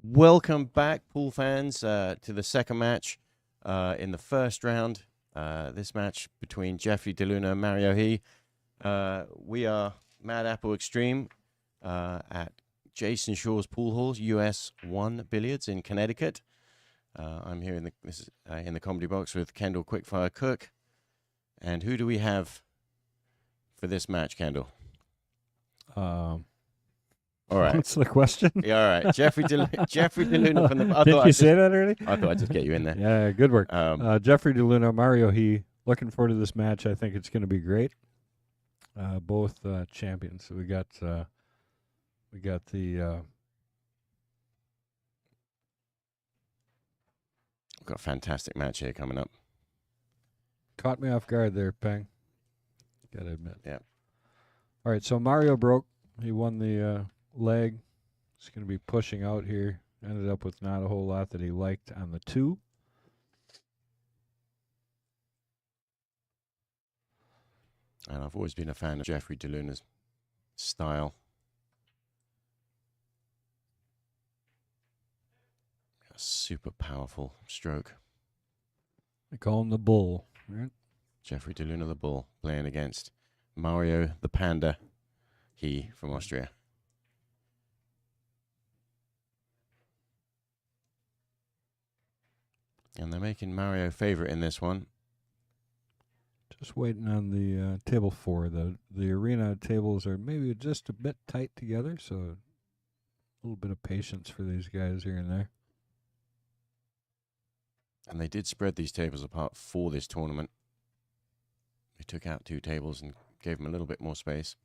Welcome back, pool fans, to the second match in the first round. This match between Jeffrey DeLuna and Mario He. We are Mad Apple Extreme at Jason Shaw's Pool Halls, US 1 Billiards in Connecticut. I'm here in the comedy box with Kendall Quickfire Cook. And who do we have for this match, Kendall? All right. What's the question? Yeah, all right. Jeffrey DeLuna from the... Did you say that already? I thought I'd just get you in there. Yeah, good work. Jeffrey DeLuna, Mario He. Looking forward to this match. I think it's going to be great. Both champions. So we got the We've got a fantastic match here coming up. Caught me off guard there, Peng. Gotta admit. Yeah. All right, so Mario broke. He won the leg. He's going to be pushing out here. Ended up with not a whole lot that he liked on the 2. And I've always been a fan of Jeffrey DeLuna's style. A super powerful stroke. They call him the Bull, right? Jeffrey DeLuna the Bull playing against Mario the Panda He from Austria. And they're making Mario favorite in this one. Just waiting on the table 4. The arena tables are maybe just a bit tight together, so a little bit of patience for these guys here and there. And they did spread these tables apart for this tournament. They took out 2 tables and gave them a little bit more space.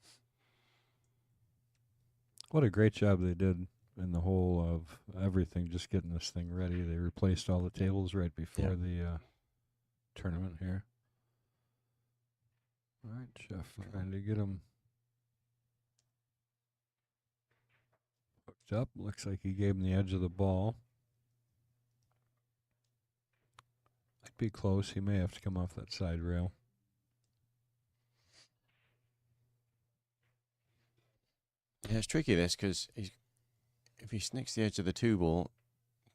What a great job they did in the whole of everything, just getting this thing ready. They replaced all the tables right before the tournament here. All right, Jeff, trying to get him hooked up. Looks like he gave him the edge of the ball. Might be close. He may have to come off that side rail. Yeah, it's tricky this because if he snicks the edge of the 2 ball,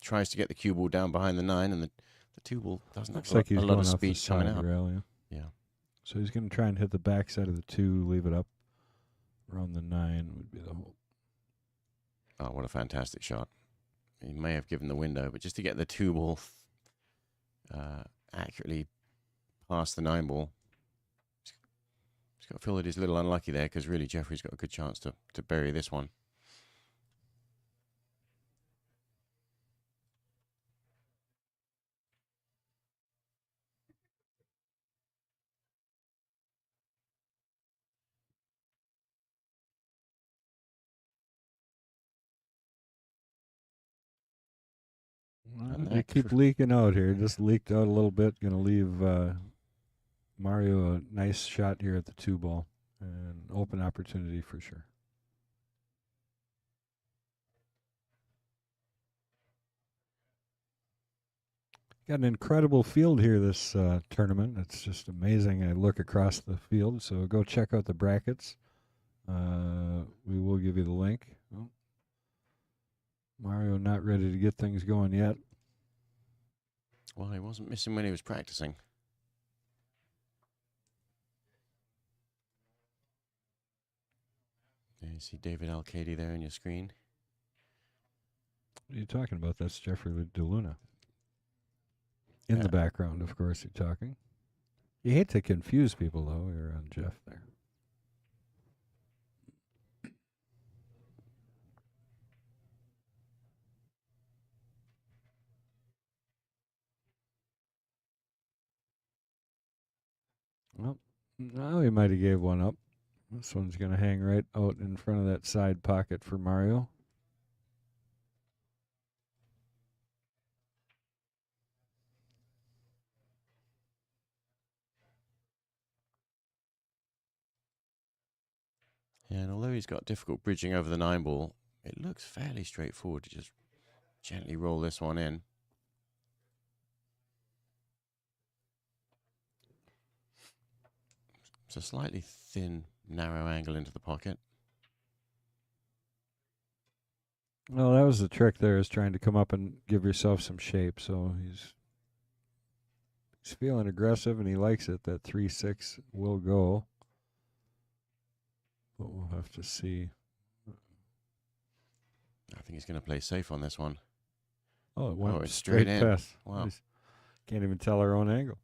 tries to get the cue ball down behind the 9, and the 2 ball doesn't have a lot of speed coming out. Rail, yeah. So he's going to try and hit the backside of the 2, leave it up around the 9 would be the whole. Oh, what a fantastic shot. He may have given the window, but just to get the 2 ball accurately past the 9 ball, he's got to feel that he's a little unlucky there because really Jeffrey's got a good chance to bury this one. They keep leaking out here. Just leaked out a little bit. Going to leave Mario a nice shot here at the 2 ball. And open opportunity for sure. Got an incredible field here this tournament. It's just amazing. I look across the field. So go check out the brackets. We will give you the link. Oh. Mario not ready to get things going yet. Well, he wasn't missing when he was practicing. Yeah, you see David Alcady there on your screen. What are you talking about? That's Jeffrey DeLuna. In the background, of course, you're talking. You hate to confuse people, though. You're on Jeff there. Well, now he might have gave one up. This one's going to hang right out in front of that side pocket for Mario. Yeah, and although he's got difficult bridging over the 9 ball, it looks fairly straightforward to just gently roll this one in. It's a slightly thin, narrow angle into the pocket. Well, that was the trick there, is trying to come up and give yourself some shape. So he's feeling aggressive and he likes it. That 3-6 will go. But we'll have to see. I think he's going to play safe on this one. Oh, it went it's straight in. past. Wow. Can't even tell our own angle.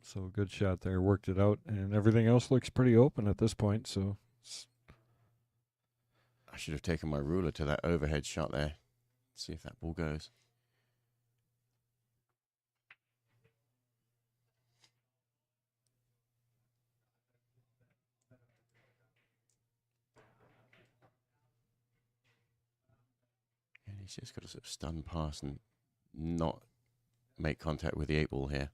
So good shot there. Worked it out. And everything else looks pretty open at this point. So I should have taken my ruler to that overhead shot there. See if that ball goes. And he's just got to sort of stun pass and not make contact with the 8 ball here.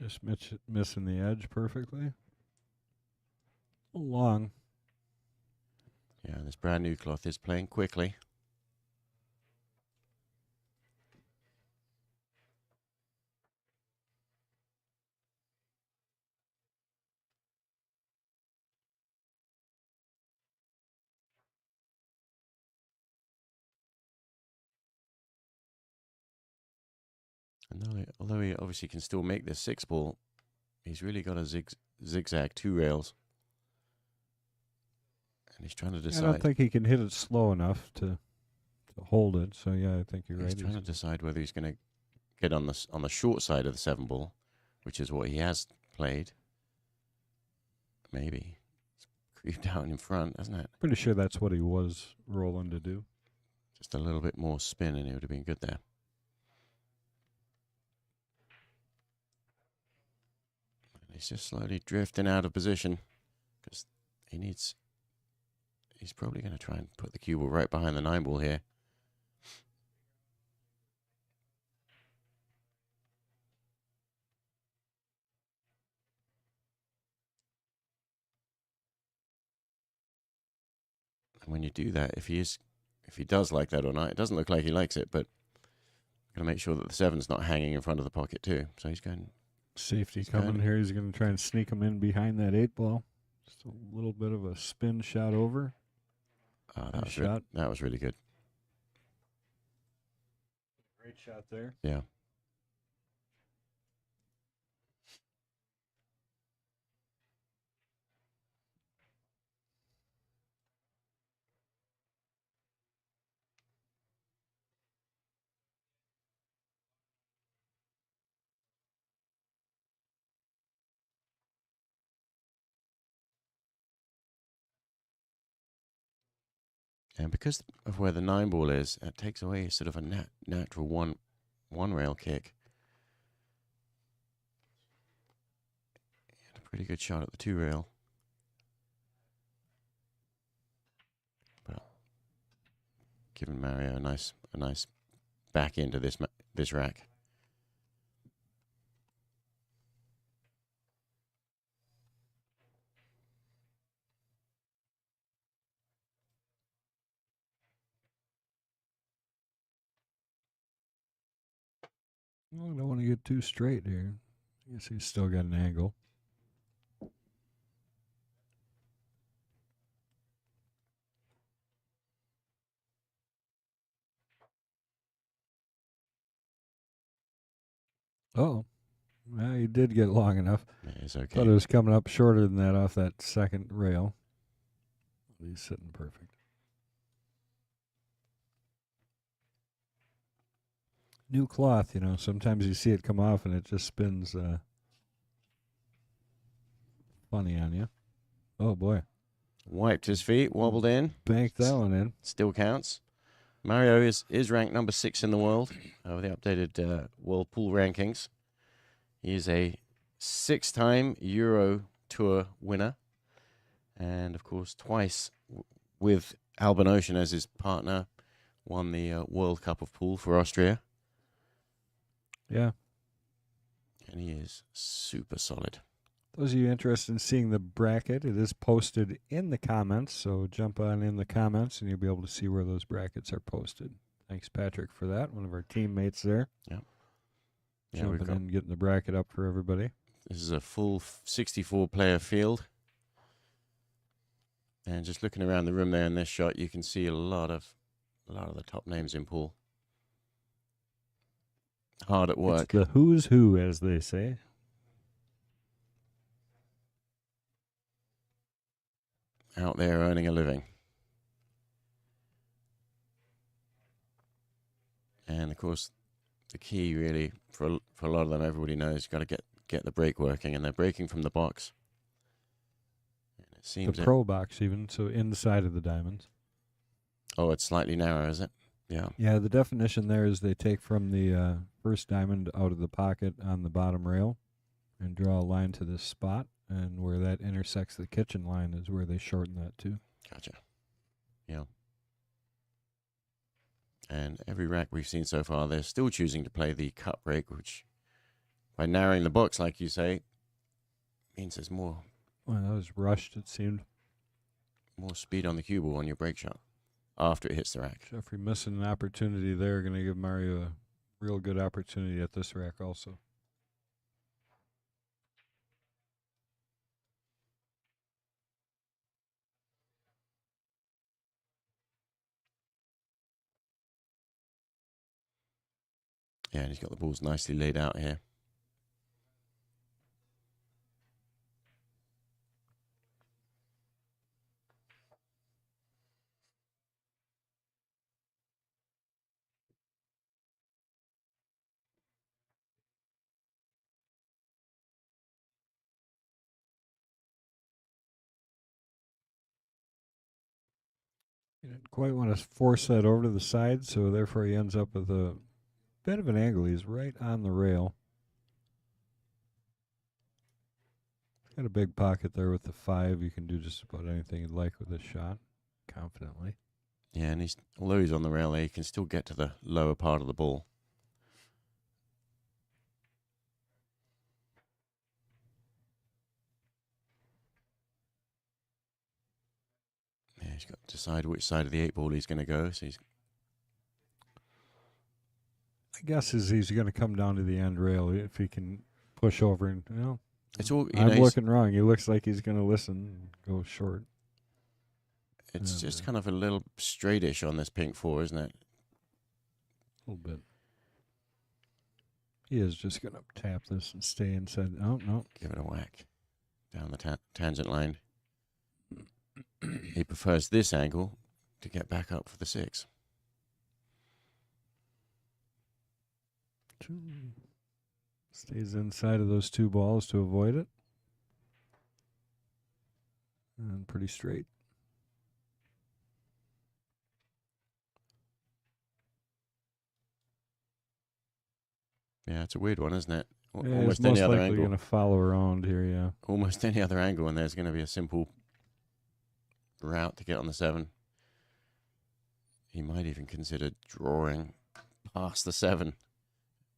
just missing the edge perfectly. A little long. Yeah, this brand new cloth is playing quickly. And although he obviously can still make this 6 ball, he's really got a zigzag 2 rails. And he's trying to decide. I don't think he can hit it slow enough to hold it. So yeah, I think you're right. He's trying to decide whether he's going to get on the short side of the 7 ball, which is what he has played. Maybe it's creeped out in front, hasn't it? Pretty sure that's what he was rolling to do. Just a little bit more spin, and he would have been good there. And he's just slowly drifting out of position because he's probably going to try and put the cue ball right behind the 9 ball here. And when you do that, if he does like that or not, it doesn't look like he likes it, but got to make sure that the 7's not hanging in front of the pocket too. So he's going. Safety coming here. He's going to try and sneak him in behind that 8 ball. Just a little bit of a spin shot over. Oh, that was really good. Great shot there. Yeah. And because of where the 9 ball is, it takes away sort of a natural one rail kick. And a pretty good shot at the 2 rail. But giving Mario a nice back into this rack. Well, I don't want to get too straight here. I guess he's still got an angle. Oh, well, he did get long enough. It's okay. Thought it was coming up shorter than that off that second rail. He's sitting perfect. New cloth, sometimes you see it come off and it just spins funny on you. Oh, boy. Wiped his feet, wobbled in. Banked that one in. Still counts. Mario is ranked number 6 in the world with the updated World Pool rankings. He is a 6-time Euro Tour winner. And, of course, twice with Alban Ocean as his partner, won the World Cup of Pool for Austria. Yeah. And he is super solid. Those of you interested in seeing the bracket, it is posted in the comments. So jump on in the comments and you'll be able to see where those brackets are posted. Thanks, Patrick, for that. One of our teammates there. Yeah. Jumping in, getting the bracket up for everybody. This is a full 64-player field. And just looking around the room there in this shot, you can see a lot of the top names in pool. Hard at work. It's the who's who, as they say. Out there earning a living. And of course, the key really for a lot of them, everybody knows, you've got to get the break working, and they're breaking from the box. And it seems the pro box even, so inside of the diamonds. Oh, it's slightly narrow, is it? Yeah. Yeah, the definition there is they take from the first diamond out of the pocket on the bottom rail and draw a line to this spot, and where that intersects the kitchen line is where they shorten that to. Gotcha. Yeah. And every rack we've seen so far, they're still choosing to play the cut break, which, by narrowing the box, like you say, means there's more. Well, that was rushed, it seemed. More speed on the cue ball on your break shot after it hits the rack. Jeffrey missing an opportunity there. Going to give Mario a real good opportunity at this rack also. Yeah, and he's got the balls nicely laid out here. He didn't quite want to force that over to the side, so therefore he ends up with a bit of an angle. He's right on the rail. He's got a big pocket there with the 5. You can do just about anything you'd like with this shot, confidently. Yeah, and although he's on the rail there, he can still get to the lower part of the ball. Yeah, he's got to decide which side of the 8 ball he's going to go. So I guess he's going to come down to the end rail if he can push over and it's all. I'm looking wrong. He looks like he's going to listen and go short. It's just kind of a little straightish on this pink 4, isn't it? A little bit. He is just going to tap this and stay inside. Oh, no. Give it a whack down the tangent line. He prefers this angle to get back up for the 6. Stays inside of those 2 balls to avoid it. And pretty straight. Yeah, it's a weird one, isn't it? Yeah, almost any other angle. Going to follow around here, yeah. Almost any other angle, and there's going to be a simple route to get on the 7. He might even consider drawing past the 7.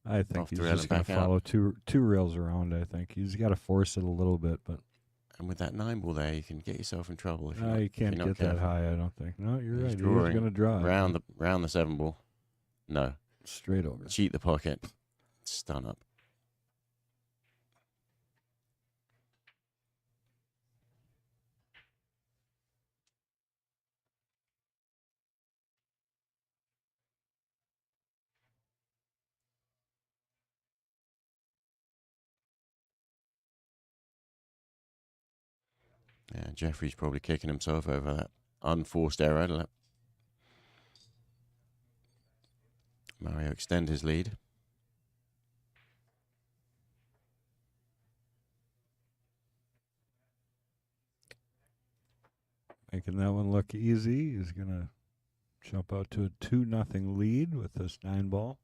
I think he's just going to follow two rails around. I think he's got to force it a little bit, but. And with that 9 ball there, you can get yourself in trouble. If you can't get that high. I don't think. No, you're right. He's going to draw round the 7 ball. No, straight over. Cheat the pocket. Stun up. Yeah, Jeffrey's probably kicking himself over that unforced error to let Mario extend his lead. Making that one look easy. He's going to jump out to a 2-0 lead with this 9 ball.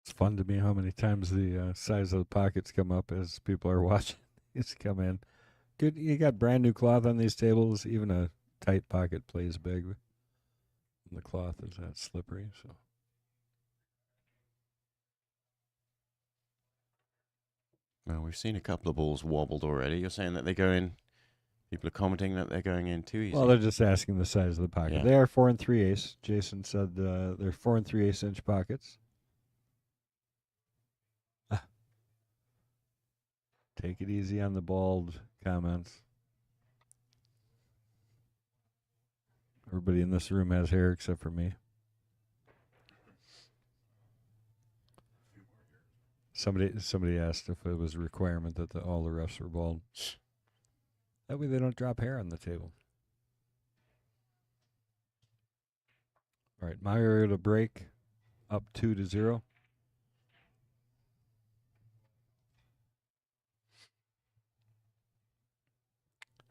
It's fun to me how many times the size of the pockets come up as people are watching these come in. Good, you got brand new cloth on these tables. Even a tight pocket plays big. And the cloth is that slippery, so. Well, we've seen a couple of balls wobbled already. You're saying that they go in. People are commenting that they're going in too easy. Well, they're just asking the size of the pocket. Yeah. They are 4 3/8. Jason said they're 4 3/8 inch pockets. Take it easy on the bald comments. Everybody in this room has hair except for me. Somebody asked if it was a requirement that all the refs were bald. That way they don't drop hair on the table. All right, Mario to break, up 2-0.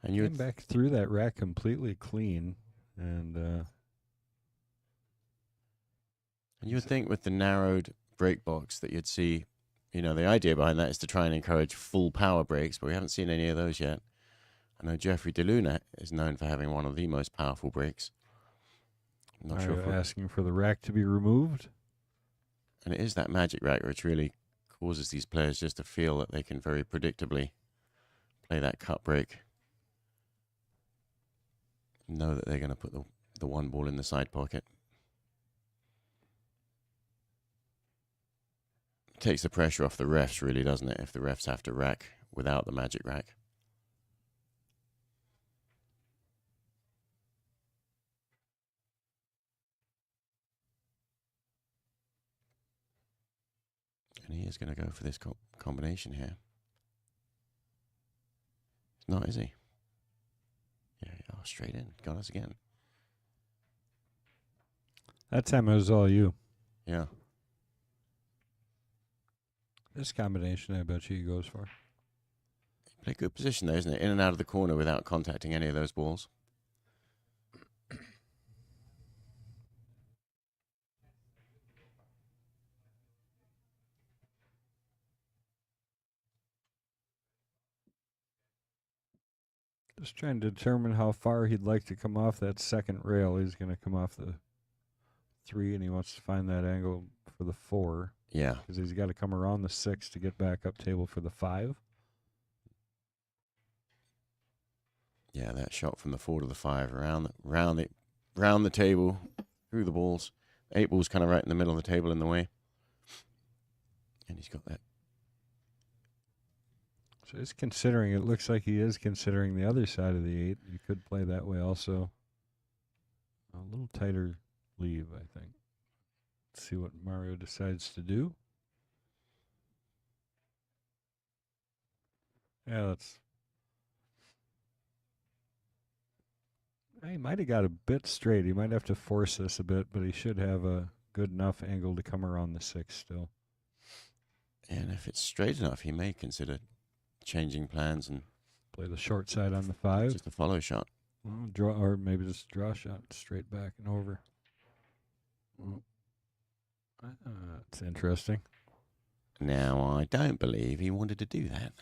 And you came back through that rack completely clean, and you would think with the narrowed break box that you'd see, the idea behind that is to try and encourage full power breaks, but we haven't seen any of those yet. I know Jeffrey DeLuna is known for having one of the most powerful breaks. I'm not sure if asking for the rack to be removed. And it is that magic rack which really causes these players just to feel that they can very predictably play that cut break. Know that they're going to put the one ball in the side pocket. Takes the pressure off the refs, really, doesn't it? If the refs have to rack without the magic rack. And he is going to go for this combination here. He's not, is he? Yeah, straight in. Got us again. That time it was all you. Yeah. This combination, I bet you he goes for. Play good position there, isn't it? In and out of the corner without contacting any of those balls. Just trying to determine how far he'd like to come off that second rail. He's going to come off the 3, and he wants to find that angle for the 4. Yeah. Because he's got to come around the 6 to get back up table for the 5. Yeah, that shot from the 4 to the 5, around the table, through the balls. 8 balls kind of right in the middle of the table in the way. And he's got that. So he's considering, it looks like he is considering the other side of the 8. You could play that way also. A little tighter leave, I think. Let's see what Mario decides to do. Yeah, that's... He might have got a bit straight. He might have to force this a bit, but he should have a good enough angle to come around the 6 still. And if it's straight enough, he may consider changing plans and play the short side on the 5. Just a follow shot. Well, draw, or maybe just draw a shot straight back and over. It's interesting. Now, I don't believe he wanted to do that.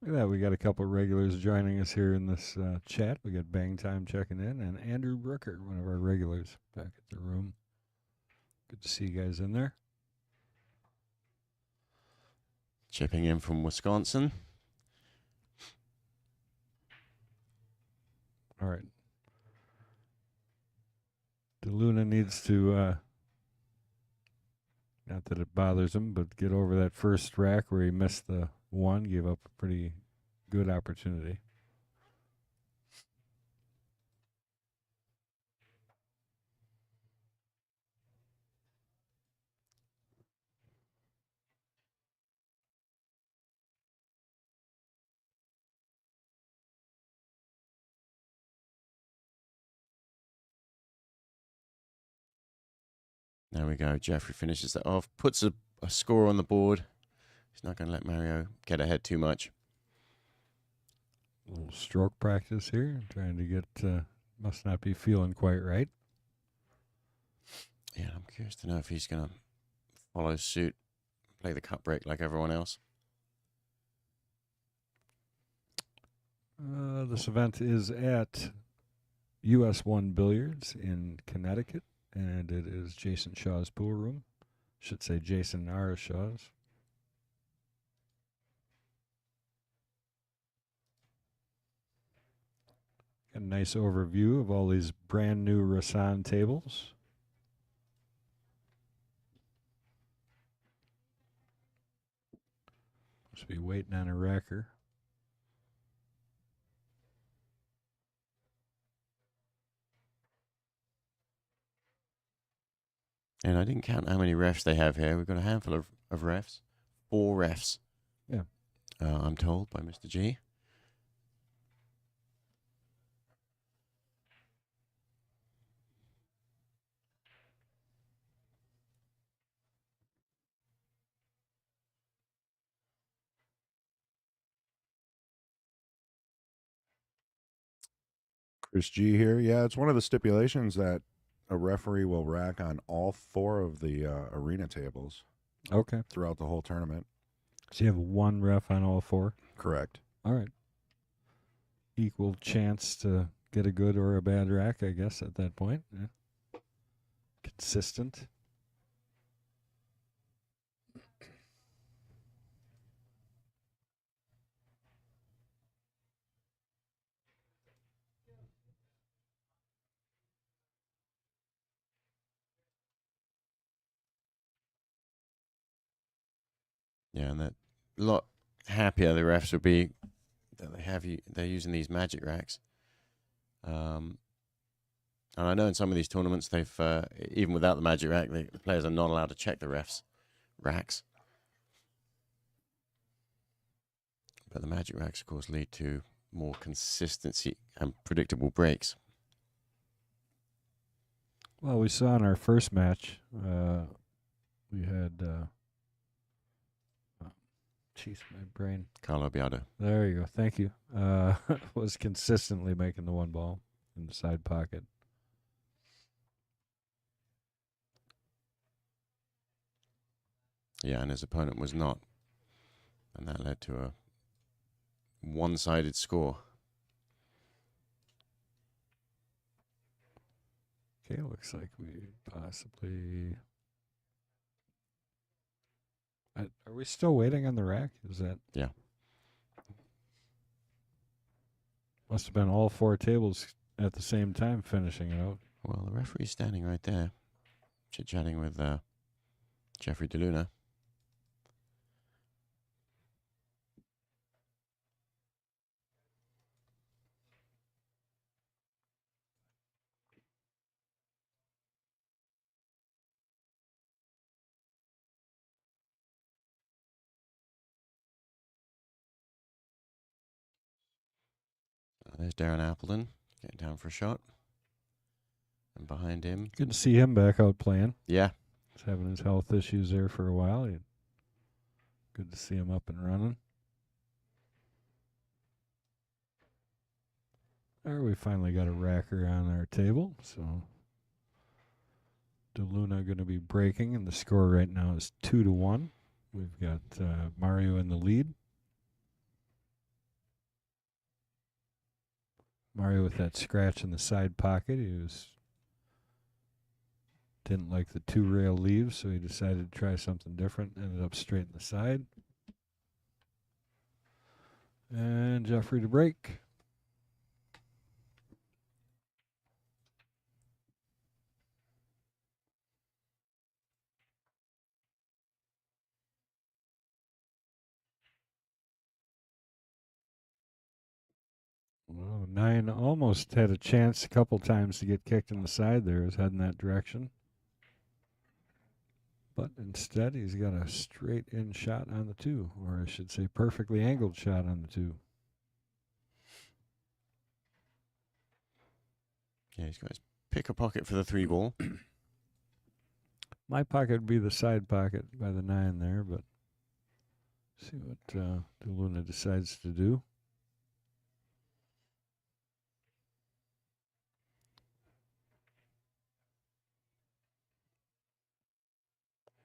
Look at that. We got a couple of regulars joining us here in this chat. We got Bang Time checking in, and Andrew Brooker, one of our regulars, back at the room. Good to see you guys in there. Chipping in from Wisconsin. All right. DeLuna needs to, not that it bothers him, but get over that first rack where he missed the 1, gave up a pretty good opportunity. There we go. Jeffrey finishes that off, puts a score on the board. He's not going to let Mario get ahead too much. A little stroke practice here, trying to get Must not be feeling quite right. Yeah, I'm curious to know if he's going to follow suit, play the cut break like everyone else. This event is at US 1 Billiards in Connecticut, and it is Jason Shaw's pool room. Should say Jason R. Shaw's. Got a nice overview of all these brand new Rasan tables. Must be waiting on a racker. And I didn't count how many refs they have here. We've got a handful of refs. 4 refs. Yeah. I'm told by Mr. G. Chris G here. Yeah, it's one of the stipulations that a referee will rack on all 4 of the arena tables Okay. throughout the whole tournament. So you have 1 ref on all 4? Correct. All right. Equal chance to get a good or a bad rack, I guess, at that point. Yeah. Consistent. Yeah, and that a lot happier the refs would be that they're using these magic racks. And I know in some of these tournaments they've even without the magic rack, the players are not allowed to check the refs' racks. But the magic racks, of course, lead to more consistency and predictable breaks. Well, we saw in our first match, we had, jeez, my brain. Carlo Biado. There you go. Thank you. Was consistently making the 1 ball in the side pocket. Yeah, and his opponent was not. And that led to a one-sided score. Okay, looks like we possibly... are we still waiting on the rack? Is that... Yeah. Must have been all 4 tables at the same time finishing it out. Well, the referee's standing right there, chit-chatting with Jeffrey DeLuna. There's Darren Appleton getting down for a shot. And behind him... Good to see him back out playing. Yeah. He's having his health issues there for a while. Good to see him up and running. There, we finally got a racker on our table. So DeLuna going to be breaking, and the score right now is 2-1. We've got Mario in the lead. Mario with that scratch in the side pocket. Didn't like the 2 rail leaves, so he decided to try something different. Ended up straight in the side. And Jeffrey to break. Well, 9 almost had a chance a couple times to get kicked in the side there. He was heading that direction. But instead, he's got a straight in shot on the 2, or I should say perfectly angled shot on the 2. Yeah, he's got his pick a pocket for the 3 ball. My pocket would be the side pocket by the 9 there, but see what DeLuna decides to do.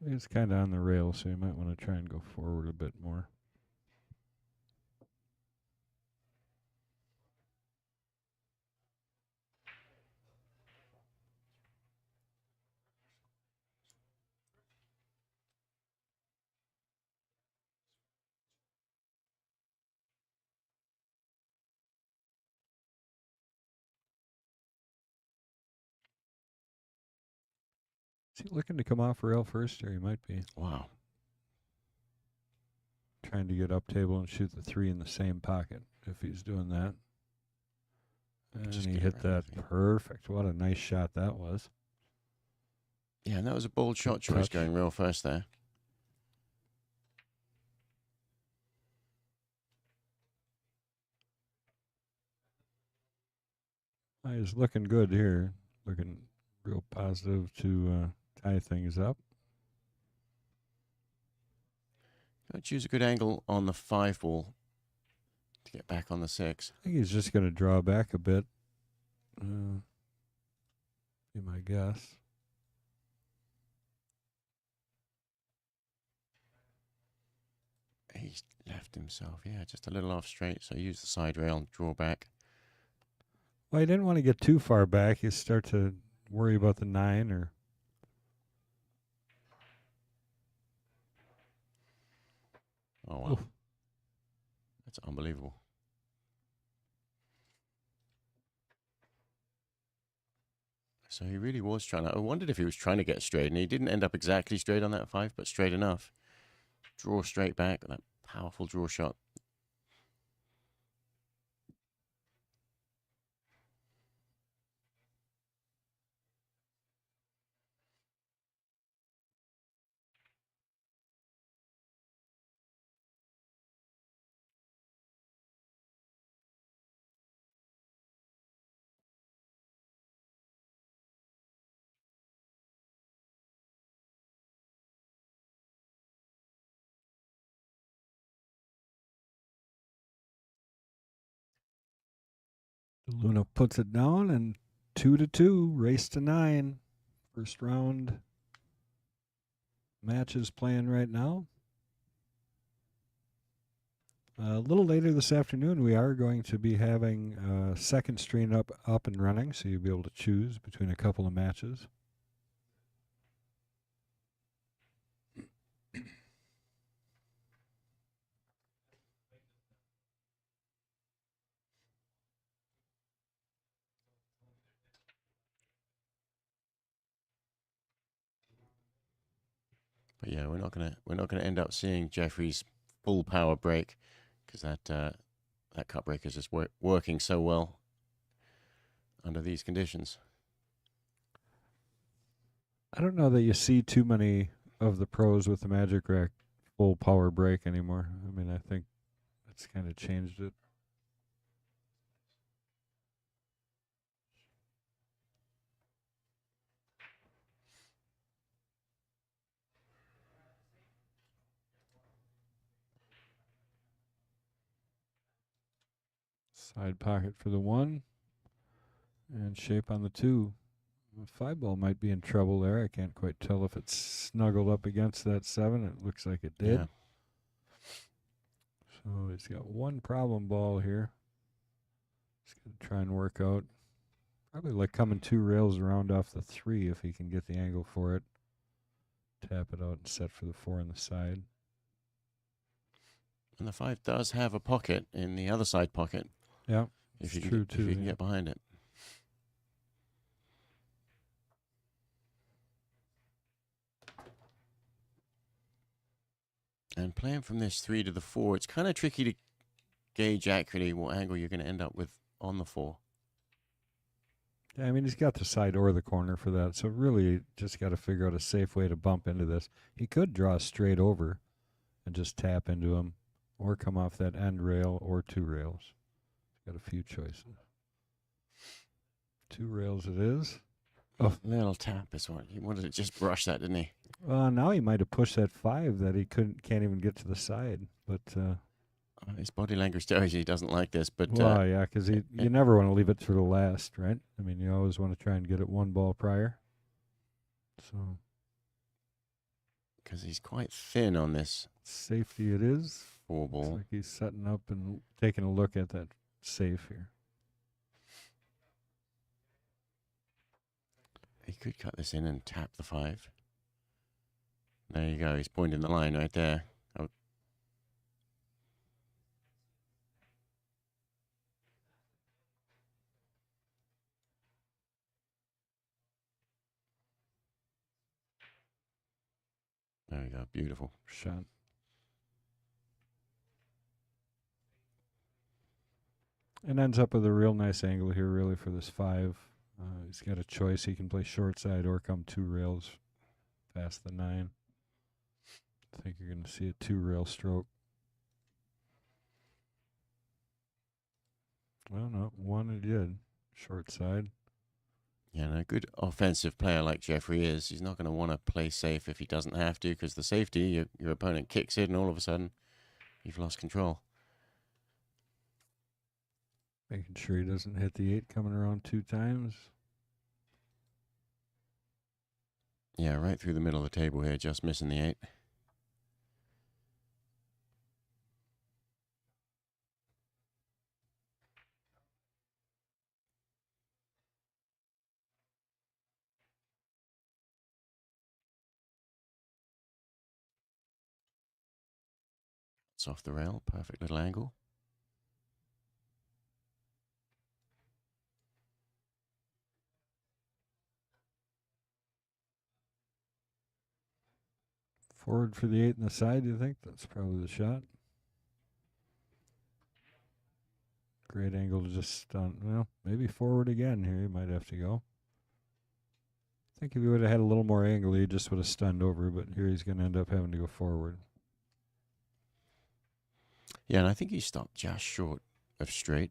It's kind of on the rail, so you might want to try and go forward a bit more. Is he looking to come off rail first, or he might be Wow. trying to get up table and shoot the 3 in the same pocket if he's doing that. And Just he get hit around that everything. perfect. What a nice shot that was. Yeah, and that was a bold shot Good choice touch. going rail first there. He's looking good here. Looking real positive to tie things up. Gotta choose a good angle on the 5 ball to get back on the 6. I think he's just going to draw back a bit. Be my guess. He's left himself, yeah, just a little off straight. So use the side rail and draw back. Well, he didn't want to get too far back. You start to worry about the 9 or. Oh, wow. Oof. That's unbelievable. So he really was trying to. I wondered if he was trying to get straight, and he didn't end up exactly straight on that 5, but straight enough. Draw straight back, that powerful draw shot. Luna puts it down and 2-2, race to 9. First round matches playing right now. A little later this afternoon, we are going to be having second stream up and running, so you'll be able to choose between a couple of matches. But yeah, we're not gonna end up seeing Jeffrey's full power break because that cut breaker is just working so well under these conditions. I don't know that you see too many of the pros with the Magic Rack full power break anymore. I mean, I think it's kind of changed it. Side pocket for the 1 and shape on the 2. The 5 ball might be in trouble there. I can't quite tell if it's snuggled up against that 7. It looks like it did. Yeah. So he's got one problem ball here. He's going to try and work out. Probably like coming 2 rails around off the 3 if he can get the angle for it. Tap it out and set for the 4 on the side. And the 5 does have a pocket in the other side pocket. Yeah, If it's you can true get, too. if you can Yeah. get behind it. And playing from this 3 to the 4, it's kind of tricky to gauge accurately what angle you're going to end up with on the 4. Yeah, I mean, he's got the side or the corner for that. So really just got to figure out a safe way to bump into this. He could draw straight over and just tap into him or come off that end rail or 2 rails. Got a few choices. 2 rails it is. Oh, little tap is what he wanted to just brush that, didn't he? Now he might have pushed that 5 that he can't even get to the side. But His body language tells you he doesn't like this, but well, yeah, because you never want to leave it to the last, right? I mean, you always want to try and get it 1 ball prior. So because he's quite thin on this Safety it is. 4 Looks ball. like he's setting up and taking a look at that safe here. He could cut this in and tap the 5. There you go. He's pointing the line right there. Oh. There we go. Beautiful shot. And ends up with a real nice angle here, really, for this 5. He's got a choice. He can play short side or come 2 rails past the 9. I think you're going to see a 2-rail stroke. Well, no, 1 it did. Short side. Yeah, and a good offensive player like Jeffrey is, he's not going to want to play safe if he doesn't have to, because the safety, your opponent kicks it, and all of a sudden, you've lost control. Making sure he doesn't hit the 8 coming around 2 times. Yeah, right through the middle of the table here, just missing the 8. It's off the rail, perfect little angle. Forward for the 8 in the side, you think? That's probably the shot. Great angle to just stun. Well, maybe forward again here. He might have to go. I think if he would have had a little more angle, he just would have stunned over, but here he's going to end up having to go forward. Yeah, and I think he stopped just short of straight.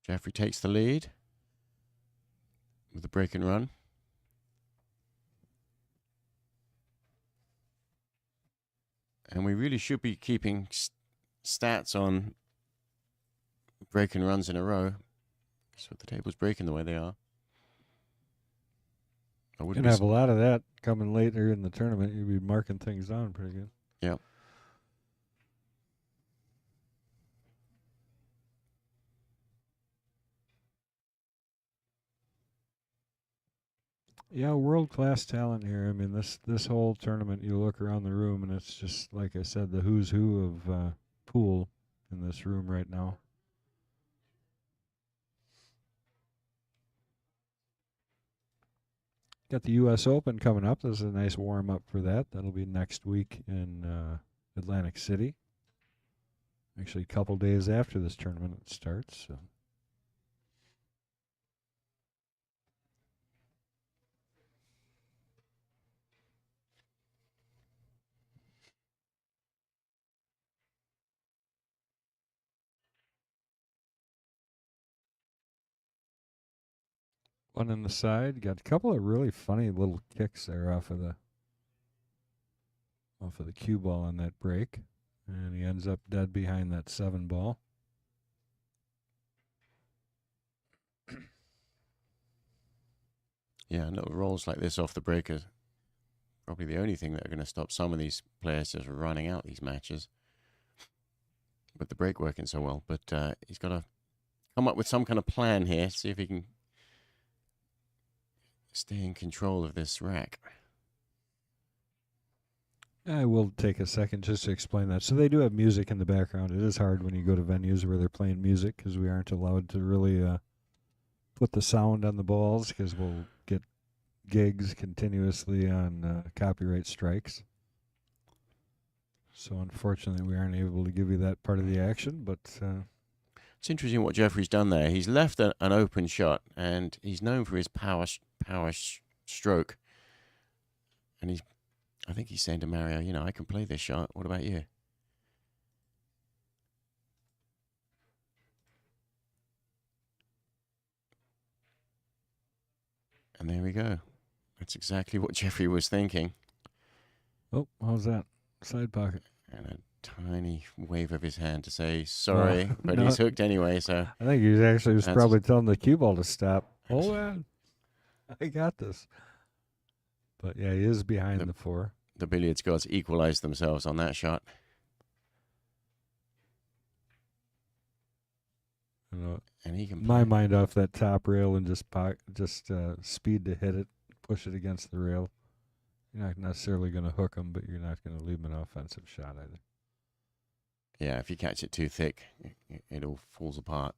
Jeffrey takes the lead with the break and run. And we really should be keeping stats on break and runs in a row. So the table's breaking the way they are. I You're wouldn't going to have a lot of that coming later in the tournament. You'll be marking things down pretty good. Yep. Yeah, world-class talent here. I mean, this whole tournament, you look around the room, and it's just, like I said, the who's who of pool in this room right now. Got the U.S. Open coming up. This is a nice warm-up for that. That'll be next week in Atlantic City. Actually, a couple days after this tournament starts. So. One on the side. Got a couple of really funny little kicks there off of the cue ball on that break. And he ends up dead behind that 7 ball. Yeah, no rolls like this off the break are probably the only thing that are going to stop some of these players just running out these matches. With the break working so well. But he's got to come up with some kind of plan here, see if he can stay in control of this rack. I will take a second just to explain that. So they do have music in the background. It is hard when you go to venues where they're playing music because we aren't allowed to really put the sound on the balls because we'll get gigs continuously on copyright strikes. So unfortunately, we aren't able to give you that part of the action. But it's interesting what Jeffrey's done there. He's left an open shot, and he's known for his power stroke. And I think he's saying to Mario, you know, I can play this shot. What about you? And there we go. That's exactly what Jeffrey was thinking. Oh, how's that? Side pocket. And a tiny wave of his hand to say sorry, but no. he's hooked anyway, so. I think he actually was That's- probably telling the cue ball to stop. Hold on. I got this. But yeah, he is behind the 4. The billiards gods equalized themselves on that shot. And he can my mind off that top rail and just speed to hit it, push it against the rail. You're not necessarily going to hook him, but you're not going to leave him an offensive shot either. Yeah, if you catch it too thick, it all falls apart.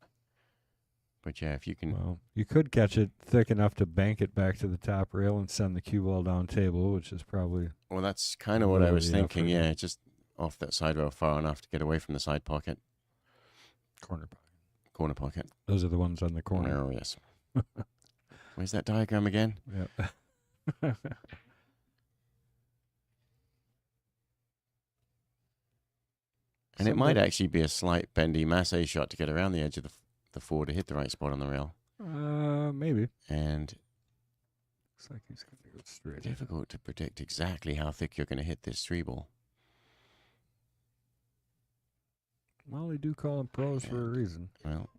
But yeah, if you can... Well, you could catch it thick enough to bank it back to the top rail and send the cue ball down table, which is probably... Well, that's kind of what I was thinking, yeah. Just off that side rail far enough to get away from the side pocket. Corner pocket. Corner pocket. Those are the ones on the corner. Oh, yes. Where's that diagram again? Yeah. And it might actually be a slight bendy masse shot to get around the edge of the 4 to hit the right spot on the rail. Maybe. And looks like he's going to go straight. Difficult to predict exactly how thick you're going to hit this 3 ball. Well, they do call him pros for a reason. Well,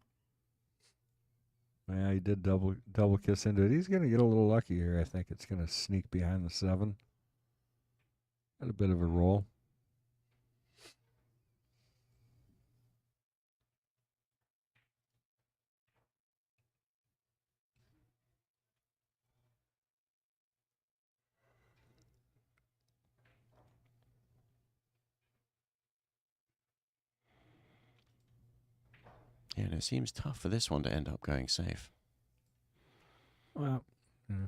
yeah, he did double kiss into it. He's going to get a little lucky here. I think it's going to sneak behind the 7. Got a bit of a roll. yeah, and it seems tough for this one to end up going safe. Well, yeah,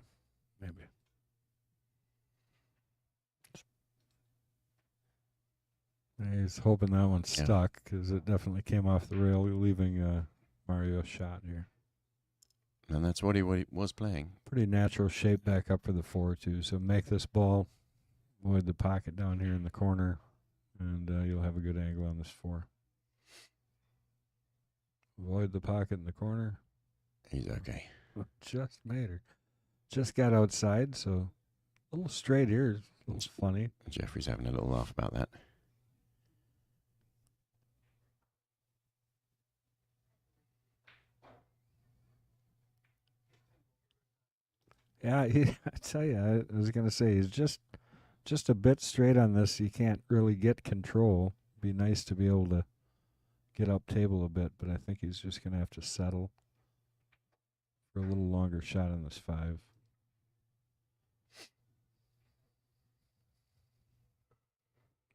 maybe. He's hoping that one's stuck because it definitely came off the rail, leaving Mario shot here. And that's what he was playing. Pretty natural shape back up for the 4 too. So make this ball, avoid the pocket down here in the corner, and you'll have a good angle on this 4. Avoid the pocket in the corner. He's okay. Just made her. Just got outside, so a little straight here. A little funny. Jeffrey's having a little laugh about that. Yeah, I tell you, I was going to say, he's just a bit straight on this. You can't really get control. Be nice to be able to get up table a bit, but I think he's just going to have to settle for a little longer shot on this 5.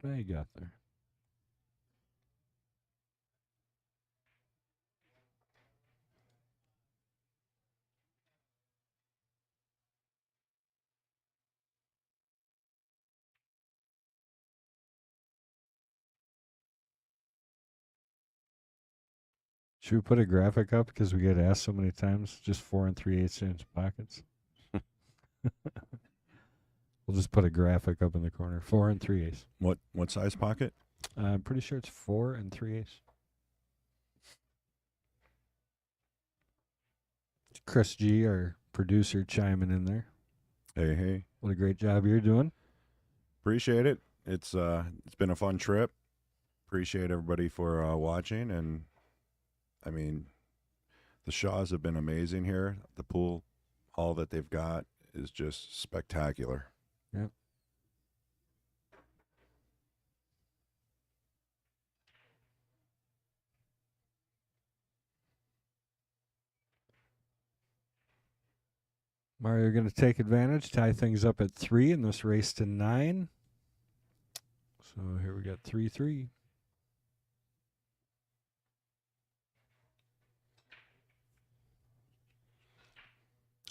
There you got there. Should we put a graphic up because we get asked so many times? Just 4 3/8 inch pockets. We'll just put a graphic up in the corner. 4 3/8. What size pocket? I'm pretty sure it's 4 3/8. Chris G, our producer, chiming in there. Hey. What a great job you're doing. Appreciate it. It's been a fun trip. Appreciate everybody for watching, and I mean, the Shaws have been amazing here. The pool hall that they've got is just spectacular. Yep. Mario going to take advantage, tie things up at 3 in this race to 9. So here we got 3-3.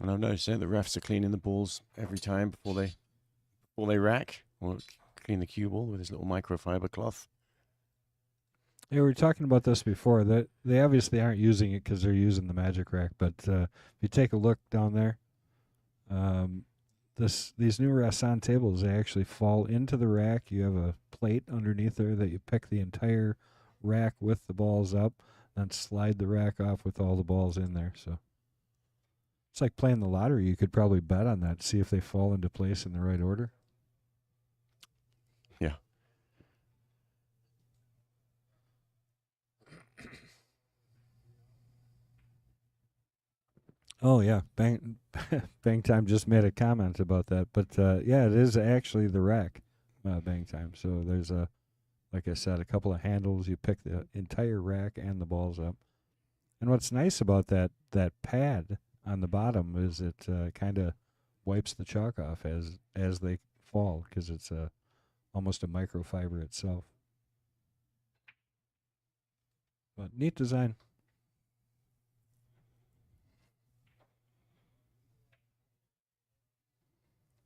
And I've noticed that the refs are cleaning the balls every time before they rack, or clean the cue ball with his little microfiber cloth. Yeah, we were talking about this before. That they obviously aren't using it because they're using the magic rack. But if you take a look down there, these new Rassan tables, they actually fall into the rack. You have a plate underneath there that you pick the entire rack with the balls up, then slide the rack off with all the balls in there. So It's like playing the lottery. You could probably bet on that, see if they fall into place in the right order. Yeah. Oh yeah, Bang Bang Time just made a comment about that, but yeah, it is actually the rack, Bang Time. So there's like I said, a couple of handles. You pick the entire rack and the balls up. And what's nice about that pad on the bottom is it kind of wipes the chalk off as they fall, because it's almost a microfiber itself. But neat design.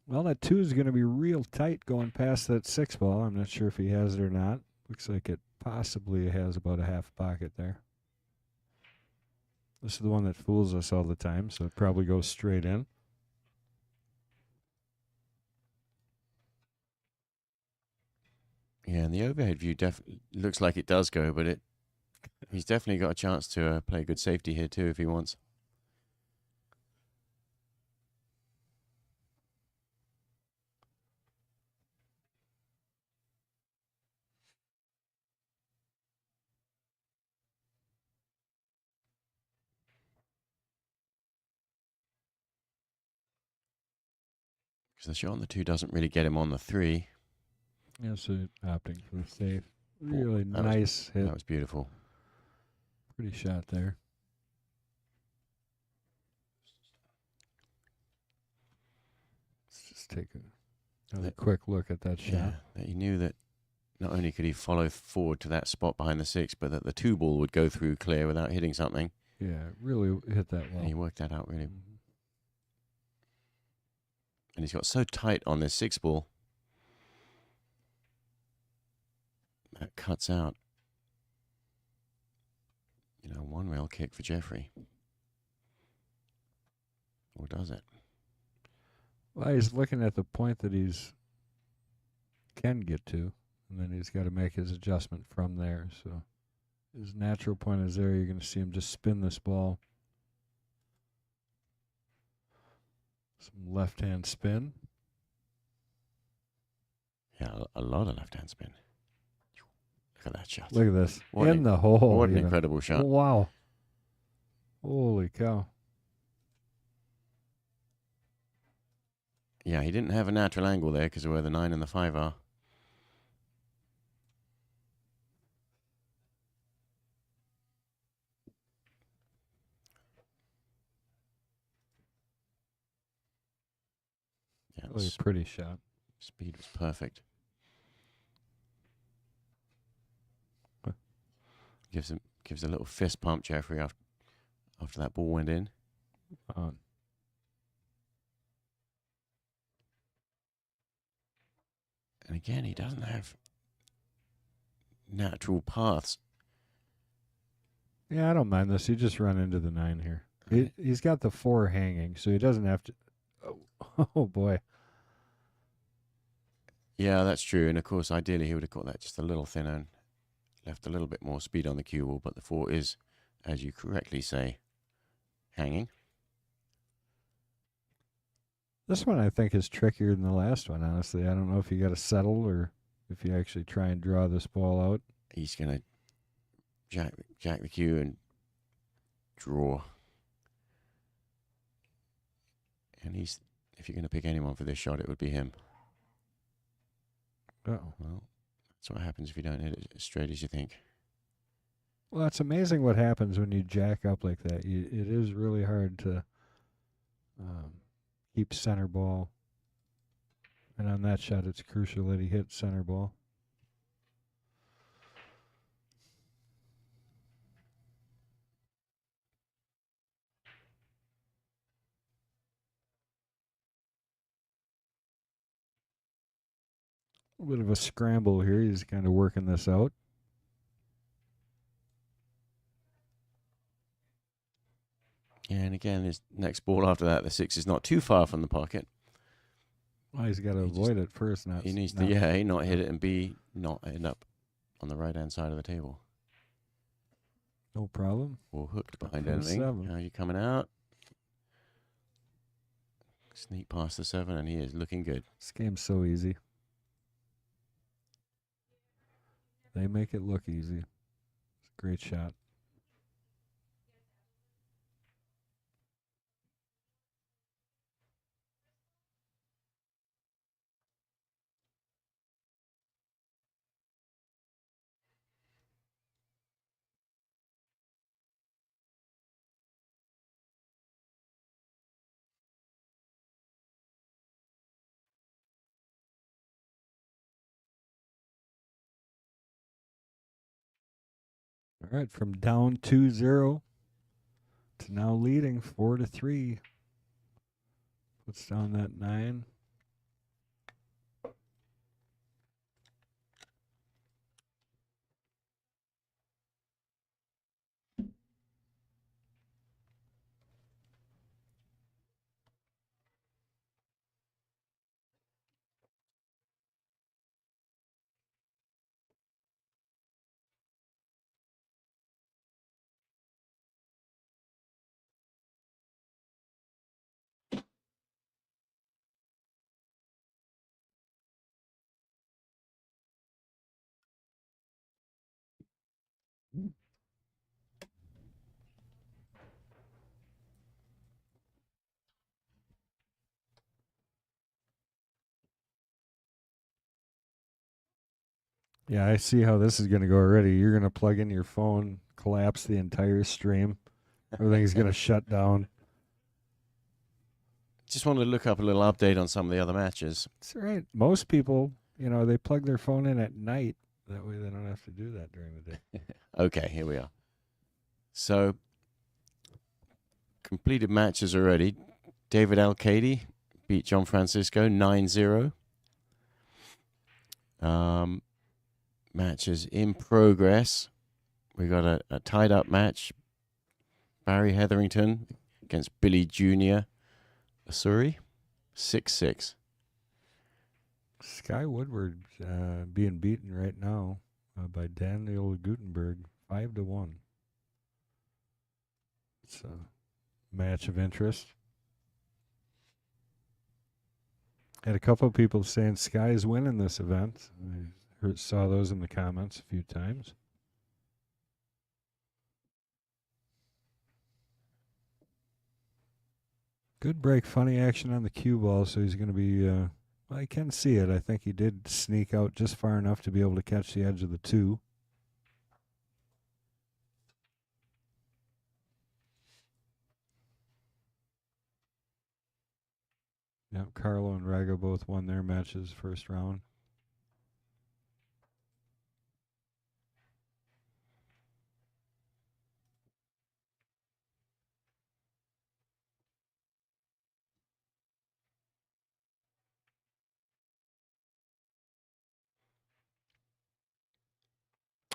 Well, that 2 is going to be real tight going past that 6 ball. I'm not sure if he has it or not. Looks like it possibly has about a half pocket there. This is the one that fools us all the time, so it probably goes straight in. Yeah, and the overhead view looks like it does go, but he's definitely got a chance to play good safety here too if he wants. Because the shot on the 2 doesn't really get him on the 3. Yeah, so opting for the safe. Really That nice hit. That was beautiful. Pretty shot there. Let's just take another quick look at that shot. Yeah, that he knew that not only could he follow forward to that spot behind the 6, but that the 2 ball would go through clear without hitting something. Yeah, really hit that well. And he worked that out really. And he's got so tight on this 6 ball. That cuts out, one rail kick for Jeffrey. Or does it? Well, he's looking at the point that can get to, and then he's got to make his adjustment from there. So his natural point is there. You're going to see him just spin this ball. Some left-hand spin. Yeah, a lot of left-hand spin. Look at that shot. Look at this. In the hole. What an incredible shot. Wow. Holy cow. Yeah, he didn't have a natural angle there because of where the 9 and the 5 are. Yeah, Really pretty shot. Speed was perfect. Gives a little fist pump, Jeffrey, after that ball went in. And again, he doesn't have natural paths. Yeah, I don't mind this. You just run into the 9 here. He's got the 4 hanging, so he doesn't have to. Oh boy. Yeah, that's true. And of course, ideally, he would have got that just a little thinner and left a little bit more speed on the cue ball. But the 4 is, as you correctly say, hanging. This one I think is trickier than the last one, honestly. I don't know if you got to settle or if you actually try and draw this ball out. He's going to jack the cue and draw. And if you're going to pick anyone for this shot, it would be him. Uh-oh. Well, that's what happens if you don't hit it as straight as you think. Well, it's amazing what happens when you jack up like that. It is really hard to keep center ball. And on that shot, it's crucial that he hit center ball. A bit of a scramble here. He's kind of working this out. Yeah, and again, his next ball after that, the 6 is not too far from the pocket. Well, he's got to avoid it first. He needs to, A, not hit it, and B, not end up on the right-hand side of the table. No problem. Or hooked behind For the anything. 7. How are you coming out? Sneak past the 7, and he is looking good. This game's so easy. They make it look easy. It's a great shot. All right, from down 2-0 to now leading 4-3. Puts down that 9. Yeah, I see how this is going to go already. You're going to plug in your phone, collapse the entire stream. Everything's going to shut down. Just wanted to look up a little update on some of the other matches. That's right. Most people, they plug their phone in at night. That way they don't have to do that during the day. Okay, here we are. So, completed matches already. David Alcady beat John Francisco 9-0. Matches in progress. We got a tied up match. Barry Hetherington against Billy Jr. Asuri, 6-6. Sky Woodward being beaten right now by Daniel Gutenberg, 5-1. It's a match of interest. Had a couple of people saying Sky is winning this event. I saw those in the comments a few times. Good break, funny action on the cue ball, so he's going to be, I can see it. I think he did sneak out just far enough to be able to catch the edge of the 2. Yep, Carlo and Raga both won their matches first round.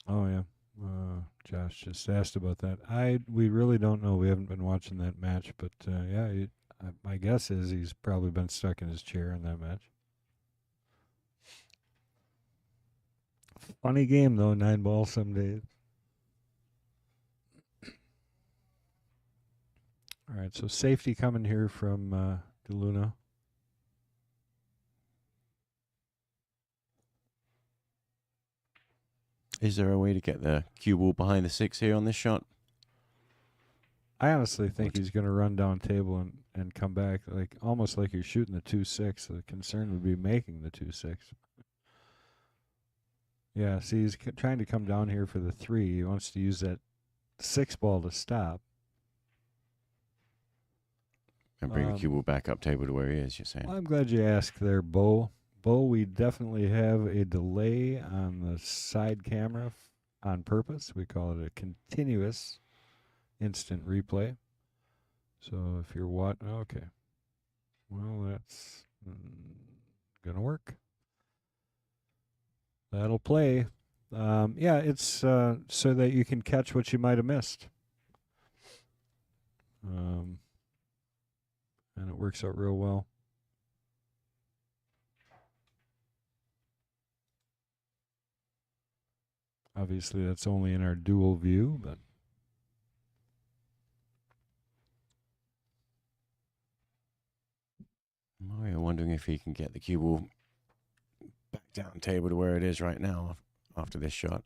Oh yeah, Josh just asked about that. We really don't know. We haven't been watching that match, but yeah, my guess is he's probably been stuck in his chair in that match. Funny game though, 9 ball some days. All right, so safety coming here from DeLuna. Is there a way to get the cue ball behind the 6 here on this shot? I honestly think he's going to run down table and come back, almost like you're shooting the 2-6. The concern would be making the 2-6. Yeah, see, he's trying to come down here for the 3. He wants to use that 6 ball to stop. And bring the cue ball back up table to where he is, you're saying? Well, I'm glad you asked there, Bo. Bo, we definitely have a delay on the side camera on purpose. We call it a continuous instant replay. So if you're okay. Well, that's going to work. That'll play. Yeah, it's so that you can catch what you might have missed. And it works out real well. Obviously, that's only in our dual view, but Mario wondering if he can get the cue ball back down table to where it is right now after this shot.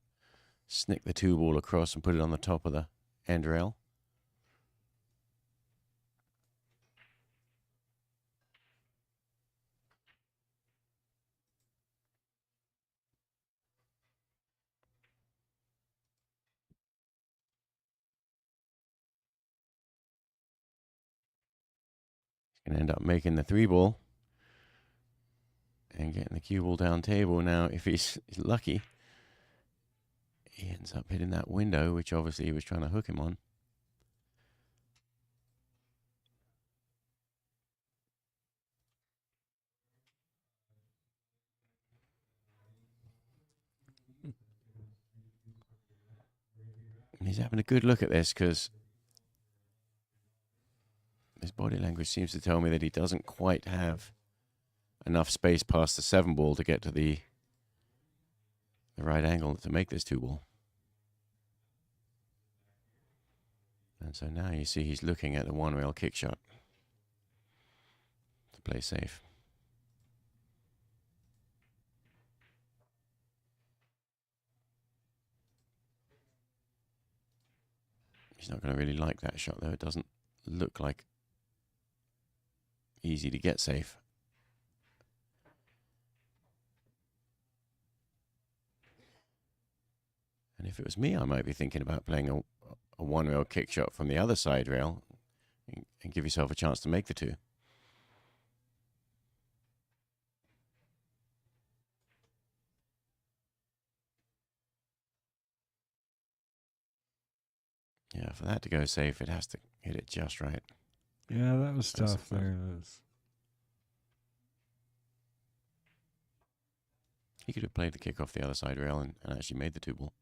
Snick the 2 ball across and put it on the top of the end rail. He's going to end up making the 3 ball and getting the cue ball down table. Now, if he's lucky, he ends up hitting that window, which obviously he was trying to hook him on. And he's having a good look at this because his body language seems to tell me that he doesn't quite have enough space past the 7 ball to get to the right angle to make this 2 ball. And so now you see he's looking at the 1-rail kick shot to play safe. He's not going to really like that shot, though. It doesn't look like easy to get safe. And if it was me, I might be thinking about playing a 1-rail kick shot from the other side rail and give yourself a chance to make the 2. Yeah, for that to go safe, it has to hit it just right. Yeah, that was That's tough there. That was... He could have played the kick off the other side rail and actually made the 2 ball.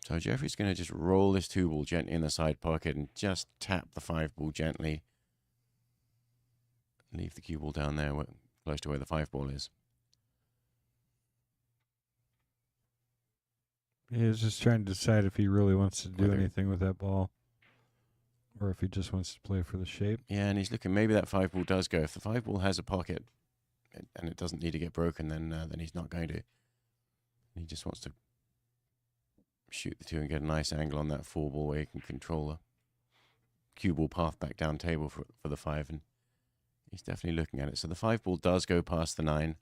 So Jeffrey's going to just roll this 2 ball gently in the side pocket and just tap the 5 ball gently. Leave the cue ball down there close to where the 5 ball is. He was just trying to decide if he really wants to do Whether- anything with that ball or if he just wants to play for the shape. Yeah, and he's looking, maybe that 5 ball does go. If the 5 ball has a pocket and it doesn't need to get broken, then he's not going to. He just wants to shoot the 2 and get a nice angle on that 4 ball where he can control the cue ball path back down table for the 5. And he's definitely looking at it. So the 5 ball does go past the 9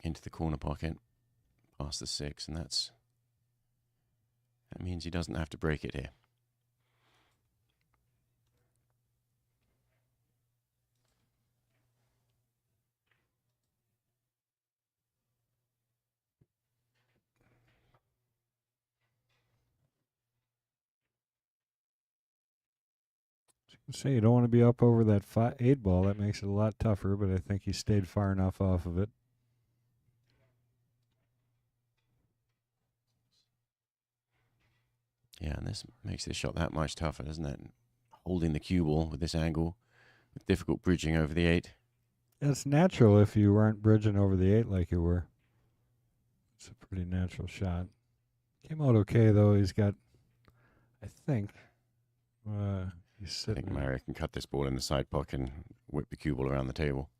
into the corner pocket, past the 6, and that means he doesn't have to break it here. Say you don't want to be up over that 8 ball. That makes it a lot tougher, but I think he stayed far enough off of it. Yeah, and this makes this shot that much tougher, doesn't it? Holding the cue ball with this angle, with difficult bridging over the 8. It's natural if you weren't bridging over the 8 like you were. It's a pretty natural shot. Came out okay, though. He's got, I think, he's I sitting. think Mario can cut this ball in the side pocket and whip the cue ball around the table.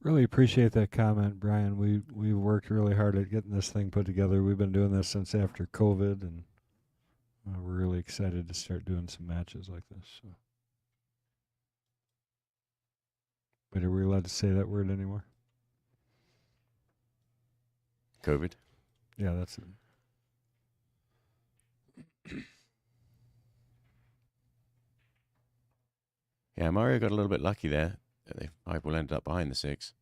Really appreciate that comment, Brian. We've worked really hard at getting this thing put together. We've been doing this since after COVID, and we're really excited to start doing some matches like this. So. But are we allowed to say that word anymore? COVID. Yeah, that's it. Yeah, Mario got a little bit lucky there. The 5 ball ended up behind the 6.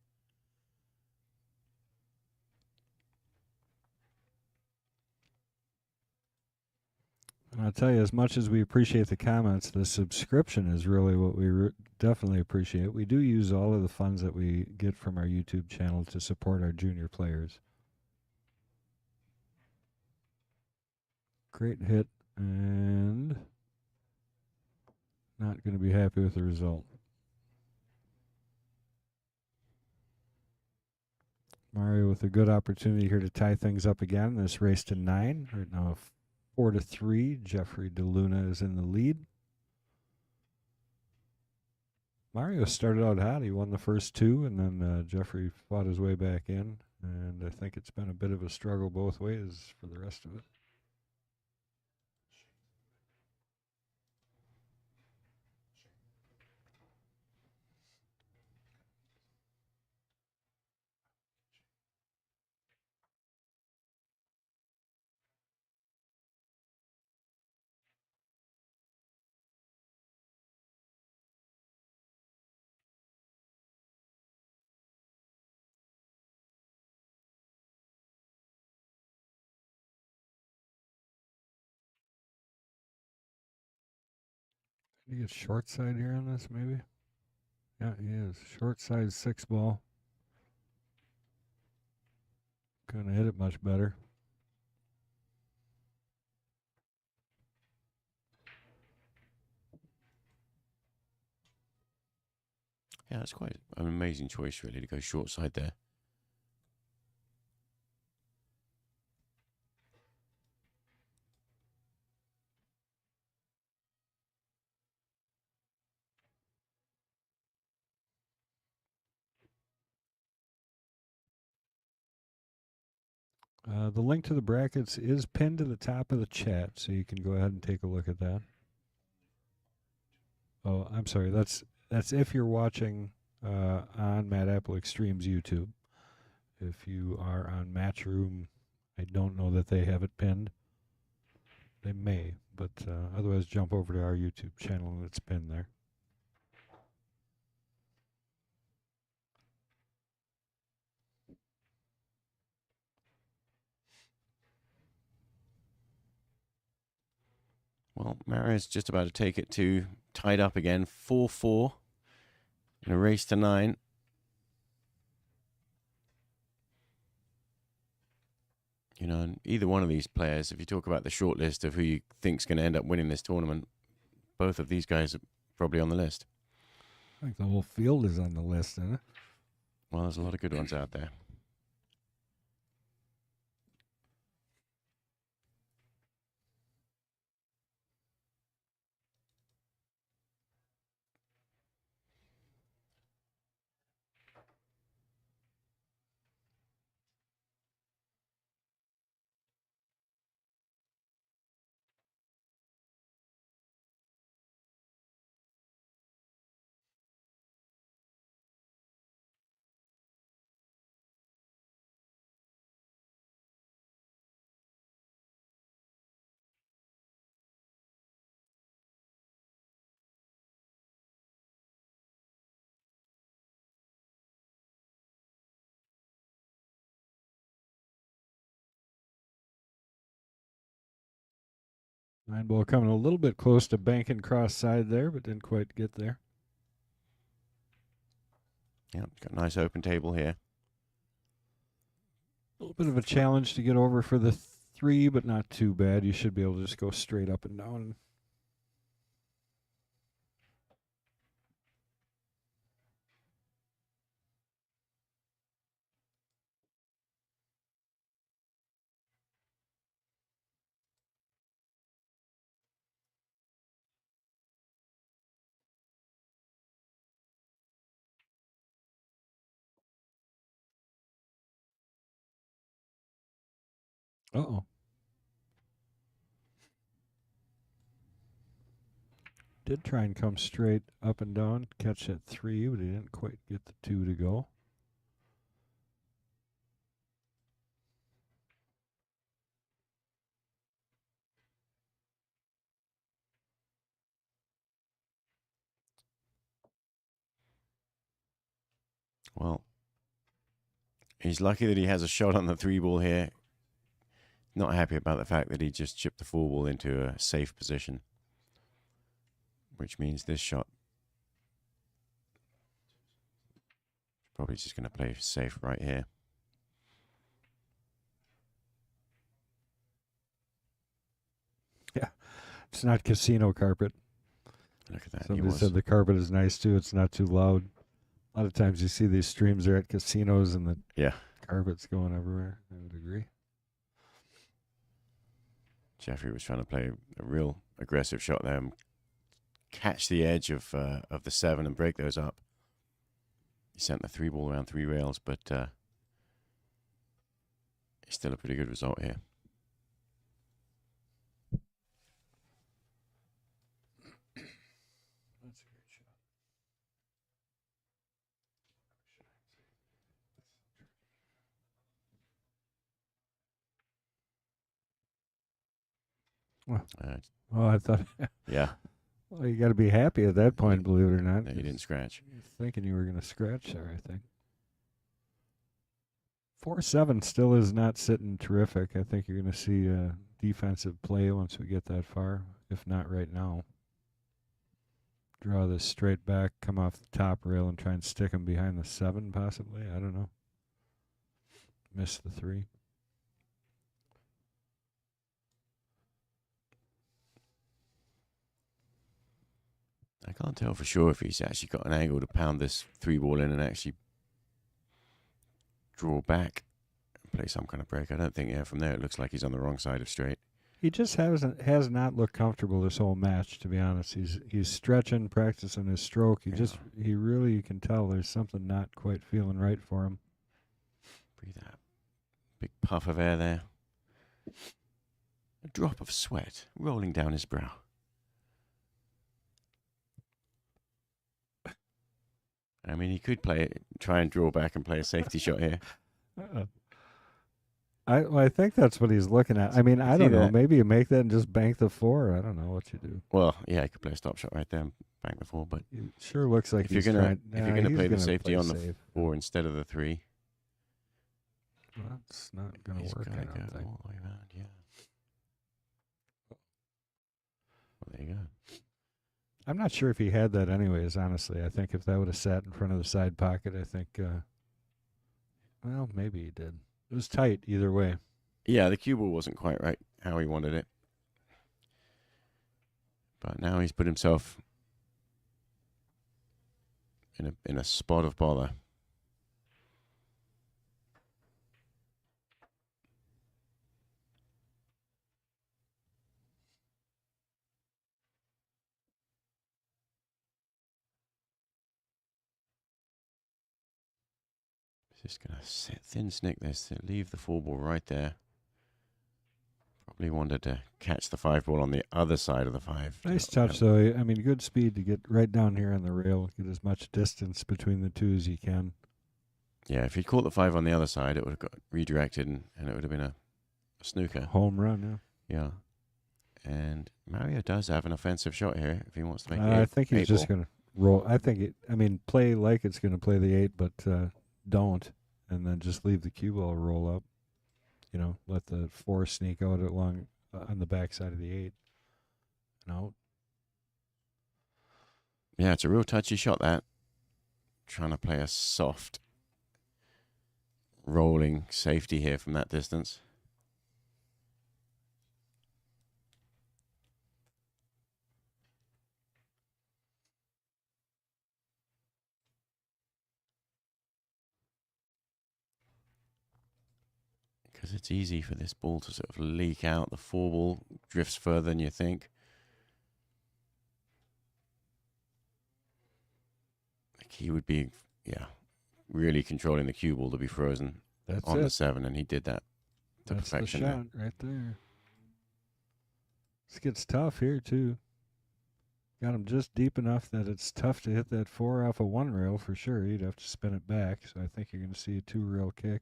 I'll tell you, as much as we appreciate the comments, the subscription is really what we definitely appreciate. We do use all of the funds that we get from our YouTube channel to support our junior players. Great hit, and not going to be happy with the result. Mario with a good opportunity here to tie things up again. This race to 9. Right now, 4-3. Jeffrey DeLuna is in the lead. Mario started out hot. He won the first 2, and then Jeffrey fought his way back in. And I think it's been a bit of a struggle both ways for the rest of it. Did he get short side here on this, maybe? Yeah, he is. Short side 6 ball. Couldn't hit it much better. Yeah, it's quite an amazing choice, really, to go short side there. The link to the brackets is pinned to the top of the chat, so you can go ahead and take a look at that. Oh, I'm sorry. That's if you're watching on Mad Apple Extreme's YouTube. If you are on Matchroom, I don't know that they have it pinned. They may, but otherwise jump over to our YouTube channel and it's pinned there. Well, Mario's just about to take it to tied up again, 4-4 in a race to 9. You know, and either one of these players, if you talk about the short list of who you think's going to end up winning this tournament, both of these guys are probably on the list. I think the whole field is on the list, isn't it? Well, there's a lot of good ones out there. Nine ball coming a little bit close to banking cross side there, but didn't quite get there. Yeah, got a nice open table here. A little bit of a challenge to get over for the 3, but not too bad. You should be able to just go straight up and down. Uh-oh. Did try and come straight up and down, catch that 3, but he didn't quite get the 2 to go. Well, he's lucky that he has a shot on the 3 ball here. not happy about the fact that he just chipped the 4-ball into a safe position, which means this shot probably just going to play safe right here. Yeah, it's not casino carpet. Look at that. Somebody said the carpet is nice too. It's not too loud. A lot of times you see these streams there at casinos and the carpet's going everywhere. I would agree. Jeffrey was trying to play a real aggressive shot there and catch the edge of the 7 and break those up. He sent the 3-ball around 3 rails, but it's still a pretty good result here. That's a great shot. Well, I thought. Yeah. Well, you got to be happy at that point, believe it or not. No, you didn't scratch. Thinking you were going to scratch there, I think. 4-7 still is not sitting terrific. I think you're going to see defensive play once we get that far, if not right now. Draw this straight back, come off the top rail, and try and stick him behind the 7, possibly. I don't know. Miss the 3. I can't tell for sure if he's actually got an angle to pound this 3-ball in and actually draw back and play some kind of break. I don't think, from there it looks like he's on the wrong side of straight. He just has not looked comfortable this whole match, to be honest. He's stretching, practicing his stroke. He really, you can tell there's something not quite feeling right for him. Breathe out. Big puff of air there. A drop of sweat rolling down his brow. I mean, he could try and draw back and play a safety shot here. I think that's what he's looking at. I mean, I don't know. Maybe you make that and just bank the 4. I don't know what you do. Well, yeah, he could play a stop shot right there and bank the 4. But it sure looks like if you're gonna play the safety on the 4 instead of the 3, well, that's not gonna work. I don't think. All the way around, yeah. Well, there you go. I'm not sure if he had that anyways, honestly. I think if that would have sat in front of the side pocket, I think, well, maybe he did. It was tight either way. Yeah, the cue ball wasn't quite right how he wanted it. But now he's put himself in a spot of bother. Just going to thin snick this, leave the 4-ball right there. Probably wanted to catch the 5-ball on the other side of the 5. Nice touch, though. I mean, good speed to get right down here on the rail, get as much distance between the 2 as you can. Yeah, if he'd caught the 5 on the other side, it would have got redirected and it would have been a snooker. Home run, yeah. Yeah. And Mario does have an offensive shot here if he wants to make it. I think he's just going to roll. I think play like it's going to play the 8, but don't, and then just leave the cue ball roll up. You know, let the 4 sneak out along on the backside of the 8 and out. Yeah, it's a real touchy shot, that. Trying to play a soft rolling safety here from that distance. Because it's easy for this ball to sort of leak out. The 4-ball drifts further than you think. Like he would be, really controlling the cue ball to be frozen on the 7, and he did that to perfection. That's the shot right there. This gets tough here, too. Got him just deep enough that it's tough to hit that 4 off a 1 rail for sure. You'd have to spin it back, so I think you're going to see a 2-rail kick.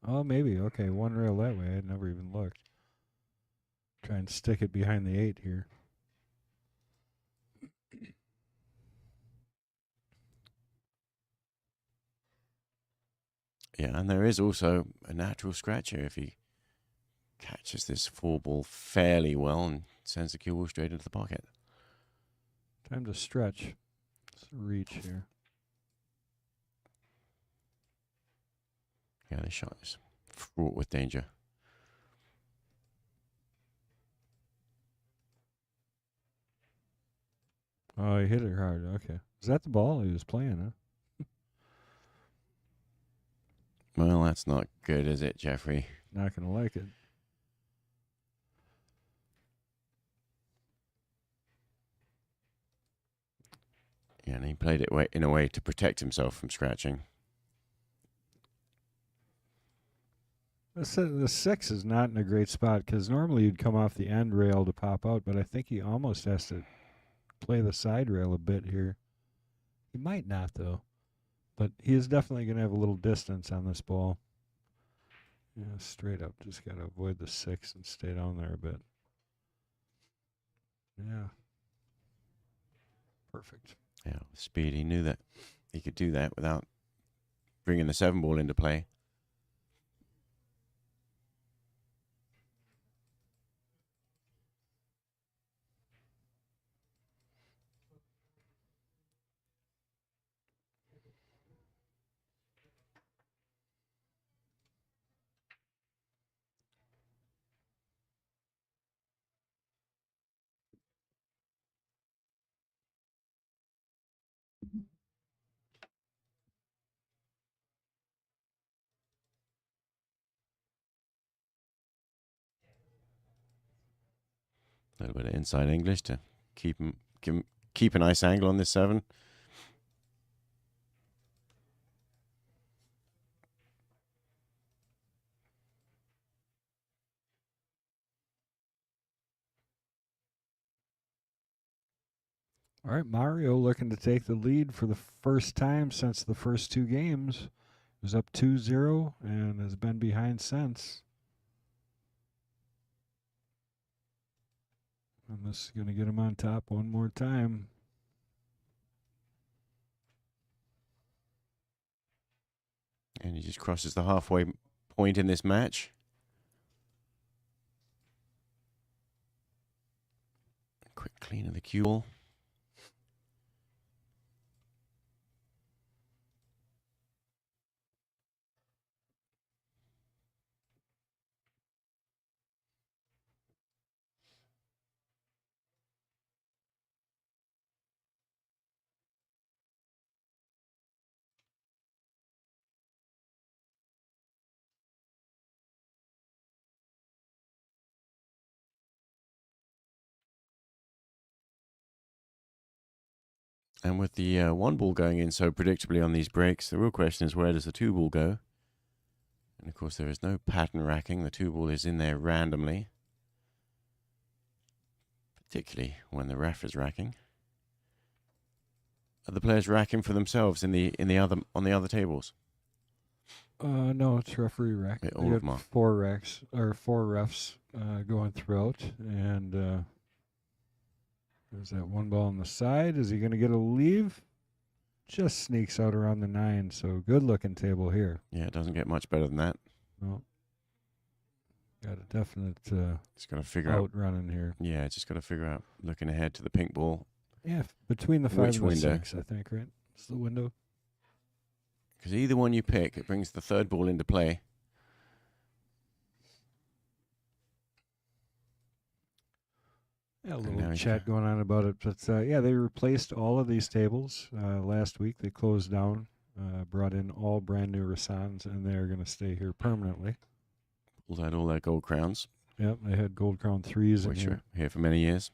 Oh, maybe. Okay, 1 rail that way. I'd never even looked. Try and stick it behind the 8 here. Yeah, and there is also a natural scratch here if he catches this 4-ball fairly well and sends the cue ball straight into the pocket. Time to stretch. Let's reach here. Yeah, this shot is fraught with danger. Oh, he hit it hard. Okay. Is that the ball he was playing, huh? Well, that's not good, is it, Jeffrey? Not going to like it. Yeah, and he played it in a way to protect himself from scratching. The 6 is not in a great spot because normally you'd come off the end rail to pop out, but I think he almost has to play the side rail a bit here. He might not, though. But he is definitely going to have a little distance on this ball. Yeah, straight up. Just got to avoid the 6 and stay down there a bit. Yeah. Perfect. Yeah, speed. He knew that he could do that without bringing the 7-ball into play. A little bit of inside English to keep a nice angle on this 7. All right, Mario looking to take the lead for the first time since the first 2 games. Was up 2-0 and has been behind since. And this is going to get him on top one more time. And he just crosses the halfway point in this match. Quick clean of the cue ball. And with the 1-ball going in so predictably on these breaks, the real question is, where does the 2-ball go? And of course, there is no pattern racking. The 2-ball is in there randomly, particularly when the ref is racking. Are the players racking for themselves on the other tables? No, it's referee rack. Yeah, all We of got them are. 4 racks or 4 refs going throughout, and there's that 1 ball on the side. Is he going to get a leave? Just sneaks out around the 9, so good looking table here. Yeah, it doesn't get much better than that. No. Got a definite Just got to figure out. outrunning here. Yeah, just got to figure out, looking ahead to the pink ball. Yeah, between the 5 Which and the window? 6, I think, right? It's the window. Because either one you pick, it brings the 3rd ball into play. Yeah, a And now little he's chat going on about it. But, yeah, they replaced all of these tables last week. They closed down, brought in all brand new Rassans, and they're going to stay here permanently. Pulled out all their gold crowns, Yep, they had Gold Crown 3s in which here. were here for many years.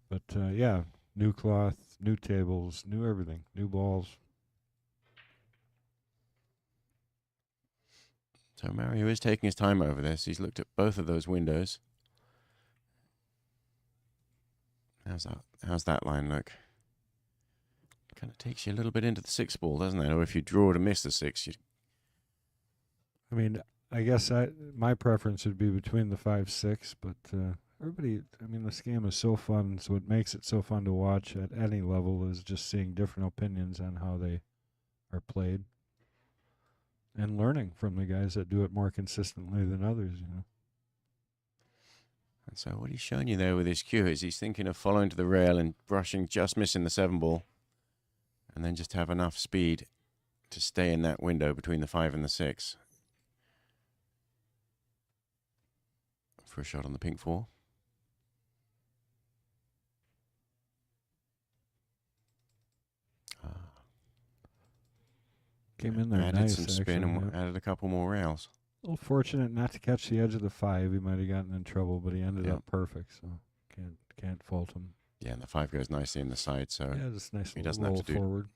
But, yeah, new cloth, new tables, new everything, new balls. So Mario is taking his time over this. He's looked at both of those windows. How's that line look? Kind of takes you a little bit into the 6 ball, doesn't it? Or if you draw to miss the 6, you... I mean, I guess my preference would be between the 5-6, but everybody, I mean, this game is so fun. So what makes it so fun to watch at any level is just seeing different opinions on how they are played. and learning from the guys that do it more consistently than others. And so what he's showing you there with his cue is he's thinking of following to the rail and brushing, just missing the 7-ball, and then just have enough speed to stay in that window between the 5 and the 6 for a shot on the pink 4. Came in there added nice, some spin actually, and added a couple more rails. A little fortunate not to catch the edge of the 5. He might have gotten in trouble, but he ended up perfect, so can't fault him. Yeah, and the 5 goes nicely in the side, so yeah, just nice he little doesn't roll have to do forward.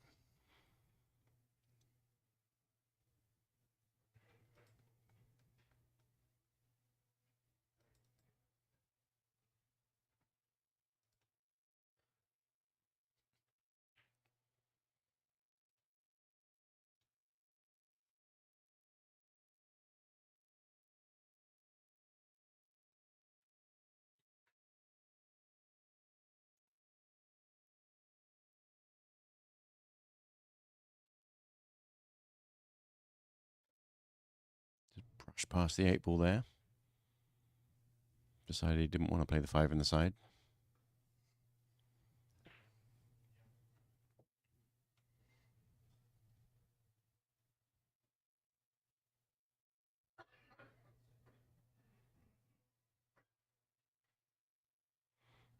brush past the 8-ball there. Decided he didn't want to play the 5 in the side.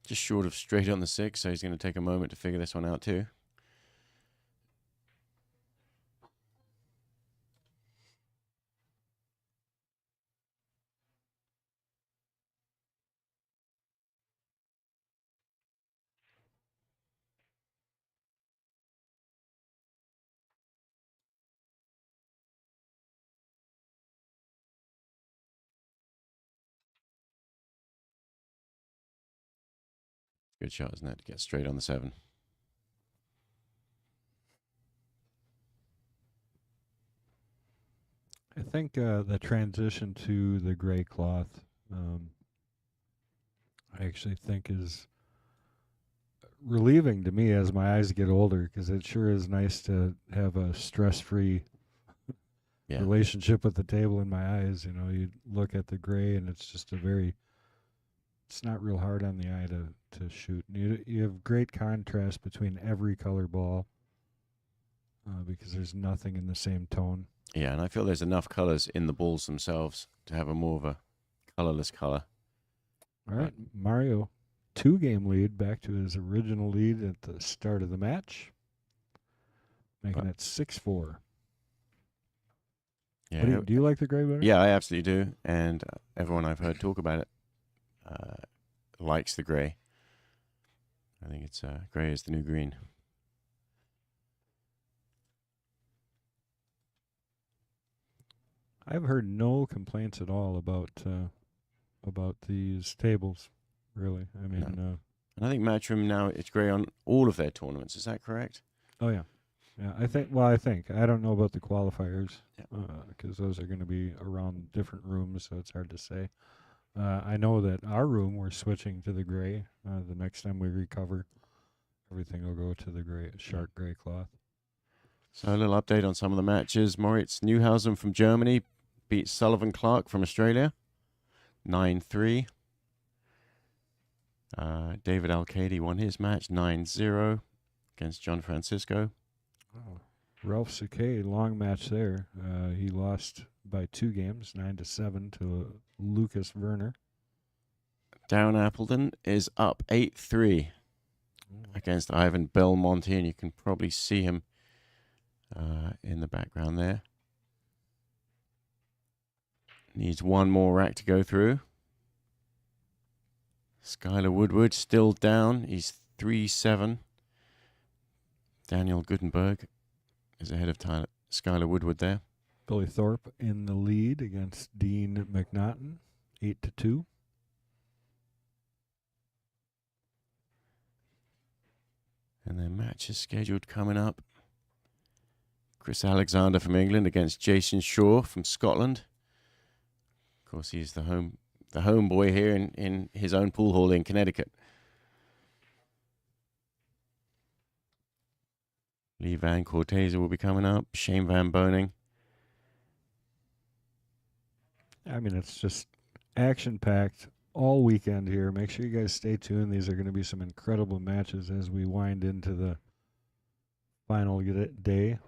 Just short of straight on the 6, so he's going to take a moment to figure this one out too. Good shot, isn't it, to get straight on the 7. I think the transition to the gray cloth, I actually think is relieving to me as my eyes get older, because it sure is nice to have a stress-free relationship with the table in my eyes. You look at the gray and it's just it's not real hard on the eye to shoot. You have great contrast between every color ball because there's nothing in the same tone. Yeah, and I feel there's enough colors in the balls themselves to have a more of a colorless color. All right, Mario, 2-game lead, back to his original lead at the start of the match, making it 6-4. Yeah, do you like the gray better? Yeah, I absolutely do, and everyone I've heard talk about it likes the gray. I think it's gray is the new green. I've heard no complaints at all about these tables, really. I mean, and I think Matchroom now it's gray on all of their tournaments. Is that correct? Oh yeah, yeah. I think I don't know about the qualifiers because those are going to be around different rooms, so it's hard to say. I know that our room we're switching to the gray. The next time we recover, everything will go to the gray, sharp gray cloth. So a little update on some of the matches. Moritz Neuhausen from Germany beat Sullivan Clark from Australia, 9-3. David Alcady won his match, 9-0 against John Francisco. Oh, Ralph Sakay, long match there. He lost by 2 games, 9-7 to Lucas Werner. Darren Appleton is up 8-3 against Ivan Belmonte, and you can probably see him in the background there. Needs one more rack to go through. Skylar Woodward still down. He's 3-7. Daniel Gutenberg is ahead of Skylar Woodward there. Billy Thorpe in the lead against Dean McNaughton, 8-2. And their match is scheduled coming up. Chris Alexander from England against Jason Shaw from Scotland. Of course, he's the home boy here in his own pool hall in Connecticut. Lee Van Corteza will be coming up. Shane Van Boening I mean, it's just action-packed all weekend here. Make sure you guys stay tuned. These are going to be some incredible matches as we wind into the final day.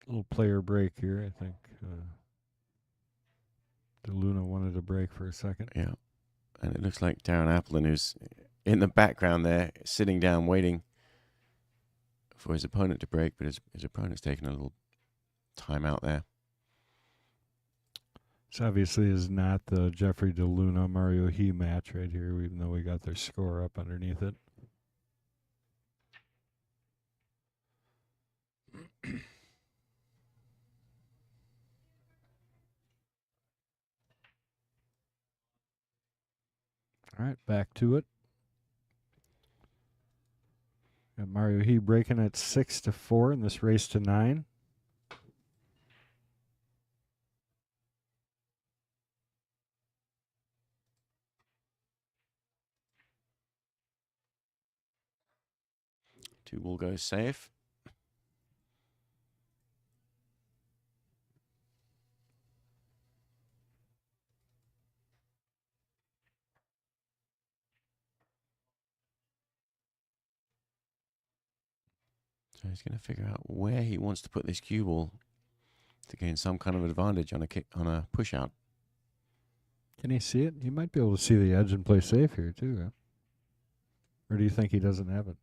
Little player break here, I think. DeLuna wanted a break for a second. Yeah. And it looks like Darren Appleton, who's in the background there, sitting down waiting for his opponent to break, but his opponent's taking a little time out there. This obviously is not the Jeffrey DeLuna Mario He match right here, even though we got their score up underneath it. All right, back to it. Got Mario He breaking at 6-4 in this race to 9. Two ball goes safe. So he's going to figure out where he wants to put this cue ball to gain some kind of advantage on a push out. Can he see it? He might be able to see the edge and play safe here too. Huh? Or do you think he doesn't have it?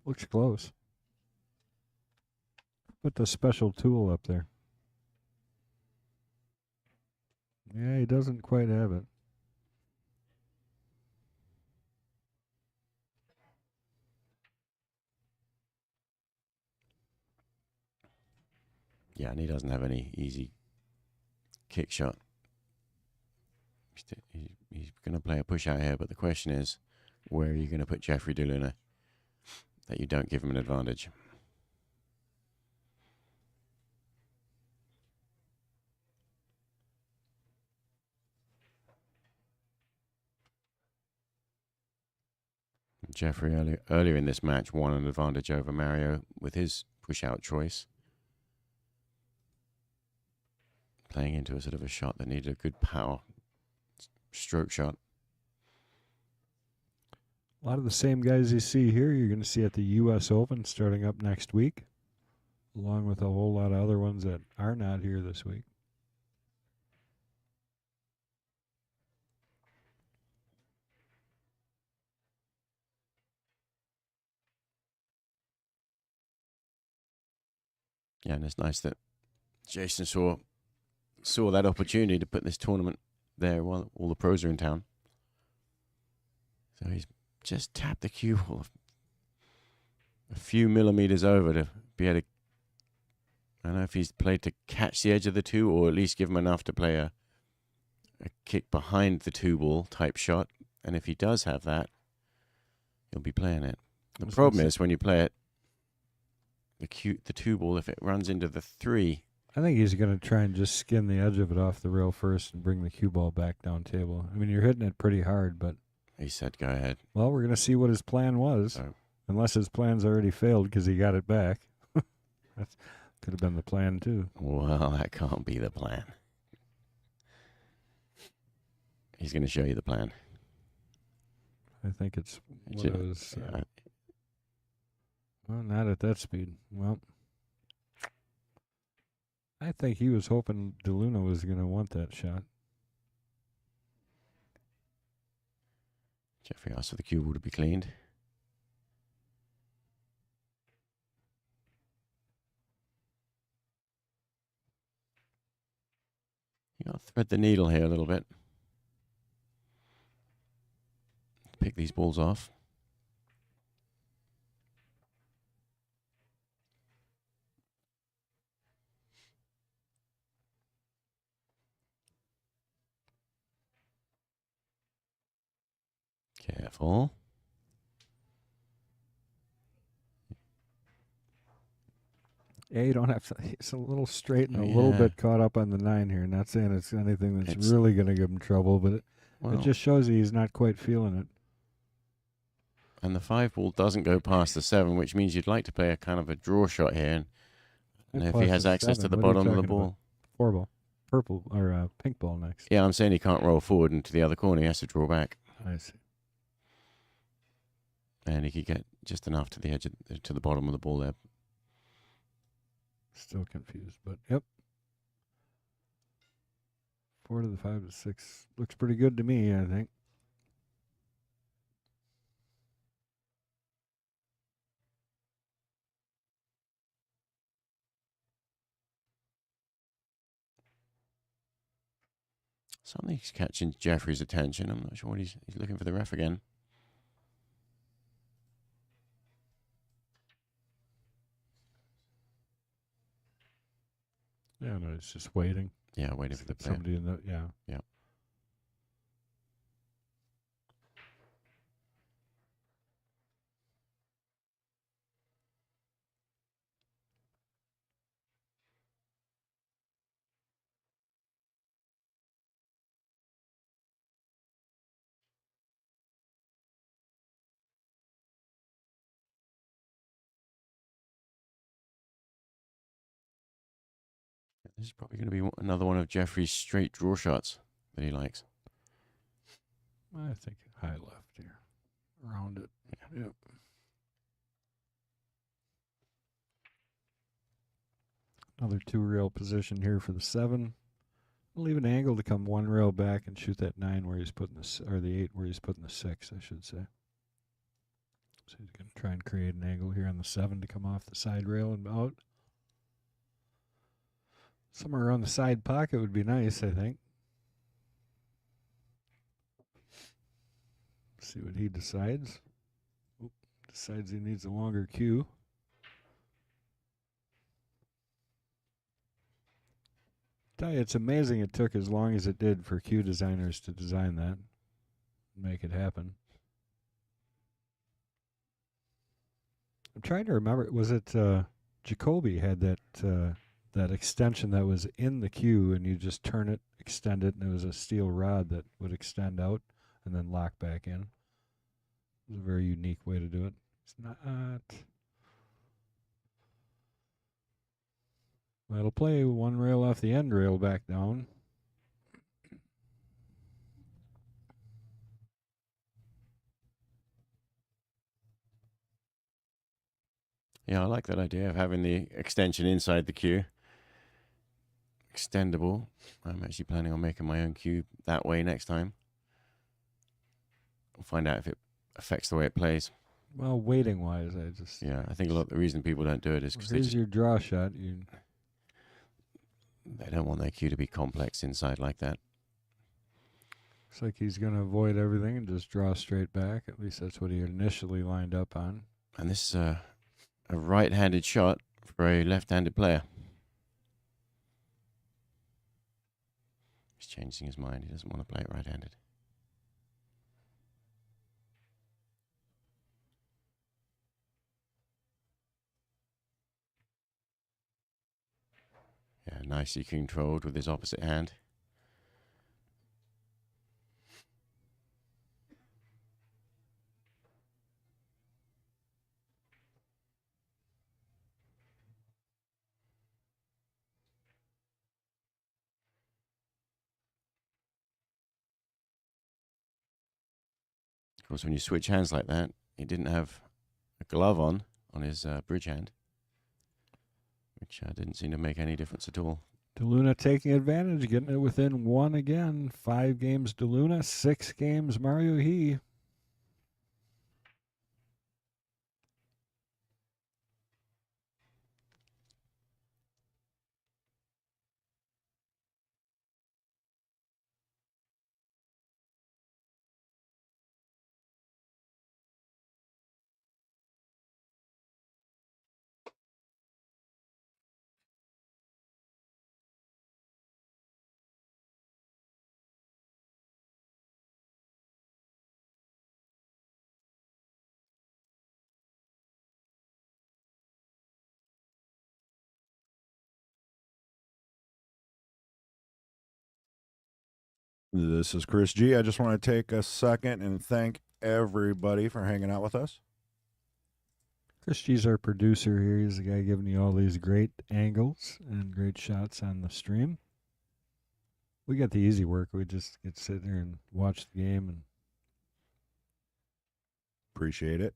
Looks close. Put the special tool up there. Yeah, he doesn't quite have it. Yeah, and he doesn't have any easy kick shot. He's going to play a push out here, but the question is, where are you going to put Jeffrey DeLuna that you don't give him an advantage? Jeffrey earlier in this match won an advantage over Mario with his push out choice. Playing into a sort of a shot that needed a good power stroke shot. A lot of the same guys you see here, you're going to see at the U.S. Open starting up next week, along with a whole lot of other ones that are not here this week. Yeah, and it's nice that Jason saw that opportunity to put this tournament there while all the pros are in town. So he's just tapped the cue ball a few millimeters over to be able to, I don't know if he's played to catch the edge of the two or at least give him enough to play a kick behind the two ball type shot. And if he does have that, he'll be playing it. The problem is when you play it, the two ball, if it runs into the 3. I think he's going to try and just skin the edge of it off the rail first and bring the cue ball back down table. I mean, you're hitting it pretty hard, but... He said go ahead. Well, we're going to see what his plan was, unless his plan's already failed because he got it back. That could have been the plan, too. Well, that can't be the plan. He's going to show you the plan. I think it's what it was... well, not at that speed. Well... I think he was hoping DeLuna was going to want that shot. Jeffrey asked for the cue ball to be cleaned. You got to thread the needle here a little bit. Pick these balls off. Careful. Yeah, you don't have to. He's a little straight and a little Yeah. bit caught up on the 9 here. Not saying it's anything that's It's- really going to give him trouble, but it Well, just shows you he's not quite feeling it. and the 5 ball doesn't go past the 7, which means you'd like to play a kind of a draw shot here. And if he Plus has the access to 7, the what are you bottom of the talking about? ball. 4 ball. Purple or pink ball next. Yeah, I'm saying he can't roll forward into the other corner. He has to draw back. I see. And he could get just enough to the edge, to the bottom of the ball there. Still confused, but yep. 4 to the 5 to 6 looks pretty good to me, I think. Something's catching Jeffrey's attention. I'm not sure what he's looking for the ref again. Yeah, no, it's just waiting. Yeah, waiting for the player. Somebody in the Yeah. This is probably going to be another one of Jeffrey's straight draw shots that he likes. I think high left here. Around it. Yep. Another 2 rail position here for the 7. We'll leave an angle to come 1 rail back and shoot that 9 where he's putting or the 8 where he's putting the 6, I should say. So he's going to try and create an angle here on the 7 to come off the side rail and out. Somewhere around the side pocket would be nice, I think. See what he decides. Oop, decides he needs a longer cue. Tell you, it's amazing it took as long as it did for cue designers to design that, make it happen. I'm trying to remember. Was it Jacoby had that extension that was in the cue, and you just turn it, extend it, and it was a steel rod that would extend out and then lock back in. It was a very unique way to do it. It's not. Well, it'll play 1 rail off the end rail back down. Yeah, I like that idea of having the extension inside the cue. Extendable. I'm actually planning on making my own cue that way next time. We'll find out if it affects the way it plays. Well, weighting wise, Yeah, I think a lot of the reason people don't do it is because here's your draw shot. They don't want their cue to be complex inside like that. Looks like he's going to avoid everything and just draw straight back. At least that's what he initially lined up on. And this is a right-handed shot for a left-handed player. He's changing his mind. He doesn't want to play it right-handed. Yeah, nicely controlled with his opposite hand. Of course, when you switch hands like that, he didn't have a glove on his bridge hand, which didn't seem to make any difference at all. DeLuna taking advantage, getting it within 1 again. 5 games DeLuna, 6 games Mario He. This is Chris G. I just want to take a second and thank everybody for hanging out with us. Chris G's our producer here. He's the guy giving you all these great angles and great shots on the stream. We got the easy work. We just get to sit there and watch the game. And Appreciate it.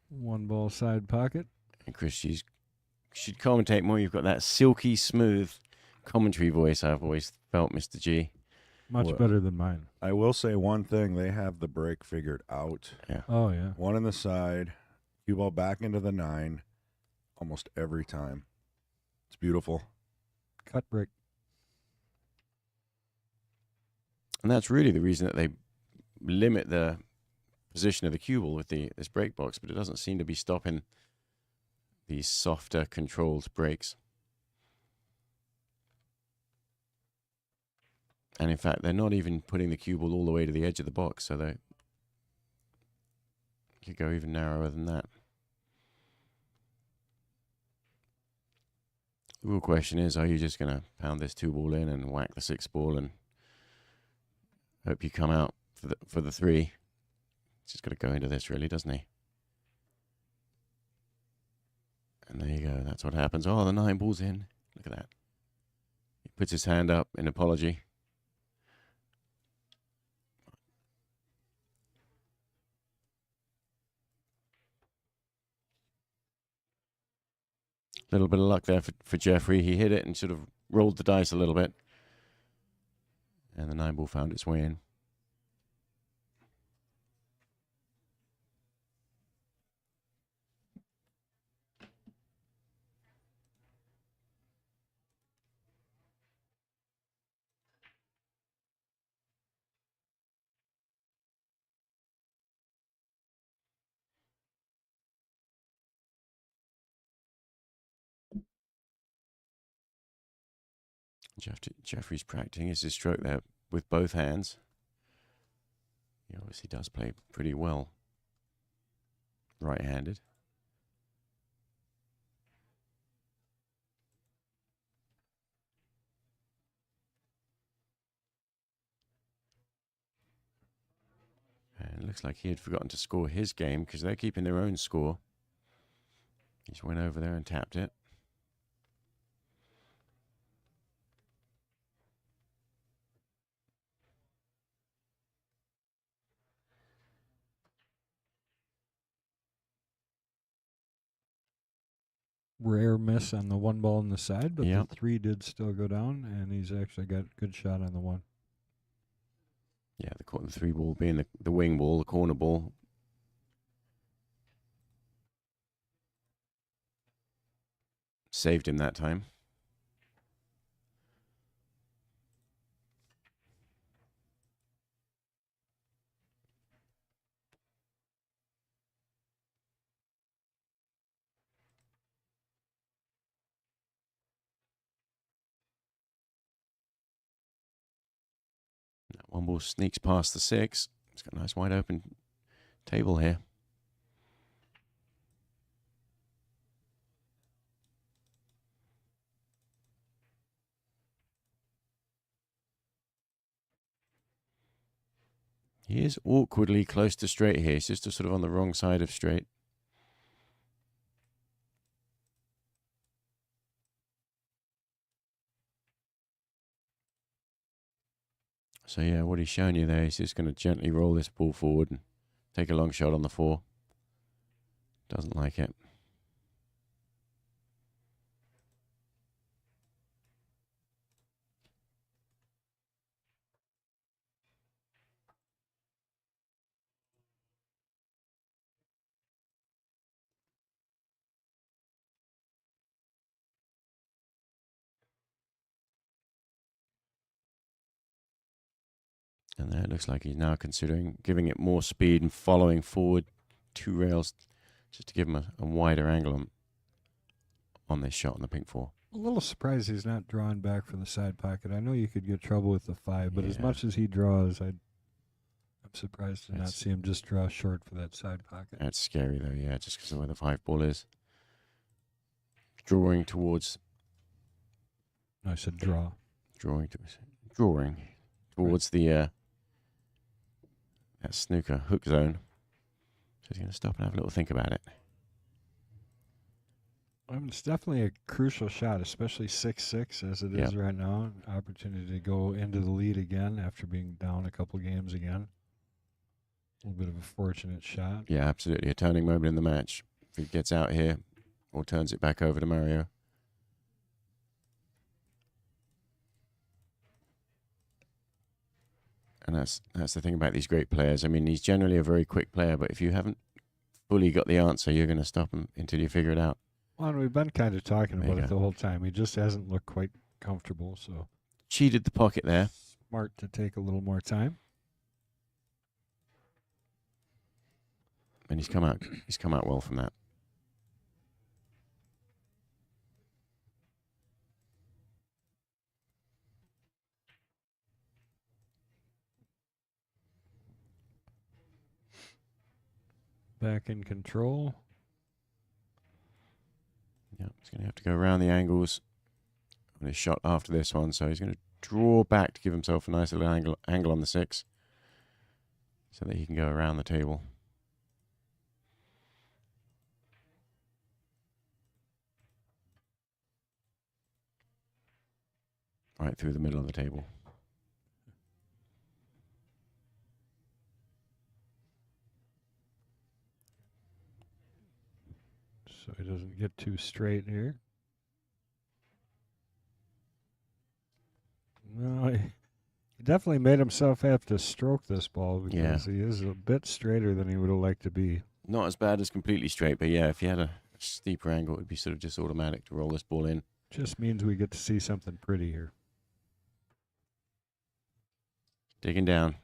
one ball side pocket. And Chris, you should commentate more. You've got that silky smooth commentary voice I've always felt, Mr. G. Much Well, better than mine. I will say one thing. They have the break figured out. Yeah. Oh, yeah. One in the side, cue ball back into the 9 almost every time. It's beautiful. Cut break. And that's really the reason that they limit the position of the cue ball with this break box, but it doesn't seem to be stopping these softer controlled breaks. And in fact, they're not even putting the cue ball all the way to the edge of the box, so they could go even narrower than that. The real question is, are you just going to pound this 2-ball in and whack the 6-ball and hope you come out for the 3? He's just got to go into this, really, doesn't he? And there you go. That's what happens. Oh, the 9-ball's in. Look at that. He puts his hand up in apology. A little bit of luck there for Jeffrey. He hit it and sort of rolled the dice a little bit. And the 9-ball found its way in. Jeffrey's practicing his stroke there with both hands. He obviously does play pretty well right-handed. And it looks like he had forgotten to score his game because they're keeping their own score. He just went over there and tapped it. Rare miss on the 1 ball on the side, but Yep. the 3 did still go down, and he's actually got a good shot on the 1. Yeah, the 3-ball being the wing ball, the corner ball. Saved him that time. That 1-ball sneaks past the 6. It's got a nice wide open table here. He is awkwardly close to straight here. He's just sort of on the wrong side of straight. So yeah, what he's showing you there, he's just going to gently roll this ball forward and take a long shot on the 4. Doesn't like it. And there it looks like he's now considering giving it more speed and following forward 2 rails just to give him a wider angle on this shot on the pink 4. A little surprised he's not drawing back for the side pocket. I know you could get trouble with the 5, but as Yeah. much as he draws, I'm surprised to not That's- see him just draw short for that side pocket. That's scary though, yeah, just because of where the 5-ball is. Drawing towards No, I said draw. Drawing towards the that snooker hook zone. So he's going to stop and have a little think about it. It's definitely a crucial shot, especially 6-6 as it is right now. An opportunity to go into the lead again after being down a couple games again. A little bit of a fortunate shot. Yeah, absolutely. A turning moment in the match. If he gets out here or turns it back over to Mario. And that's the thing about these great players. I mean, he's generally a very quick player, but if you haven't fully got the answer, you're going to stop him until you figure it out. Well, and we've been kind of talking about it the whole time. He just hasn't looked quite comfortable, so cheated the pocket there. Smart to take a little more time. And he's come out well from that. Back in control. Yeah, he's going to have to go around the angles on his shot after this one. So he's going to draw back to give himself a nice little angle on the 6 so that he can go around the table. Right through the middle of the table. So he doesn't get too straight here. No, he definitely made himself have to stroke this ball because he is a bit straighter than he would have liked to be. Not as bad as completely straight, but yeah, if you had a steeper angle, it would be sort of just automatic to roll this ball in. Just means we get to see something pretty here. Digging down.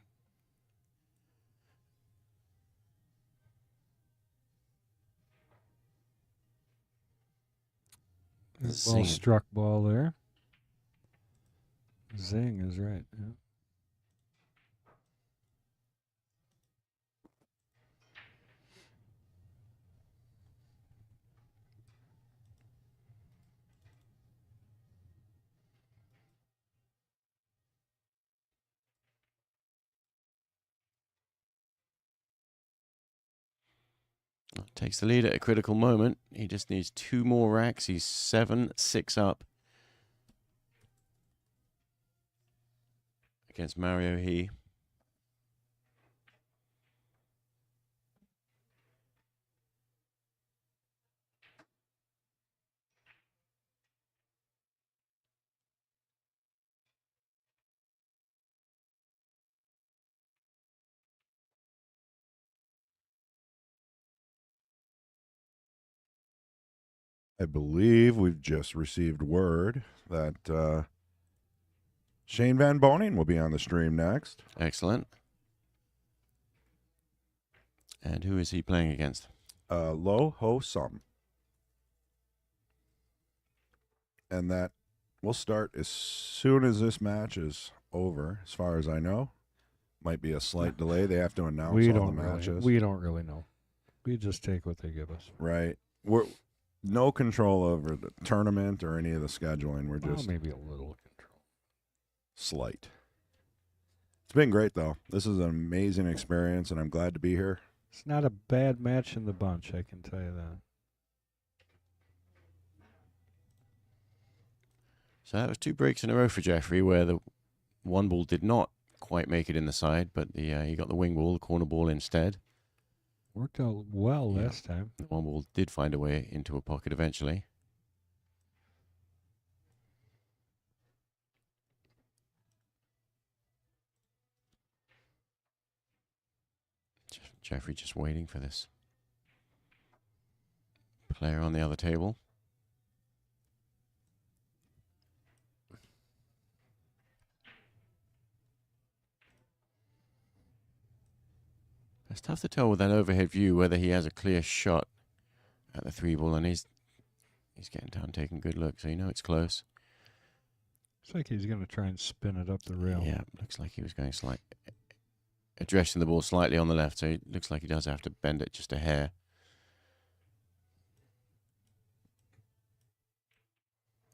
Well struck ball there. Zing is right. Yeah. Takes the lead at a critical moment. He just needs 2 more racks. He's 7-6 up against Mario He. I believe we've just received word that Shane Van Boening will be on the stream next. Excellent. And who is he playing against? Lohosom. And that will start as soon as this match is over, as far as I know. Might be a slight delay. They have to announce all the matches. We don't really know. We just take what they give us. Right. We're no control over the tournament or any of the scheduling. We're just maybe a little control. Slight. It's been great, though. This is an amazing experience, and I'm glad to be here. It's not a bad match in the bunch, I can tell you that. So that was 2 breaks in a row for Jeffrey, where the one ball did not quite make it in the side, but he got the wing ball, the corner ball instead. Worked out well last time. The one ball did find a way into a pocket eventually. Jeffrey just waiting for this player on the other table. It's tough to tell with that overhead view whether he has a clear shot at the 3 ball, and he's getting down, taking good look, so you know it's close. Looks like he's going to try and spin it up the rail. Yeah, looks like he was going addressing the ball slightly on the left, so it looks like he does have to bend it just a hair.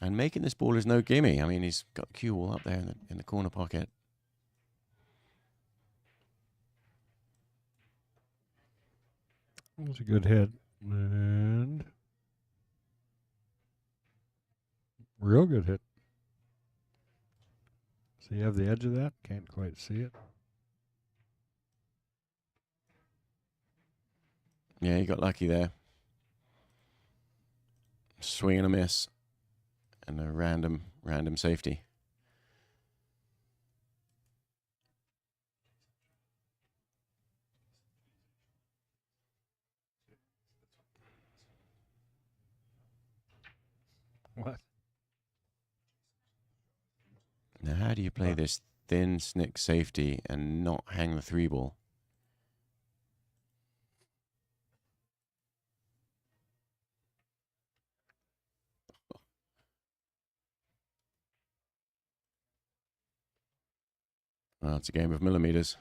And making this ball is no gimme. I mean, he's got cue ball up there in the corner pocket. That was a good hit. And real good hit. So you have the edge of that? Can't quite see it. Yeah, he got lucky there. Swing and a miss. And a random safety. What? Now, how do you play this thin snick safety and not hang the 3-ball? Well, it's a game of millimeters.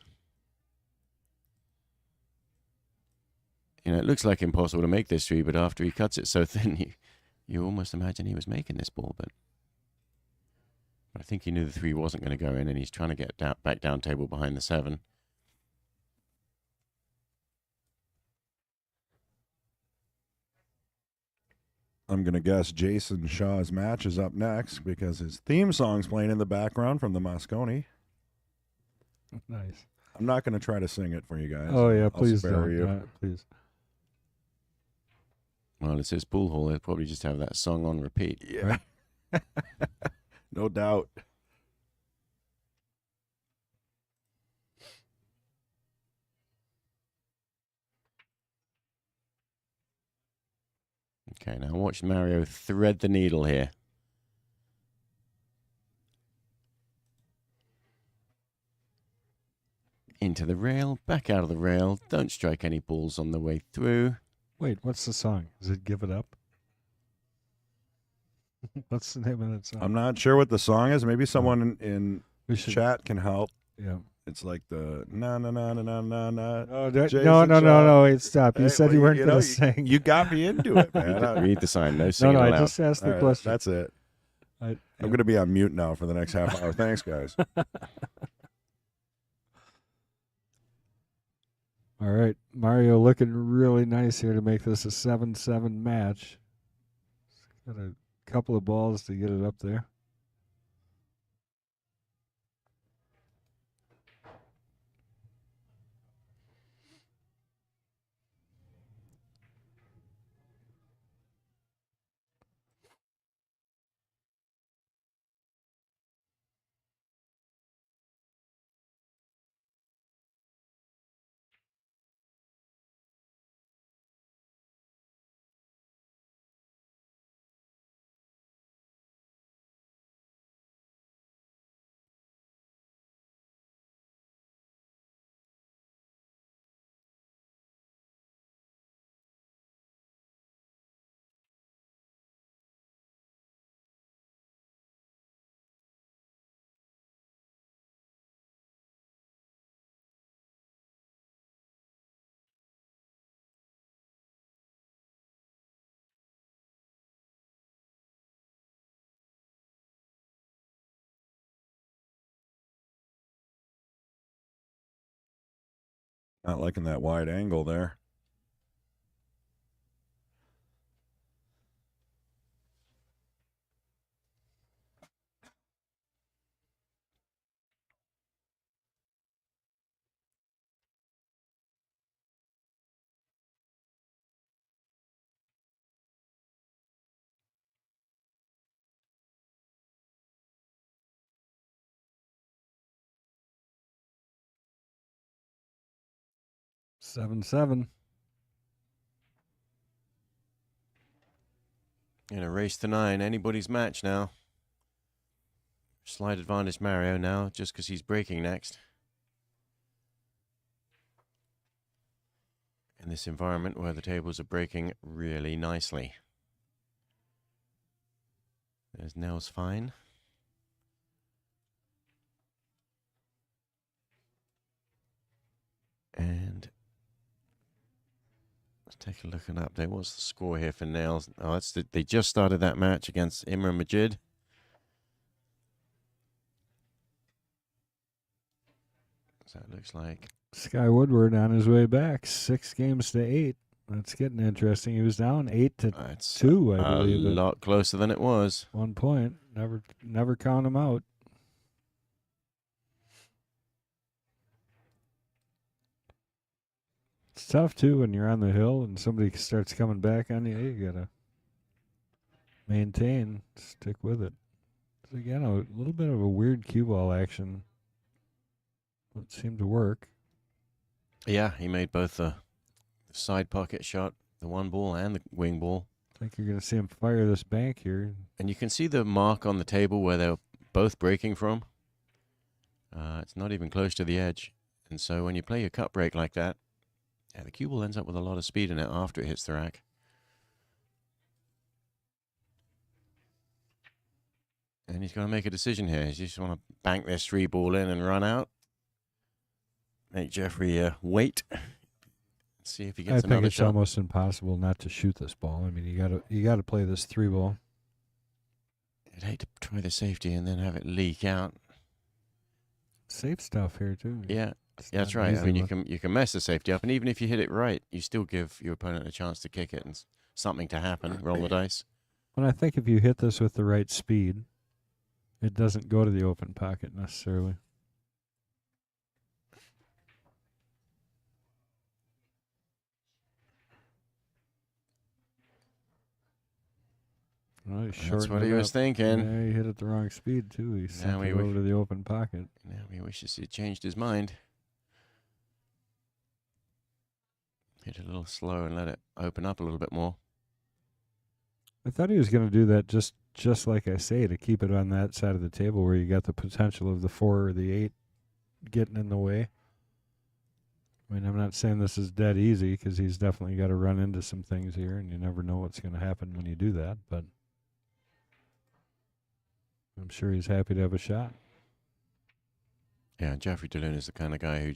You know, it looks like impossible to make this 3, but after he cuts it so thin, you almost imagine he was making this ball, but I think he knew the 3 wasn't going to go in, and he's trying to get back down table behind the 7. I'm going to guess Jason Shaw's match is up next because his theme song's playing in the background from the Moscone. Nice. I'm not going to try to sing it for you guys. Oh, yeah, I'll please spare don't. you. Please. Well, it's his pool hall. They'll probably just have that song on repeat. Yeah. No doubt. Okay, now watch Mario thread the needle here. Into the rail, back out of the rail. Don't strike any balls on the way through. Wait, what's the song? Is it Give It Up? What's the name of that song? I'm not sure what the song is. Maybe someone in We should, chat can help. yeah. It's like the na na na na na na na. Oh, Jason no, Shaw. wait, stop. You Hey, said well, you weren't you going know, to sing. You got me into it, man. Read the sign. No no, singing I allowed. just asked the All right, question. that's it. I'm I'm going to be on mute now for the next half hour. Thanks, guys. All right, Mario looking really nice here to make this a 7-7 match. Got a couple of balls to get it up there. Not liking that wide angle there. Seven, 7. In a race to 9, anybody's match now. Slight advantage Mario now, just because he's breaking next. In this environment where the tables are breaking really nicely. There's Nels fine. And Take a look at an update. What's the score here for Nails? Oh, they just started that match against Imran Majid. So it looks like Sky Woodward on his way back, 6 games to 8. That's getting interesting. He was down 8-2, I believe. A lot closer than it was. 1 point. Never count him out. It's tough too when you're on the hill and somebody starts coming back on you. You gotta maintain, stick with it. So again, a little bit of a weird cue ball action. It seemed to work. Yeah, he made both the side pocket shot, the one ball, and the wing ball. I think you're going to see him fire this bank here. And you can see the mark on the table where they're both breaking from. It's not even close to the edge. And so when you play your cut break like that, yeah, the cue ball ends up with a lot of speed in it after it hits the rack. And he's got to make a decision here. Does he just want to bank this 3 ball in and run out? Make Jeffrey wait. See if he gets another shot. I think it's almost impossible not to shoot this ball. I mean, you got to play this 3 ball. I'd hate to try the safety and then have it leak out. Safe stuff here too. Yeah, that's right. I mean, you can mess the safety up, and even if you hit it right, you still give your opponent a chance to kick it and something to happen. Roll the dice. And I think if you hit this with the right speed, it doesn't go to the open pocket necessarily. Well, that's what he was thinking. Yeah, he hit it the wrong speed, too. He sent it over to the open pocket. Now he wishes he changed his mind. Hit it a little slow and let it open up a little bit more. I thought he was going to do that just like I say, to keep it on that side of the table where you got the potential of the 4 or the 8 getting in the way. I mean, I'm not saying this is dead easy because he's definitely got to run into some things here, and you never know what's going to happen when you do that, but I'm sure he's happy to have a shot. Yeah, Jeffrey DeLuna is the kind of guy who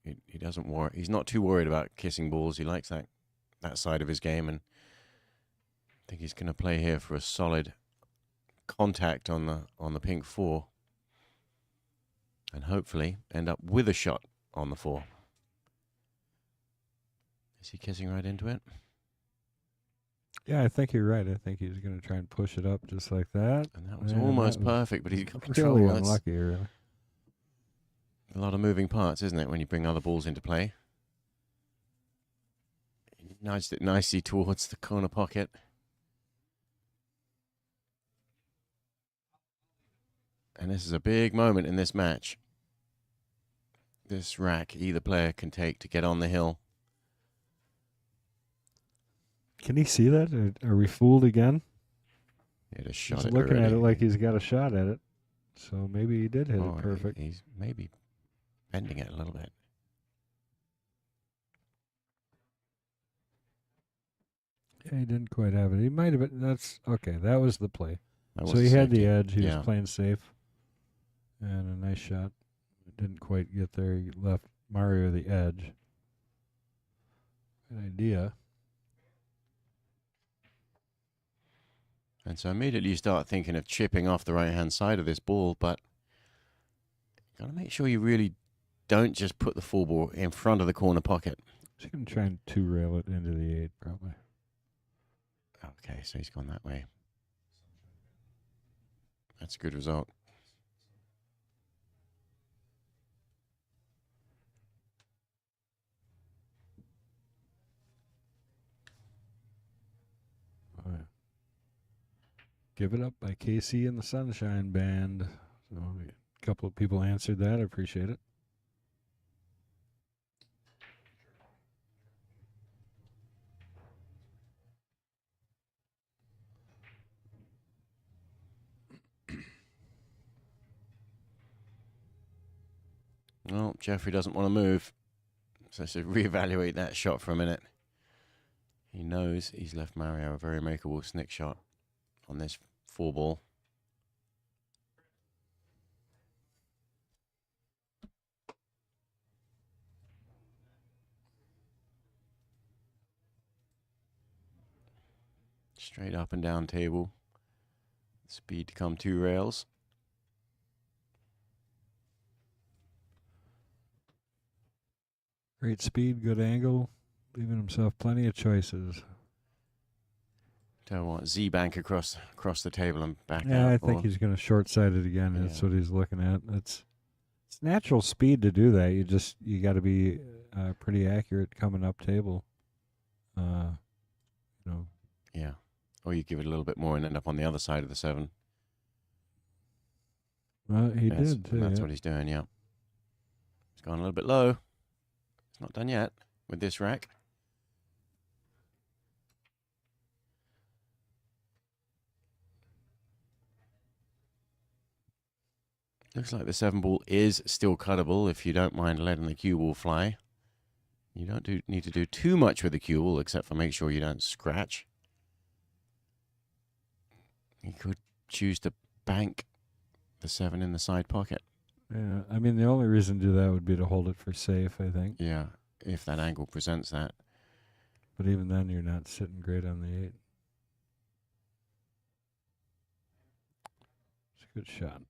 he doesn't worry. He's not too worried about kissing balls. He likes that side of his game, and I think he's going to play here for a solid contact on the pink 4, and hopefully end up with a shot on the 4. Is he kissing right into it? Yeah, I think you're right. I think he's going to try and push it up just like that. And that was almost perfect, but he's got control. Really unlucky, really. A lot of moving parts, isn't it, when you bring other balls into play? He nudged it nicely towards the corner pocket. And this is a big moment in this match. This rack either player can take to get on the hill. Can he see that? Are we fooled again? He just shot he's it looking already. at it like he's got a shot at it. So maybe he did hit it perfect. He's maybe bending it a little bit. Yeah, he didn't quite have it. He might have. That's okay. That was the play. So he had the edge. He was playing safe. And a nice shot. Didn't quite get there. He left Mario the edge. Good idea. And so immediately you start thinking of chipping off the right-hand side of this ball, but you got to make sure you really don't just put the 4 ball in front of the corner pocket. He's going to try and 2-rail it into the 8, probably. Okay, so he's gone that way. That's a good result. All right. Give It Up by KC and the Sunshine Band. So a couple of people answered that. I appreciate it. Well, Jeffrey doesn't want to move, so I should reevaluate that shot for a minute. He knows he's left Mario a very makeable snick shot on this 4 ball. Straight up and down table. Speed to come 2 rails. Great speed, good angle, leaving himself plenty of choices. Don't want Z-bank across the table and back out. Yeah, I think he's going to short-side it again. Yeah. That's what he's looking at. It's natural speed to do that. You got to be pretty accurate coming up table. Yeah. Or you give it a little bit more and end up on the other side of the 7. Well, he Yes, did too. That's Yeah. what he's doing, yeah. He's gone a little bit low. It's not done yet with this rack. Looks like the 7 ball is still cuttable if you don't mind letting the cue ball fly. You don't need to do too much with the cue ball except for make sure you don't scratch. You could choose to bank the 7 in the side pocket. Yeah, I mean, the only reason to do that would be to hold it for safe, I think. Yeah, if that angle presents that. But even then, you're not sitting great on the 8. It's a good shot.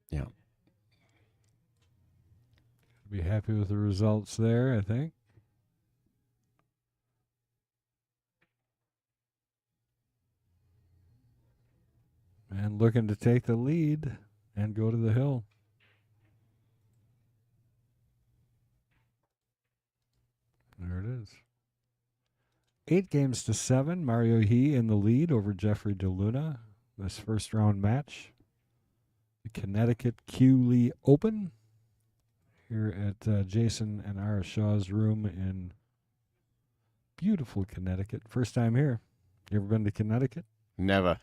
Yeah. Be happy with the results there, I think. And looking to take the lead and go to the hill. There it is. 8-7. Mario He in the lead over Jeffrey DeLuna. This first round match. The Connecticut CueLee Open. Here at Jason and Ara Shaw's room in beautiful Connecticut. First time here. You ever been to Connecticut? Never.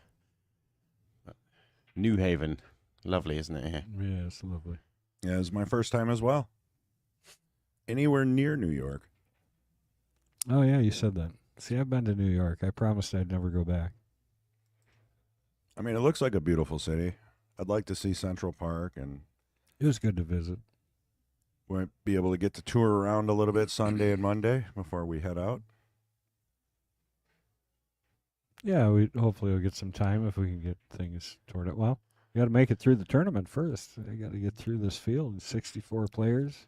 New Haven. Lovely, isn't it here? Yeah, it's lovely. Yeah, it's my first time as well. Anywhere near New York. Oh, yeah, you said that. See, I've been to New York. I promised I'd never go back. I mean, it looks like a beautiful city. I'd like to see Central Park, and It was good to visit. we'll be able to get to tour around a little bit Sunday and Monday before we head out. Yeah, we hopefully we'll get some time if we can get things toward it. Well, we got to make it through the tournament first. We got to get through this field. 64 players.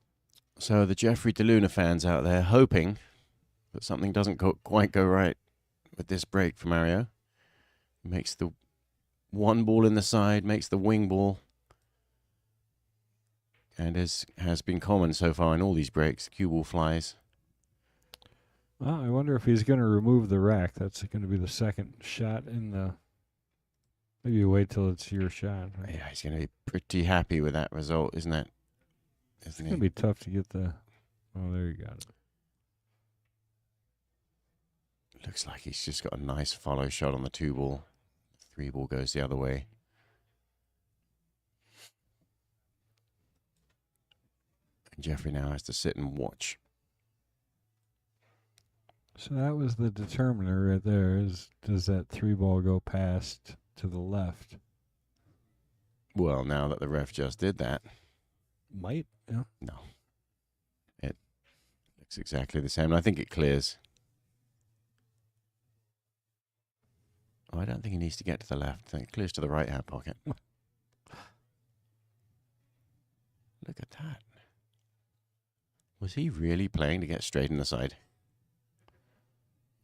So the Jeffrey DeLuna fans out there hoping that something doesn't quite go right with this break for Mario. Makes the 1 ball in the side, makes the wing ball. And as has been common so far in all these breaks, cue ball flies. Well, I wonder if he's going to remove the rack. That's going to be the second shot in the... Maybe you wait till it's your shot. Right? Yeah, he's going to be pretty happy with that result, isn't it? It's going to be tough to get the... Oh, there you got it. Looks like he's just got a nice follow shot on the 2 ball. 3 ball goes the other way. And Jeffrey now has to sit and watch. So that was the determiner right there. Does that 3 ball go past to the left? Well, now that the ref just did that, Might, yeah. no. It looks exactly the same. And I think it clears. Oh, I don't think he needs to get to the left. I think it clears to the right-hand pocket. Look at that. Was he really playing to get straight in the side?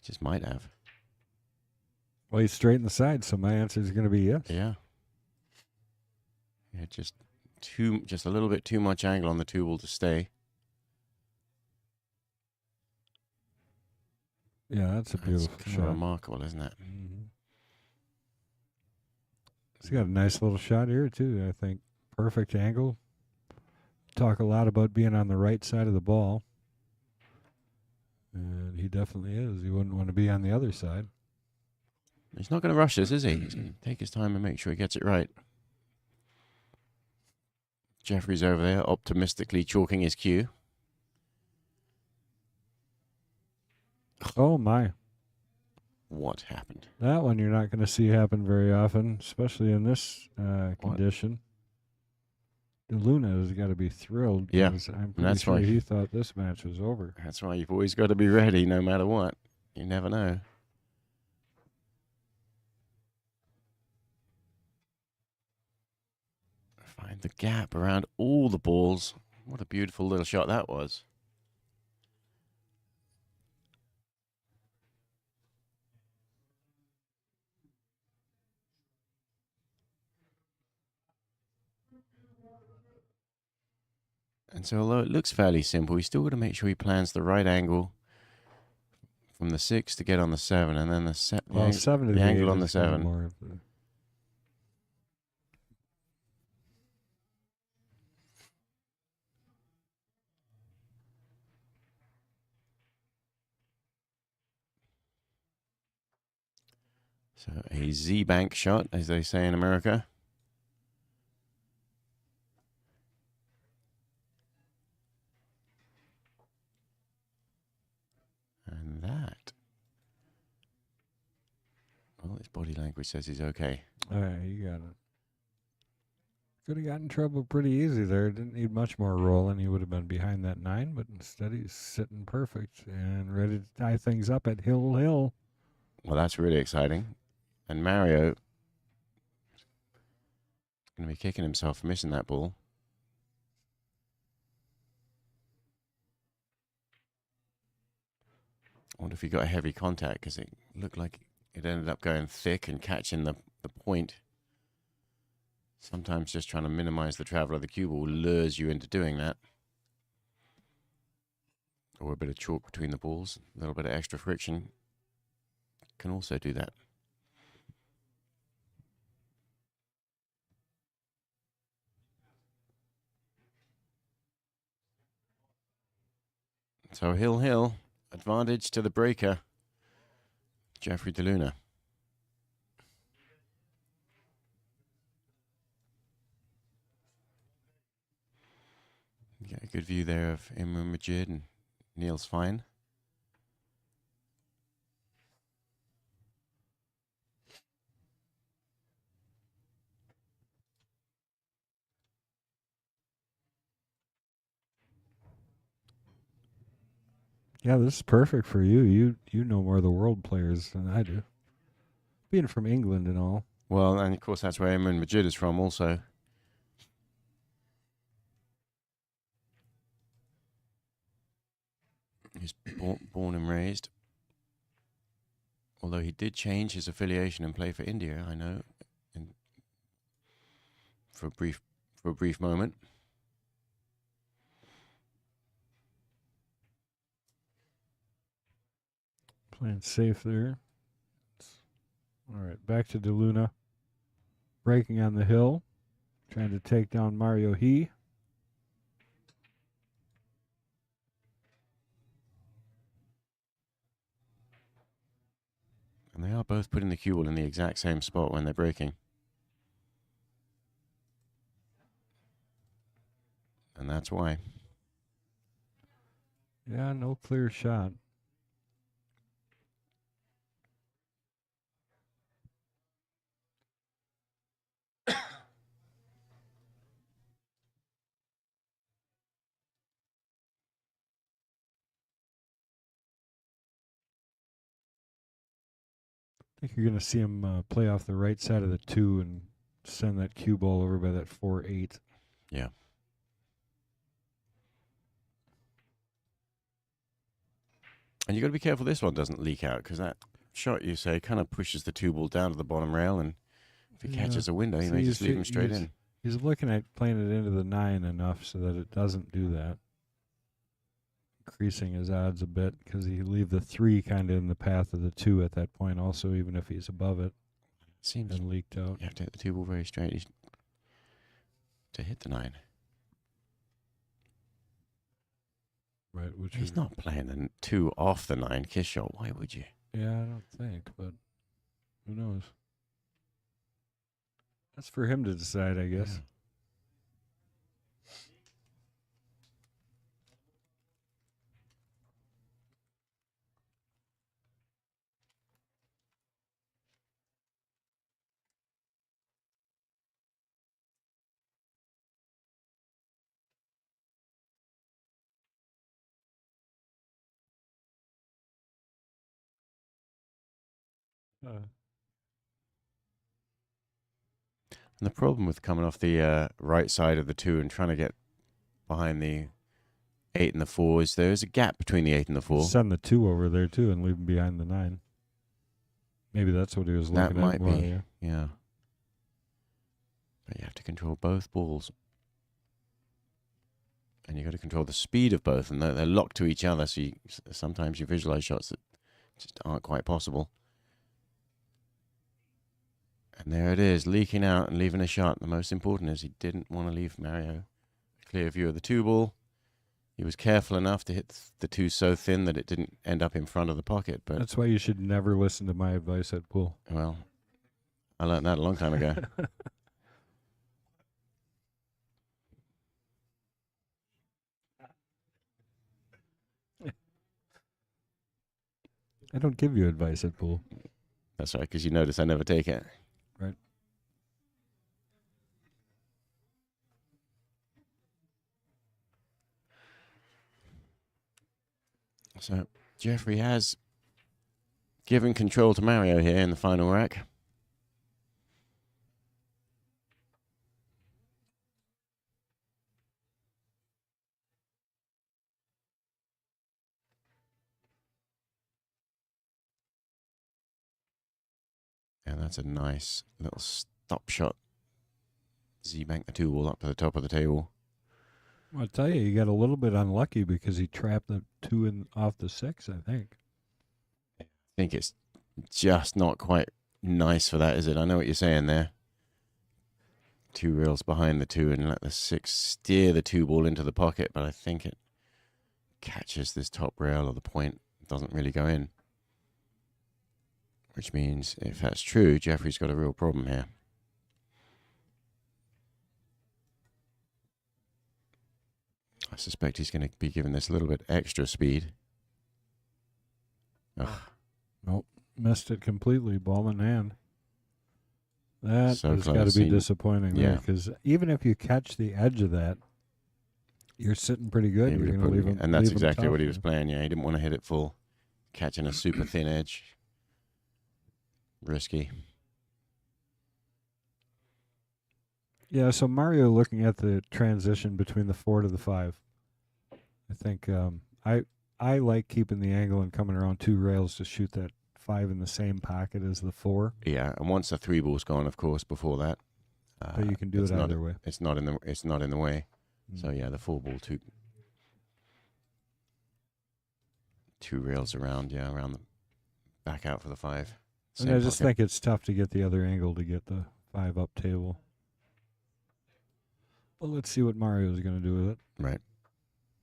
Just might have. Well, he's straight in the side, so my answer is going to be yes. Yeah. Yeah, just a little bit too much angle on the 2 ball to stay. Yeah, that's a beautiful That's kind shot. of remarkable, isn't it? Mm-hmm. He's got a nice little shot here, too, I think. Perfect angle. Talk a lot about being on the right side of the ball. And he definitely is. He wouldn't want to be on the other side. He's not going to rush this, is he? He's going to take his time and make sure he gets it right. Jeffrey's over there optimistically chalking his cue. Oh, my. What happened? That one you're not going to see happen very often, especially in this condition. DeLuna has got to be thrilled. Yeah, 'cause I'm pretty that's sure why- he thought this match was over. That's why you've always got to be ready no matter what. You never know. Find the gap around all the balls. What a beautiful little shot that was. And so although it looks fairly simple, he's still got to make sure he plans the right angle from the 6 to get on the 7, and then the 7 to the the angle 8 on the is kinda 7. more of the- So a Z-bank shot, as they say in America. And that. Well, his body language says he's okay. All right, you got it. Could have gotten in trouble pretty easy there. Didn't need much more rolling. He would have been behind that 9, but instead he's sitting perfect and ready to tie things up at Hill Hill. Well, that's really exciting. And Mario is going to be kicking himself for missing that ball. I wonder if he got a heavy contact, because it looked like it ended up going thick and catching the point. Sometimes just trying to minimize the travel of the cue ball lures you into doing that. Or a bit of chalk between the balls, a little bit of extra friction can also do that. So Hill, advantage to the breaker, Jeffrey DeLuna. You get a good view there of Imran Majid and Niels Fine. Yeah, this is perfect for you. You know more of the world players than I do. Being from England and all. Well, and of course that's where Imran Majid is from also. He's born and raised. Although he did change his affiliation and play for India, I know, for a brief moment. Playing safe there. All right, back to DeLuna. Breaking on the hill. Trying to take down Mario He. And they are both putting the cue ball in the exact same spot when they're breaking. And that's why. Yeah, no clear shot. I think you're going to see him play off the right side of the 2 and send that cue ball over by that 4-8. Yeah. And you got to be careful this one doesn't leak out, because that shot, you say, kind of pushes the 2 ball down to the bottom rail, and if he catches a window, he may just leave him straight in. He's looking at playing it into the 9 enough so that it doesn't do that. Increasing his odds a bit, because he leave the 3 kind of in the path of the 2 at that point also, even if he's above it. Seems and leaked out. You have to hit the 2 ball very straight to hit the 9. Right, which He's is, not playing the 2 off the 9 kiss shot. Why would you? Yeah, I don't think, but who knows? That's for him to decide, I guess. Yeah. And the problem with coming off the right side of the 2 and trying to get behind the 8 and the 4 is there is a gap between the 8 and the 4. Send the 2 over there too and leave him behind the 9. Maybe that's what he was That looking might at. be, yeah. But you have to control both balls. And you got to control the speed of both, and they're locked to each other, so sometimes you visualize shots that just aren't quite possible. And there it is, leaking out and leaving a shot. The most important is he didn't want to leave Mario a clear view of the 2 ball. He was careful enough to hit the 2 so thin that it didn't end up in front of the pocket. But that's why you should never listen to my advice at pool. Well, I learned that a long time ago. I don't give you advice at pool. That's right, because you notice I never take it. Right. So Jeffrey has given control to Mario here in the final rack. And that's a nice little stop shot. Z-bank the 2 ball up to the top of the table. Well, I'll tell you, you got a little bit unlucky because he trapped the 2 in off the 6, I think. I think it's just not quite nice for that, is it? I know what you're saying there. 2 rails behind the 2 and let the 6 steer the 2 ball into the pocket, but I think it catches this top rail or the point. It doesn't really go in. Which means, if that's true, Jeffrey's got a real problem here. I suspect he's going to be given this a little bit extra speed. Ugh. Nope, missed it completely, ball in hand. That So has got close. to be disappointing, Yeah. because even if you catch the edge of that, you're sitting pretty good. He would You're have going to put- leave him, and that's leave him exactly tough, what he was yeah. playing. Yeah, he didn't want to hit it full, catching a super thin edge. Risky. Yeah, so Mario looking at the transition between the 4 to the 5. I think I like keeping the angle and coming around 2 rails to shoot that 5 in the same pocket as the 4. Yeah, and once the 3 ball's gone, of course, before that. But you can do it's it not- either way. It's not in the way. Mm. So yeah, the 4 ball 2 rails around, around the back out for the 5. And Same I just pocket. think it's tough to get the other angle to get the 5 up table. Well, let's see what Mario's going to do with it. Right.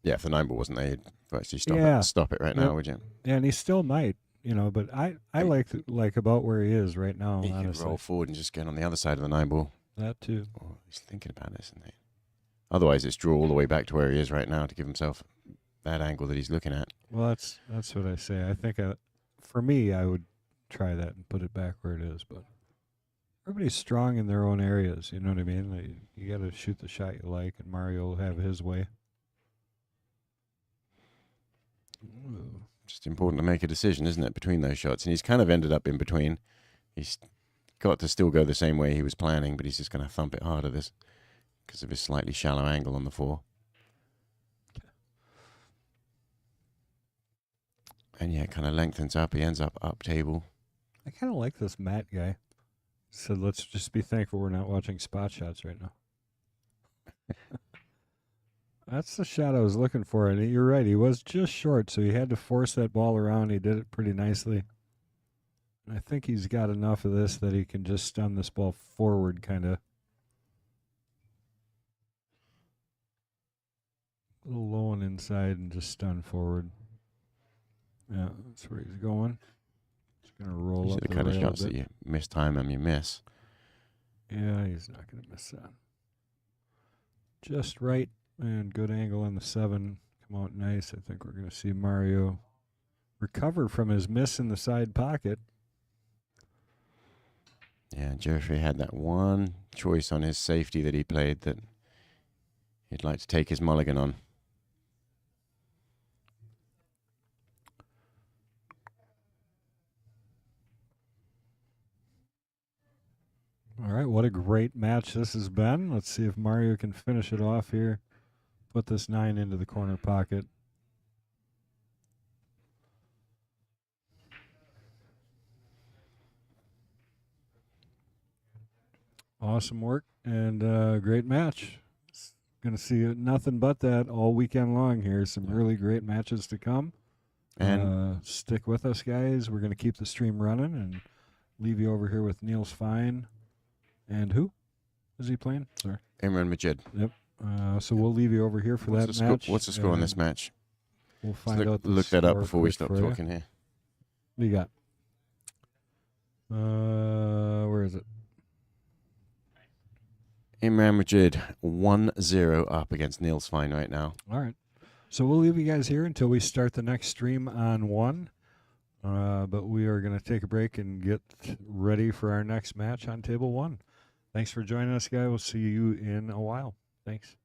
Yeah, if the 9 ball wasn't there, you'd virtually Yeah. stop it right now, Yep. would you? And he still might, but I like about where he is right now, He could honestly. roll forward and just get on the other side of the 9 ball. That too. Oh, he's thinking about this, isn't he? Otherwise, it's draw all the way back to where he is right now to give himself that angle that he's looking at. Well, that's what I say. I think for me, I would try that and put it back where it is. But everybody's strong in their own areas. You know what I mean? You got to shoot the shot you like, and Mario will have his way. Ooh. Just important to make a decision, isn't it, between those shots? And he's kind of ended up in between. He's got to still go the same way he was planning, but he's just going to thump it harder this because of his slightly shallow angle on the 4. And yeah, it kind of lengthens up. He ends up table. I kind of like this Matt guy. So let's just be thankful we're not watching spot shots right now. That's the shot I was looking for, and you're right. He was just short, so he had to force that ball around. He did it pretty nicely. And I think he's got enough of this that he can just stun this ball forward, kind of. A little low on inside and just stun forward. Yeah, that's where he's going. Just going to roll These up are the the kind of rail a shots that bit. you miss time and you miss. Yeah, he's not going to miss that. Just right, and good angle on the 7. Come out nice. I think we're going to see Mario recover from his miss in the side pocket. Yeah, Jeffrey had that one choice on his safety that he played that he'd like to take his mulligan on. All right, what a great match this has been. Let's see if Mario can finish it off here. Put this 9 into the corner pocket. Awesome work and great match. Going to see nothing but that all weekend long here. Some really great matches to come. And Stick with us, guys. We're going to keep the stream running and leave you over here with Niels Fine. And who is he playing? Sorry. Imran Majid. Yep. So we'll leave you over here for that match. What's the score on this match? We'll find out. Look that up score before we quick stop for you. talking here. What do you got? Where is it? Imran Majid 1-0 up against Niels Fine right now. All right. So we'll leave you guys here until we start the next stream on 1. But we are going to take a break and get ready for our next match on table 1. Thanks for joining us, guys. We'll see you in a while. Thanks.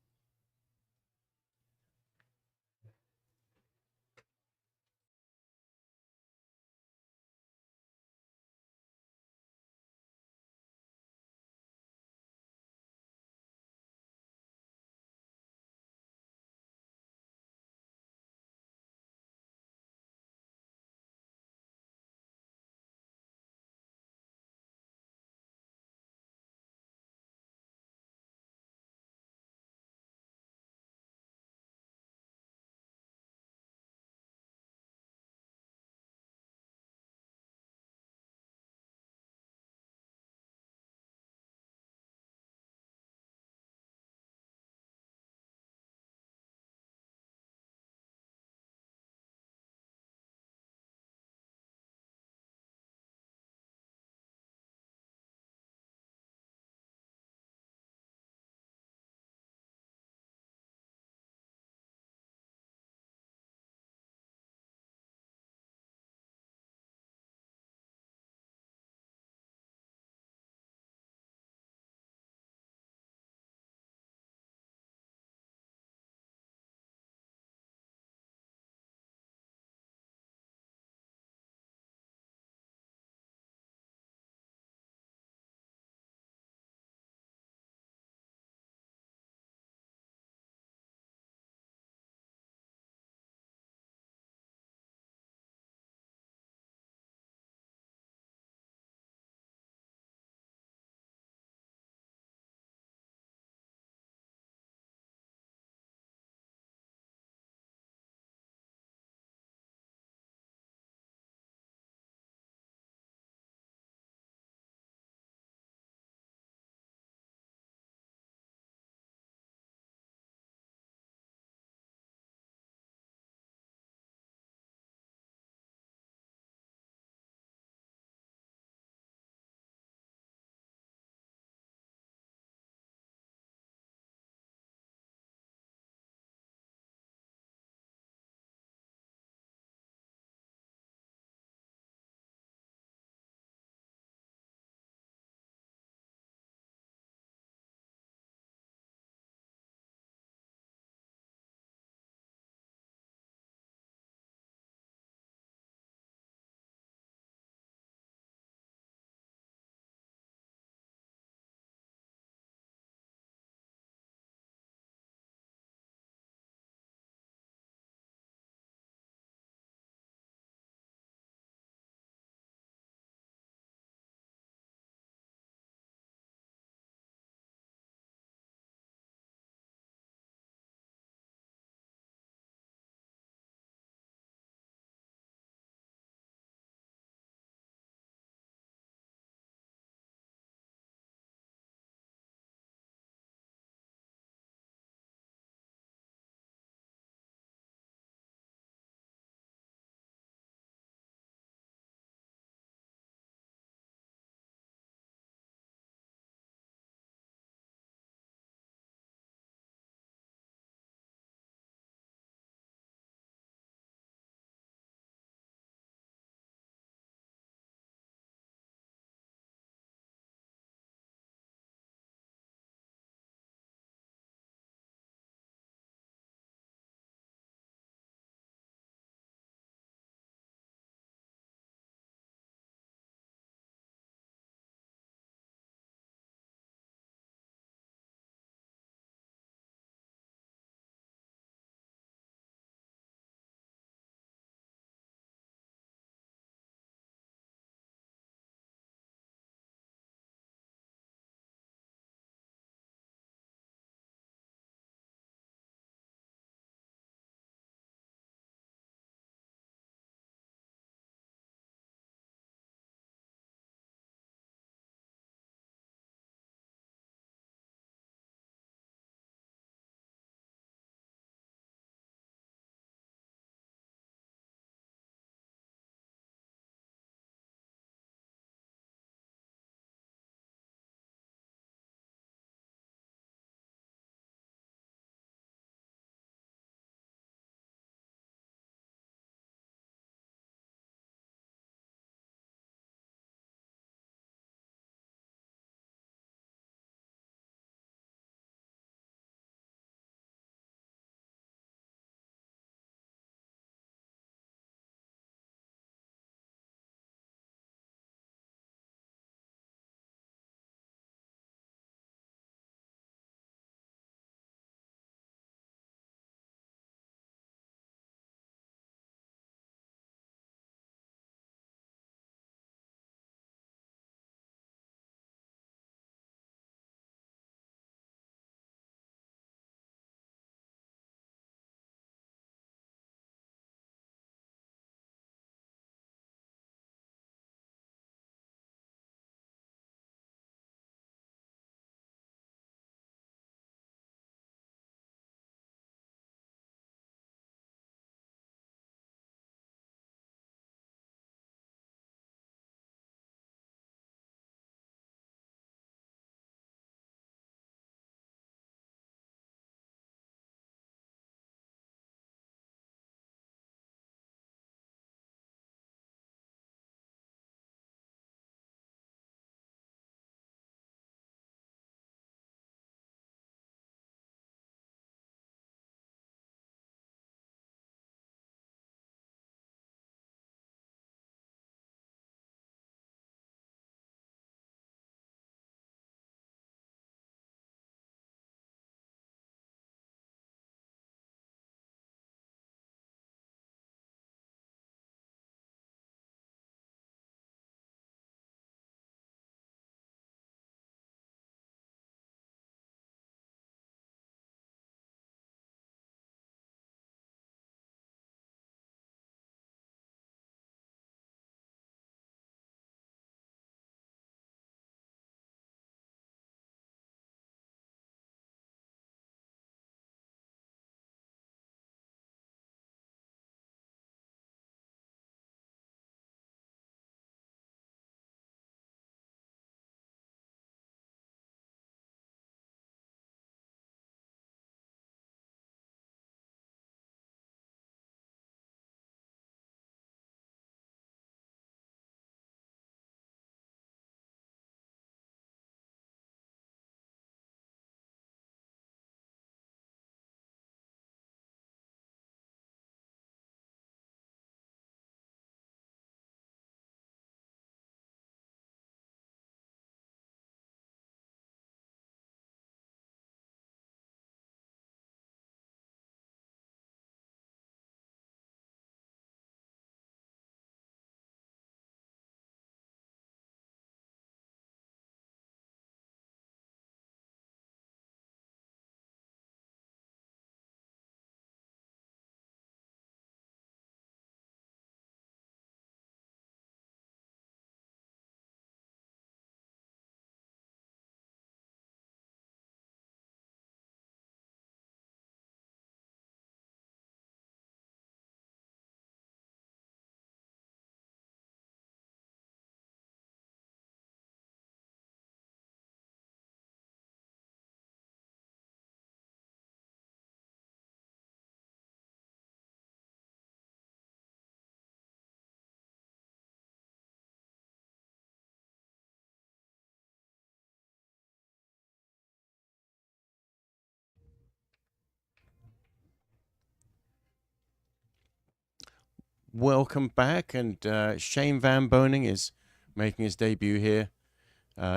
welcome back. And Shane Van Boening is making his debut here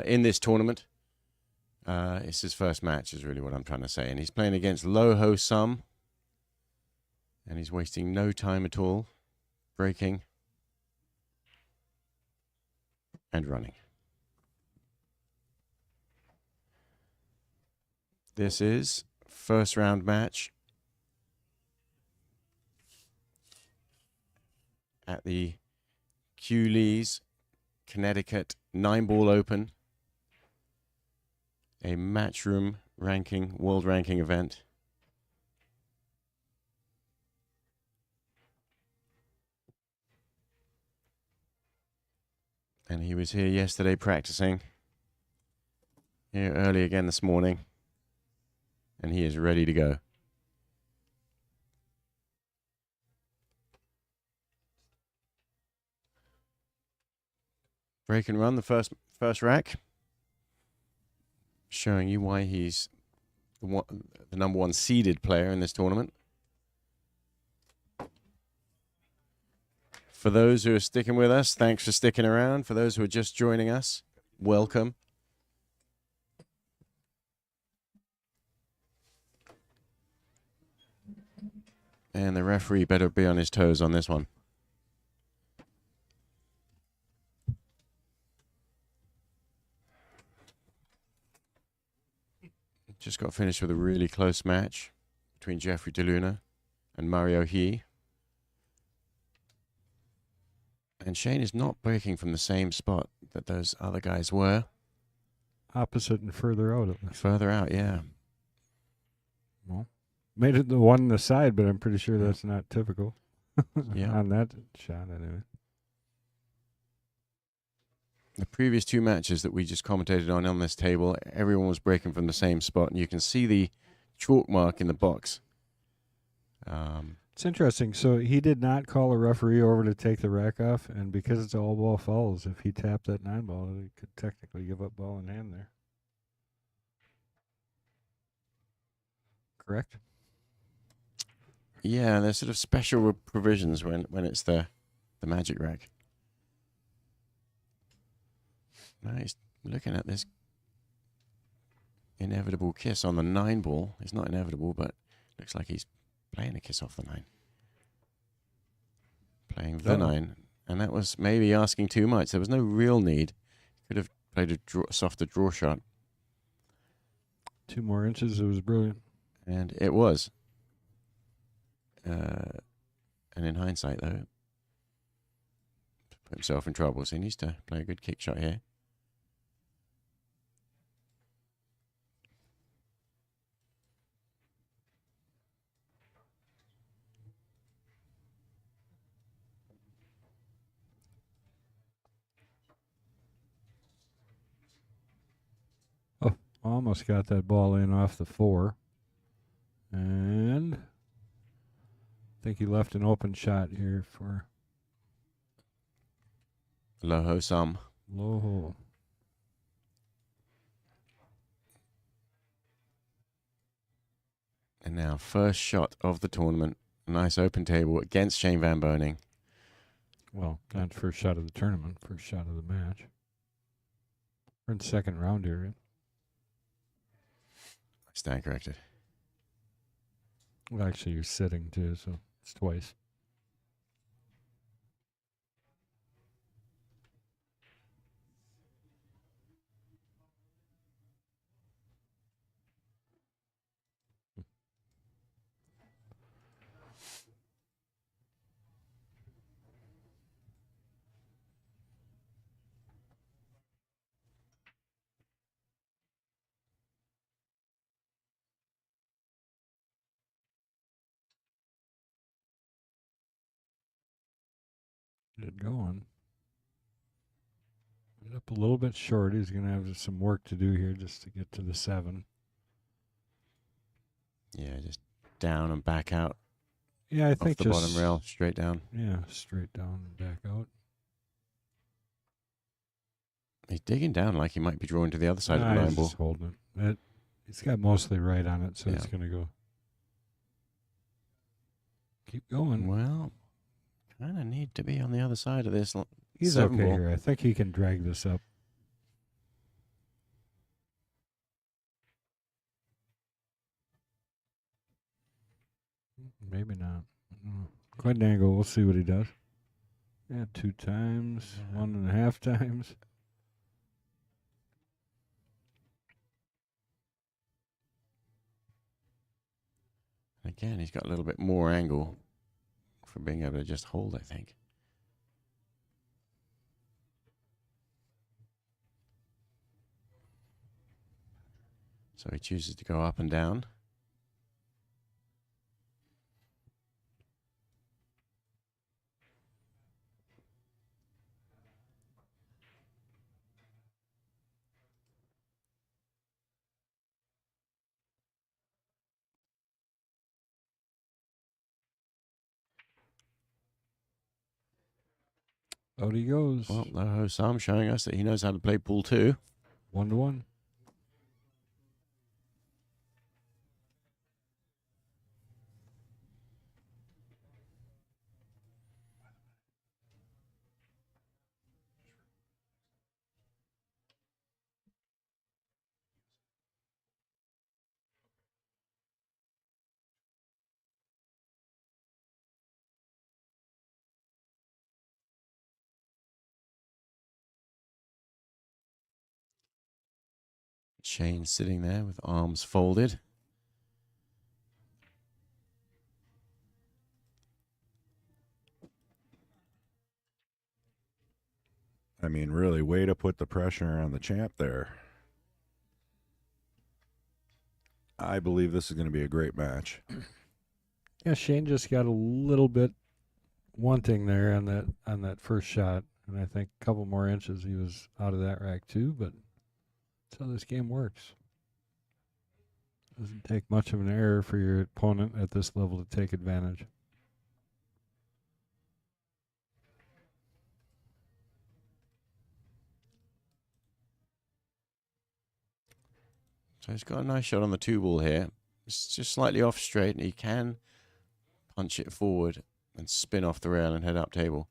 in this tournament. It's his first match is really what I'm trying to say. And he's playing against Lohosom. And he's wasting no time at all. Breaking. And running. This is first round match at the CueLee's Connecticut 9-ball open, a matchroom ranking, world ranking event. And he was here yesterday practicing, here early again this morning, and he is ready to go. Break and run, the first rack, showing you why he's the number one seeded player in this tournament. For those who are sticking with us, thanks for sticking around. For those who are just joining us, welcome. And the referee better be on his toes on this one. Just got finished with a really close match between Jeffrey DeLuna and Mario He. And Shane is not breaking from the same spot that those other guys were. Opposite and further out. Further out, yeah. Well, made it the one on the side, but I'm pretty sure that's not typical. Yeah. On that shot, anyway. The previous two matches that we just commentated on this table, everyone was breaking from the same spot, and you can see the chalk mark in the box. It's interesting. So he did not call a referee over to take the rack off, and because it's all ball fouls, if he tapped that 9-ball, he could technically give up ball in hand there. Correct? Yeah, there's sort of special provisions when it's the magic rack. Now he's looking at this inevitable kiss on the 9-ball. It's not inevitable, but looks like he's playing a kiss off the 9. Playing the 9. And that was maybe asking too much. There was no real need. Could have played a softer draw shot. 2 more inches. It was brilliant. And it was. And in hindsight, though, put himself in trouble. So he needs to play a good kick shot here. Almost got that ball in off the 4. And I think he left an open shot here for Lohosom. Loho. And now first shot of the tournament. A nice open table against Shane Van Boening. Well, not first shot of the tournament, first shot of the match. We're in the second round here, right? I stand corrected. Well, actually, you're sitting too, so it's twice. Get it going. Get up a little bit short. He's going to have some work to do here just to get to the 7. Yeah, just down and back out. Yeah, I think off the bottom rail, straight down. Yeah, straight down and back out. He's digging down like he might be drawing to the other side of the 9 He's ball. just holding it. He's got mostly right on it, so Yeah. it's going to go. Keep going. Well, kind of need to be on the other side of this. He's seven okay ball. here. I think he can drag this up. Maybe not. Quite an angle. We'll see what he does. Yeah, 2 times, 1.5 times. Again, he's got a little bit more angle for being able to just hold, I think. So he chooses to go up and down. Out he goes. Well, Lohosom showing us that he knows how to play pool too. 1-1. Shane sitting there with arms folded. I mean, really, way to put the pressure on the champ there. I believe this is going to be a great match. Yeah, Shane just got a little bit wanting there on that first shot, and I think a couple more inches he was out of that rack too. But that's how this game works. Doesn't take much of an error for your opponent at this level to take advantage. So he's got a nice shot on the 2 ball here. It's just slightly off straight, and he can punch it forward and spin off the rail and head up table.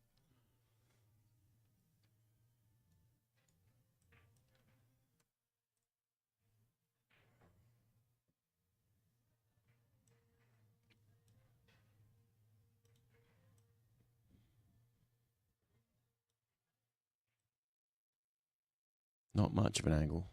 Not much of an angle.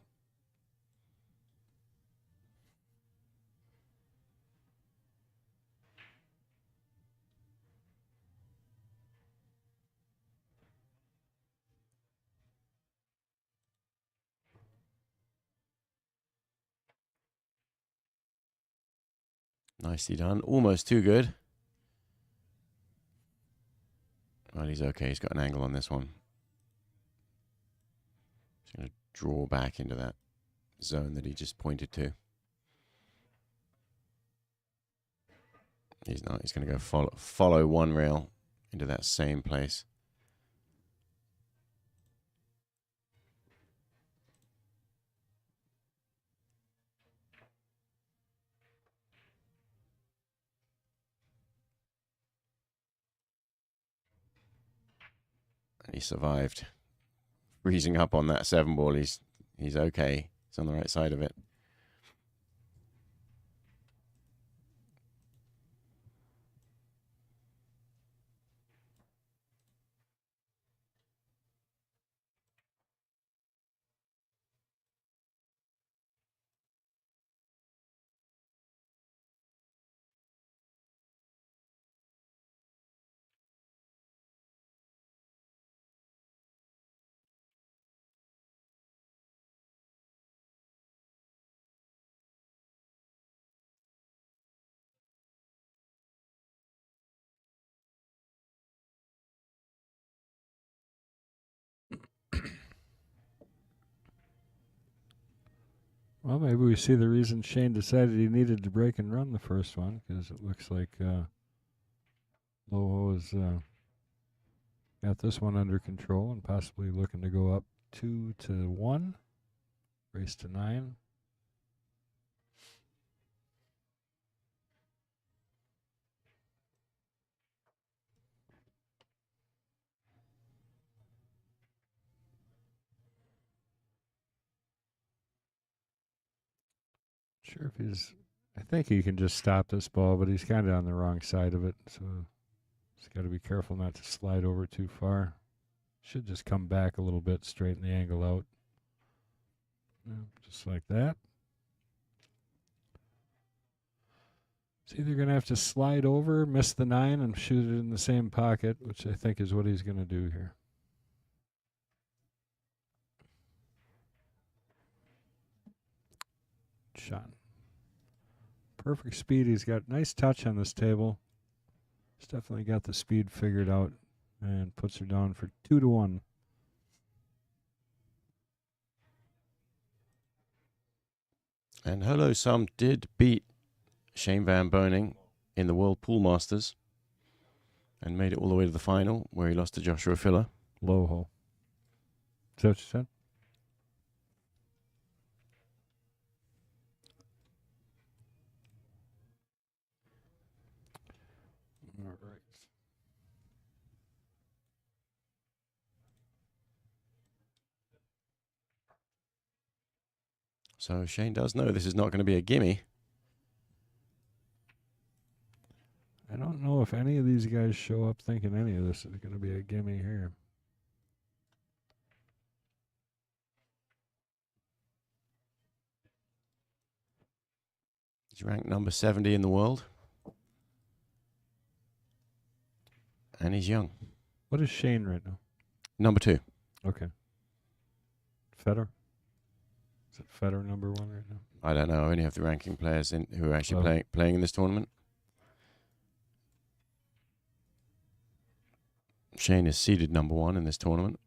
Nicely done. Almost too good. Well, he's okay. He's got an angle on this one. He's going to draw back into that zone that he just pointed to. He's not. He's going to go follow 1 rail into that same place. And he survived. Freezing up on that 7 ball. He's okay. He's on the right side of it. Well, maybe we see the reason Shane decided he needed to break and run the first one, because it looks like Loho has got this one under control and possibly looking to go up 2-1, race to 9. Sure if he's. I think he can just stop this ball, but he's kind of on the wrong side of it, so he's got to be careful not to slide over too far. Should just come back a little bit, straighten the angle out. Yeah, just like that. It's either going to have to slide over, miss the 9, and shoot it in the same pocket, which I think is what he's going to do here. Shot. Perfect speed. He's got nice touch on this table. He's definitely got the speed figured out and puts her down for 2-1. And Lohosom did beat Shane Van Boening in the World Pool Masters and made it all the way to the final, where he lost to Joshua Filler. Loho. Is that what you said? All right. So Shane does know this is not going to be a gimme. I don't know if any of these guys show up thinking any of this is going to be a gimme here. He's ranked number 70 in the world. And he's young. What is Shane right now? Number 2. Okay. Federer? Is it Federer number 1 right now? I don't know. I only have the ranking players who are actually playing in this tournament. Shane is seeded number 1 in this tournament.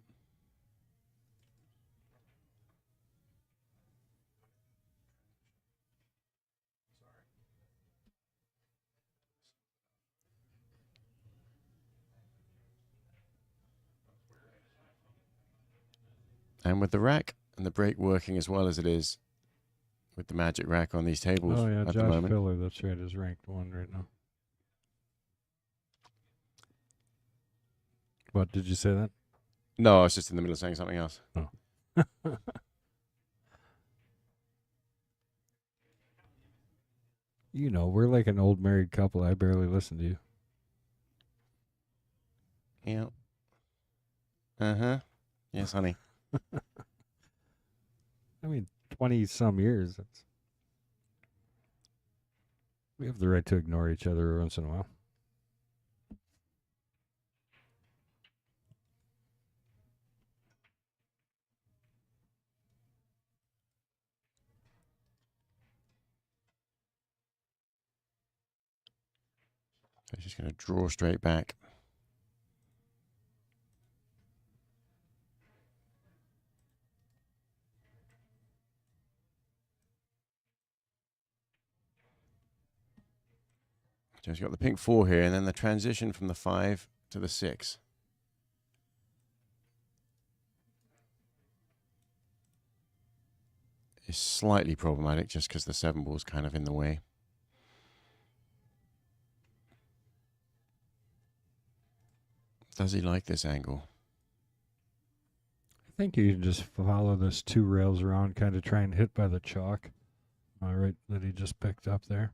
And with the rack and the break working as well as it is with the magic rack on these tables Oh, yeah, at the Josh moment. Filler, that's right, is ranked 1 right now. What, did you say that? No, I was just in the middle of saying something else. Oh. You know, we're like an old married couple. I barely listen to you. Yeah. Uh-huh. Yes, honey. I mean, 20-some years. We have the right to ignore each other every once in a while. So he's just going to draw straight back. So he's got the pink 4 here, and then the transition from the 5 to the 6. Is slightly problematic just because the 7 ball's kind of in the way. Does he like this angle? I think you can just follow this 2 rails around, kind of try and hit by the chalk. All right, that he just picked up there.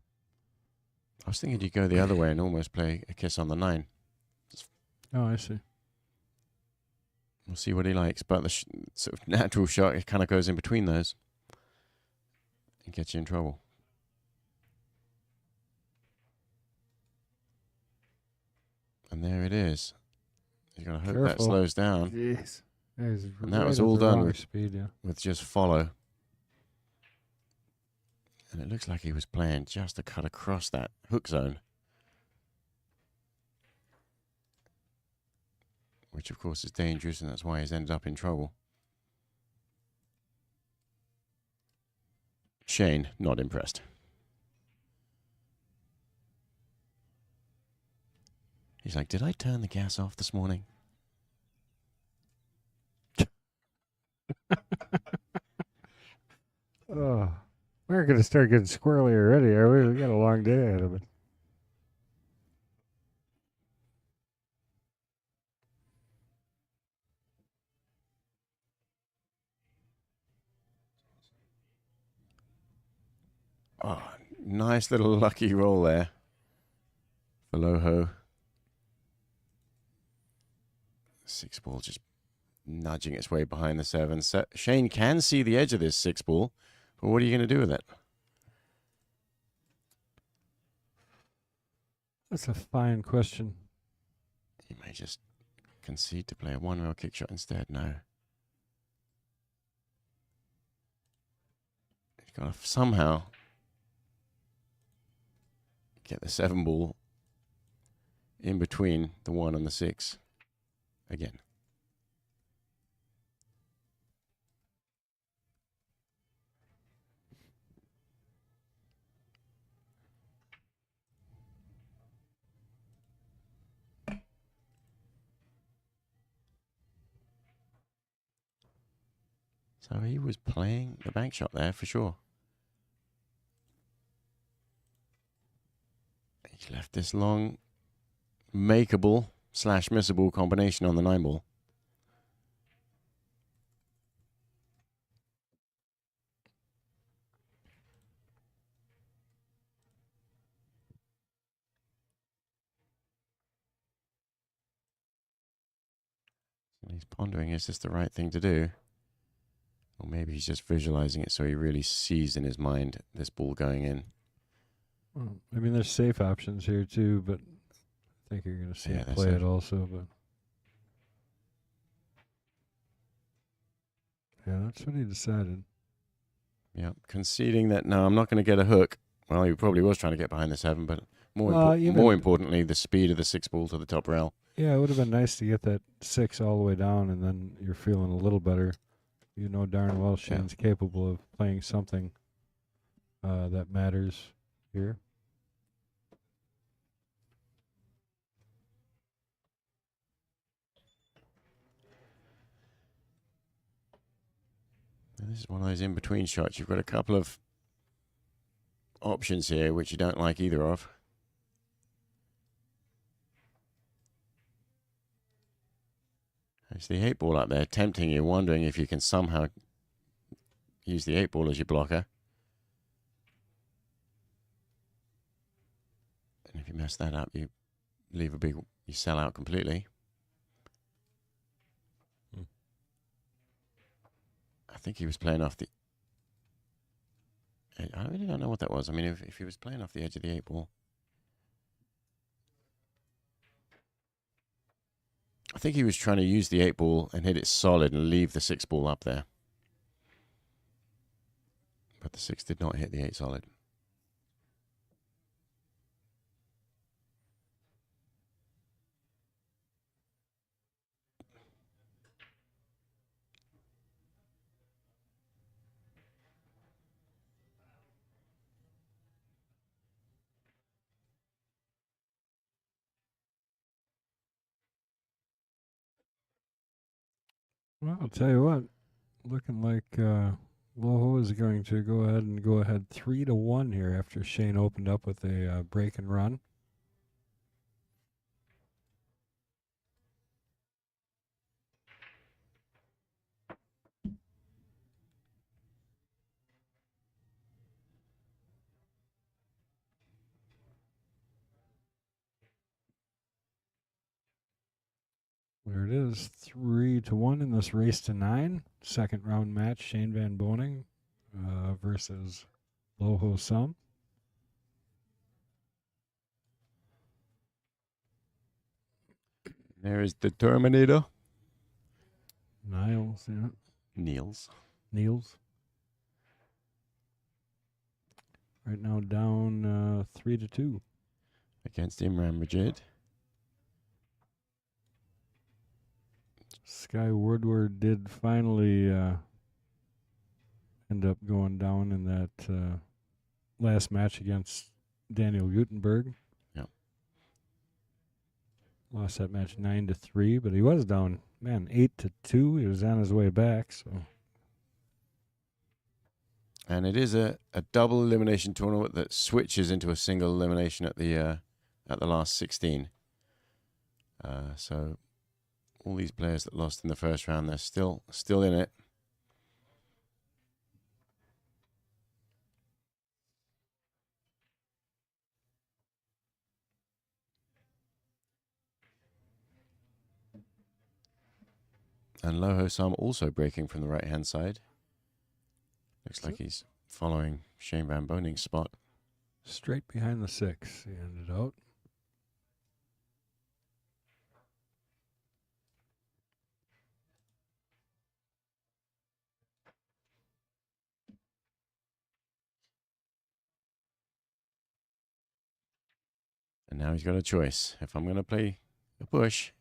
I was thinking you go the other way and almost play a kiss on the 9. Oh, I see. We'll see what he likes, but the sort of natural shot, it kind of goes in between those and gets you in trouble. And there it is. You're going to hope that slows down. Jeez. And that was all done with, speed, yeah. with just follow. And it looks like he was playing just to cut across that hook zone. Which, of course, is dangerous, and that's why he's ended up in trouble. Shane, not impressed. He's like, did I turn the gas off this morning? Oh, we're going to start getting squirrely already, are we? We got a long day ahead of it. Nice little lucky roll there for Loho. 6 ball just nudging its way behind the 7. So Shane can see the edge of this 6 ball, but what are you going to do with it? That's a fine question. He may just concede to play a 1-rail kick shot instead. No. He's got to somehow get the 7 ball in between the 1 and the 6 again. So he was playing the bank shot there for sure. He left this long makeable / missable combination on the 9 ball. And he's pondering, is this the right thing to do? Or maybe he's just visualizing it so he really sees in his mind this ball going in. Well, I mean, there's safe options here too, but I think you're going to see him play it also. But yeah, that's what he decided. Yeah, conceding that, no, I'm not going to get a hook. Well, he probably was trying to get behind the 7, but more importantly, the speed of the 6 ball to the top rail. Yeah, it would have been nice to get that 6 all the way down, and then you're feeling a little better. You know darn well Shane's capable of playing something that matters here. And this is one of those in-between shots. You've got a couple of options here which you don't like either of. There's the 8 ball up there tempting you, wondering if you can somehow use the 8 ball as your blocker. And if you mess that up, you leave you sell out completely. I think he was playing off the... I really don't know what that was. I mean, if he was playing off the edge of the 8 ball... I think he was trying to use the 8 ball and hit it solid and leave the 6 ball up there. But the 6 did not hit the 8 solid. Well, I'll tell you what, looking like Loho is going to go ahead 3-1 here after Shane opened up with a break and run. There it is, 3-1 in this race to 9. Second round match, Shane Van Boening versus Lohosom. There is the Terminator. Niles, yeah. Niels. Right now down 3-2. Against Imran Majid. Sky Woodward did finally end up going down in that last match against Daniel Gutenberg. Yep. Lost that match 9-3, but he was down, 8-2. He was on his way back, so. And it is a double elimination tournament that switches into a single elimination at the last 16. So all these players that lost in the first round, they're still in it. And Lohosom also breaking from the right-hand side. Looks like he's following Shane Van Boning's spot. Straight behind the 6. He ended out. And now he's got a choice. If I'm going to play a push,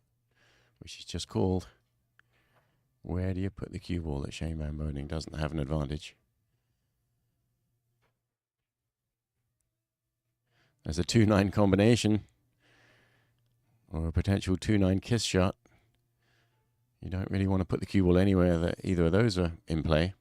which he's just called, where do you put the cue ball that Shane Van Boning doesn't have an advantage? There's a 2-9 combination or a potential 2-9 kiss shot. You don't really want to put the cue ball anywhere that either of those are in play.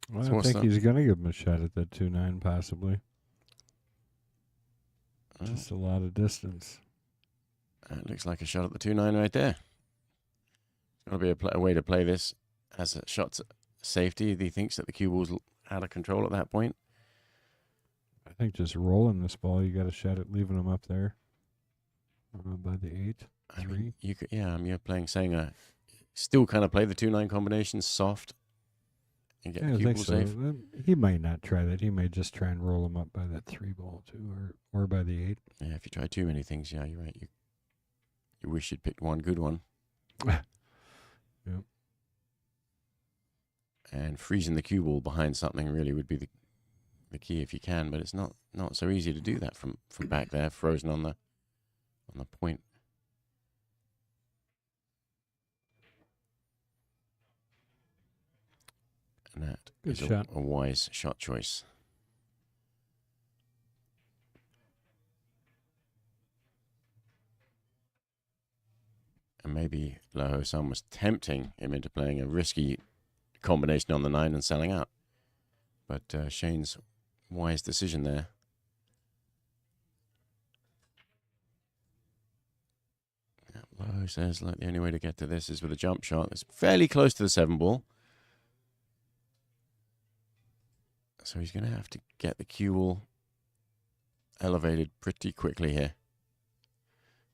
Well, So I what's think that? he's going to give him a shot at that 2-9 possibly. Just a lot of distance. That looks like a shot at the 2-9 right there. Got to be a way to play this as a shot's safety. He thinks that the cue ball's out of control at that point. I think just rolling this ball, you got a shot at leaving him up there by the 8. I mean, you could, yeah, I mean, you're playing, saying still kind of play the 2-9 combination soft and get Yeah, the I cue think ball so. safe. He might not try that. He may just try and roll him up by that 3 ball too, or by the 8. Yeah, if you try too many things, yeah, you're right. You wish you'd picked one good one. Yep. And freezing the cue ball behind something really would be the key if you can, but it's not so easy to do that from back there, frozen on the point. And that Good is shot. a wise shot choice. And maybe Lohosom was tempting him into playing a risky combination on the 9 and selling out. But Shane's wise decision there. Yeah, Loho says like the only way to get to this is with a jump shot. It's fairly close to the 7 ball. So he's going to have to get the cue ball elevated pretty quickly here.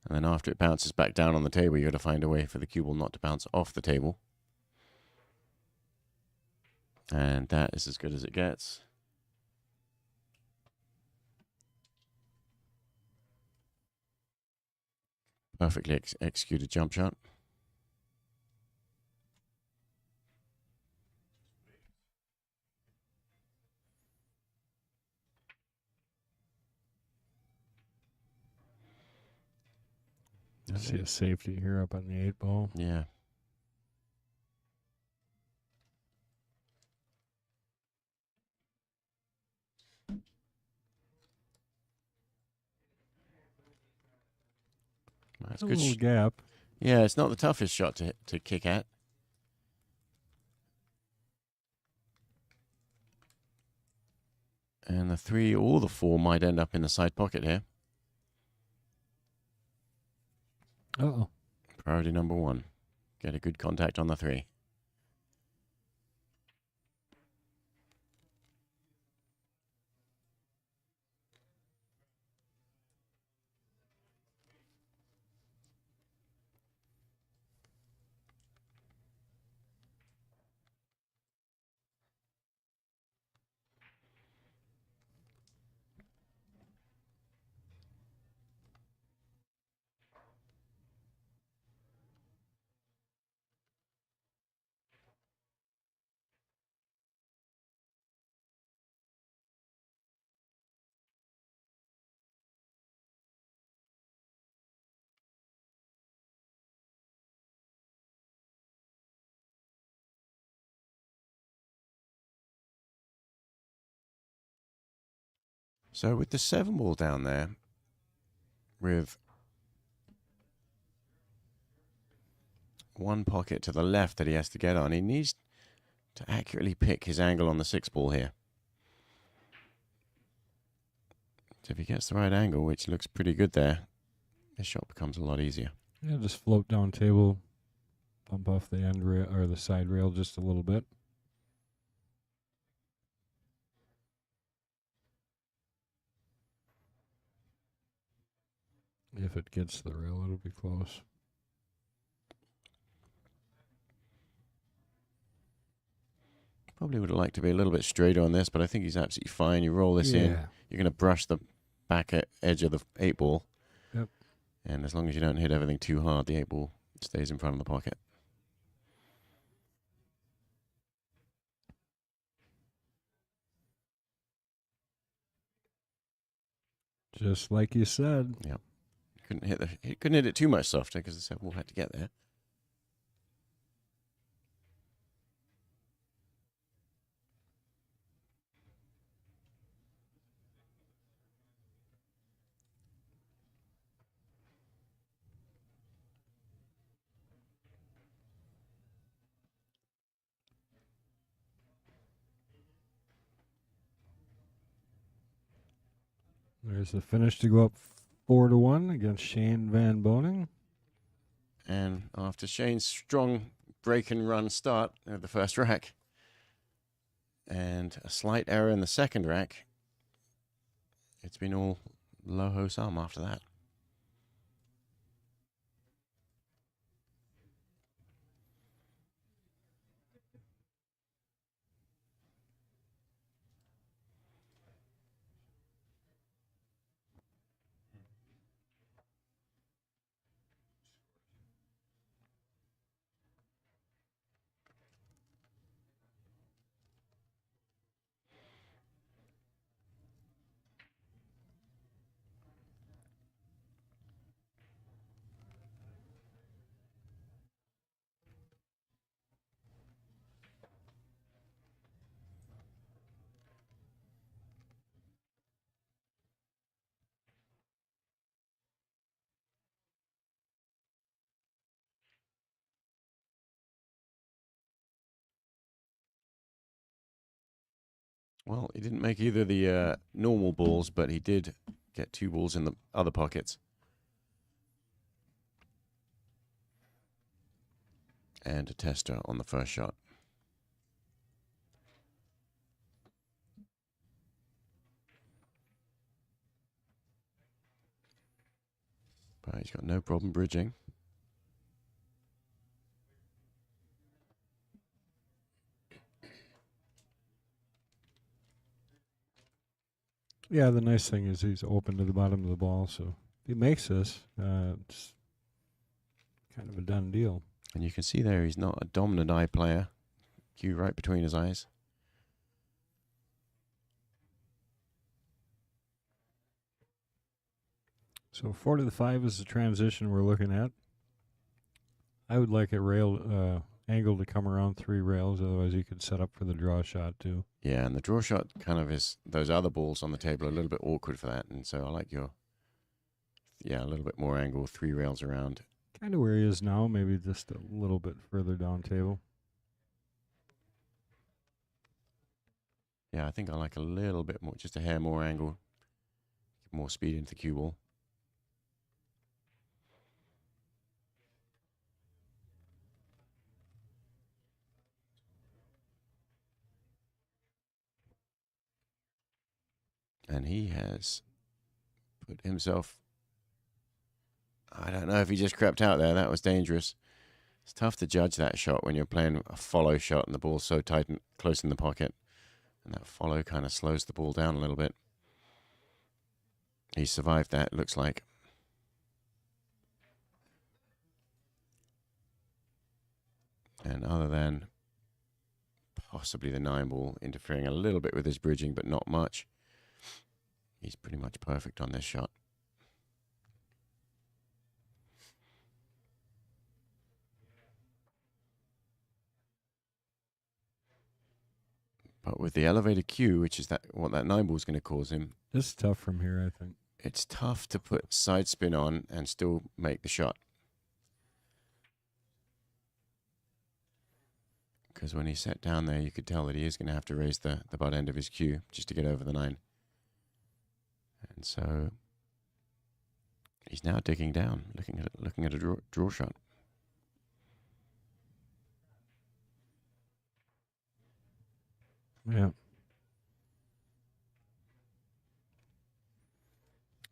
And then after it bounces back down on the table, you've got to find a way for the cue ball not to bounce off the table. And that is as good as it gets. Perfectly executed jump shot. I see a safety here up on the 8 ball. Yeah. That's A good. little gap. Yeah, it's not the toughest shot to kick at. And the 3 or the 4 might end up in the side pocket here. Uh-oh. Priority number 1. Get a good contact on the 3. So with the 7 ball down there, with 1 pocket to the left that he has to get on, he needs to accurately pick his angle on the 6 ball here. So if he gets the right angle, which looks pretty good there, this shot becomes a lot easier. Yeah, just float down table, bump off the end rail or the side rail just a little bit. if it gets the rail, it'll be close. Probably would have liked to be a little bit straighter on this, but I think he's absolutely fine. You roll this in. You're going to brush the back edge of the 8-ball. Yep. And as long as you don't hit everything too hard, the 8-ball stays in front of the pocket. Just like you said. Yep. Couldn't hit it too much softer because the 7-ball had to get there. There's the finish to go up 4-1 against Shane Van Boening. And after Shane's strong break and run start of the first rack and a slight error in the second rack, it's been all Lohosom after that. Well, he didn't make either the normal balls, but he did get 2 balls in the other pockets. And a tester on the first shot. But he's got no problem bridging. Yeah, the nice thing is he's open to the bottom of the ball, so if he makes this, it's kind of a done deal. And you can see there he's not a dominant eye player. Cue right between his eyes. So 4-5 is the transition we're looking at. I would like a rail angle to come around 3 rails, otherwise you could set up for the draw shot too. Yeah, and the draw shot kind of is, those other balls on the table are a little bit awkward for that, and so I like your, a little bit more angle, 3 rails around. Kind of where he is now, maybe just a little bit further down table. Yeah, I think I like a little bit more, just a hair more angle, more speed into the cue ball. And he has put himself, I don't know if he just crept out there. That was dangerous. It's tough to judge that shot when you're playing a follow shot and the ball's so tight and close in the pocket. And that follow kind of slows the ball down a little bit. He survived that, it looks like. And other than possibly the 9-ball interfering a little bit with his bridging, but not much, he's pretty much perfect on this shot. But with the elevated cue, which is what that 9-ball is going to cause him. This is tough from here, I think. It's tough to put side spin on and still make the shot. Because when he sat down there, you could tell that he is going to have to raise the butt end of his cue just to get over the 9. And so he's now digging down, looking at a draw shot. Yeah.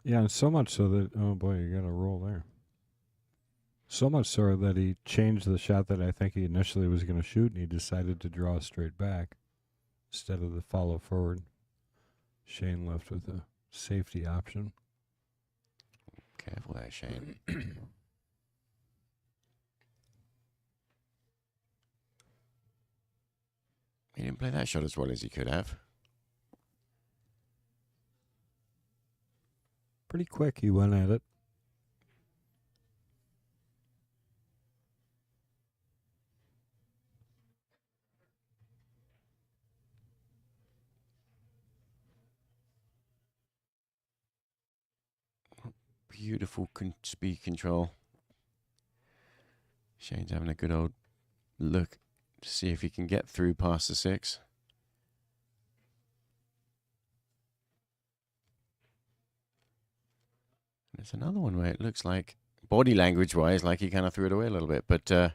Yeah, and so much so that, oh boy, you got a roll there. So much so that he changed the shot that I think he initially was going to shoot, and he decided to draw straight back instead of the follow forward. Shane left with a safety option. Careful there, Shane. He didn't play that shot as well as he could have. Pretty quick he went at it. Beautiful speed control. Shane's having a good old look to see if he can get through past the 6. There's another one where it looks like, body language-wise, like he kind of threw it away a little bit, but I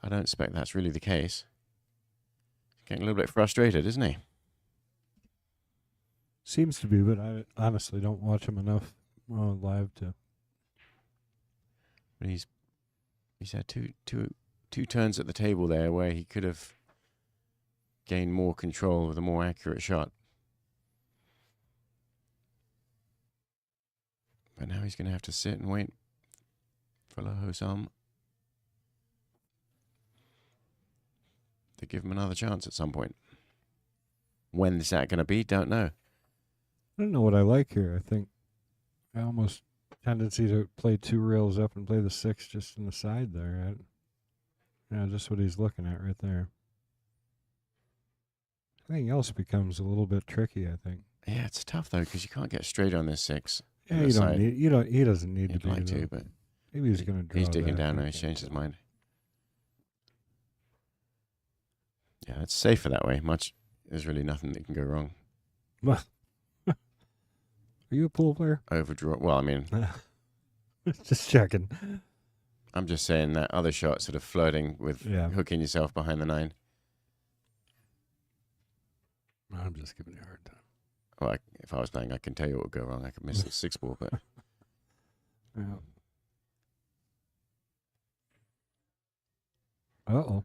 don't expect that's really the case. Getting a little bit frustrated, isn't he? Seems to be, but I honestly don't watch him enough live to. But he's had two turns at the table there where he could have gained more control with a more accurate shot. But now he's going to have to sit and wait for Lohosom to give him another chance at some point. When is that going to be? Don't know. I don't know what I like here. I think I almost tendency to play 2 rails up and play the 6 just in the side there. Yeah, just what he's looking at right there. Everything else becomes a little bit tricky, I think. Yeah, it's tough though because you can't get straight on this 6. Yeah, he doesn't need He'd to be like to, but maybe he's going to draw. he's digging that. down now. He's changed his mind. Yeah, it's safer that way. There's really nothing that can go wrong. Are you a pool player? Overdraw. Well, I mean, Just checking. I'm just saying that other shot, sort of flirting with hooking yourself behind the 9. I'm just giving you a hard time. Well, if I was playing, I can tell you what would go wrong. I could miss the 6 ball, but Yeah. Uh-oh.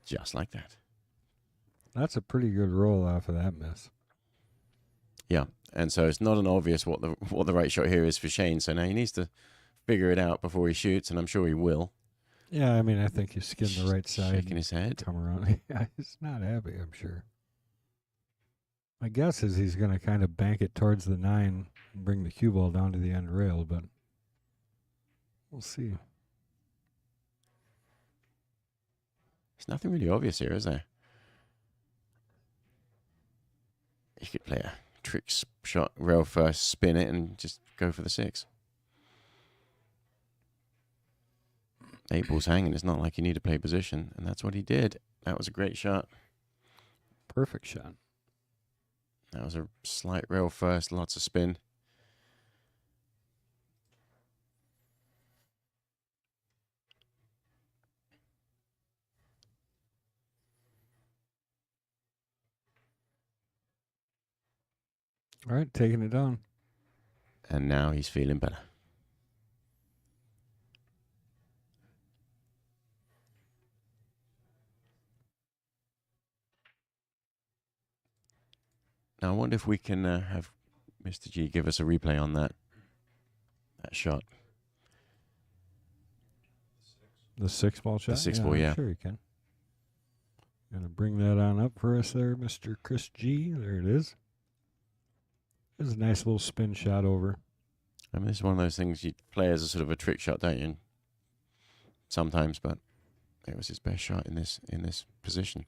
just like that. That's a pretty good roll off of that miss. Yeah, and so it's not an obvious what the right shot here is for Shane. So now he needs to figure it out before he shoots, and I'm sure he will. Yeah, I mean, I think he's skinned the right side. Shaking his head. Come around. Yeah, he's not happy, I'm sure. My guess is he's going to kind of bank it towards the 9 and bring the cue ball down to the end rail, but we'll see. There's nothing really obvious here, is there? You could play a trick shot, rail first, spin it, and just go for the 6. 8 ball's hanging. It's not like you need to play position, and that's what he did. That was a great shot. Perfect shot. That was a slight rail first, lots of spin. All right, taking it down. And now he's feeling better. Now, I wonder if we can have Mr. G give us a replay on that shot. The 6 ball shot? The 6 ball, yeah. I'm sure you can. Gonna bring that on up for us there, Mr. Chris G. There it is. There's a nice little spin shot over. I mean, this is one of those things you play as a sort of a trick shot, don't you? Sometimes, but it was his best shot in this position.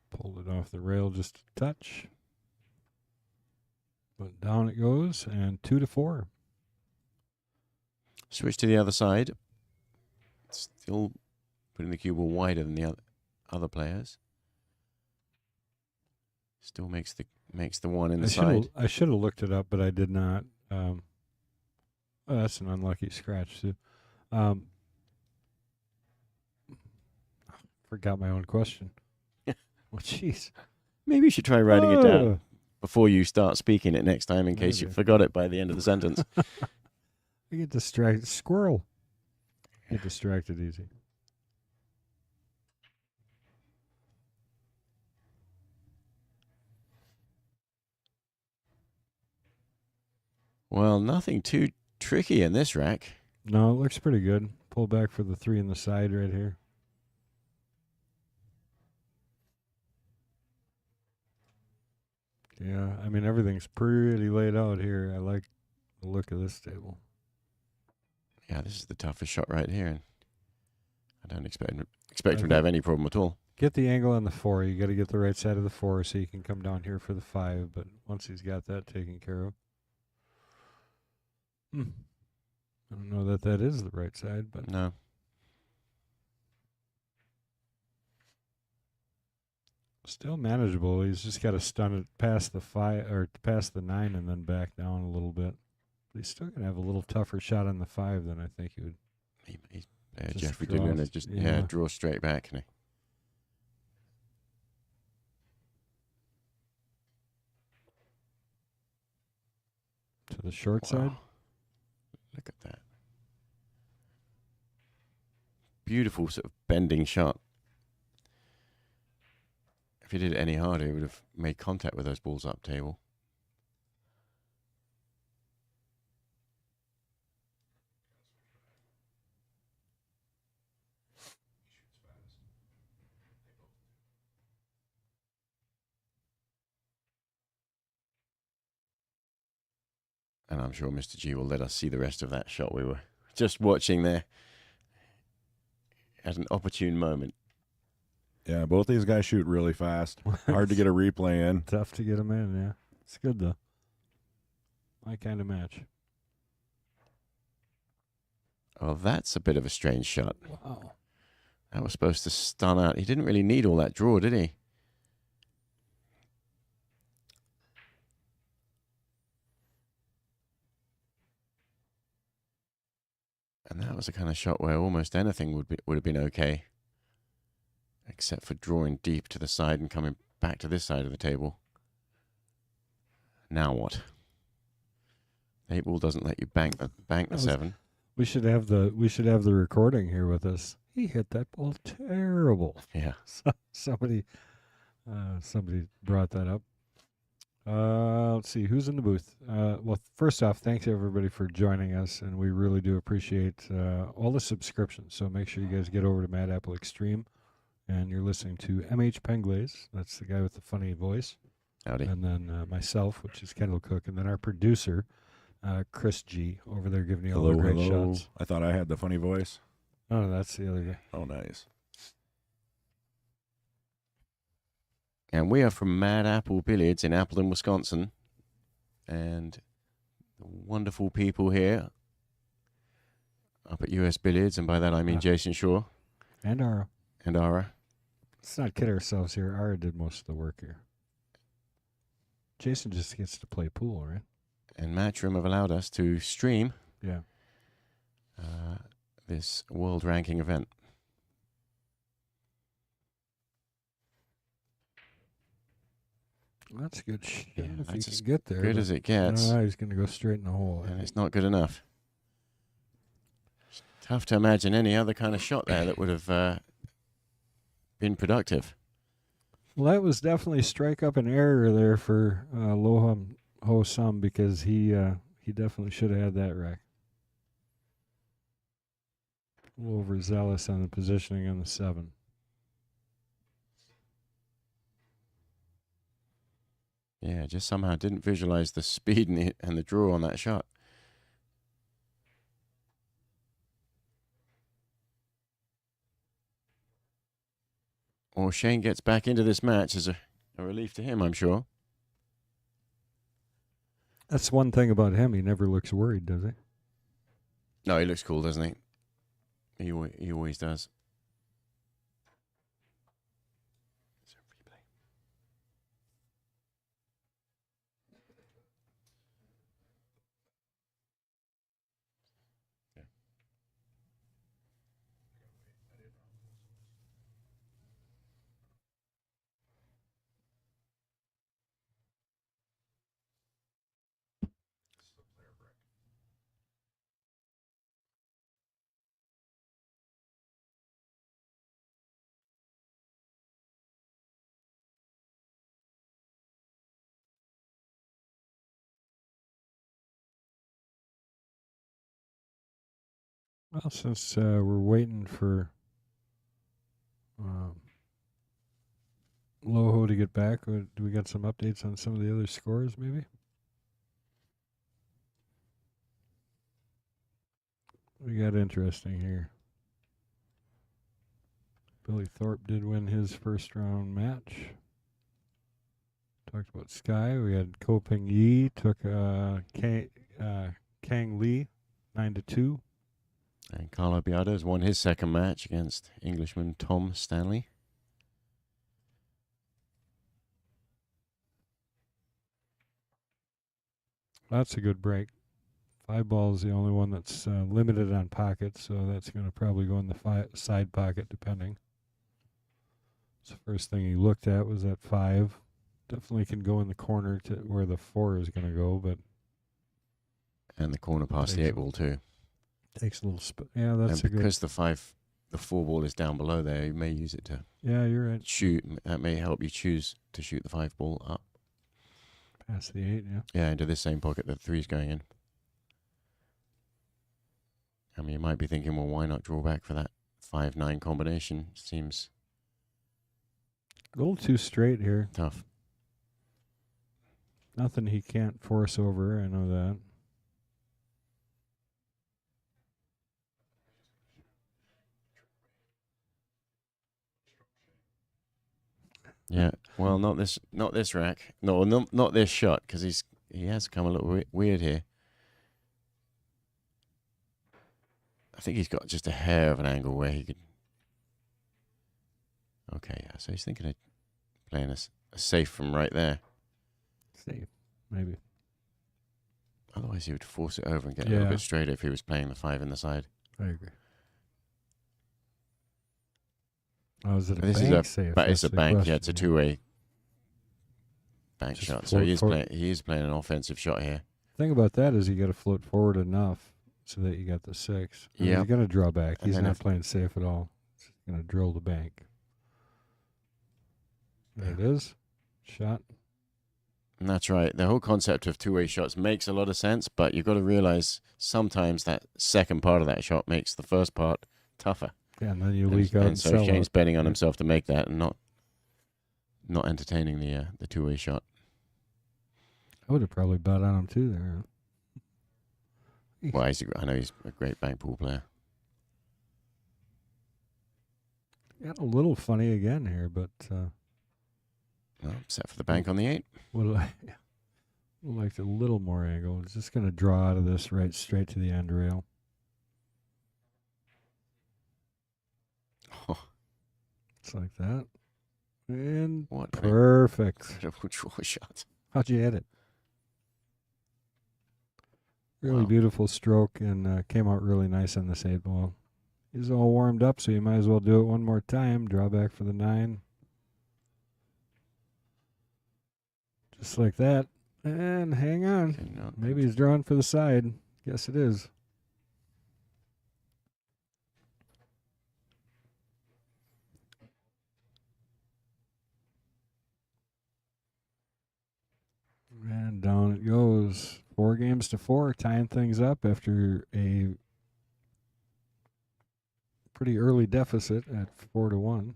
Pulled it off the rail just a touch. But down it goes, and 2-4. Switch to the other side. Still putting the cue ball wider than the other players. Still makes the one in the side. I should have looked it up, but I did not. Oh, that's an unlucky scratch too. Forgot my own question. Well, jeez. Maybe you should try writing it Oh. down before you start speaking it next time in case you Maybe. forgot it by the end of the sentence. I get distracted. Squirrel. Get distracted easy. Well, nothing too tricky in this rack. No, it looks pretty good. Pull back for the 3 in the side right here. Yeah, I mean, everything's pretty laid out here. I like the look of this table. Yeah, this is the toughest shot right here. And I don't expect him I to have any problem at all. Get the angle on the 4. You got to get the right side of the 4 so you can come down here for the 5. But once he's got that taken care of. I don't know that that is the right side, but No. still manageable. He's just got to stun it past the 5 or past the 9 and then back down a little bit. But he's still gonna have a little tougher shot on the 5 than I think he would. Just Jeffrey draw. DeLuna just draw straight back. And To the short side. Look at that. Beautiful sort of bending shot. If he did it any harder, he would have made contact with those balls up table. And I'm sure Mr. G will let us see the rest of that shot we were just watching there at an opportune moment. Yeah, both these guys shoot really fast. Hard to get a replay in. Tough to get him in, yeah. It's good, though. My kind of match. Oh, that's a bit of a strange shot. Wow. That was supposed to stun out. He didn't really need all that draw, did he? And that was the kind of shot where almost anything would have been okay, except for drawing deep to the side and coming back to this side of the table. Now what? The 8 ball doesn't let you bank the 7. We should have the recording here with us. He hit that ball terrible. Yeah. Somebody brought that up. Let's see who's in the booth. Well, first off, thanks everybody for joining us, and we really do appreciate all the subscriptions. So make sure you guys get over to Mad Apple Extreme, and you're listening to MH Penglaze. That's the guy with the funny voice. Howdy. And then myself, which is Kendall Cook, and then our producer, Chris G, over there giving you all the great shots. I thought I had the funny voice. Oh, no, that's the other guy. Oh, nice. And we are from Mad Apple Billiards in Appleton, Wisconsin. And the wonderful people here up at US Billiards, and by that I mean Jason Shaw. And Ara. And Ara. Let's not kid ourselves here. Ara did most of the work here. Jason just gets to play pool, right? And Matchroom have allowed us to stream this world ranking event. That's good shit. Yeah, If that's he as can get there. Good but as it gets. he's going to go straight in the hole. I And think. it's not good enough. It's tough to imagine any other kind of shot there that would have been productive. Well, that was definitely strike up an error there for Lohosom because he definitely should have had that rack. A little overzealous on the positioning on the 7. Yeah, just somehow didn't visualize the speed and the draw on that shot. Or Shane gets back into this match as a relief to him, I'm sure. That's one thing about him. He never looks worried, does he? No, he looks cool, doesn't he? He always does. Well, since we're waiting for Loho to get back, do we got some updates on some of the other scores, maybe? We got interesting here. Billy Thorpe did win his first round match. Talked about Sky. We had Ko Ping Yi took Kang Lee 9-2. And Carlo Biadas won his second match against Englishman Tom Stanley. That's a good break. 5 ball is the only one that's limited on pockets, so that's going to probably go in the side pocket depending. So the first thing he looked at was that 5. Definitely can go in the corner to where the 4 is going to go, but And the corner past the 8 ball too. takes a little yeah, that's and a good. because the 4 ball is down below there, you may use it to Yeah, you're right. shoot. That may help you choose to shoot the 5 ball up. Past the 8, yeah. Yeah, into this same pocket that the 3's going in. I mean, you might be thinking, well, why not draw back for that 5-9 combination? Seems A little too straight here. tough. Nothing he can't force over, I know that. Yeah, well, not this rack. No, not this shot, because he has come a little weird here. I think he's got just a hair of an angle where he could. Okay, yeah. So he's thinking of playing a safe from right there. Safe, maybe. Otherwise, he would force it over and get a Yeah. little bit straighter if he was playing the 5 in the side. I agree. Oh, is it a This bank is a safe? but it's a That's the bank. Yeah, question, it's a 2-way bank Just shot. So float he is playing an offensive shot here. Thing about that is you got to float forward enough so that you got the 6. And Yep. He's going to draw back. And He's then not if- playing safe at all. He's going to drill the bank. There it is. Shot. And that's right. The whole concept of 2-way shots makes a lot of sense, but you've got to realize sometimes that second part of that shot makes the first part tougher. Yeah, and then you And, leak out and and so sell Shane's out. betting on Yeah. himself to make that and not entertaining the 2-way shot. I would have probably bet on him too there. Well, I know he's a great bank pool player. Got a little funny again here, but Well, set for the bank on the 8. would like a little more angle. It's just going to draw out of this right straight to the end rail. Oh, It's like that. And what an perfect. incredible draw shot. How'd you hit it? Really Wow. beautiful stroke and came out really nice on this 8 ball. He's all warmed up, so you might as well do it one more time. Draw back for the 9. Just like that. And hang on. Okay, no, Maybe he's drawing for the side. Guess it is. And down it goes. 4 games to 4, tying things up after a pretty early deficit at 4-1.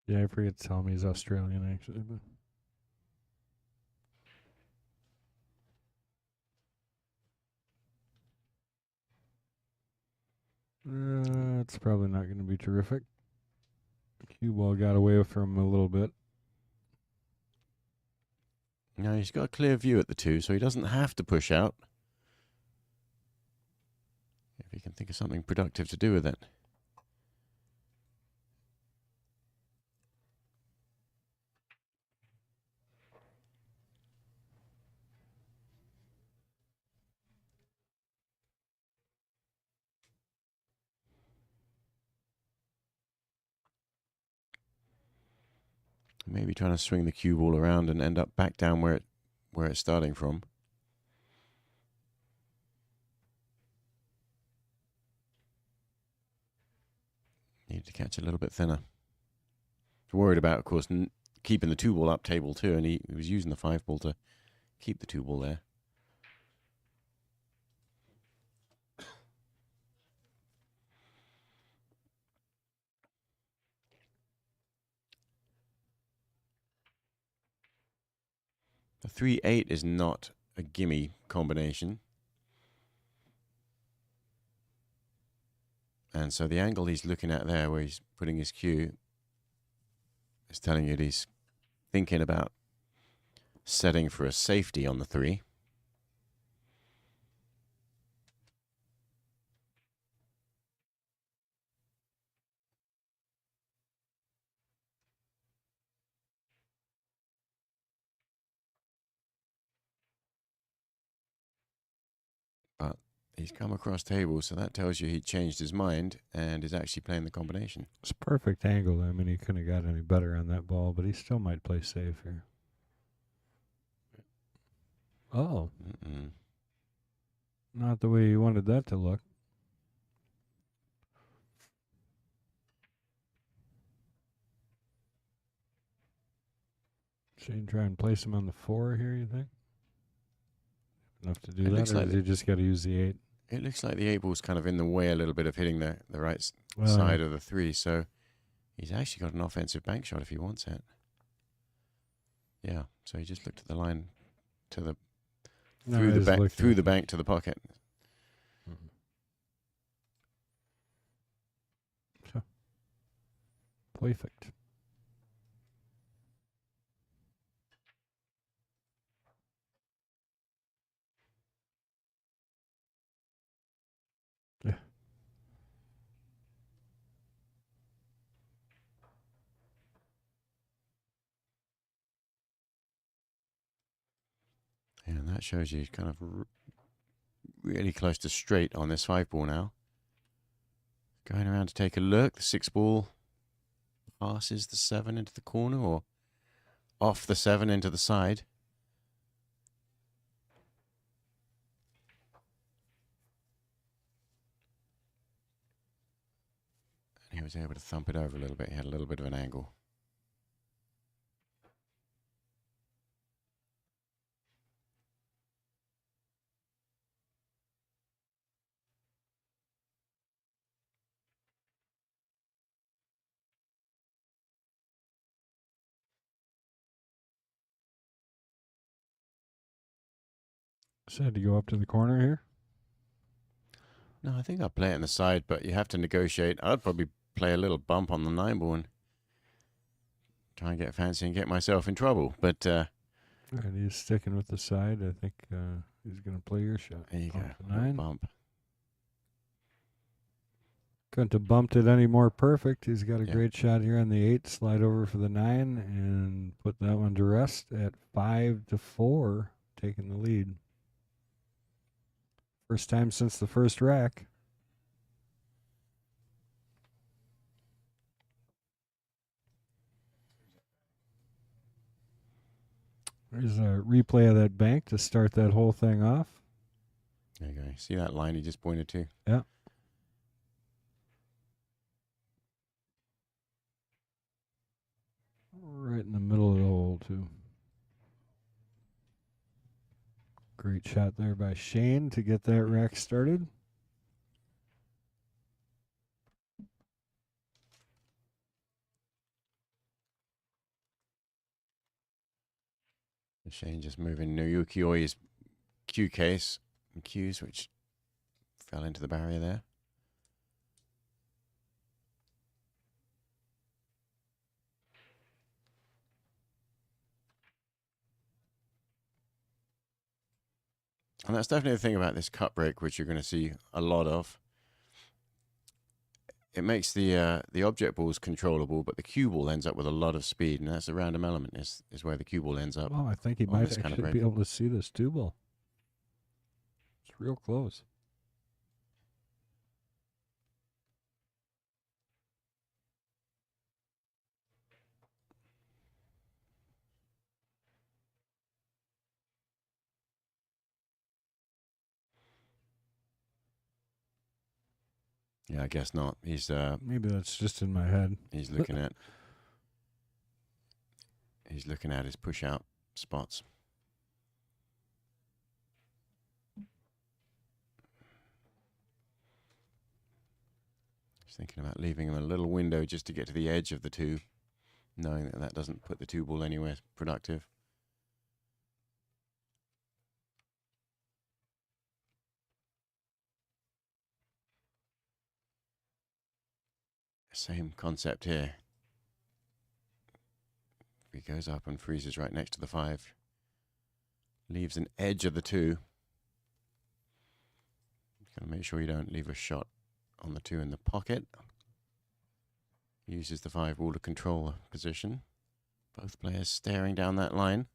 Yeah, I forget to tell him he's Australian, actually. But it's probably not going to be terrific. Cue ball got away from him a little bit. No, he's got a clear view at the 2, so he doesn't have to push out. If he can think of something productive to do with it. Maybe trying to swing the cue ball around and end up back down where it's starting from. Needed to catch a little bit thinner. Worried about, of course, keeping the 2 ball up table too, and he was using the 5 ball to keep the 2 ball there. The 3-8 is not a gimme combination. And so the angle he's looking at there, where he's putting his cue, is telling you that he's thinking about setting for a safety on the 3. But he's come across table, so that tells you he changed his mind and is actually playing the combination. It's a perfect angle. I mean, he couldn't have got any better on that ball, but he still might play safe here. Oh. Not the way you wanted that to look. Shane try and place him on the 4 here, you think? Enough to do that, or does he just got to use the 8? It looks like the 8 ball's kind of in the way a little bit of hitting the right side of the 3, so he's actually got an offensive bank shot if he wants it. Yeah, so he just looked at the line to the through the bank to the pocket. So, perfect. Yeah. And that shows you kind of really close to straight on this 5 ball now. Going around to take a look. The 6 ball passes the 7 into the corner, or off the 7 into the side. And he was able to thump it over a little bit. He had a little bit of an angle. So had to go up to the corner here? No, I think I'll play it on the side, but you have to negotiate. I'd probably play a little bump on the 9 ball and try and get fancy and get myself in trouble. But And he's sticking with the side. I think he's going to play your shot. there you go. The 9. Bump. Couldn't have bumped it any more perfect. He's got a Yeah. great shot here on the 8. Slide over for the 9 and put that one to rest at 5-4, taking the lead. First time since the first rack. There's a replay of that bank to start that whole thing off. There you go. See that line he just pointed to? Yeah. Right in the middle of the hole, too. Great shot there by Shane to get that rack started. Shane just moving Noyuki Oi's cue case and cues, which fell into the barrier there. And that's definitely the thing about this cut break, which you're going to see a lot of. It makes the object balls controllable, but the cue ball ends up with a lot of speed, and that's the random element is where the cue ball ends up. Well, I think he on might this kind of actually break. be able to see this 2 ball. It's real close. Yeah, I guess not. He's Maybe that's just in my head. he's looking at his push out spots. He's thinking about leaving him a little window just to get to the edge of the two, knowing that that doesn't put the two ball anywhere productive. Same concept here. He goes up and freezes right next to the 5. Leaves an edge of the 2. Got to make sure you don't leave a shot on the 2 in the pocket. Uses the 5 ball to control the position. Both players staring down that line.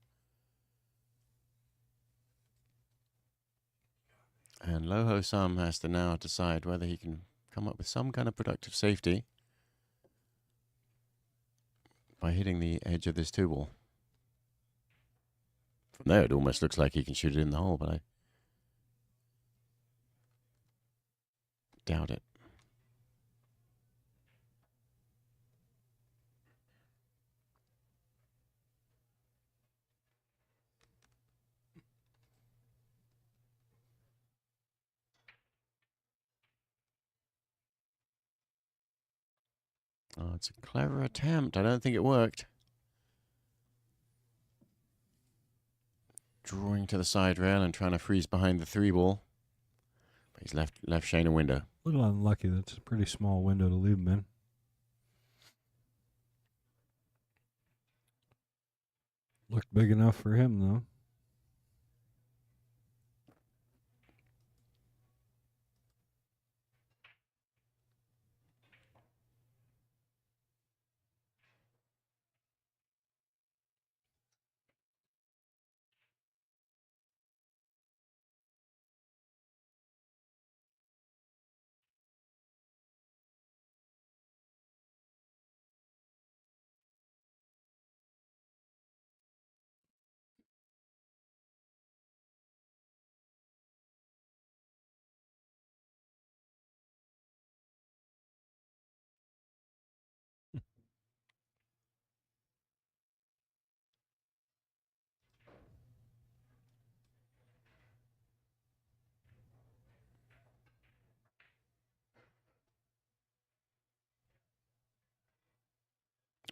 And Lohosom has to now decide whether he can come up with some kind of productive safety by hitting the edge of this 2 ball. From there, it almost looks like he can shoot it in the hole, but I doubt it. Oh, it's a clever attempt. I don't think it worked. Drawing to the side rail and trying to freeze behind the 3 ball. But he's left Shane a window. A little unlucky. That's a pretty small window to leave him in. Looked big enough for him, though.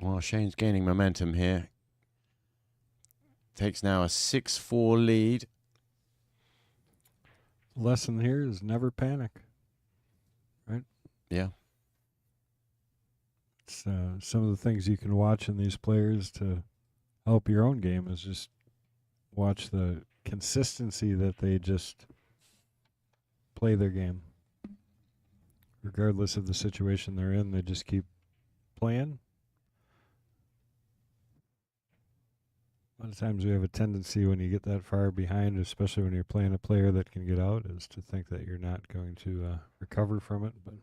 Well, Shane's gaining momentum here. Takes now a 6-4 lead. Lesson here is never panic. Right? Yeah. It's some of the things you can watch in these players to help your own game is just watch the consistency that they just play their game. Regardless of the situation they're in, they just keep playing. A lot of times we have a tendency when you get that far behind, especially when you're playing a player that can get out, is to think that you're not going to recover from it. But it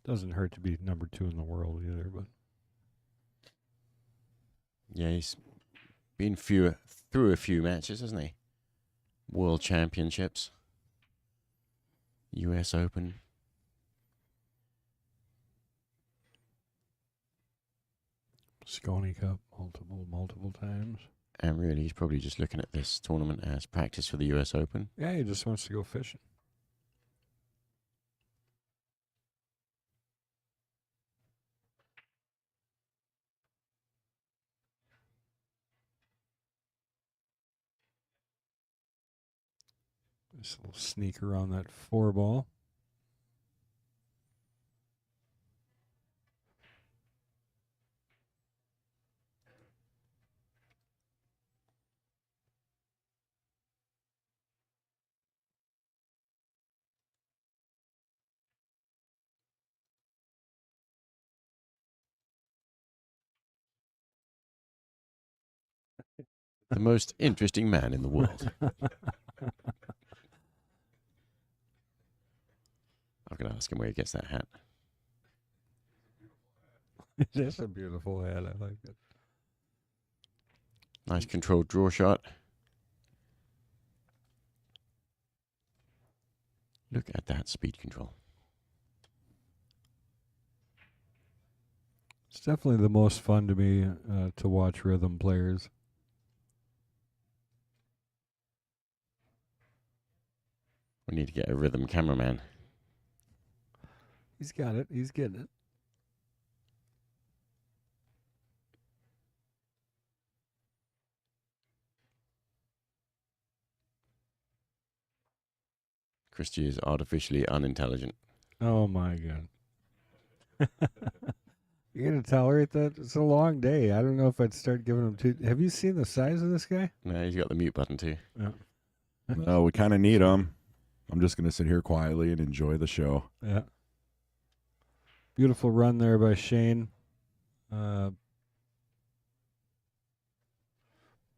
doesn't hurt to be number 2 in the world either. But Yeah, he's been through a few matches, hasn't he? World Championships, US Open. Scone Cup multiple times. And really, he's probably just looking at this tournament as practice for the US Open. Yeah, he just wants to go fishing. This little sneaker on that 4 ball. The most interesting man in the world. I'm going to ask him where he gets that hat. That's a beautiful hat. I like it. Nice controlled draw shot. Look at that speed control. It's definitely the most fun to me to watch rhythm players. We need to get a rhythm cameraman. He's got it. He's getting it. Christy is artificially unintelligent. Oh my god. You're gonna tolerate that? It's a long day. I don't know if I'd start giving him two. Have you seen the size of this guy? No, he's got the mute button too. Yeah. No, we kind of need them. I'm just going to sit here quietly and enjoy the show. Yeah. Beautiful run there by Shane.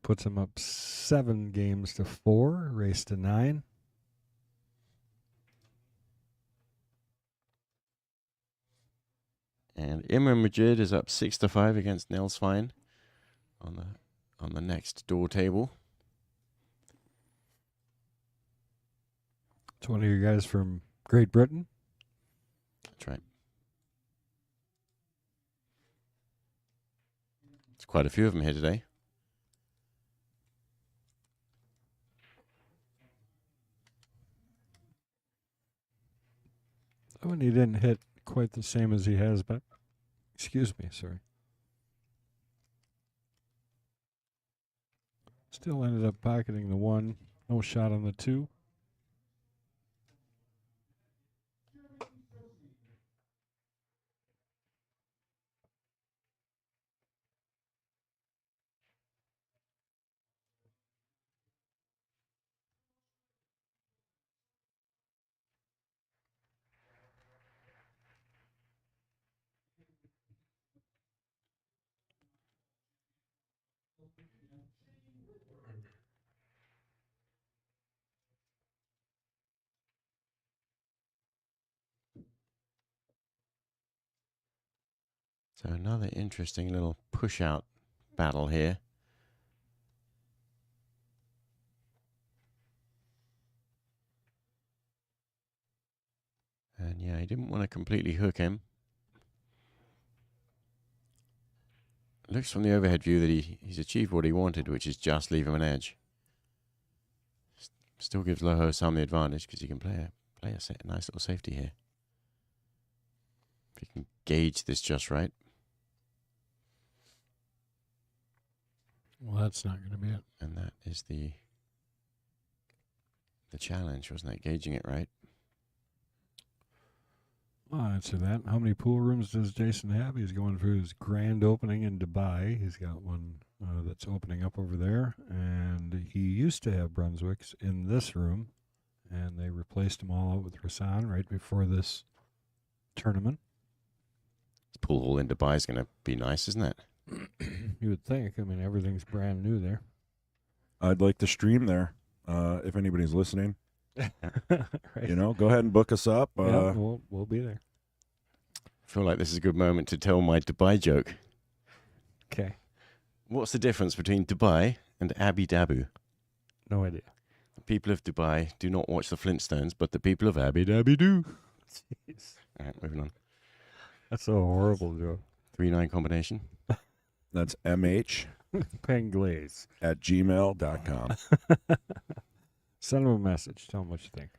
Puts him up 7 games to 4. Race to 9. And Imran Majid is up 6-5 against Nels Fine on the next door table. It's one of your guys from Great Britain. That's right. There's quite a few of them here today. Oh, and he didn't hit quite the same as he has, but excuse me, sorry. Still ended up pocketing the 1. No shot on the 2. So another interesting little push-out battle here. And yeah, he didn't want to completely hook him. It looks from the overhead view that he's achieved what he wanted, which is just leave him an edge. Still gives Lohosom the advantage because he can play a nice little safety here. If he can gauge this just right. Well, that's not going to be it. And that is the challenge, wasn't it? Gauging it right. I'll answer that. How many pool rooms does Jason have? He's going for his grand opening in Dubai. He's got one that's opening up over there. And he used to have Brunswicks in this room. And they replaced them all out with Rasan right before this tournament. This pool hall in Dubai is going to be nice, isn't it? You would think. I mean, everything's brand new there. I'd like to stream there if anybody's listening. Right. You know, go ahead and book us up. Yeah, we'll be there. I feel like this is a good moment to tell my Dubai joke. Okay. What's the difference between Dubai and Abu Dhabi? No idea. The people of Dubai do not watch the Flintstones, but the people of Abu Dhabi do. Jeez. All right, moving on. That's a horrible joke. 3-9 combination. That's mh@gmail.com. Send him a message. Tell him what you think.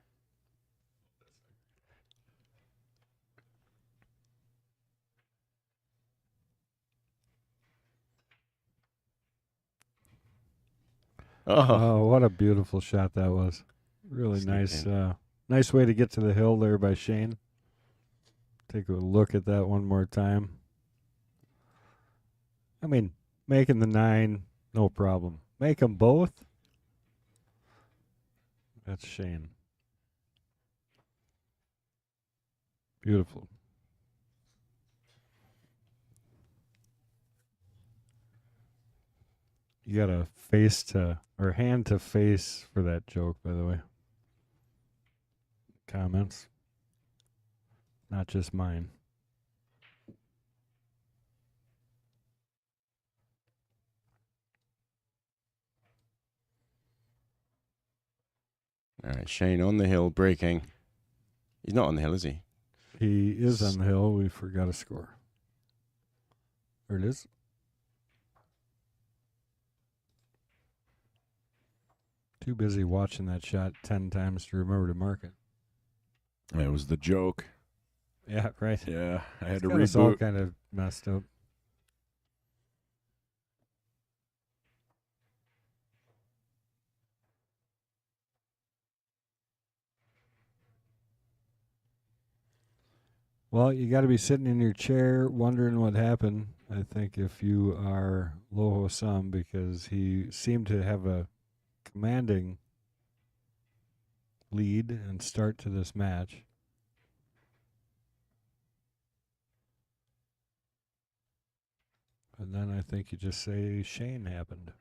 Oh, what a beautiful shot that was. Really nice nice way to get to the hill there by Shane. Take a look at that one more time. I mean, making the 9, no problem. Make them both. That's Shane. Beautiful. You got a face to, or hand to face for that joke, by the way. Comments. Not just mine. All right, Shane on the hill, breaking. He's not on the hill, is he? He is on the hill. We forgot a score. There it is. Too busy watching that shot 10 times to remember to mark it. It was the joke. Yeah, right. Yeah, I had It's to got us all reboot. kind of messed up. Well, you got to be sitting in your chair wondering what happened. I think if you are Lohosom, because he seemed to have a commanding lead and start to this match. And then I think you just say Shane happened.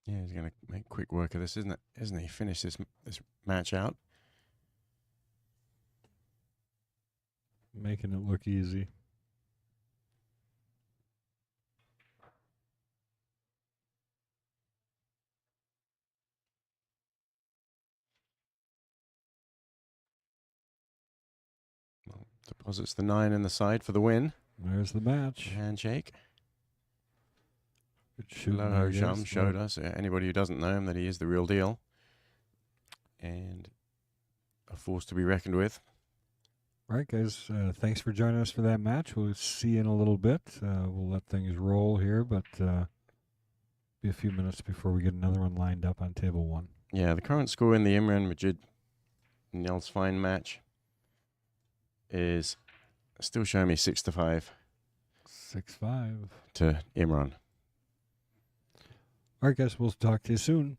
Yeah, he's going to make quick work of this, isn't it? Isn't he? Finish this match out. Making it look easy. Well, deposits the 9 in the side for the win. There's the match. Handshake. Good shooting there, Lohosom guys. showed us, anybody who doesn't know him, that he is the real deal. And a force to be reckoned with. All right, guys. Thanks for joining us for that match. We'll see you in a little bit. We'll let things roll here, but be a few minutes before we get another one lined up on table 1. Yeah, the current score in the Imran Majid Nels Fine match is still showing me 6-5 6-5. to Imran. All right, guys. We'll talk to you soon.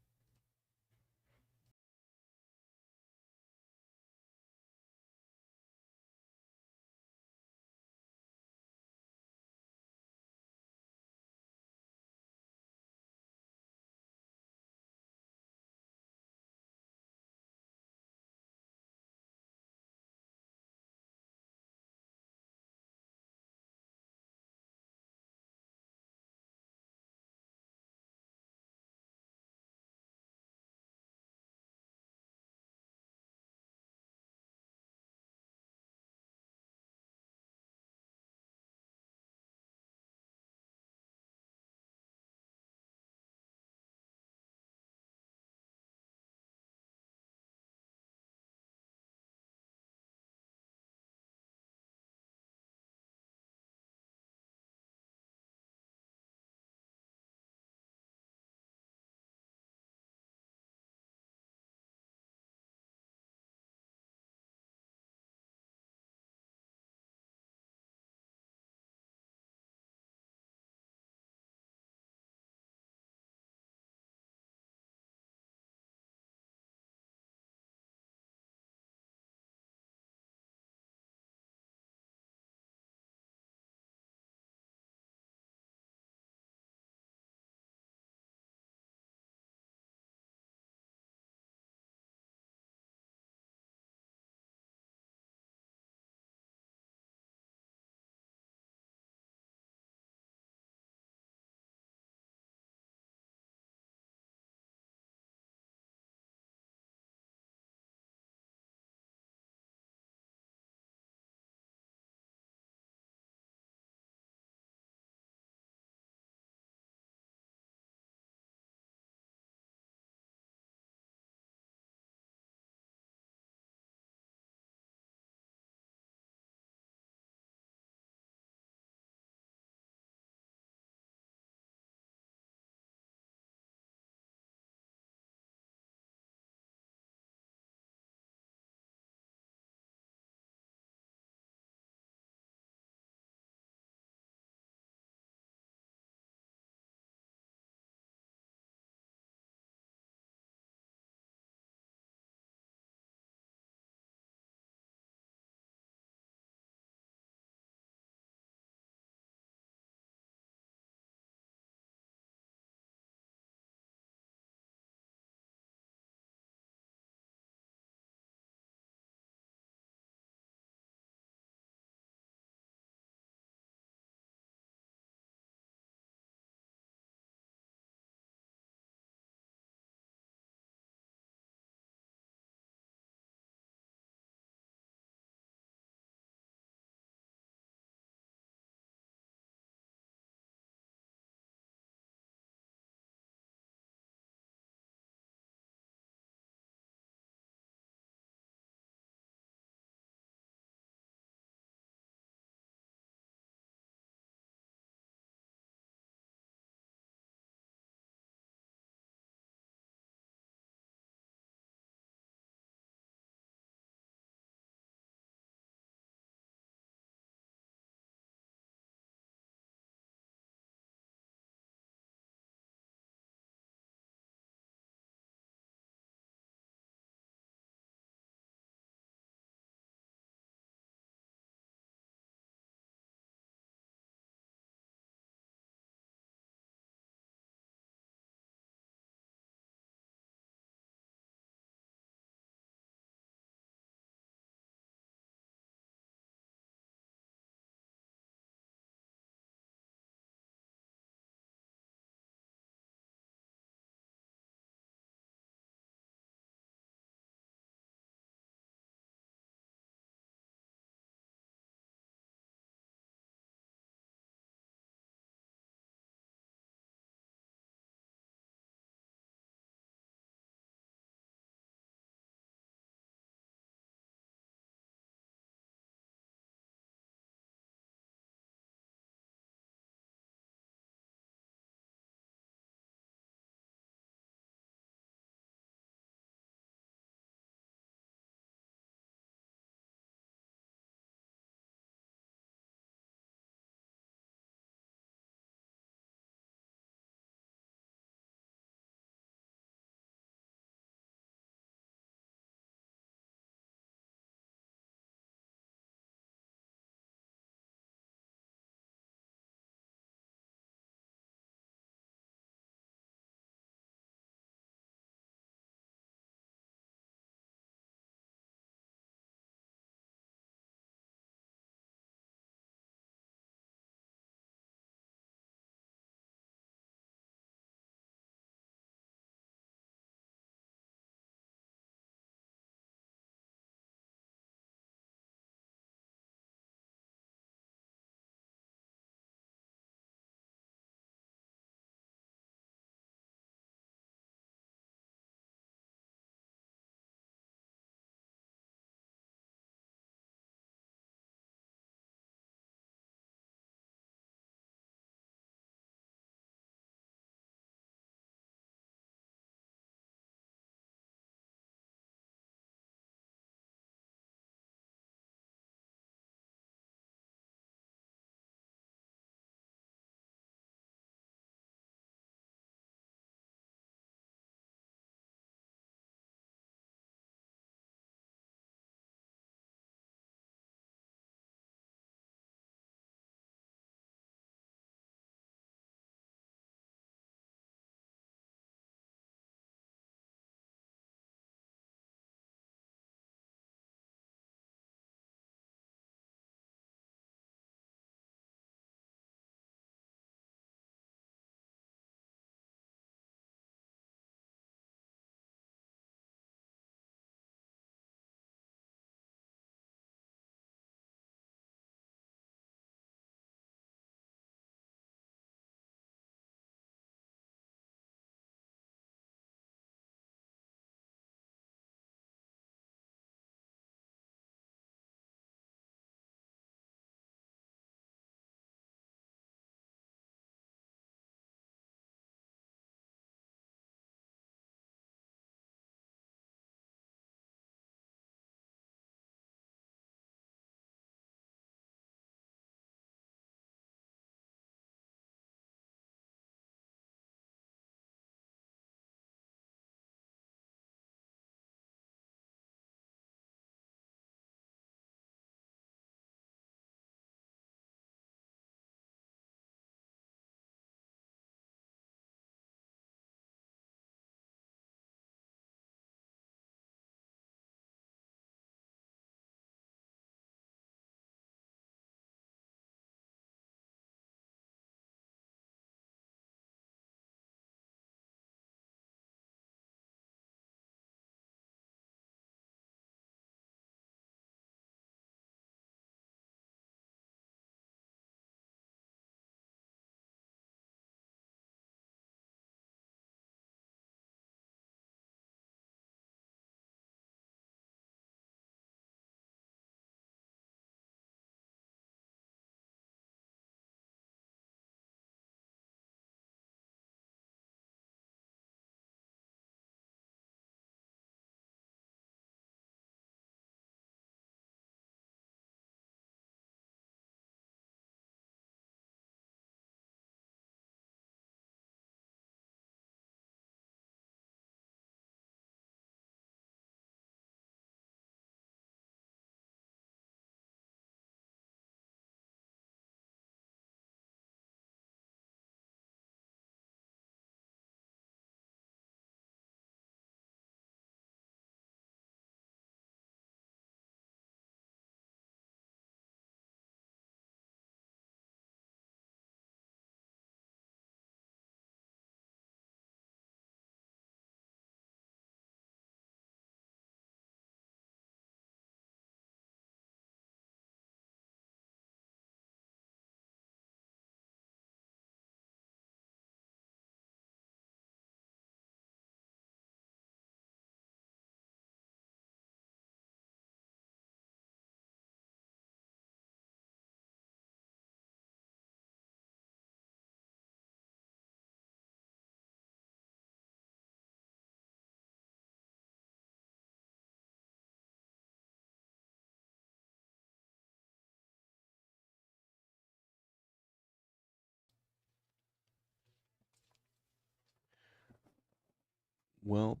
Well,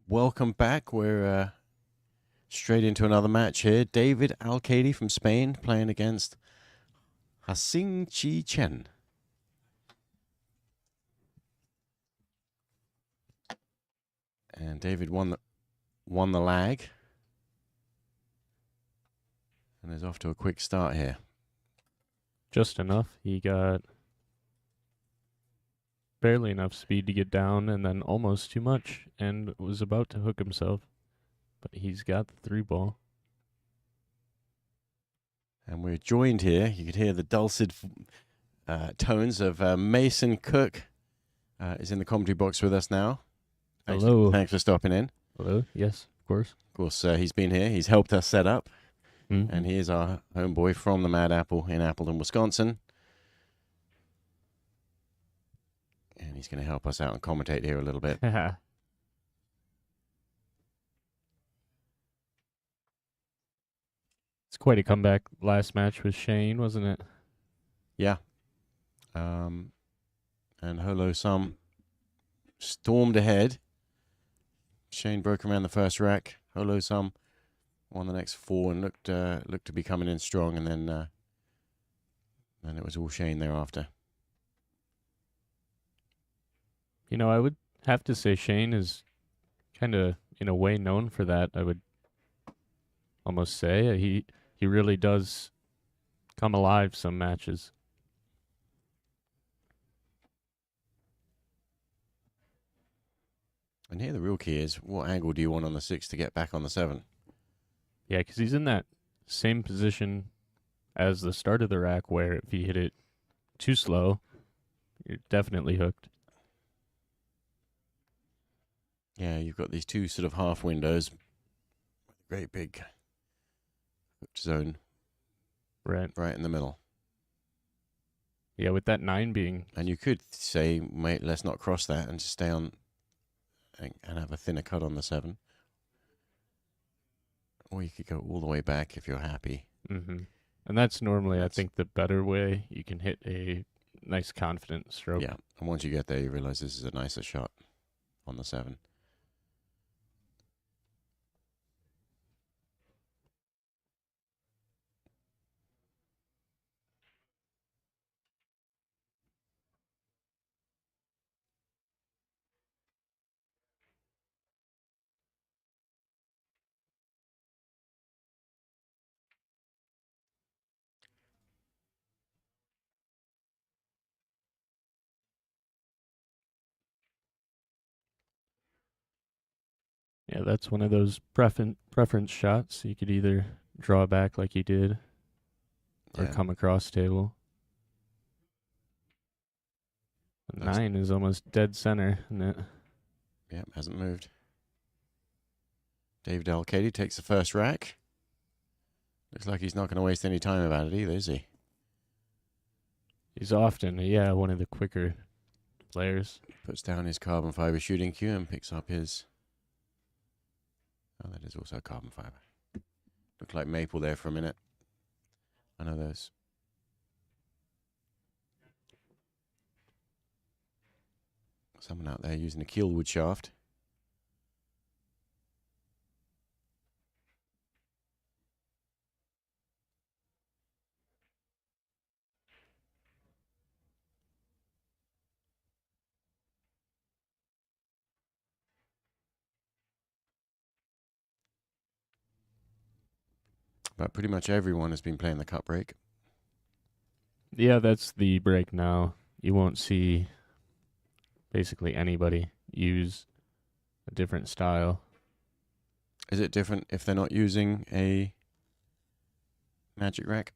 welcome back. We're straight into another match here. David Alcady from Spain playing against Hasing Chi Chen. And David won the lag. And is off to a quick start here. Just enough. He got barely enough speed to get down and then almost too much and was about to hook himself. But he's got the 3 ball. And we're joined here. You could hear the dulcet tones of Mason Cook is in the commentary box with us now. Hello. Thanks for stopping in. Hello? Yes, of course. Of course, he's been here. He's helped us set up. Mm-hmm. And he is our homeboy from the Mad Apple in Appleton, Wisconsin. And he's going to help us out and commentate here a little bit. It's quite a comeback last match with Shane, wasn't it? Yeah. And Lohosom stormed ahead. Shane broke around the first rack. Lohosom won the next 4 and looked to be coming in strong, and then it was all Shane thereafter. You know, I would have to say Shane is kind of, in a way, known for that. I would almost say he really does come alive some matches. And here the real key is, what angle do you want on the 6 to get back on the 7? Yeah, because he's in that same position as the start of the rack, where if you hit it too slow, you're definitely hooked. Yeah, you've got these 2 sort of half windows. Great big hooked zone Right. right in the middle. Yeah, with that 9 being... And you could say, mate, let's not cross that and just stay on and have a thinner cut on the 7. Or you could go all the way back if you're happy. Mm-hmm. And that's normally, I think, the better way. You can hit a nice, confident stroke. Yeah, and once you get there, you realize this is a nicer shot on the 7. Yeah, that's one of those preference shots. You could either draw back like you did or Yeah. come across table. The 9 is almost dead center, isn't it? Yep, hasn't moved. David Alcady takes the first rack. Looks like he's not going to waste any time about it either, is he? He's often, one of the quicker players. Puts down his carbon fiber shooting cue and picks up his... Oh, that is also carbon fiber. Looked like maple there for a minute. I know those. Someone out there using a keel wood shaft. But pretty much everyone has been playing the cut break. Yeah, that's the break now. You won't see basically anybody use a different style. Is it different if they're not using a magic rack?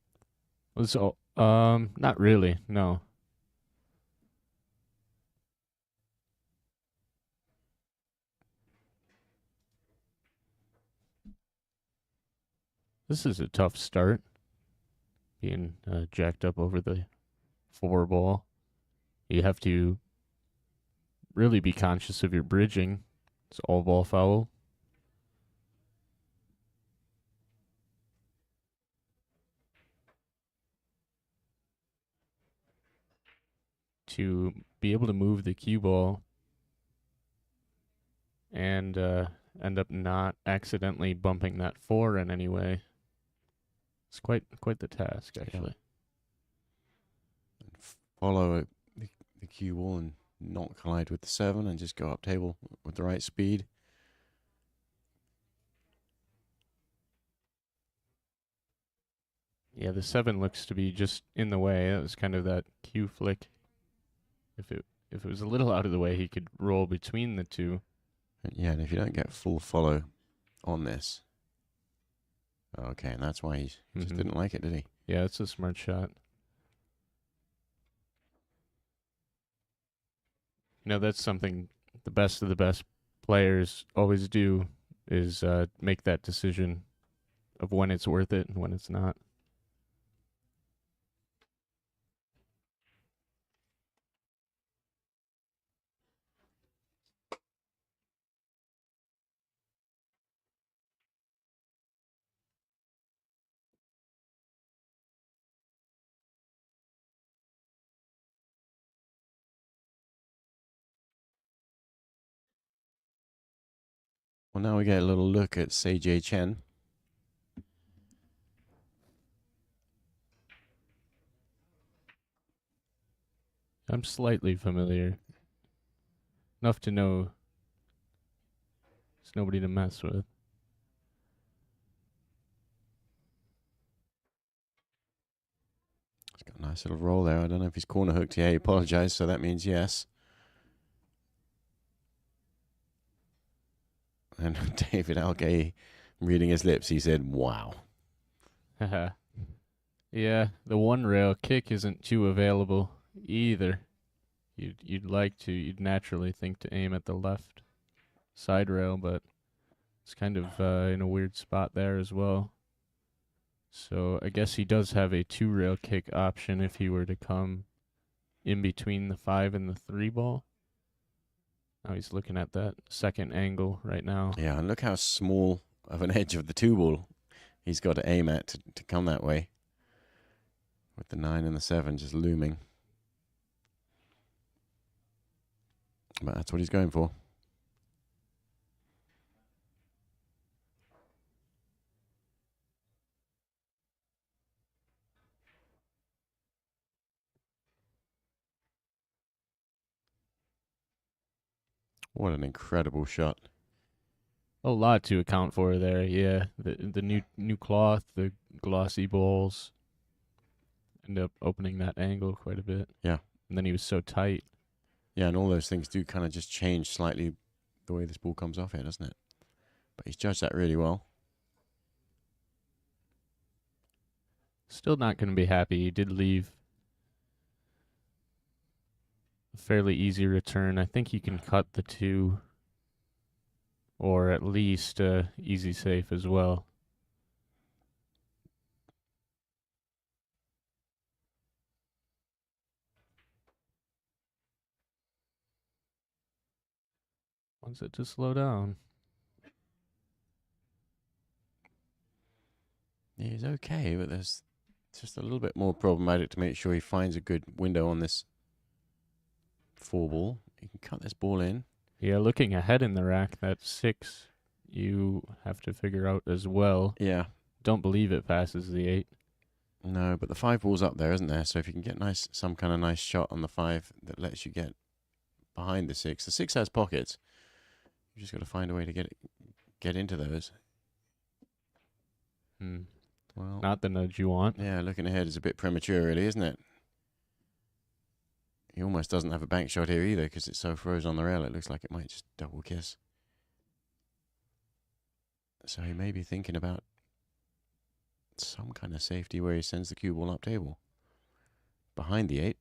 So, not really, no. This is a tough start, being jacked up over the 4 ball. You have to really be conscious of your bridging. It's all ball foul. To be able to move the cue ball and end up not accidentally bumping that 4 in any way. It's quite the task, actually. Follow the cue ball and not collide with the 7 and just go up table with the right speed. Yeah, the 7 looks to be just in the way. It was kind of that cue flick. If it was a little out of the way, he could roll between the 2. Yeah, and if you don't get full follow on this. Okay, and that's why he just didn't like it, did he? Yeah, it's a smart shot. You know, that's something the best of the best players always do, is make that decision of when it's worth it and when it's not. Well, now we get a little look at Sei Chen. I'm slightly familiar. Enough to know there's nobody to mess with. He's got a nice little roll there. I don't know if he's corner hooked. Yeah, he apologized, so that means yes. And David Algay, reading his lips, he said, wow. Haha. Yeah, the 1 rail kick isn't too available either. You'd naturally think to aim at the left side rail, but it's kind of in a weird spot there as well. So I guess he does have a 2 rail kick option if he were to come in between the 5 and the 3 ball. Now he's looking at that second angle right now. Yeah, and look how small of an edge of the 2 ball he's got to aim at to come that way. With the 9 and the 7 just looming. But that's what he's going for. What an incredible shot. A lot to account for there, yeah. The new cloth, the glossy balls end up opening that angle quite a bit. Yeah. And then he was so tight. Yeah, and all those things do kind of just change slightly the way this ball comes off here, doesn't it? But he's judged that really well. Still not going to be happy. He did leave a fairly easy return. I think he can cut the 2, or at least easy safe as well. Wants it to slow down. He's okay, but there's just a little bit more problematic to make sure he finds a good window on this 4 ball. He can cut this ball in. Yeah, looking ahead in the rack, that 6 you have to figure out as well. Yeah. Don't believe it passes the 8. No, but the 5 ball's up there, isn't there? So if you can get some kind of nice shot on the 5 that lets you get behind the 6. The 6 has pockets. You just got to find a way to get into those. Well, not the nudge you want. Yeah, looking ahead is a bit premature, really, isn't it? He almost doesn't have a bank shot here either because it's so froze on the rail. It looks like it might just double kiss. So he may be thinking about some kind of safety where he sends the cue ball up table. Behind the 8.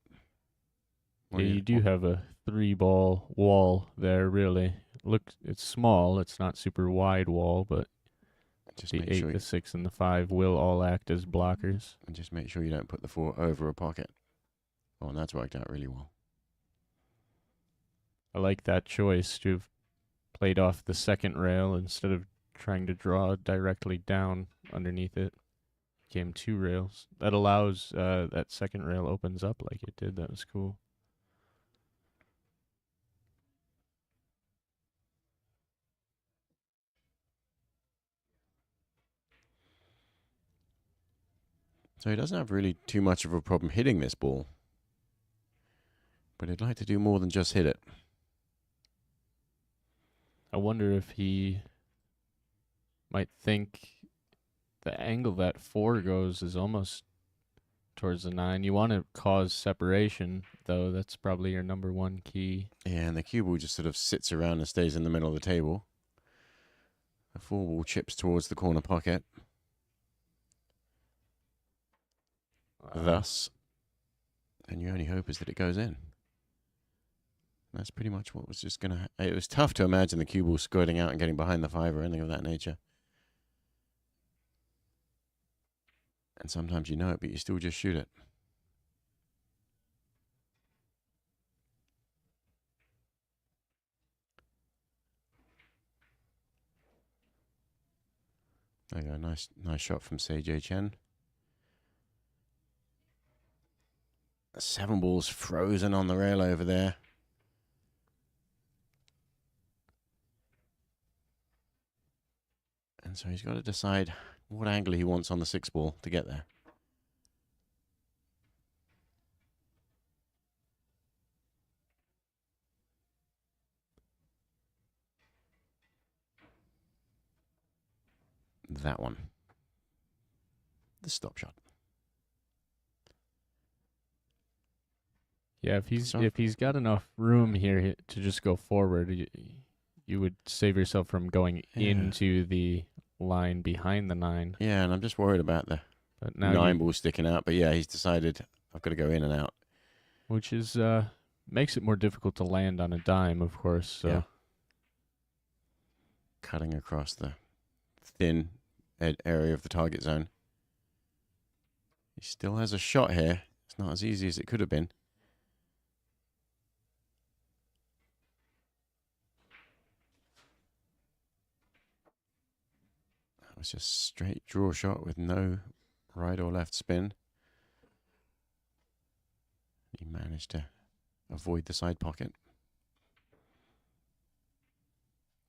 Yeah, you do have a 3 ball wall there, really. Look, it's small. It's not super wide wall, but just the 8, sure the 6, and the 5 will all act as blockers. And just make sure you don't put the 4 over a pocket. Oh, and that's worked out really well. I like that choice to have played off the second rail instead of trying to draw directly down underneath it. Came 2 rails. That allows that second rail opens up like it did. That was cool. So he doesn't have really too much of a problem hitting this ball. But he'd like to do more than just hit it. I wonder if he might think the angle that 4 goes is almost towards the 9. You want to cause separation, though. That's probably your number one key. Yeah, and the cue ball just sort of sits around and stays in the middle of the table. The 4 ball chips towards the corner pocket. Thus, and your only hope is that it goes in. That's pretty much what was just going to... It was tough to imagine the cue ball skirting out and getting behind the 5 or anything of that nature. And sometimes you know it, but you still just shoot it. There you go, nice shot from Sei-Jay Chen. 7 balls frozen on the rail over there. And so he's got to decide what angle he wants on the 6 ball to get there. That one. The stop shot. Yeah, if he's got enough room here to just go forward, you would save yourself from going into the line behind the 9. Yeah, and I'm just worried about the 9 ball sticking out. But yeah, he's decided I've got to go in and out. Which is makes it more difficult to land on a dime, of course. So. Yeah. Cutting across the thin area of the target zone. He still has a shot here. It's not as easy as it could have been. That was just straight draw shot with no right or left spin. He managed to avoid the side pocket.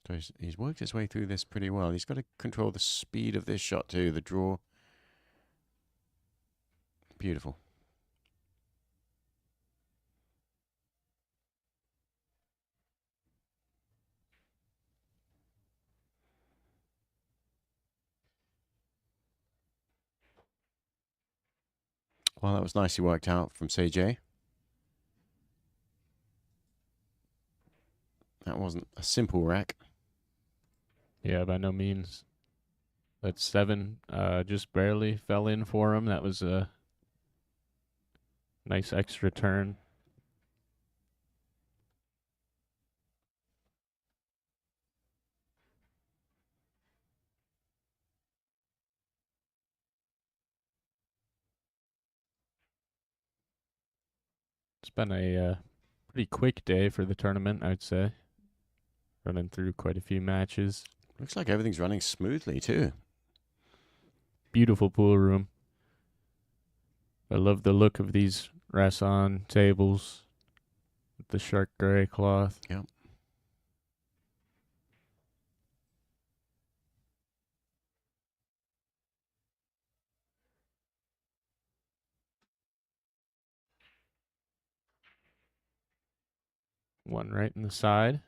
So he's worked his way through this pretty well. He's got to control the speed of this shot too, the draw. Beautiful. Well, that was nicely worked out from Sei-Jay. That wasn't a simple rack. Yeah, by no means. That 7 just barely fell in for him. That was a nice extra turn. It's been a pretty quick day for the tournament, I'd say. Running through quite a few matches. Looks like everything's running smoothly too. Beautiful pool room. I love the look of these Rasson tables with the shark gray cloth. Yep. One right in the side.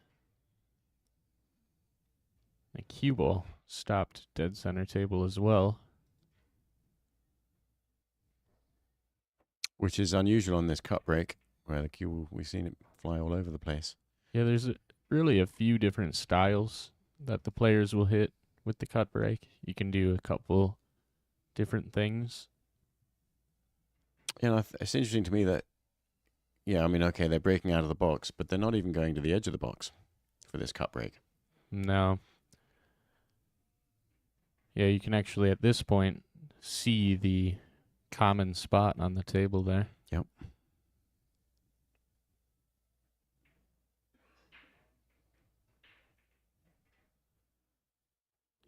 A cue ball stopped dead center table as well. Which is unusual on this cut break, where the cue, we've seen it fly all over the place. Yeah, there's really a few different styles that the players will hit with the cut break. You can do a couple different things. You know, it's interesting to me that, yeah, I mean, okay, they're breaking out of the box, but they're not even going to the edge of the box for this cut break. No. Yeah, you can actually, at this point, see the common spot on the table there. Yep.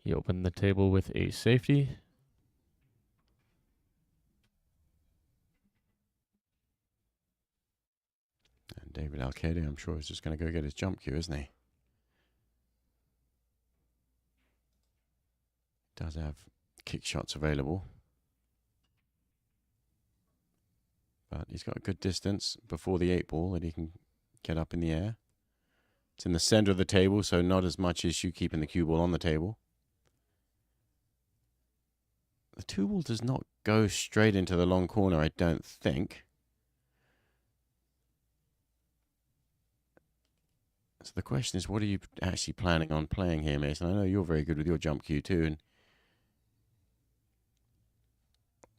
He opened the table with a safety. And David Alcade, I'm sure, is just going to go get his jump cue, isn't he? Does have kick shots available. but he's got a good distance before the 8-ball that he can get up in the air. It's in the center of the table, so not as much as you keeping the cue ball on the table. The 2-ball does not go straight into the long corner, I don't think. So the question is, what are you actually planning on playing here, Mason? I know you're very good with your jump cue too. And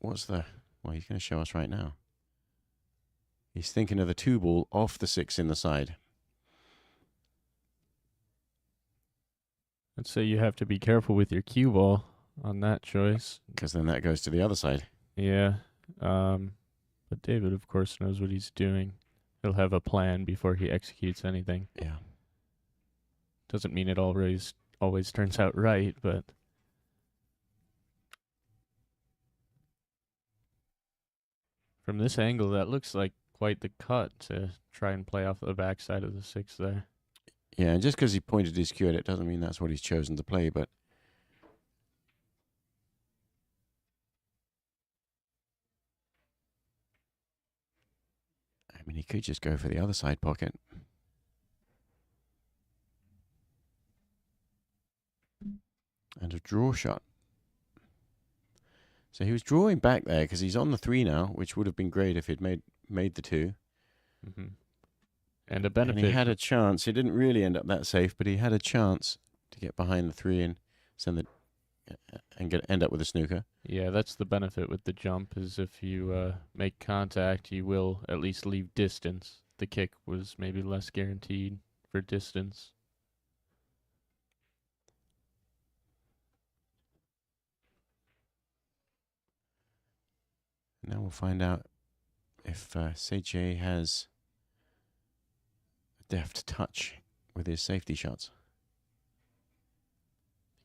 what's the... Well, he's going to show us right now. He's thinking of the 2-ball off the 6 in the side. I'd say you have to be careful with your cue ball on that choice. Because then that goes to the other side. Yeah. But David, of course, knows what he's doing. He'll have a plan before he executes anything. Yeah. Doesn't mean it always turns out right, but... From this angle, that looks like quite the cut to try and play off the backside of the 6 there. Yeah, and just because he pointed his cue at it doesn't mean that's what he's chosen to play, but... I mean, he could just go for the other side pocket. And a draw shot. So he was drawing back there because he's on the 3 now, which would have been great if he'd made the 2. Mm-hmm. And a benefit. And he had a chance. He didn't really end up that safe, but he had a chance to get behind the 3 and send end up with a snooker. Yeah, that's the benefit with the jump, is if you make contact, you will at least leave distance. The kick was maybe less guaranteed for distance. Now we'll find out if CJ has a deft touch with his safety shots.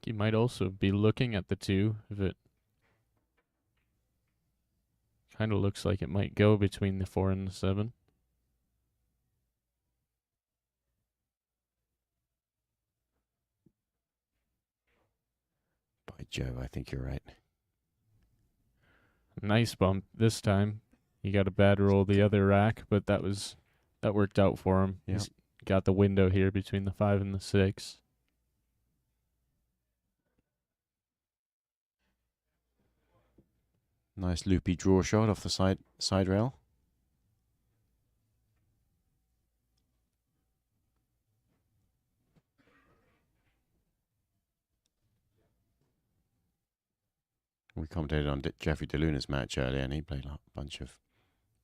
He might also be looking at the 2 if it kind of looks like it might go between the 4 and the 7. By Jove, I think you're right. Nice bump this time. He got a bad roll the other rack, but that worked out for him. Yep. He's got the window here between the 5 and the 6. Nice loopy draw shot off the side rail. We commentated on Jeffrey DeLuna's match earlier, and he played a bunch of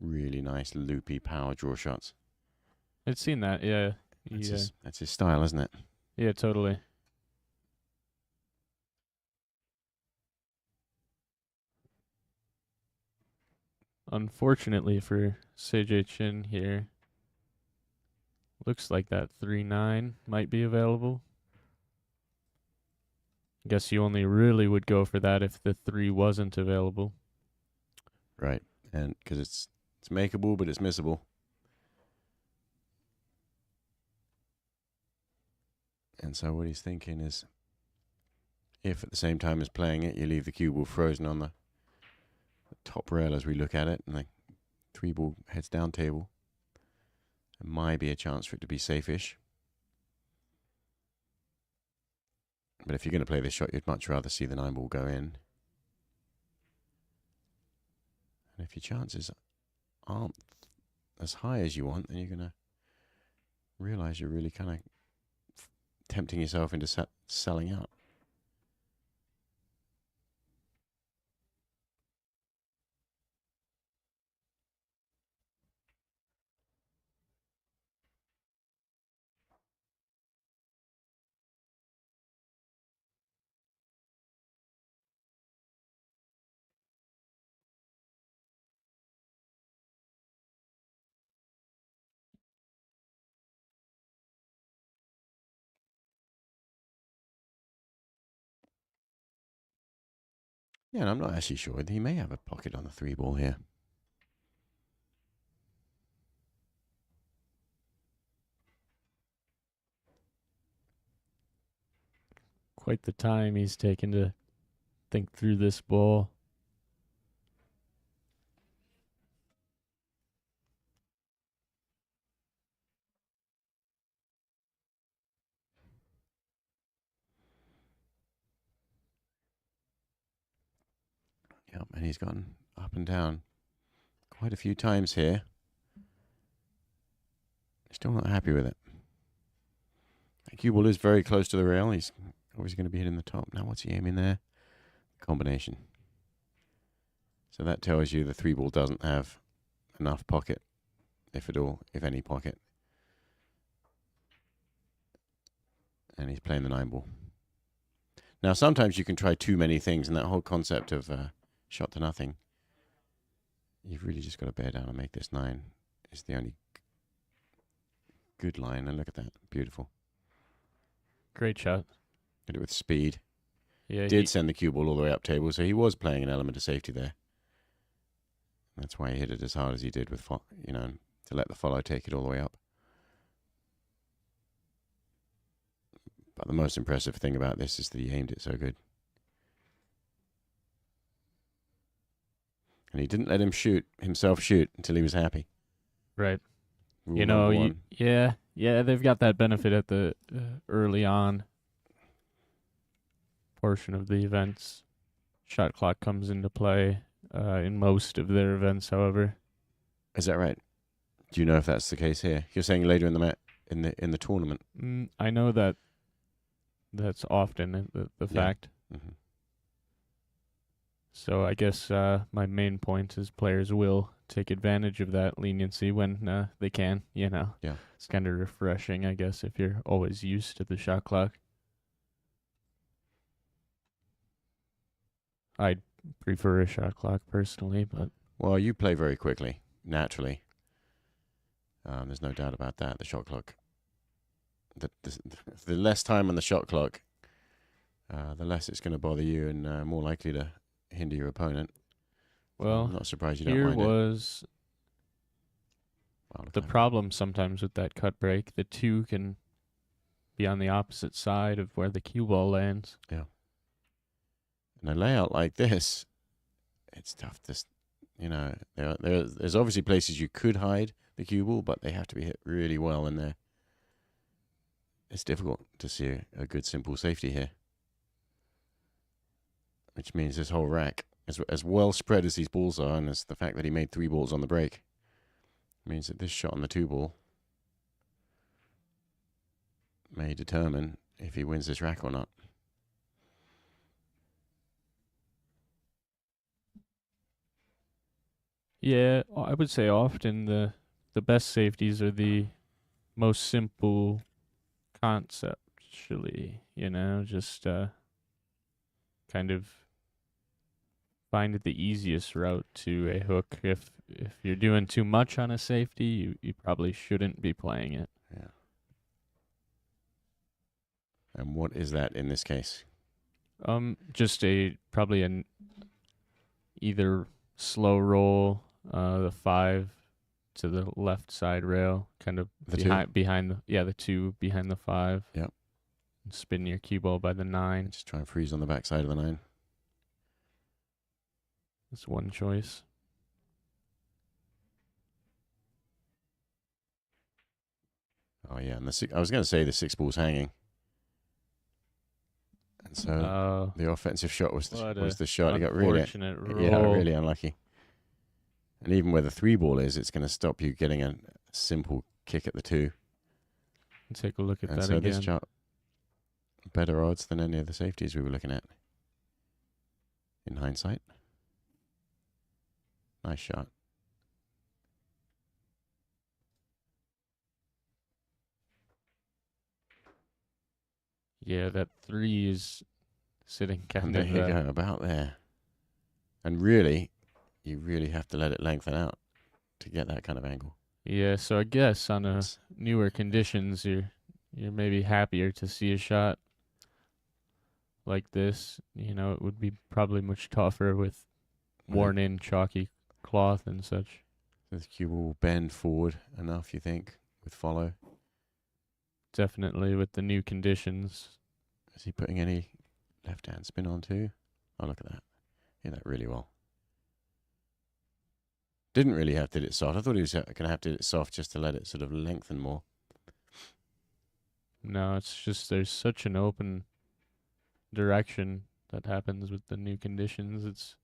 really nice loopy power draw shots. I'd seen that, yeah. That's his style, isn't it? Yeah, totally. Unfortunately for CJ Chin here, looks like that 3-9 might be available. Guess you only really would go for that if the 3 wasn't available. Right, and because it's makeable, but it's missable. And so what he's thinking is, if at the same time as playing it, you leave the cue ball frozen on the top rail as we look at it, and the 3-ball heads down table, there might be a chance for it to be safe-ish. But if you're going to play this shot, you'd much rather see the 9-ball go in. And if your chances aren't as high as you want, then you're going to realize you're really kind of tempting yourself into selling out. Yeah, and I'm not actually sure. He may have a pocket on the 3-ball here. Quite the time he's taken to think through this ball. Yep, and he's gone up and down quite a few times here. Still not happy with it. The cue ball is very close to the rail. He's obviously going to be hitting the top. Now what's he aiming there? Combination. So that tells you the 3 ball doesn't have enough pocket, if at all, if any pocket. And he's playing the 9 ball. Now sometimes you can try too many things, and that whole concept of shot to nothing, you've really just got to bear down and make this 9. It's the only good line, and look at that. Beautiful. Great shot. Did it with speed. Yeah, Did send the cue ball all the way up table, so he was playing an element of safety there. That's why he hit it as hard as he did with, to let the follow take it all the way up. But the most impressive thing about this is that he aimed it so good. And he didn't let himself shoot until he was happy. Right. Rule You know, number 1. yeah, they've got that benefit at the early on portion of the events. Shot clock comes into play in most of their events, however. Is that right? Do you know if that's the case here? You're saying later in the in the tournament. I know that's often the fact. Mm-hmm. So I guess my main point is players will take advantage of that leniency when they can, Yeah. It's kind of refreshing, I guess, if you're always used to the shot clock. I'd prefer a shot clock personally, but... Well, you play very quickly, naturally. There's no doubt about that. The shot clock. The less time on the shot clock, the less it's going to bother you and more likely to hinder your opponent. Well, I'm not surprised you don't here mind it. was Wow, look the at that. problem sometimes with that cut break. The 2 can be on the opposite side of where the cue ball lands. Yeah. In a layout like this, it's tough to, there's obviously places you could hide the cue ball, but they have to be hit really well in there. It's difficult to see a good simple safety here. Which means this whole rack, as well spread as these balls are, and as the fact that he made 3 balls on the break, means that this shot on the 2 ball may determine if he wins this rack or not. Yeah, I would say often the best safeties are the most simple conceptually, just kind of find it the easiest route to a hook. If you're doing too much on a safety, you probably shouldn't be playing it. Yeah. And what is that in this case? Just probably an either slow roll, the 5 to the left side rail, kind of The behind the 2 behind the 5. Yep. And spin your cue ball by the 9. Just try and freeze on the backside of the 9. That's one choice. Oh yeah, and I was going to say the 6 ball's hanging, and so the offensive shot was the shot. He got really really unlucky. And even where the 3 ball is, it's going to stop you getting a simple kick at the 2. Take a look at and that so again. This shot better odds than any of the safeties we were looking at. In hindsight, nice shot. Yeah, that 3 is sitting kind And there of you go, about there. And really, you really have to let it lengthen out to get that kind of angle. Yeah, so I guess on a newer conditions, you're maybe happier to see a shot like this. It would be probably much tougher with worn-in chalky cloth and such. The cue ball will bend forward enough, you think, with follow? Definitely with the new conditions. Is he putting any left-hand spin on too? Oh, look at that. Hit that really well. Didn't really have to hit it soft. I thought he was going to have to hit it soft just to let it sort of lengthen more. No, it's just there's such an open direction that happens with the new conditions. It's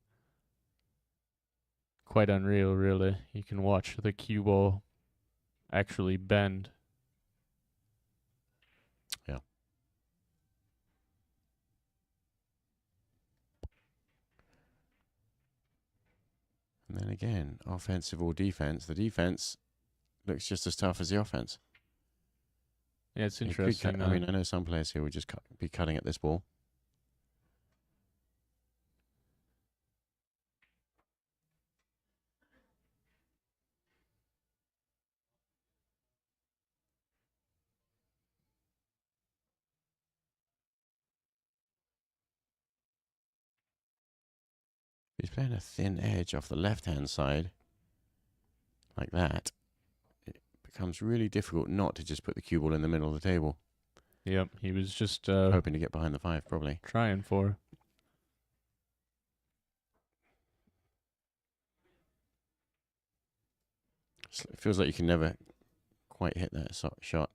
quite unreal, really. You can watch the cue ball actually bend. Yeah. And then again, offensive or defense. The defense looks just as tough as the offense. Yeah, it's It could interesting. I mean, I know some players here would just be cutting at this ball. He's playing a thin edge off the left-hand side, like that. It becomes really difficult not to just put the cue ball in the middle of the table. Yep, he was just Hoping to get behind the 5, probably. trying for. It feels like you can never quite hit that shot.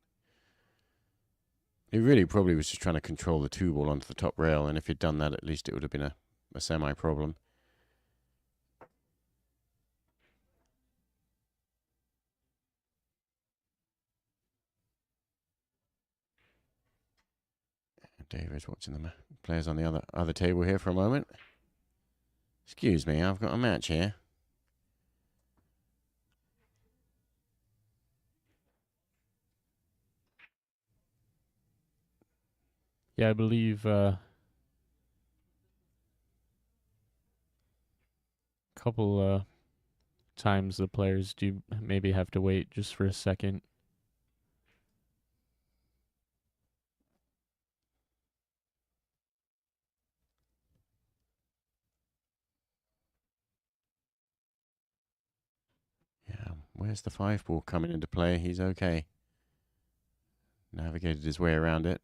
He really probably was just trying to control the 2 ball onto the top rail, and if he'd done that, at least it would have been a semi-problem. David's watching the players on the other table here for a moment. Excuse me, I've got a match here. Yeah, I believe couple times the players do maybe have to wait just for a second. Yeah, where's the 5 ball coming into play? He's okay. Navigated his way around it.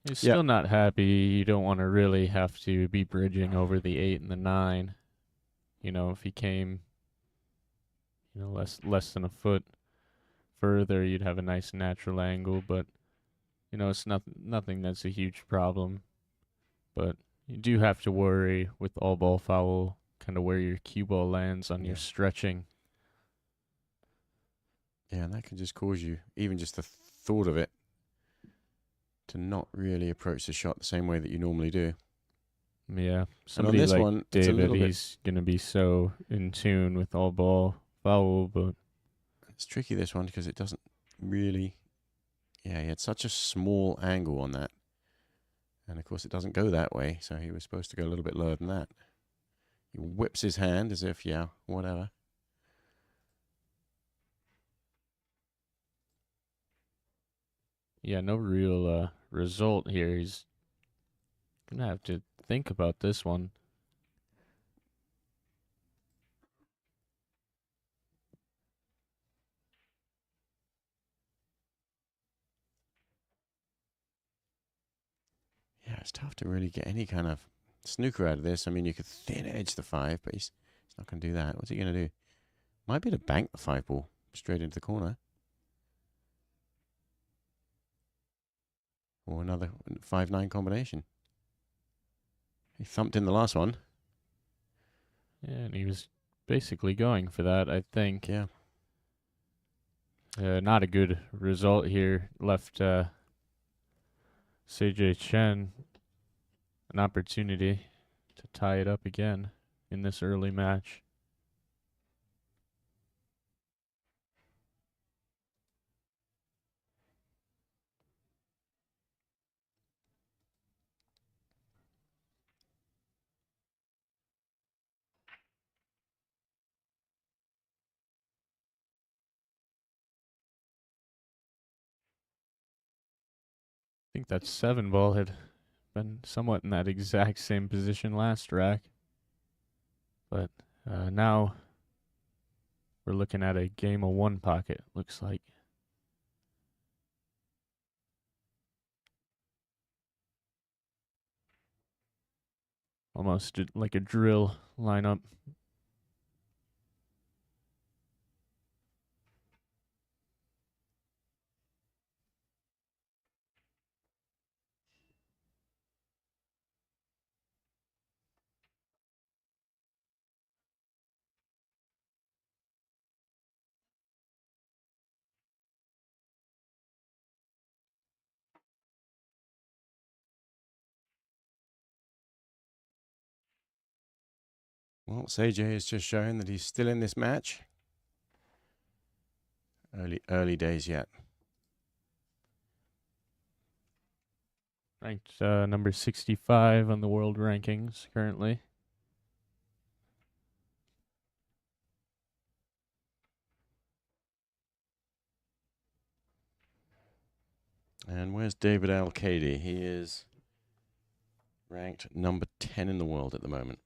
He's still not happy. You don't want to really have to be bridging over the 8 and the 9. You know, if he came, you know, less than a foot further, you'd have a nice natural angle. But you know, it's nothing that's a huge problem. But you do have to worry with all ball foul, kind of where your cue ball lands on your stretching. Yeah, and that can just cause you, even just the thought of it, to not really approach the shot the same way that you normally do. Yeah, And on somebody this like one, it's a David, little bit. he's gonna be so in tune with all ball foul, but It's tricky, this one, because it doesn't really. Yeah, he had such a small angle on that. And of course, it doesn't go that way. So he was supposed to go a little bit lower than that. He whips his hand as if, yeah, whatever. yeah, no real result here. He's gonna have to think about this one. Yeah, it's tough to really get any kind of snooker out of this. I mean, you could thin edge the 5, but he's not going to do that. What's he going to do? Might be to bank the 5 ball straight into the corner. Or another 5-9 combination. He thumped in the last one. Yeah, and he was basically going for that, I think. Yeah. Not a good result here. Left CJ Chen an opportunity to tie it up again in this early match. I think that 7 ball had been somewhat in that exact same position last rack. But now we're looking at a game of 1 pocket, looks like. Almost like a drill lineup. Well, CJ has just shown that he's still in this match. Early days yet. Ranked number 65 on the world rankings currently. And where's David Al-Kaidi? He is ranked number 10 in the world at the moment.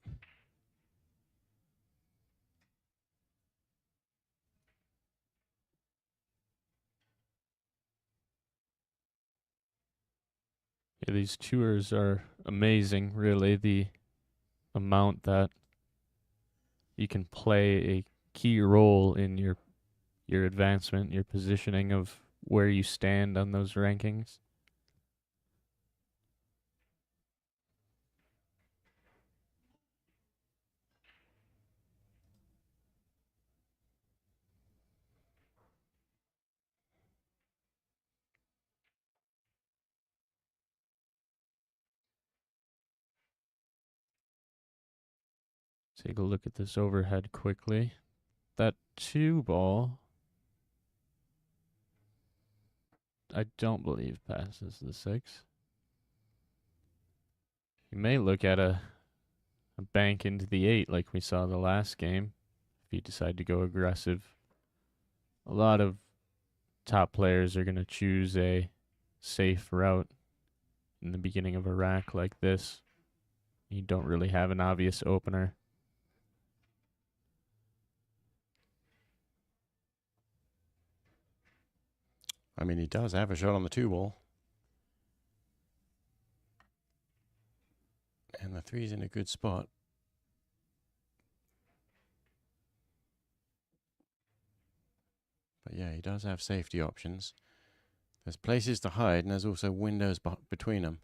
Yeah, these tours are amazing, really. The amount that you can play a key role in your advancement, your positioning of where you stand on those rankings. Take a look at this overhead quickly. That 2 ball, I don't believe passes the 6. You may look at a bank into the 8 like we saw the last game if you decide to go aggressive. A lot of top players are going to choose a safe route in the beginning of a rack like this. You don't really have an obvious opener. I mean, he does have a shot on the 2 ball. And the 3's in a good spot. But yeah, he does have safety options. There's places to hide, and there's also windows between them.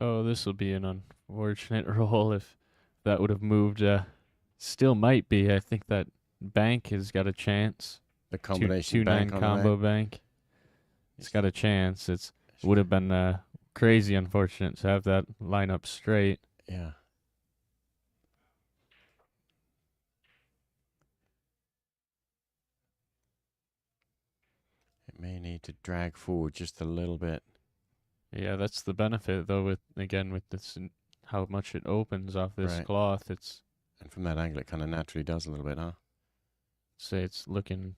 Oh, this will be an unfortunate roll if that would have moved. Still might be. I think that bank has got a chance. The combination 2-9 bank on the combo rack. bank. It's got a chance. It would have been crazy unfortunate to have that line up straight. Yeah. It may need to drag forward just a little bit. Yeah, that's the benefit though. With this, how much it opens off this Right. cloth. It's And from that angle, it kind of naturally does a little bit, huh? say it's looking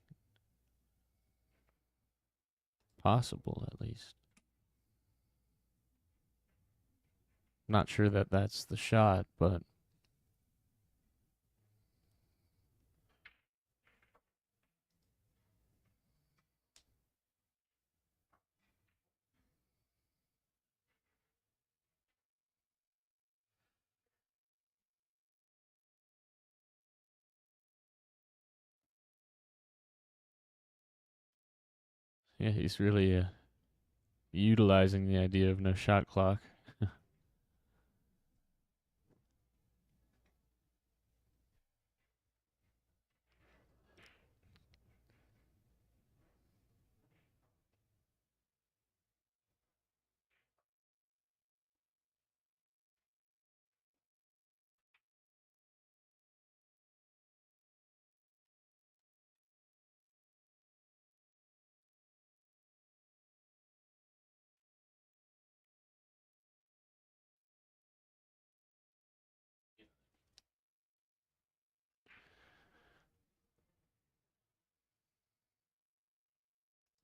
possible at least. Not sure that that's the shot, but yeah, he's really utilizing the idea of no shot clock.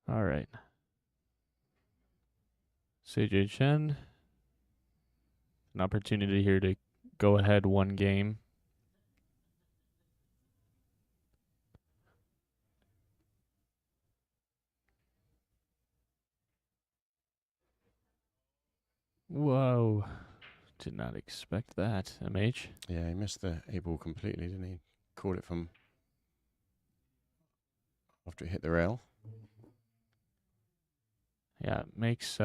All right. CJ Chen, an opportunity here to go ahead 1 game. Whoa. Did not expect that, MH. Yeah, he missed the 8 ball completely, didn't he? Caught it from after it hit the rail. Yeah, it makes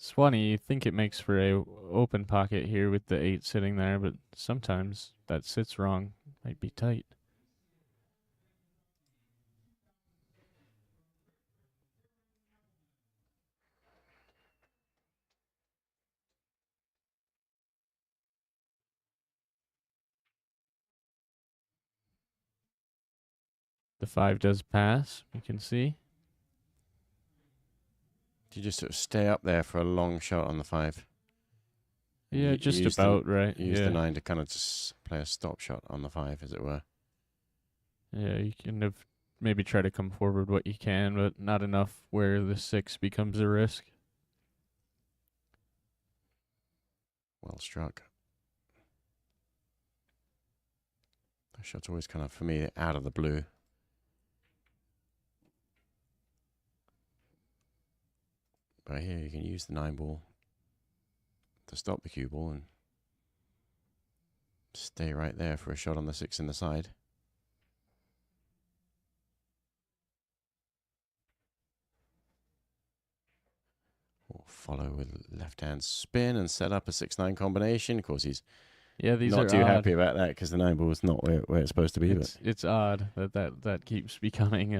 It's funny, you think it makes for a open pocket here with the 8 sitting there, but sometimes that sits wrong. Might be tight. The 5 does pass, you can see. You just sort of stay up there for a long shot on the 5. And Yeah, you just use about right. Use Yeah. the 9 to kind of just play a stop shot on the 5, as it were. Yeah, you kind of maybe try to come forward what you can, but not enough where the 6 becomes a risk. Well struck. That shot's always kind of, for me, out of the blue. But here you can use the 9 ball to stop the cue ball and stay right there for a shot on the 6 in the side. Or follow with left-hand spin and set up a 6-9 combination. Of course, he's Yeah, these not are too odd. happy about that because the 9 ball is not where it's supposed to be. It's odd that keeps becoming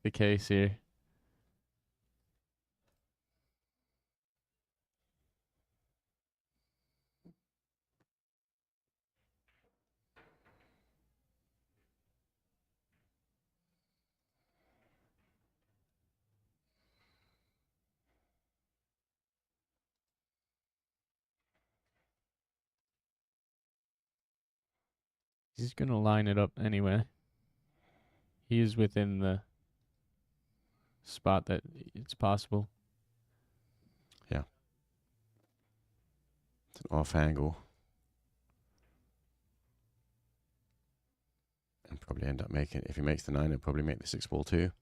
the case here. He's going to line it up anyway. He is within the spot that it's possible. Yeah. It's an off angle. And probably end up making, if he makes the 9, he'll probably make the 6 ball too.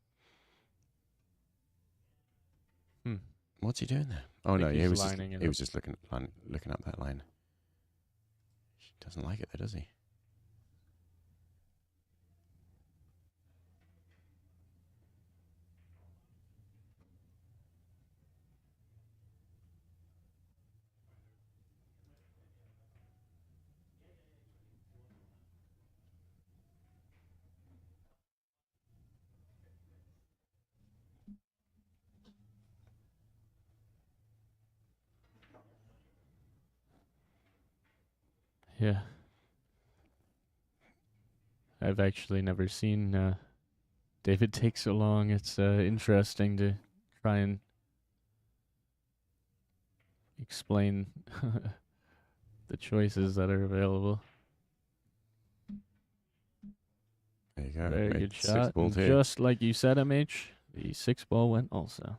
What's he doing there? Oh no, he was just looking up that line. He doesn't like it there, does he? Yeah. I've actually never seen David take so long. It's interesting to try and explain the choices that are available. There you go. Very Made good 6 shot. ball And too. just like you said, MH, the 6 ball went also.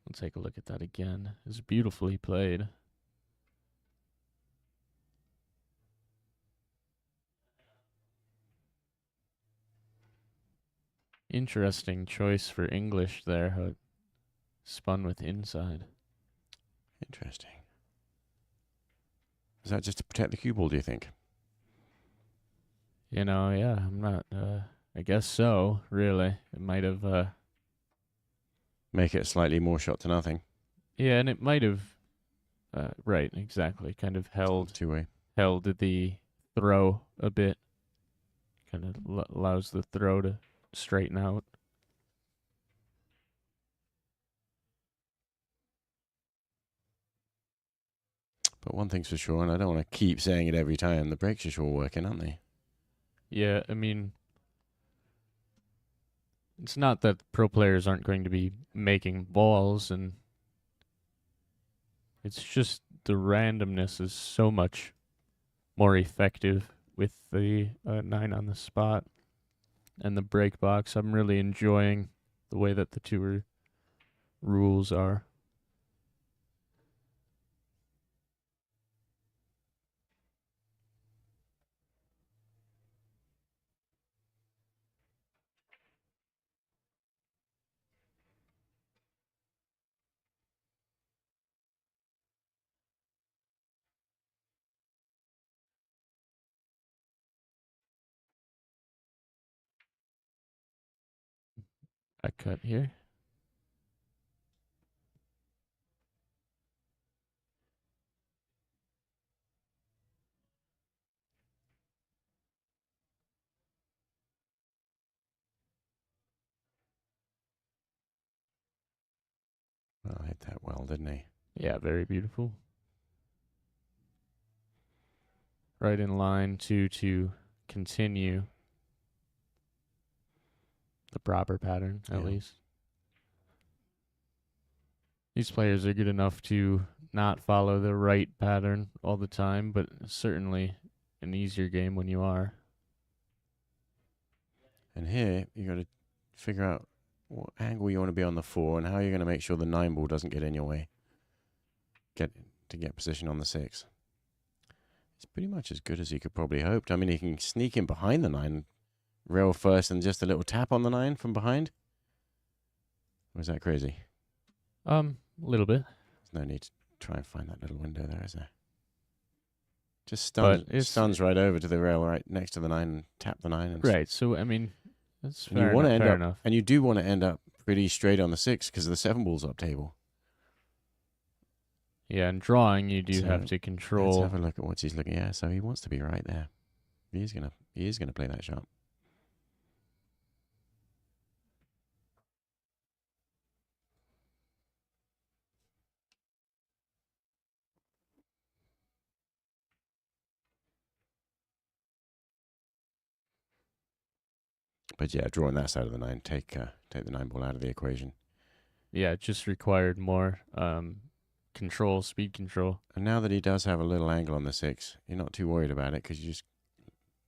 Let's take a look at that again. It's beautifully played. Interesting choice for English there. How it spun with inside. Interesting. Is that just to protect the cue ball, do you think? You know, yeah, I'm not. I guess so. Really, it might have. Make it slightly more shot to nothing. Yeah, and it might have. Right, exactly. Kind of held Two-way. the throw a bit. Kind of allows the throw to straighten out. But one thing's for sure, and I don't want to keep saying it every time, the brakes are sure working, aren't they? Yeah, I mean, it's not that pro players aren't going to be making balls, and it's just the randomness is so much more effective with the 9 on the spot and the break box. I'm really enjoying the way that the two rules are. back cut here. Well, hit that well, didn't he? Yeah, very beautiful. Right in line to continue the proper pattern, at Yeah. least. These players are good enough to not follow the right pattern all the time, but certainly an easier game when you are. And here, you got to figure out what angle you want to be on the 4 and how you're going to make sure the 9 ball doesn't get in your way. Get position on the 6. It's pretty much as good as he could probably hoped. I mean, he can sneak in behind the 9, rail first, and just a little tap on the 9 from behind. Or is that crazy? A little bit. There's no need to try and find that little window there, is there? Just But stuns right over to the rail right next to the 9 and tap the 9. And Right, so, I mean, that's and you fair want to enough. end Fair up, enough. and you do want to end up pretty straight on the 6 because the 7 ball's up table. Yeah, and drawing, you do So, have to Let's control. have a look at what he's looking at. So he wants to be right there. He is gonna play that shot. But yeah, drawing that side of the 9, take the 9 ball out of the equation. Yeah, it just required more control, speed control. And now that he does have a little angle on the 6, you're not too worried about it because you just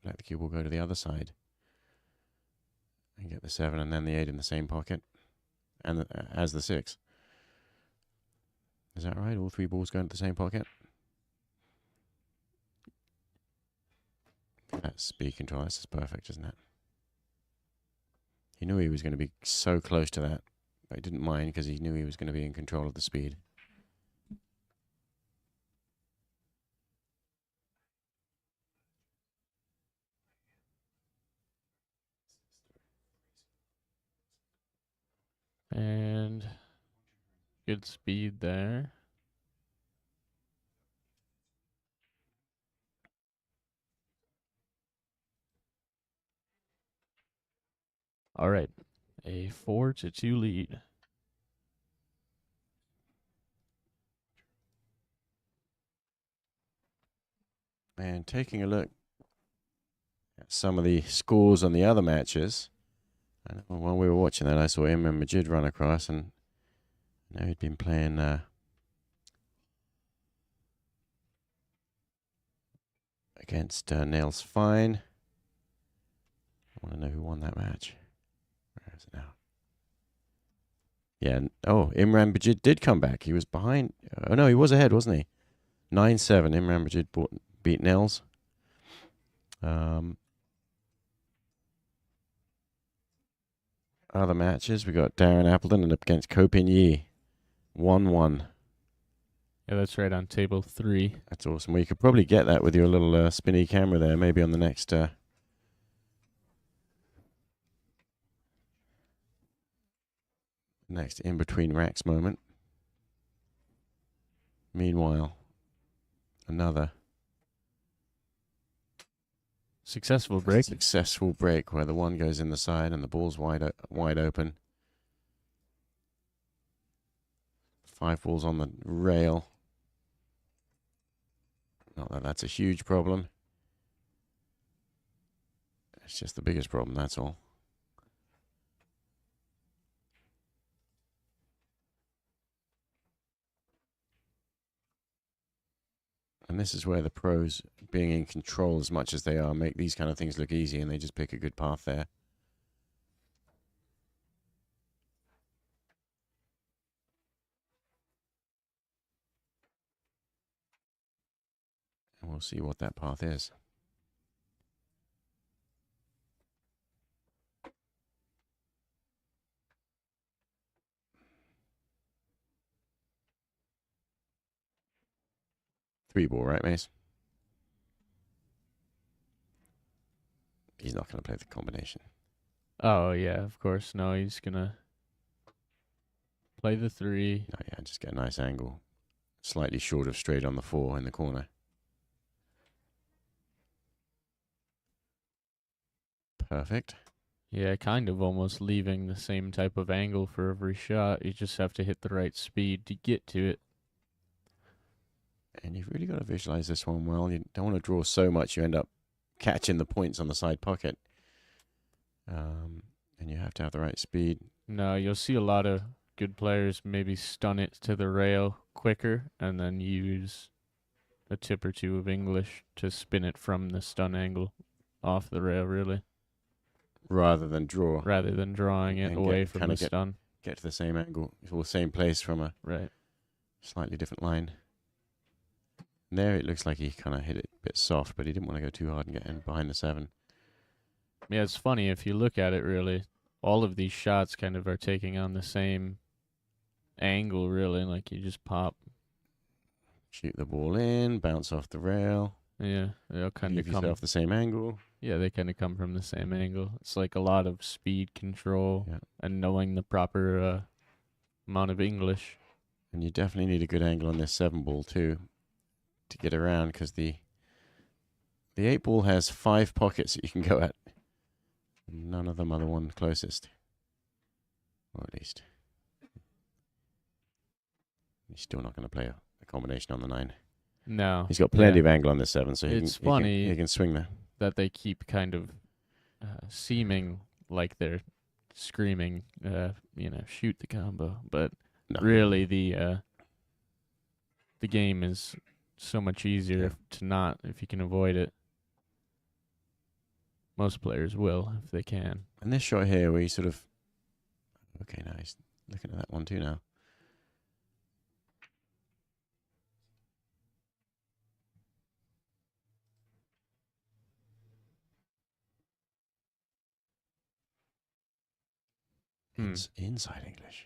let the cue ball go to the other side and get the 7 and then the 8 in the same pocket, and as the 6. Is that right? All 3 balls go into the same pocket. That's speed control. That's just perfect, isn't it? He knew he was going to be so close to that, but he didn't mind because he knew he was going to be in control of the speed. And good speed there. All right, a 4-2 lead. And taking a look at some of the scores on the other matches, and while we were watching that, I saw Imran Majid run across, and I know he'd been playing against Nails Fine. I want to know who won that match. Where is it now? Yeah. Imran Majid did come back. He was behind. Oh, no, he was ahead, wasn't he? 9-7. Imran Majid beat Nails. Other matches, we got Darren Appleton and up against Kopin Yi. 1-1. Yeah, that's right on table 3. That's awesome. Well, you could probably get that with your little spinny camera there, maybe on the next next in-between racks moment. Meanwhile, another Successful break. successful break where the 1 goes in the side and the ball's wide open. 5 balls on the rail. Not that that's a huge problem. It's just the biggest problem, that's all. And this is where the pros, being in control as much as they are, make these kind of things look easy, and they just pick a good path there. And we'll see what that path is. Three ball, right, Mace? He's not going to play the combination. Oh, yeah, of course. No, he's going to Play the 3. Oh, yeah, just get a nice angle. Slightly short of straight on the 4 in the corner. Perfect. Yeah, kind of almost leaving the same type of angle for every shot. You just have to hit the right speed to get to it. And you've really got to visualize this one well. You don't want to draw so much you end up catching the points on the side pocket. And you have to have the right speed. No, you'll see a lot of good players maybe stun it to the rail quicker and then use a tip or two of English to spin it from the stun angle off the rail, really, Rather than draw. rather than drawing it And away get- from kinda the get- stun. Get to the same angle, or same place from a Right. slightly different line. And there it looks like he kind of hit it a bit soft, but he didn't want to go too hard and get in behind the 7. Yeah, it's funny if you look at it, really. All of these shots kind of are taking on the same angle, really. Like you just pop. Shoot the ball in, bounce off the rail, Yeah, they'll kind of give come. yourself the same angle. Yeah, they kind of come from the same angle. It's like a lot of speed control Yeah. and knowing the proper amount of English. And you definitely need a good angle on this 7 ball too to get around, because the 8 ball has 5 pockets that you can go at. None of them are the one closest. Or at least. He's still not going to play a combination on the 9. No. He's got plenty yeah, of angle on this 7, so It's he funny. can swing there. that they keep kind of seeming like they're screaming, shoot the combo. But No. really, the game is so much easier to not if you can avoid it. Most players will if they can. And this shot here where he sort of... Okay, now he's looking at that one too now. Inside English.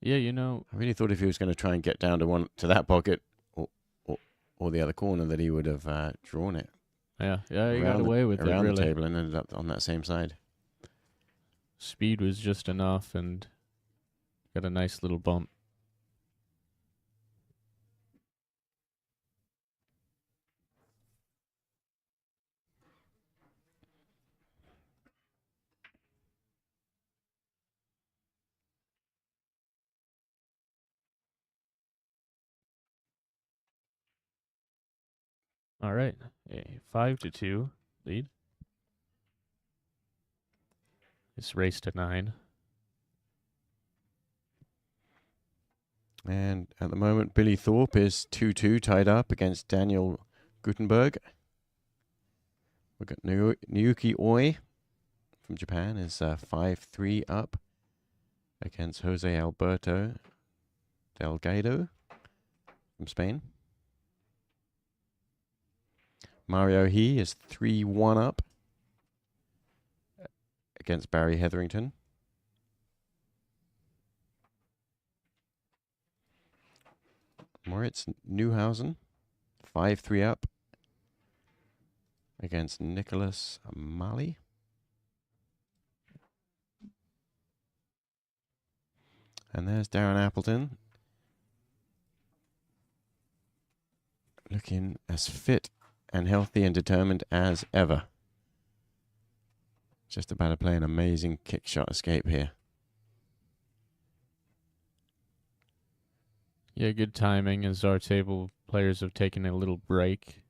Yeah, I really thought if he was going to try and get down to that pocket or the other corner that he would have drawn it yeah, he got away with it, around the really. table and ended up on that same side. Speed was just enough and got a nice little bump. All right, a 5-2 lead. It's race to 9. And at the moment, Billy Thorpe is 2-2 tied up against Daniel Gutenberg. We've got Naoki Oi from Japan is 5-3 up against Jose Alberto Delgado from Spain. Mario He is 3-1 up against Barry Hetherington. Moritz Neuhausen, 5-3 up against Nicholas Mali. And there's Darren Appleton, looking as fit and healthy and determined as ever. Just about to play an amazing kick shot escape here. Yeah, good timing as our table players have taken a little break.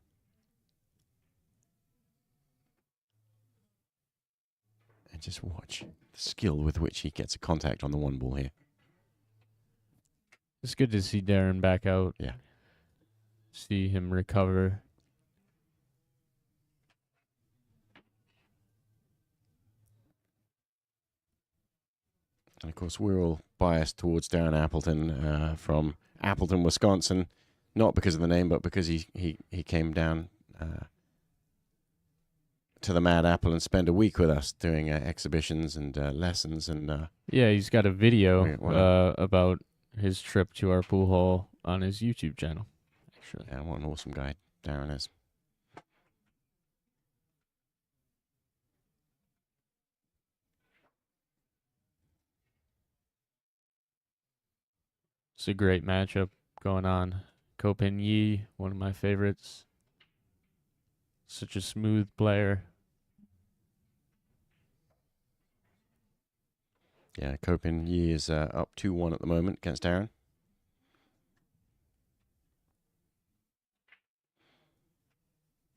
And just watch the skill with which he gets a contact on the 1 ball here. It's good to see Darren back out. Yeah. See him recover. And of course, we're all biased towards Darren Appleton from Appleton, Wisconsin, not because of the name, but because he came down to the Mad Apple and spent a week with us doing exhibitions and lessons. And Yeah, he's got a video Wow. about his trip to our pool hall on his YouTube channel. Actually, yeah, what an awesome guy Darren is. It's a great matchup going on. Kopin Yi, one of my favorites. Such a smooth player. Yeah, Kopin Yi is up 2-1 at the moment against Aaron.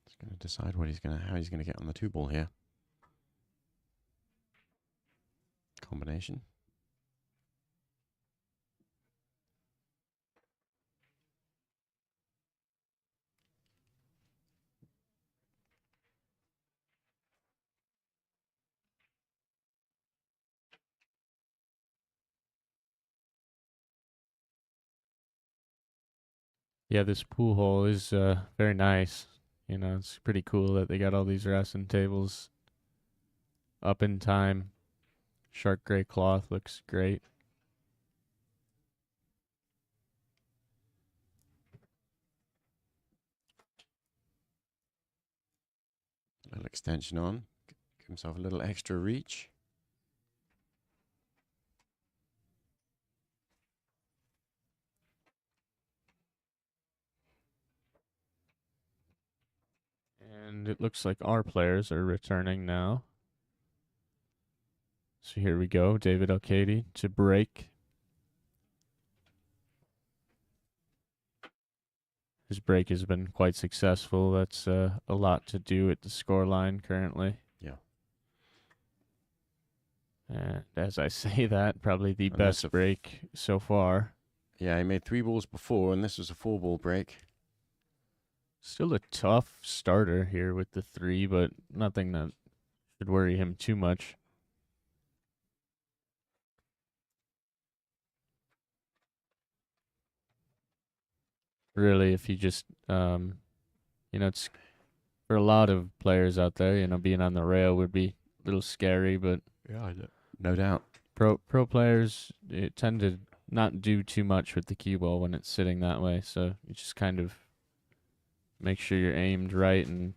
He's going to decide how he's going to get on the 2-ball here. Combination. Yeah, this pool hole is very nice. You know, it's pretty cool that they got all these wrestling tables up in time. Shark gray cloth looks great. A little extension on. Give himself a little extra reach. And it looks like our players are returning now. So here we go. David Alcady to break. His break has been quite successful. That's a lot to do at the scoreline currently. Yeah. And as I say that, probably the And that's best break so far. Yeah, he made 3 balls before, and this was a 4-ball break. Still a tough starter here with the 3, but nothing that should worry him too much. Really, if you just, it's for a lot of players out there, being on the rail would be a little scary, but Yeah, no doubt. pro players tend to not do too much with the cue ball when it's sitting that way, so you just kind of make sure you're aimed right and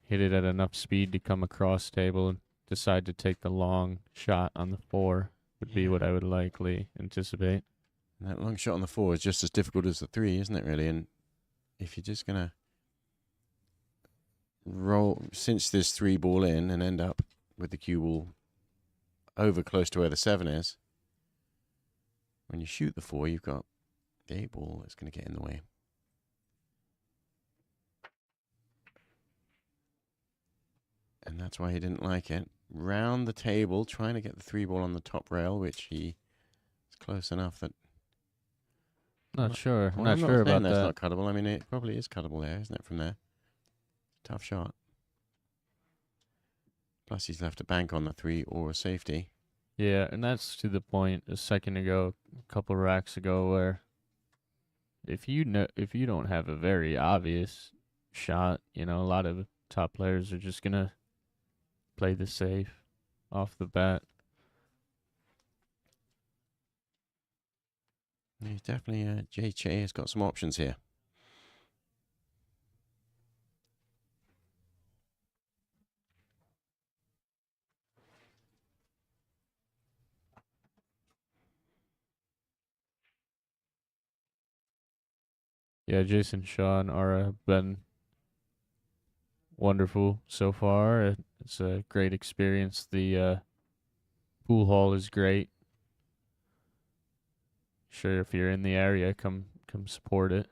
hit it at enough speed to come across table and decide to take the long shot on the 4 would be what I would likely anticipate. And that long shot on the 4 is just as difficult as the 3, isn't it, really? And if you're just going to cinch this 3-ball in and end up with the cue ball over close to where the 7 is, when you shoot the 4, you've got the 8-ball that's going to get in the way. And that's why he didn't like it. Round the table, trying to get the 3-ball on the top rail, which he is close enough that... Not sure. Well, Not I'm sure not saying about that's that. not cuttable. I mean, it probably is cuttable there, isn't it, from there? Tough shot. Plus, he's left a bank on the 3 or a safety. Yeah, and that's to the point a second ago, a couple racks ago, where if you don't have a very obvious shot, a lot of top players are just gonna play the safe off the bat. He's definitely, Jay Che has got some options here. Yeah, Jason Shaw and Ara have been wonderful so far. It's a great experience. The pool hall is great. Sure, if you're in the area, come support it.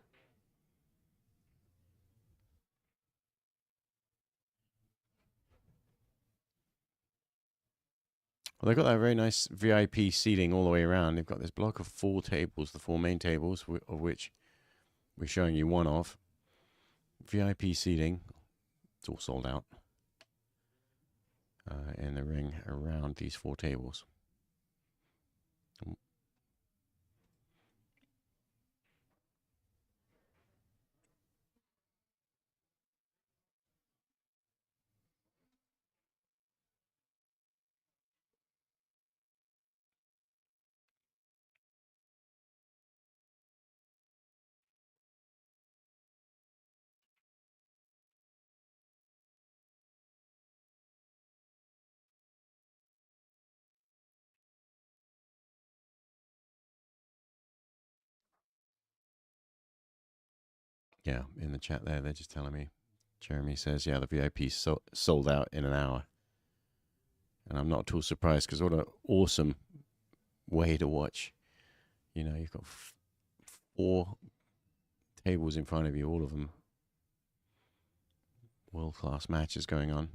Well, they've got that very nice VIP seating all the way around. They've got this block of 4 tables, the 4 main tables, of which we're showing you one of. VIP seating. It's all sold out in the ring around these 4 tables. Yeah, in the chat there, they're just telling me. Jeremy says, yeah, the VIP sold out in an hour. And I'm not at all surprised because what an awesome way to watch. You know, you've got 4 tables in front of you, all of them world-class matches going on.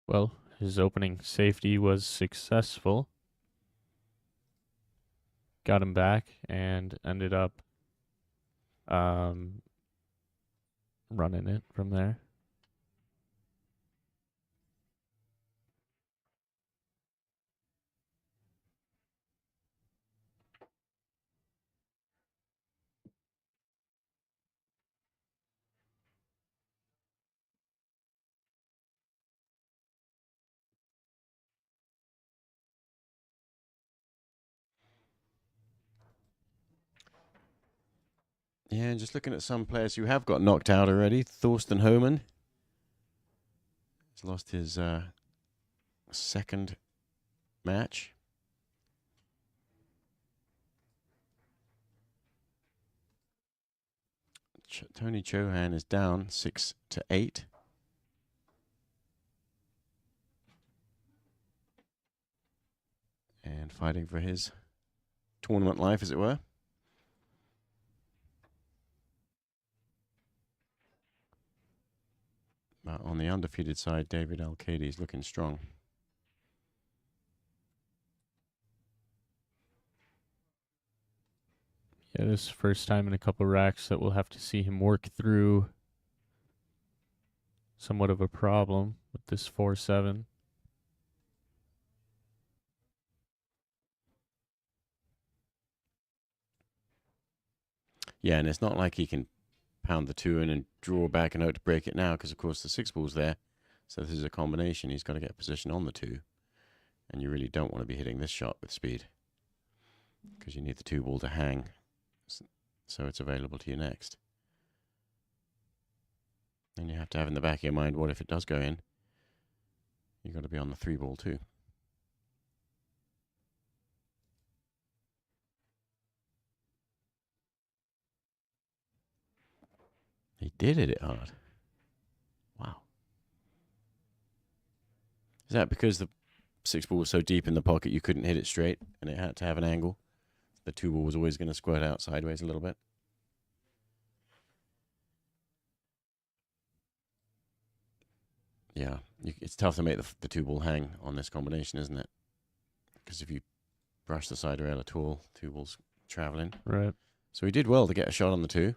Well, his opening safety was successful. Got him back and ended up running it from there. Yeah, and just looking at some players who have got knocked out already. Thorsten Homan has lost his second match. Tony Chohan is down 6-8. And fighting for his tournament life, as it were. But on the undefeated side, David Al-Qadi is looking strong. Yeah, this is the first time in a couple racks that we'll have to see him work through somewhat of a problem with this 4-7. Yeah, and it's not like he can pound the 2 in and draw back and hope to break it now, because of course the 6 ball's there. So this is a combination. He's got to get a position on the 2. And you really don't want to be hitting this shot with speed, because you need the 2 ball to hang so it's available to you next. And you have to have in the back of your mind, what if it does go in? You've got to be on the 3 ball too. He did hit it hard. Wow. Is that because the 6 ball was so deep in the pocket you couldn't hit it straight and it had to have an angle? The 2 ball was always going to squirt out sideways a little bit. Yeah, it's tough to make the 2 ball hang on this combination, isn't it? Because if you brush the side rail at all, 2 balls traveling. Right. So he did well to get a shot on the 2.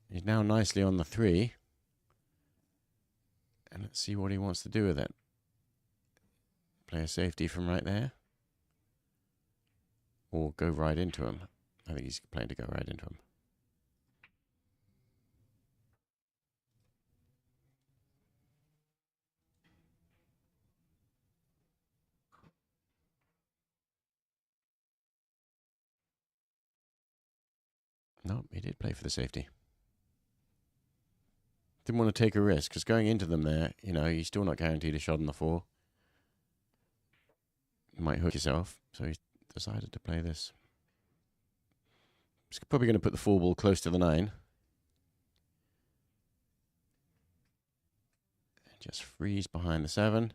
He's now nicely on the 3. And let's see what he wants to do with it. Play a safety from right there. Or go right into him. I think he's playing to go right into him. No, he did play for the safety. Didn't want to take a risk, because going into them there, you know, you're still not guaranteed a shot on the 4. You might hook yourself, so he decided to play this. He's probably going to put the 4 ball close to the 9. And just freeze behind the 7.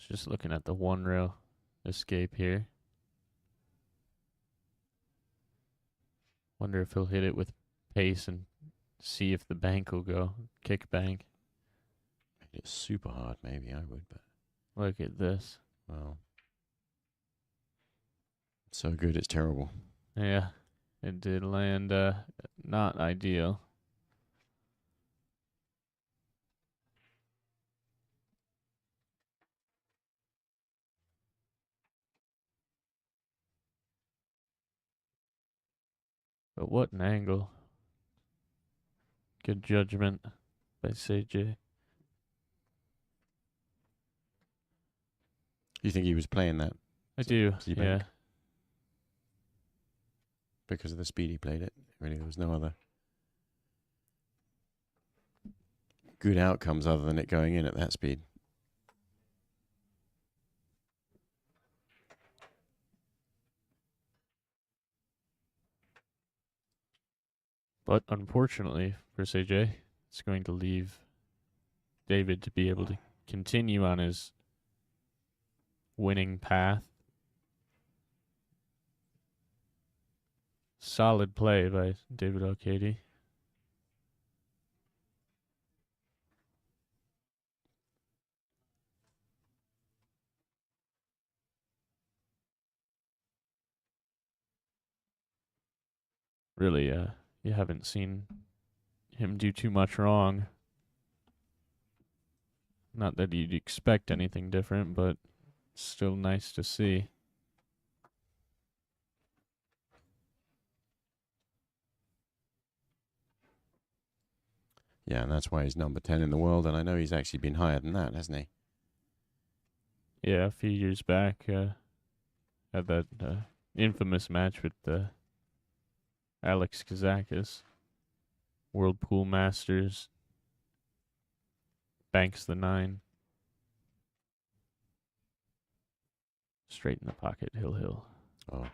Just looking at the 1 rail escape here. Wonder if he'll hit it with pace and see if the bank will go. Kick bank. It's super hard, maybe I would, but Look at this. well, So good, it's terrible. Yeah, it did land not ideal. But what an angle. Good judgment by CJ. You think he was playing that I do, Z yeah. bank? Because of the speed he played it? Really, there was no other good outcomes other than it going in at that speed. But unfortunately for CJ, it's going to leave David to be able to continue on his winning path. Solid play by David Arcady. Really, you haven't seen him do too much wrong. Not that you'd expect anything different, but still nice to see. Yeah, and that's why he's number 10 in the world, and I know he's actually been higher than that, hasn't he? Yeah, a few years back, had that infamous match with Alex Kazakis. World Pool Masters. Banks the 9. Straight in the pocket, Hill. Oh,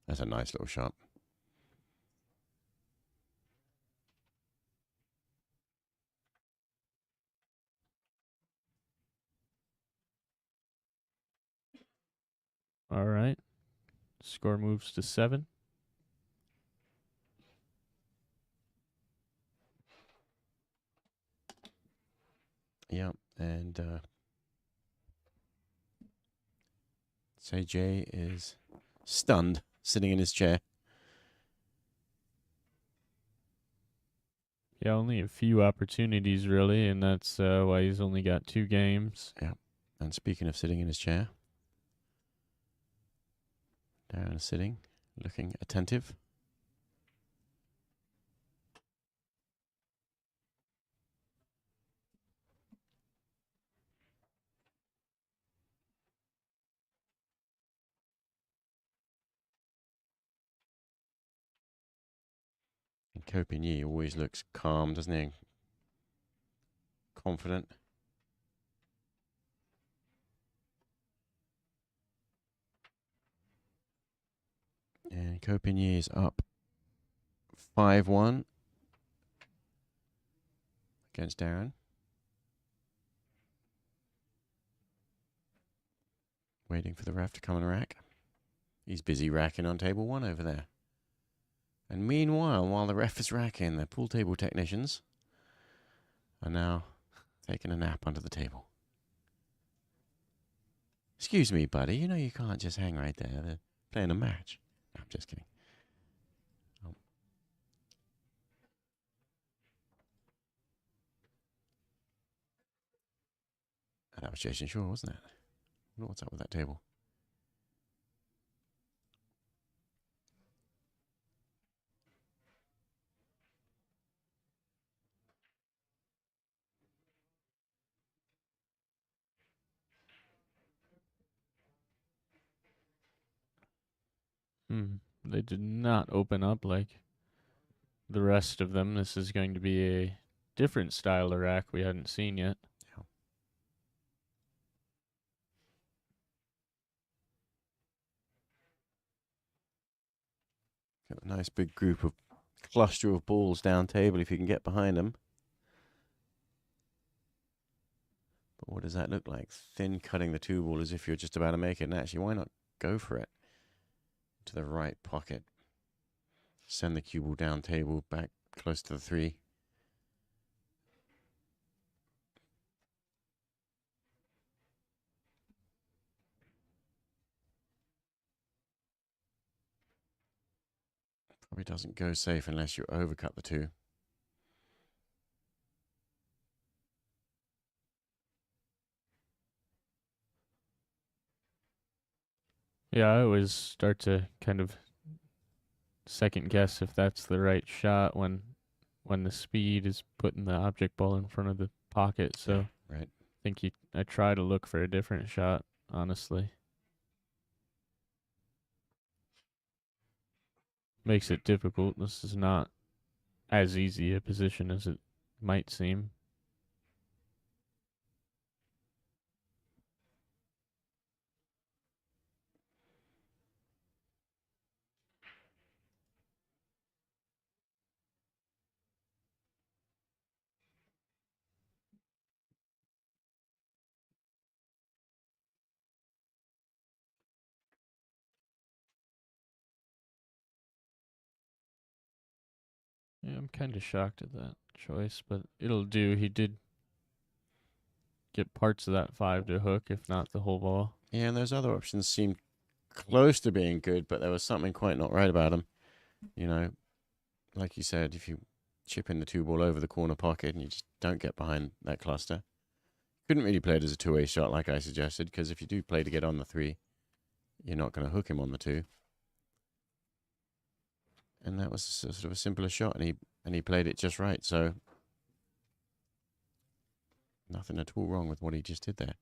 that's a nice little shot. All right. Score moves to 7. Yeah, and CJ is stunned, sitting in his chair. Yeah, only a few opportunities, really, and that's why he's only got 2 games. Yeah, and speaking of sitting in his chair, Darren is sitting, looking attentive. And Copigny always looks calm, doesn't he? Confident. And Copigny is up 5-1 against Darren. Waiting for the ref to come and rack. He's busy racking on table 1 over there. And meanwhile, while the ref is racking, the pool table technicians are now taking a nap under the table. Excuse me, buddy. You know you can't just hang right there. They're playing a match. No, I'm just kidding. Oh. That was Jason Shaw, wasn't it? I wonder what's up with that table. They did not open up like the rest of them. This is going to be a different style of rack we hadn't seen yet. Yeah. Got a nice big group of cluster of balls down table if you can get behind them. But what does that look like? Thin cutting the 2 ball as if you're just about to make it. And actually, why not go for it? To the right pocket. Send the cue ball down table back close to the 3. Probably doesn't go safe unless you overcut the 2. Yeah, I always start to kind of second guess if that's the right shot when the speed is putting the object ball in front of the pocket. So Right. I try to look for a different shot, honestly. Makes it difficult. This is not as easy a position as it might seem. Yeah, I'm kind of shocked at that choice, but it'll do. He did get parts of that 5 to hook, if not the whole ball. Yeah, and those other options seemed close to being good, but there was something quite not right about them. You know, like you said, if you chip in the 2 ball over the corner pocket and you just don't get behind that cluster, couldn't really play it as a 2-way shot like I suggested, because if you do play to get on the 3, you're not going to hook him on the 2. And that was sort of a simpler shot, and he played it just right. So nothing at all wrong with what he just did there.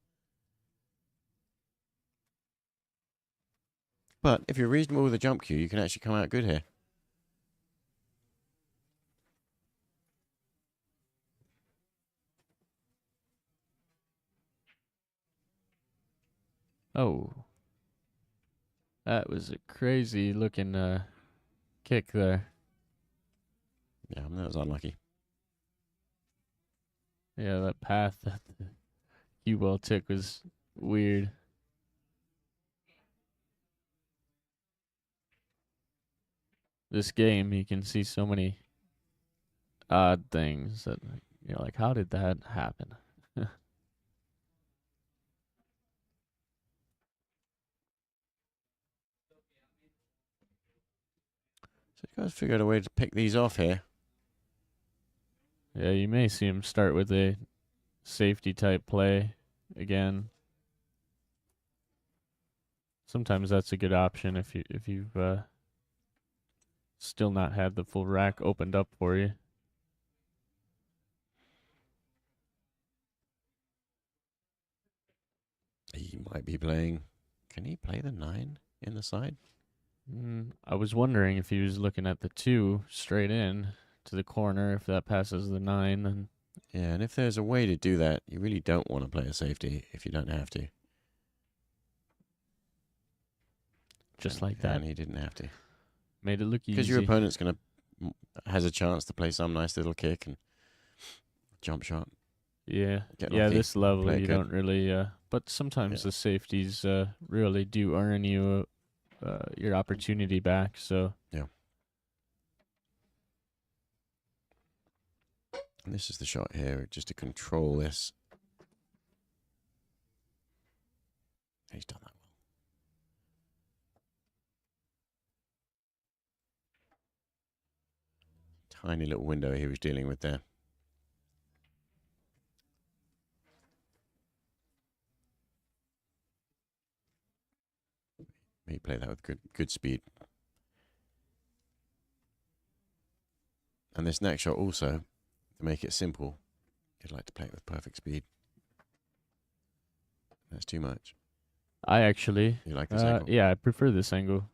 But if you're reasonable with a jump cue, you can actually come out good here. Oh. That was a crazy looking kick there. Yeah, that was unlucky. Yeah, that path that the cue ball took was weird. This game, you can see so many odd things that you're like, how did that happen? So you guys figured out a way to pick these off here. Yeah, you may see him start with a safety type play again. Sometimes that's a good option if you've still not had the full rack opened up for you. He might be playing. Can he play the 9 in the side? I was wondering if he was looking at the 2 straight in to the corner. If that passes the 9, then Yeah, and if there's a way to do that, you really don't want to play a safety if you don't have to. just like that. And he didn't have to. Made it look easy. Because your opponent's has a chance to play some nice little kick and jump shot. Yeah, Get yeah. lucky, This level, play it you good. don't really. But sometimes Yeah. the safeties really do earn you your opportunity back. So Yeah. And this is the shot here, just to control this. He's done that well. Tiny little window he was dealing with there. He played that with good speed. And this next shot also, to make it simple, you'd like to play it with perfect speed. That's too much. I actually, You like this angle? yeah, I prefer this angle.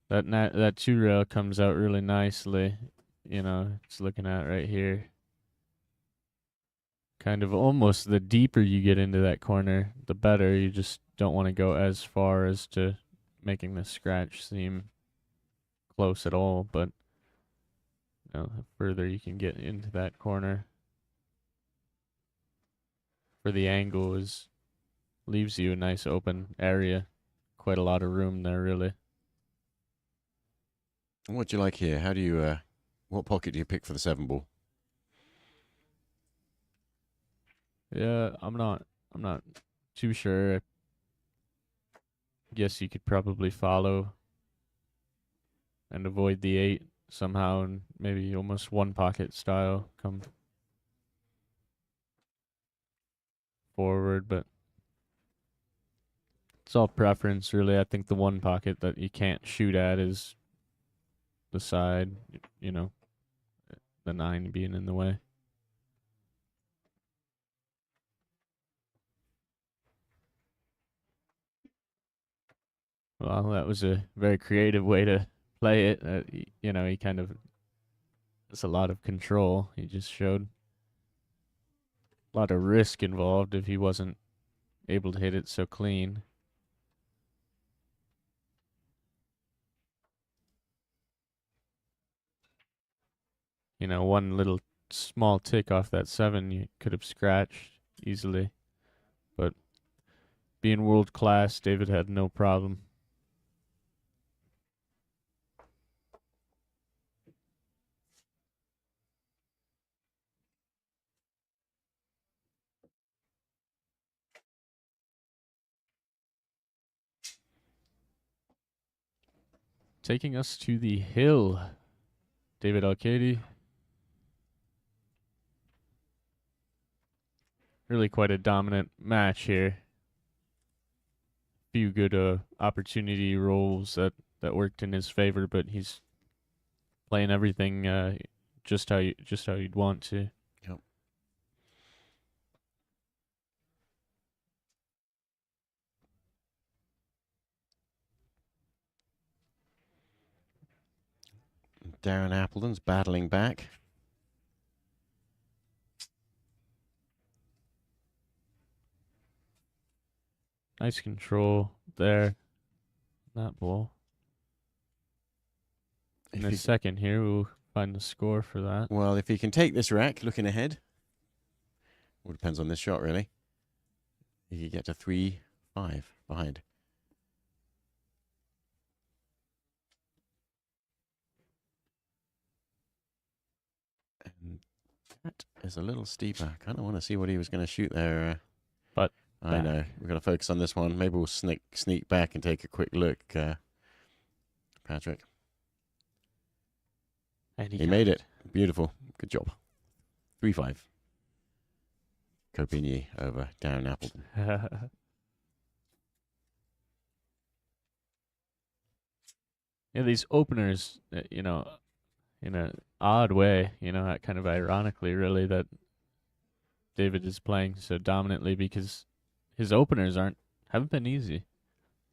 That 2 rail comes out really nicely. You know, it's looking at right here. Kind of almost the deeper you get into that corner, the better. You just don't want to go as far as to making the scratch seem close at all. But you know, the further you can get into that corner, for the angle leaves you a nice open area. Quite a lot of room there, really. What do you like here? How do you, what pocket do you pick for the 7 ball? Yeah, I'm not too sure. I guess you could probably follow and avoid the 8 somehow, and maybe almost one pocket style come forward, but it's all preference, really. I think the one pocket that you can't shoot at is the side, you know, the 9 being in the way. Well, that was a very creative way to play it. You know, he kind of has a lot of control. He just showed a lot of risk involved if he wasn't able to hit it so clean. You know, one little small tick off that 7, you could have scratched easily. But being world class, David had no problem. Taking us to the hill, David Alcady. Really quite a dominant match here. Few good opportunity rolls that worked in his favor, but he's playing everything just how you'd want to. Yep. Darren Appleton's battling back. Nice control there. That ball. In a second here, we'll find the score for that. Well, if he can take this rack, looking ahead, well, depends on this shot, really. He could get to 3-5 behind. And that is a little steeper. I kind of want to see what he was going to shoot there. But I know. We've got to focus on this one. Maybe we'll sneak back and take a quick look, Patrick. And he made it. Beautiful. Good job. 3-5. Copini over Darren Appleton. Yeah, these openers, you know, in an odd way, you know, kind of ironically, really, that David is playing so dominantly because his openers haven't been easy.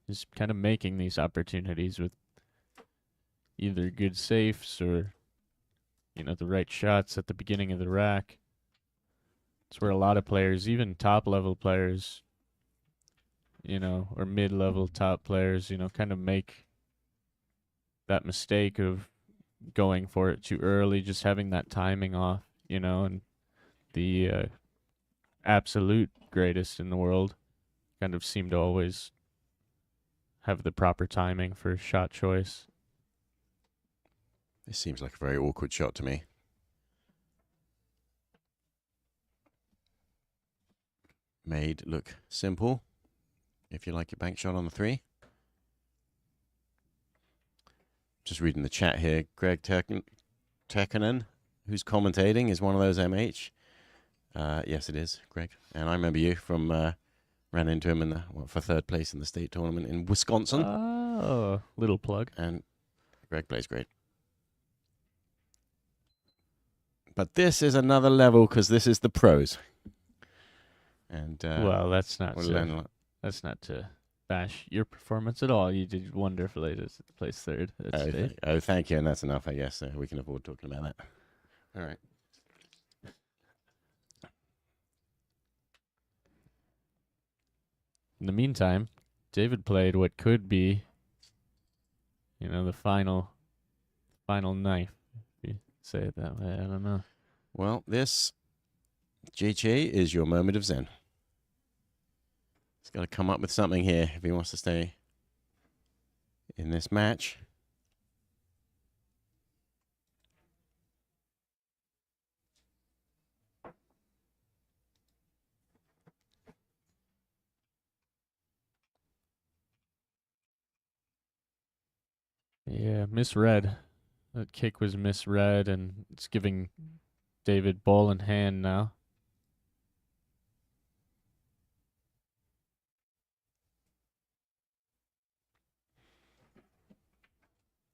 He's kind of making these opportunities with either good safes or, you know, the right shots at the beginning of the rack. It's where a lot of players, even top-level players, you know, or mid-level top players, you know, kind of make that mistake of going for it too early, just having that timing off, you know, and the absolute greatest in the world kind of seem to always have the proper timing for shot choice. This seems like a very awkward shot to me. Made look simple. If you like your bank shot on the 3. Just reading the chat here. Greg Tekkanen, who's commentating, is one of those MH. Yes, it is, Greg. And I remember you from ran into him in for 3rd place in the state tournament in Wisconsin. Oh, little plug. And Greg plays great. But this is another level because this is the pros. And well, that's not to bash your performance at all. You did wonderfully to place 3rd at state. Thank you, and that's enough, I guess. We can avoid talking about that. All right. In the meantime, David played what could be, you know, the final knife, if you say it that way. I don't know. Well, this, GJ, is your moment of zen. He's got to come up with something here if he wants to stay in this match. Yeah, Yeah, misread. That kick was misread, and it's giving David ball in hand now.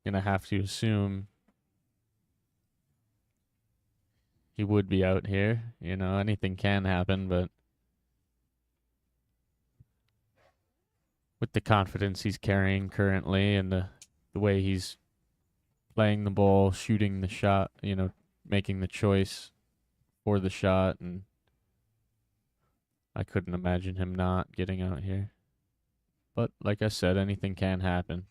Gonna have to assume he would be out here. You know, anything can happen, but with the confidence he's carrying currently and the way he's playing the ball, shooting the shot, you know, making the choice for the shot, and I couldn't imagine him not getting out here. But like I said, anything can happen.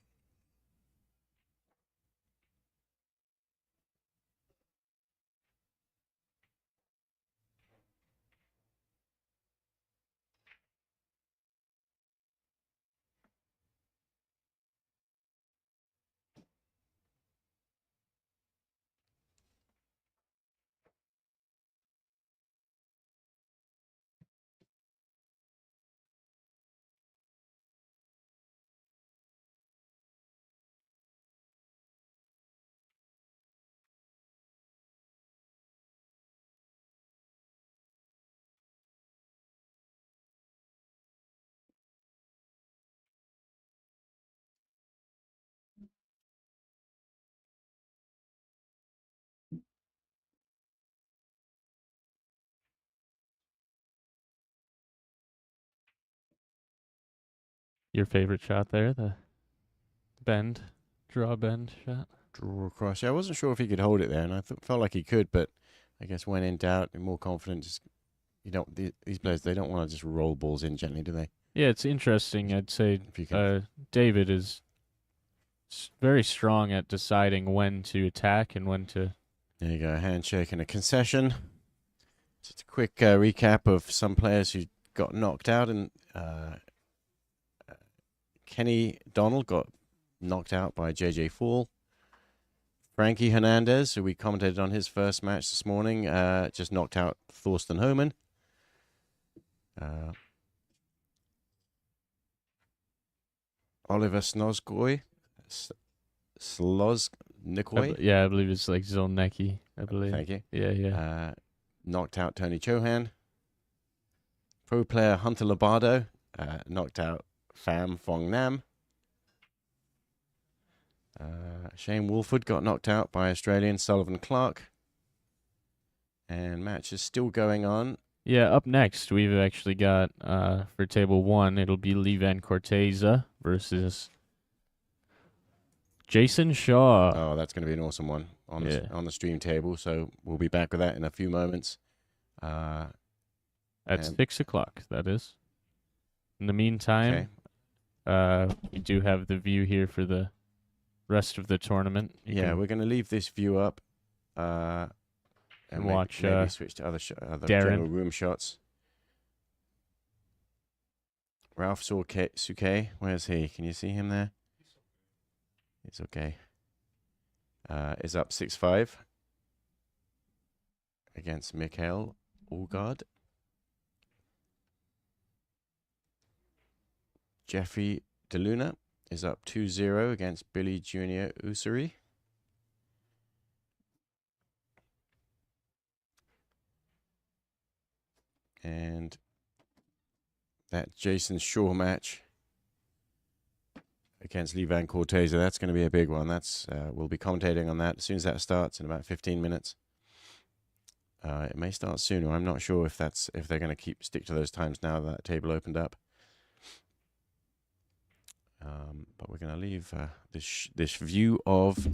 Your favorite shot there, the bend, draw bend shot? Draw across. Yeah, I wasn't sure if he could hold it there, and I felt like he could, but I guess when in doubt and more confident, just these players, they don't want to just roll balls in gently, do they? Yeah, it's interesting. I'd say If you can, David is very strong at deciding when to attack and when to. there you go, a handshake and a concession. Just a quick recap of some players who got knocked out, and Kenny Donald got knocked out by JJ Fall. Frankie Hernandez, who we commented on his first match this morning, just knocked out Thorsten Homan. Oliver Sloznicoy. I believe it's like Zolnecki, I believe. Thank you. Yeah. Knocked out Tony Chohan. Pro player Hunter Lobardo knocked out Pham Phong Nam. Shane Wolford got knocked out by Australian Sullivan Clark. And match is still going on. Yeah, up next, we've actually got, for table 1, it'll be Lee Van Corteza versus Jason Shaw. Oh, that's going to be an awesome one on the stream table. So we'll be back with that in a few moments. At 6 o'clock, that is. In the meantime, we do have the view here for the rest of the tournament. We're going to leave this view up. And watch. Maybe switch to other general room shots. Ralph Suke, where's he? Can you see him there? It's okay. Is up 6-5 against Mikhail Ulgard. Jeffrey DeLuna is up 2-0 against Billy Jr. Usuri. And that Jason Shaw match against Lee Van Corteza, that's going to be a big one. That's we'll be commentating on that as soon as that starts in about 15 minutes. It may start sooner. I'm not sure if they're going to stick to those times now that table opened up. But we're going to leave this view of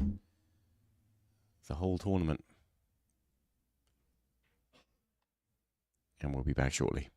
the whole tournament. And we'll be back shortly.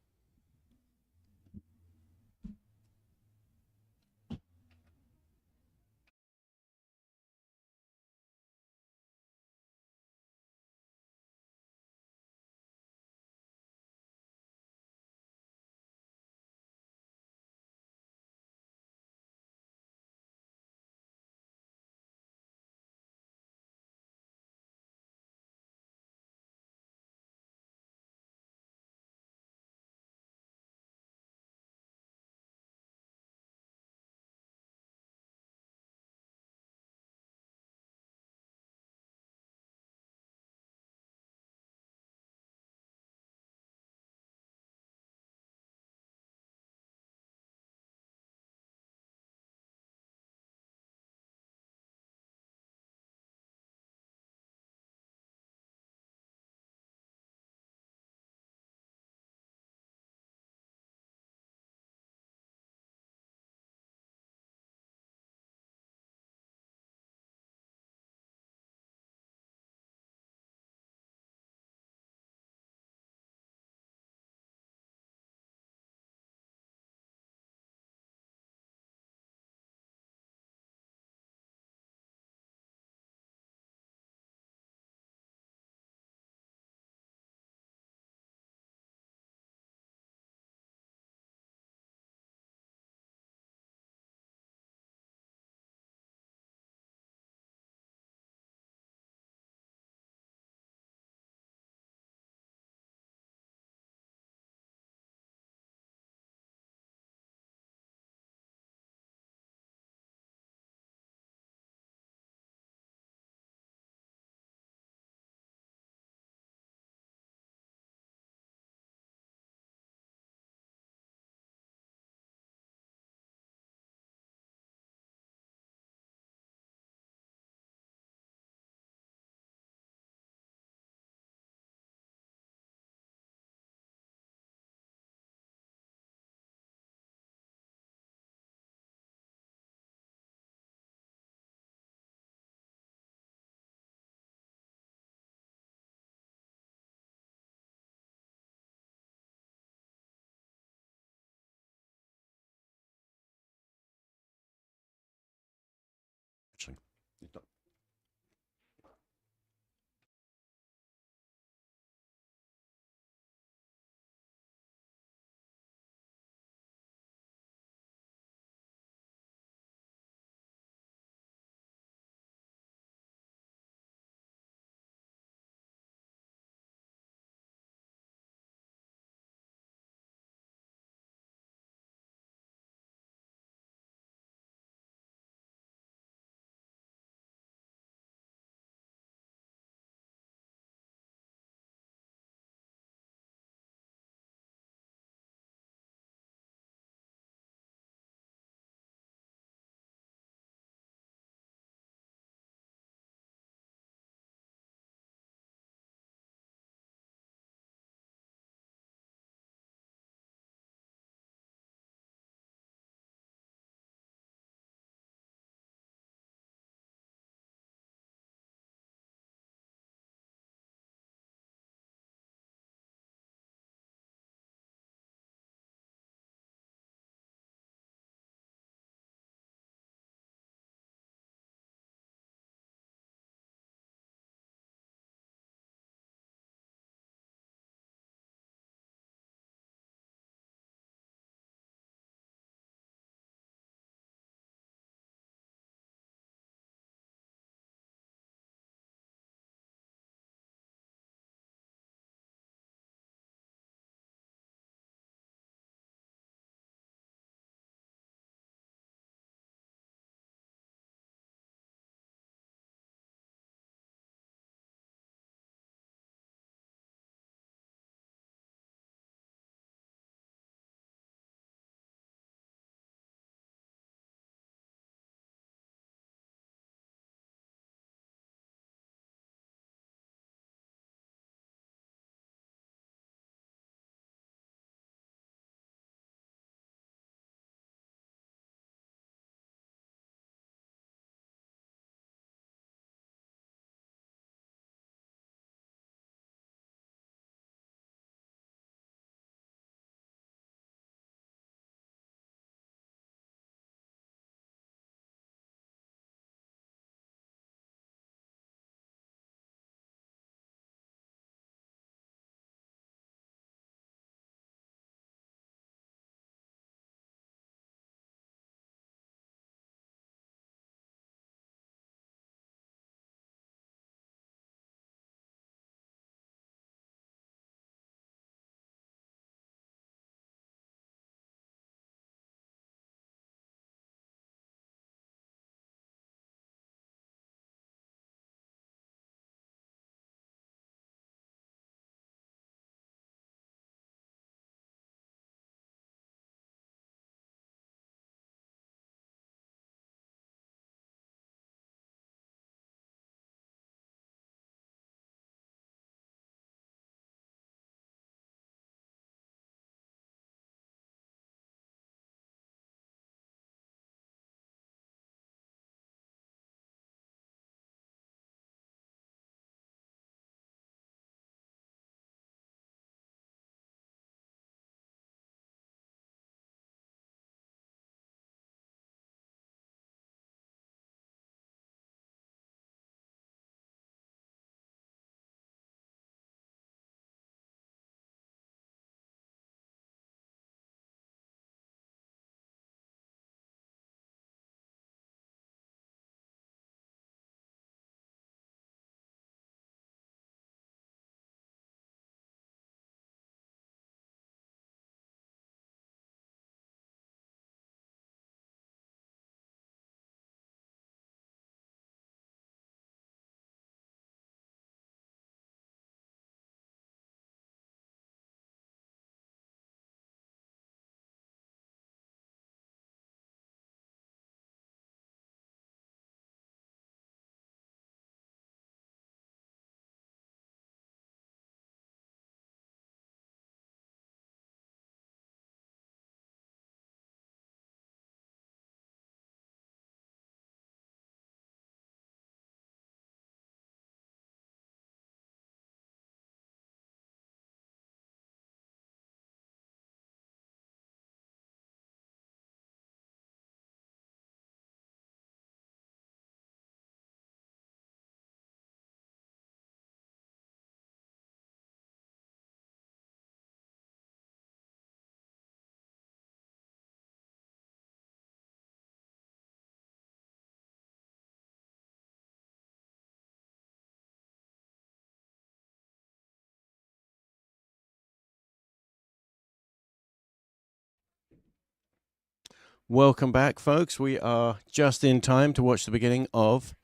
Welcome back, folks. We are just in time to watch the beginning of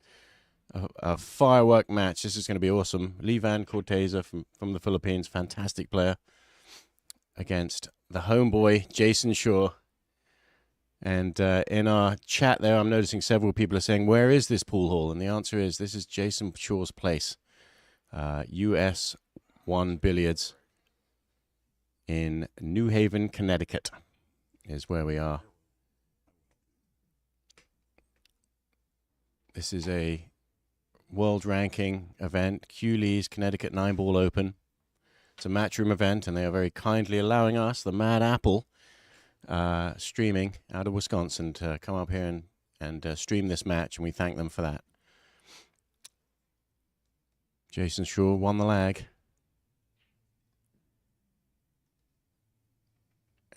a firework match. This is going to be awesome. Levan Corteza from the Philippines, fantastic player, against the homeboy, Jason Shaw. And in our chat there, I'm noticing several people are saying, where is this pool hall? And the answer is, this is Jason Shaw's place. US 1 Billiards in New Haven, Connecticut is where we are. This is a world ranking event, CueLee's Connecticut 9-Ball Open. It's a matchroom event, and they are very kindly allowing us, the Mad Apple, streaming out of Wisconsin, to come up here and stream this match, and we thank them for that. Jason Shaw won the lag.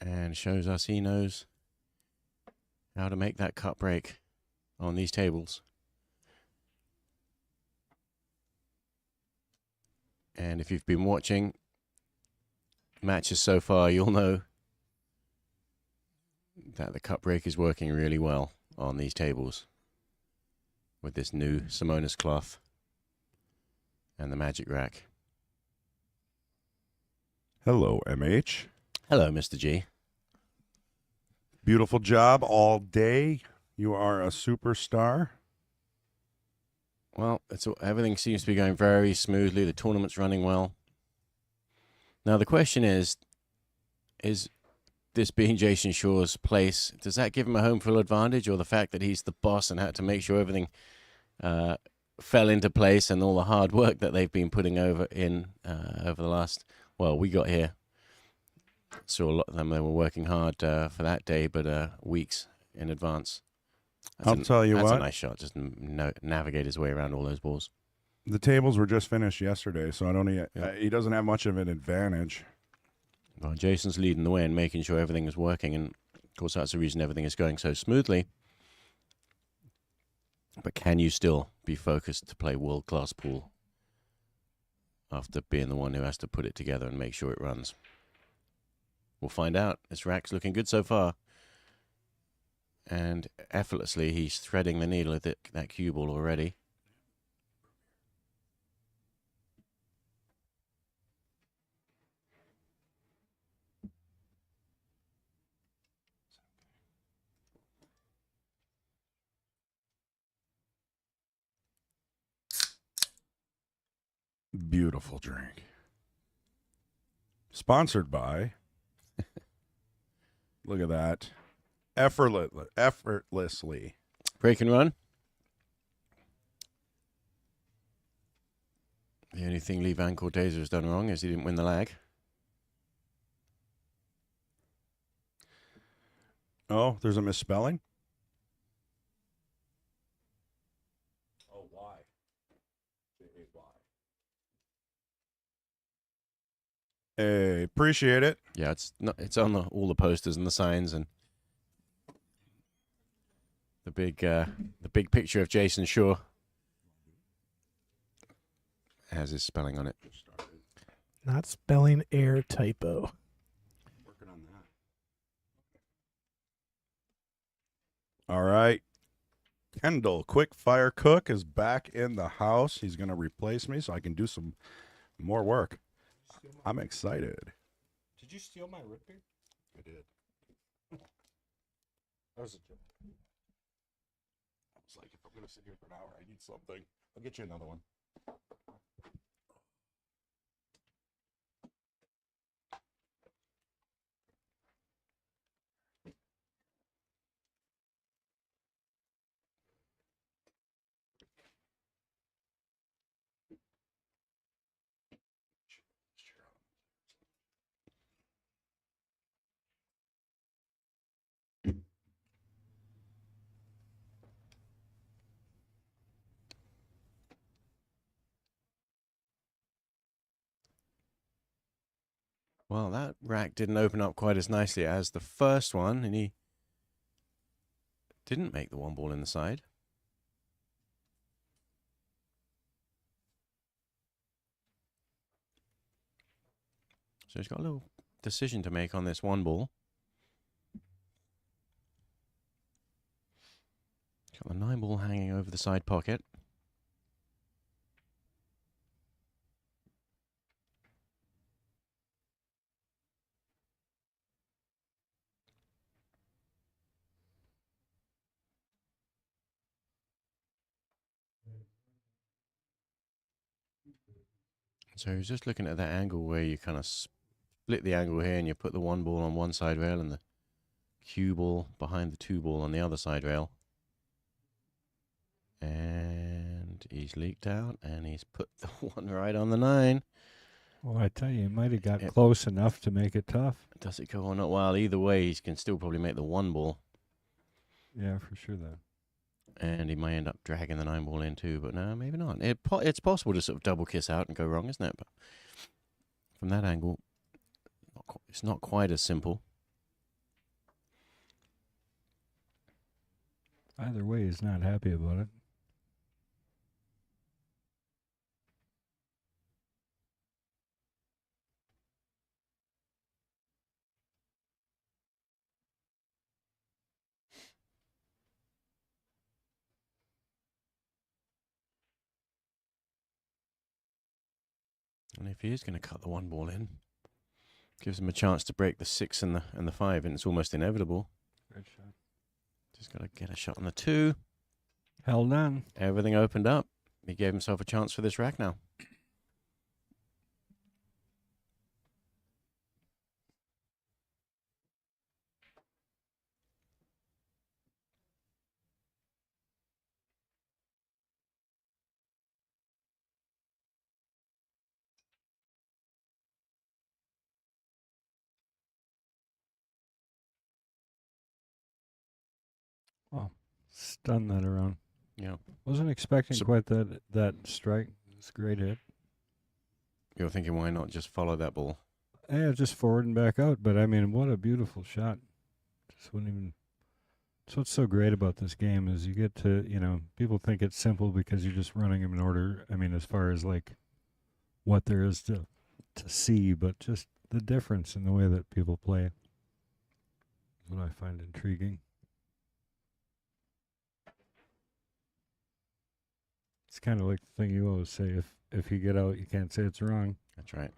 And shows us he knows how to make that cut break on these tables. And if you've been watching matches so far, you'll know that the cut break is working really well on these tables with this new Simonis cloth and the magic rack. Hello, MH. Hello, Mr. G. Beautiful job all day. You are a superstar. Well, everything seems to be going very smoothly. The tournament's running well. Now, the question is this being Jason Shaw's place, does that give him a home field advantage, or the fact that he's the boss and had to make sure everything fell into place, and all the hard work that they've been putting over the last, well, we got here. Saw a lot of them. They were working hard for that day, but weeks in advance. I'll tell you that's what. That's a nice shot. Just navigate his way around all those balls. The tables were just finished yesterday, so he doesn't have much of an advantage. Well, Jason's leading the way and making sure everything is working, and of course that's the reason everything is going so smoothly. But can you still be focused to play world-class pool after being the one who has to put it together and make sure it runs? We'll find out. This rack's looking good so far. And effortlessly, he's threading the needle with that cue ball already. Beautiful drink. Sponsored by. Look at that. Effortlessly. Break and run. The only thing Levan Corteza has done wrong is he didn't win the lag. Oh, there's a misspelling? Oh, why? Hey, appreciate it. Yeah, it's on all the posters and the signs, and the big picture of Jason Shaw has his spelling on it. Not spelling error typo. Working on that. All right. Kendall, Quick Fire Cook, is back in the house. He's going to replace me so I can do some more work. I'm excited. Did you steal my root beer? I did. That was a joke. I was like, if I'm going to sit here for an hour, I need something. I'll get you another one. Well, that rack didn't open up quite as nicely as the first one, and he didn't make the one ball in the side. So he's got a little decision to make on this one ball. Got the 9 ball hanging over the side pocket. So he's just looking at that angle where you kind of split the angle here and you put the 1 ball on one side rail and the cue ball behind the 2 ball on the other side rail. And he's leaked out and he's put the 1 right on the 9. Well, I tell you, he might have got Yep. close enough to make it tough. Does it go or not? Well, either way, he can still probably make the 1 ball. Yeah, for sure that. And he might end up dragging the 9 ball in too, but no, maybe not. It's possible to sort of double kiss out and go wrong, isn't it? But from that angle, it's not quite as simple. Either way, he's not happy about it. And if he is going to cut the 1 ball in, gives him a chance to break the 6 and the 5, and it's almost inevitable. Great shot. Just got to get a shot on the 2. Held on. Everything opened up. He gave himself a chance for this rack now. Oh, stun that around. Yeah. Wasn't expecting So- quite that strike. It's a great hit. You're thinking, why not just follow that ball? Yeah, just forward and back out. But I mean, what a beautiful shot. Just wouldn't even. That's what's so great about this game is you get to, people think it's simple because you're just running them in order. I mean, as far as like what there is to see, but just the difference in the way that people play is what I find intriguing. It's kind of like the thing you always say, if you get out, you can't say it's wrong. That's right.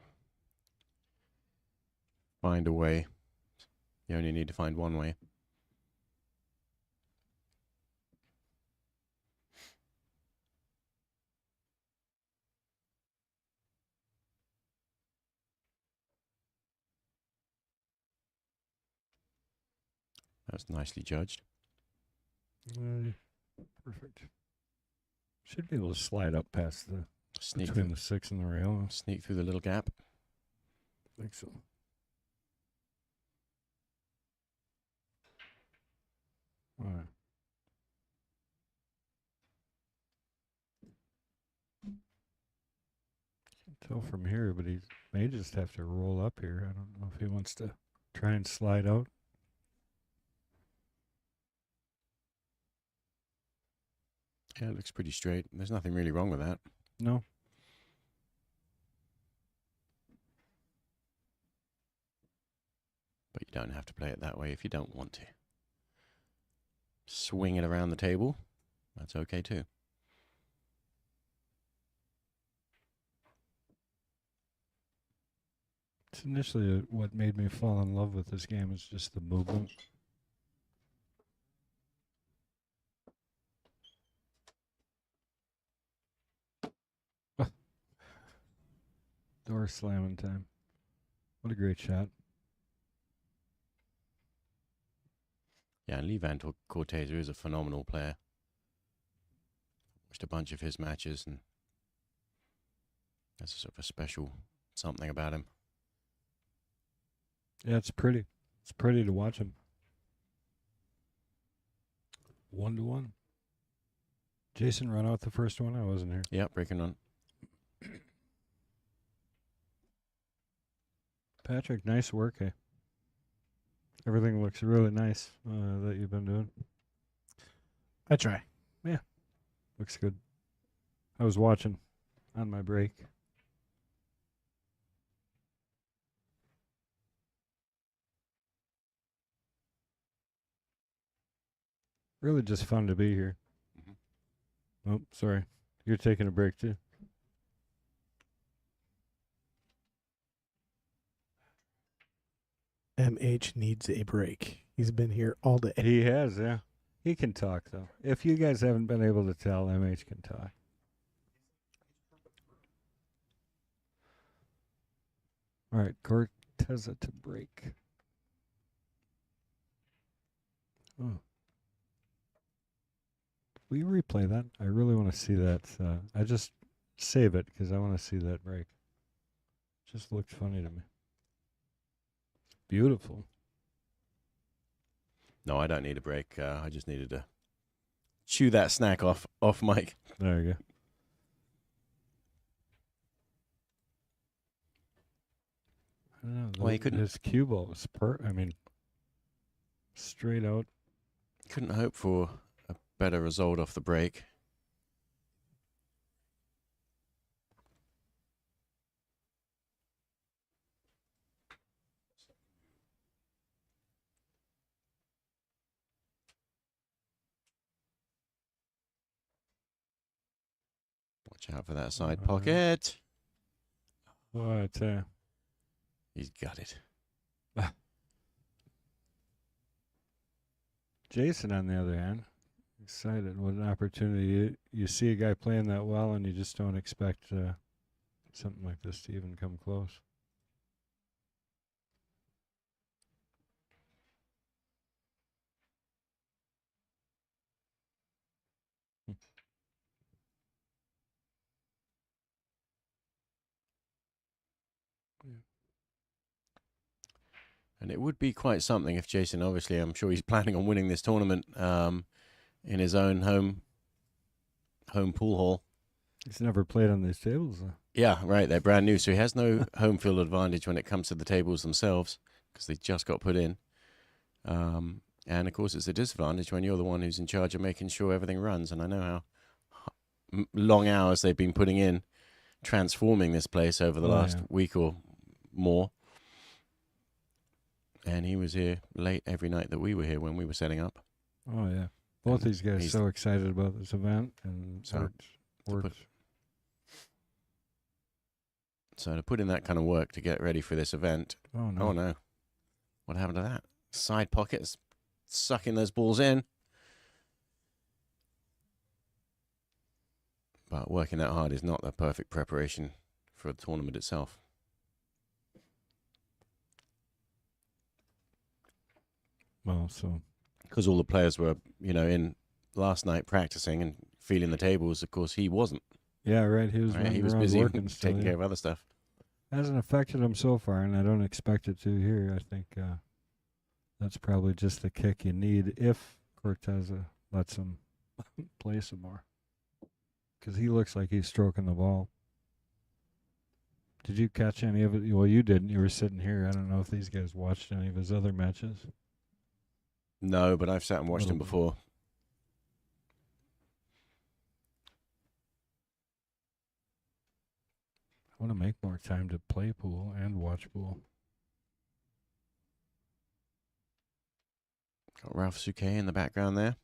Find a way. You only need to find one way. That's nicely judged. Perfect. Should be able to slide up past the Sneak between through, the 6 and the rail. sneak through the little gap. I think so. All right. Can't tell from here, but he may just have to roll up here. I don't know if he wants to try and slide out. Yeah, it looks pretty straight. There's nothing really wrong with that. No. But you don't have to play it that way if you don't want to. Swing it around the table. That's okay too. It's initially what made me fall in love with this game is just the movement. Door slamming time. What a great shot. Yeah, and Lee Van Corteza is a phenomenal player. Watched a bunch of his matches, and there's a sort of a special something about him. Yeah, it's pretty. It's pretty to watch him. 1-1. Jason run out the first one. I wasn't here. Yeah, breaking on. Patrick, nice work. Eh? Everything looks really nice that you've been doing. I try. Looks good. I was watching on my break. Really just fun to be here. Oh, sorry. You're taking a break too. MH needs a break. He's been here all day. He has, yeah. He can talk though. If you guys haven't been able to tell, MH can talk. All right, Corteza to break. Oh. Will you replay that? I really want to see that. I just save it because I want to see that break. Just looked funny to me. Beautiful. No, I don't need a break. I just needed to chew that snack off mic. There you go. I don't know. Well, he couldn't- His cue ball was straight out. Couldn't hope for a better result off the break. Watch out for that side pocket. Oh, I tell you. He's got it. Jason, on the other hand, excited. What an opportunity. You see a guy playing that well, and you just don't expect something like this to even come close. And it would be quite something if Jason, obviously, I'm sure he's planning on winning this tournament in his own home pool hall. He's never played on these tables, though. Yeah, right. They're brand new, so he has no home field advantage when it comes to the tables themselves because they just got put in. And of course, it's a disadvantage when you're the one who's in charge of making sure everything runs. And I know how long hours they've been putting in transforming this place over the last week or more. And he was here late every night that we were here when we were setting up. Oh, yeah. Both these guys so excited about this event and So worked. So to put in that kind of work to get ready for this event. Oh, no. Oh, no. What happened to that? Side pockets sucking those balls in. But working that hard is not the perfect preparation for the tournament itself. Well, so. Because all the players were, in last night practicing and feeling the tables. Of course, he wasn't. Yeah, right. He was busy working still, taking care of other stuff. Hasn't affected him so far, and I don't expect it to here. I think that's probably just the kick you need if Corteza lets him play some more. Because he looks like he's stroking the ball. Did you catch any of it? Well, you didn't. You were sitting here. I don't know if these guys watched any of his other matches. No, but I've sat and watched him before. I want to make more time to play pool and watch pool. Got Ralph Souquet in the background there.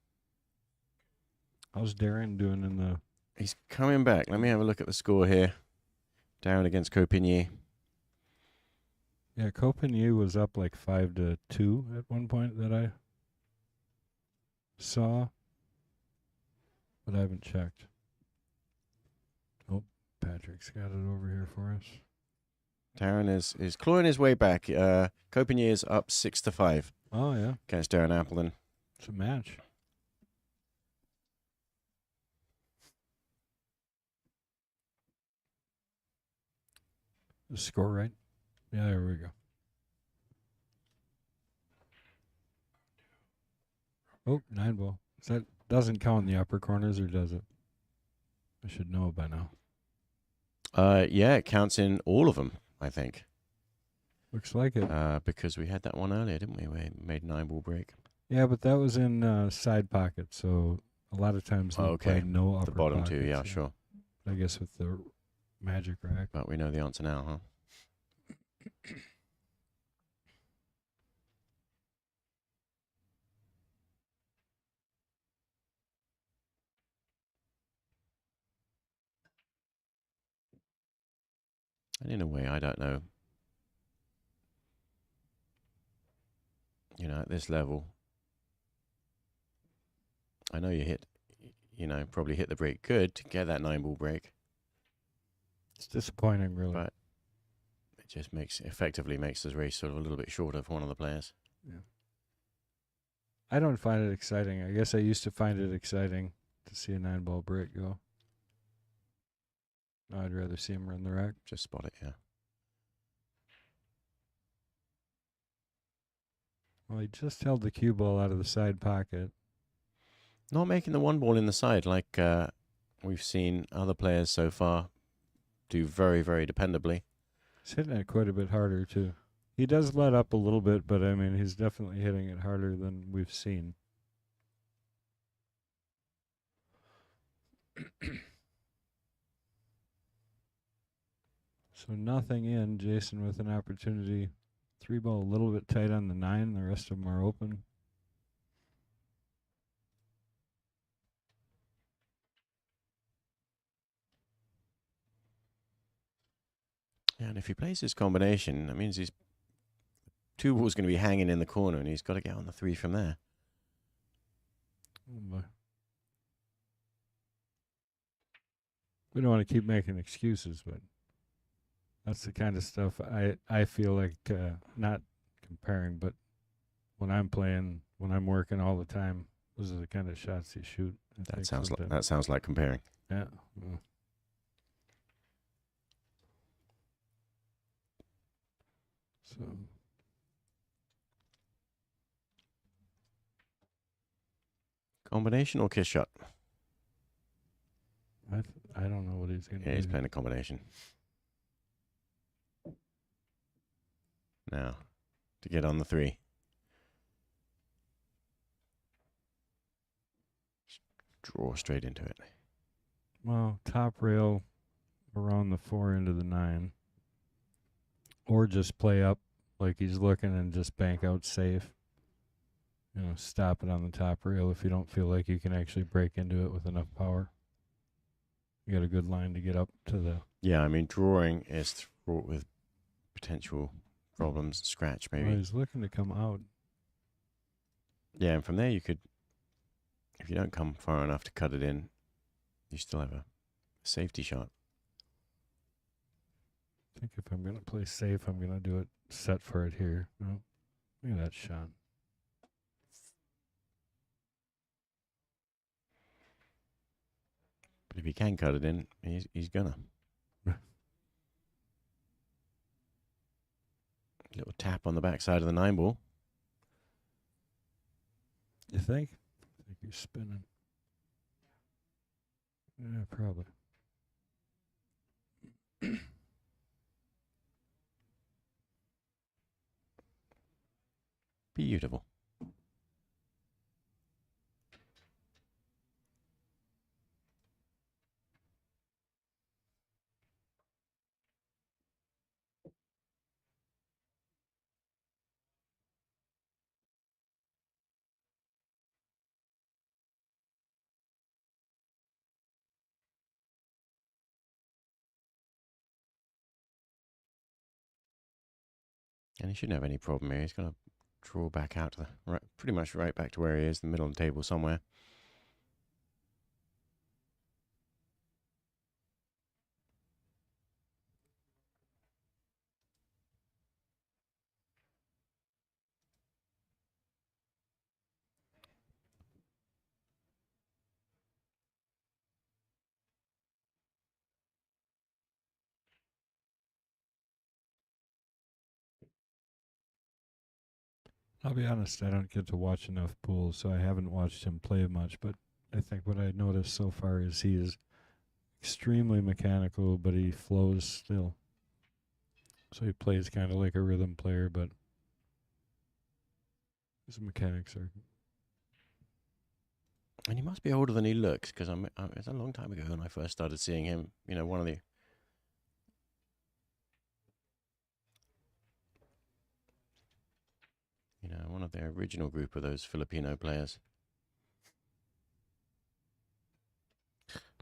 How's Darren doing in the... He's coming back. Let me have a look at the score here. Down against Copigny. Yeah, Copigny was up like 5-2 at one point that I saw, but I haven't checked. Oh, Patrick's got it over here for us. Darren is clawing his way back. Copigny is up 6-5. Oh, yeah. Against Darren Appleton. It's a match. The score right? Yeah, there we go. Oh, 9 ball. That doesn't count in the upper corners, or does it? I should know by now. Yeah, it counts in all of them, I think. Looks like it. Because we had that one earlier, didn't we? We made 9-ball break. Yeah, but that was in side pocket, so a lot of times they play no upper the bottom pockets, two, yeah, sure. I guess with the magic rack. But we know the answer now, huh? And in a way, I don't know. You know, at this level, I know you hit, you know, probably hit the break good to get that 9-ball break. It's disappointing, really. But it just effectively makes this race sort of a little bit shorter for one of the players. Yeah. I don't find it exciting. I guess I used to find it exciting to see a 9-ball break go. Now I'd rather see him run the rack. Just spot it, yeah. Well, he just held the cue ball out of the side pocket. Not making the 1-ball in the side like we've seen other players so far do very, very dependably. He's hitting it quite a bit harder, too. He does let up a little bit, but, I mean, he's definitely hitting it harder than we've seen. So nothing in. Jason with an opportunity. 3-ball a little bit tight on the 9. The rest of them are open. Yeah, and if he plays his combination, that means his 2-ball's going to be hanging in the corner, and he's got to get on the 3 from there. Oh boy. We don't want to keep making excuses, but that's the kind of stuff I feel like, not comparing, but when I'm playing, when I'm working all the time, those are the kind of shots you shoot. That sounds like comparing. Yeah. Well. So Combination or kiss shot? I don't know what he's going to do. Yeah, he's playing a combination. Now, to get on the 3. Draw straight into it. Well, top rail around the 4 into the 9. Or just play up like he's looking and just bank out safe. You know, stop it on the top rail if you don't feel like you can actually break into it with enough power. You got a good line to get up to the... Yeah, I mean, drawing is fraught with potential problems. Scratch, maybe. Well, he's looking to come out. Yeah, and from there you could, if you don't come far enough to cut it in, you still have a safety shot. I think if I'm going to play safe, I'm going to do it set for it here. No, look at that shot. But if he can cut it in, he's gonna. Little tap on the backside of the 9-ball. You think? I think you're spinning. Yeah, probably. Beautiful. And he shouldn't have any problem here. He's going to draw back out to the right, pretty much right back to where he is, the middle of the table somewhere. I'll be honest, I don't get to watch enough pools, so I haven't watched him play much, but I think what I noticed so far is he is extremely mechanical, but he flows still. So he plays kind of like a rhythm player, but his mechanics are... And he must be older than he looks, because it's a long time ago when I first started seeing him. You know, one of the original group of those Filipino players.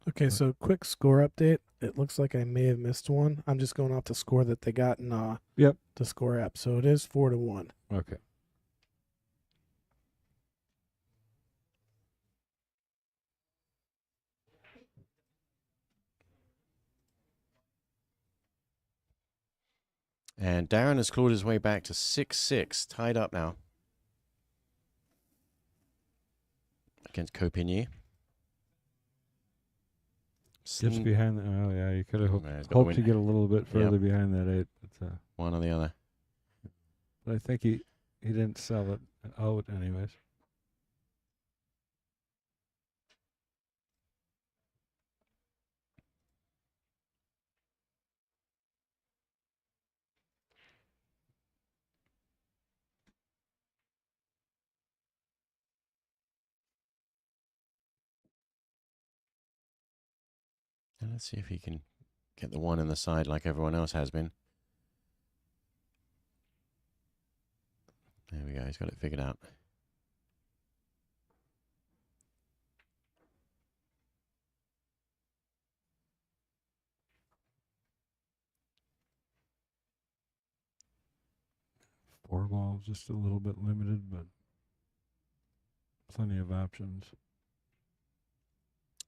Okay, so quick score update. It looks like I may have missed one. I'm just going off the score that they got in Yep. the score app. So it is 4-1. Okay. And Darren has clawed his way back to 6-6, tied up now against Copigny. Just behind the, oh yeah, you could have Yeah, he's got the hoped win. to get a little bit further Yep. behind that 8. One or the other. But I think he didn't sell it out anyways. And let's see if he can get the one in the side like everyone else has been. There we go. He's got it figured out. Four ball, just a little bit limited, but plenty of options.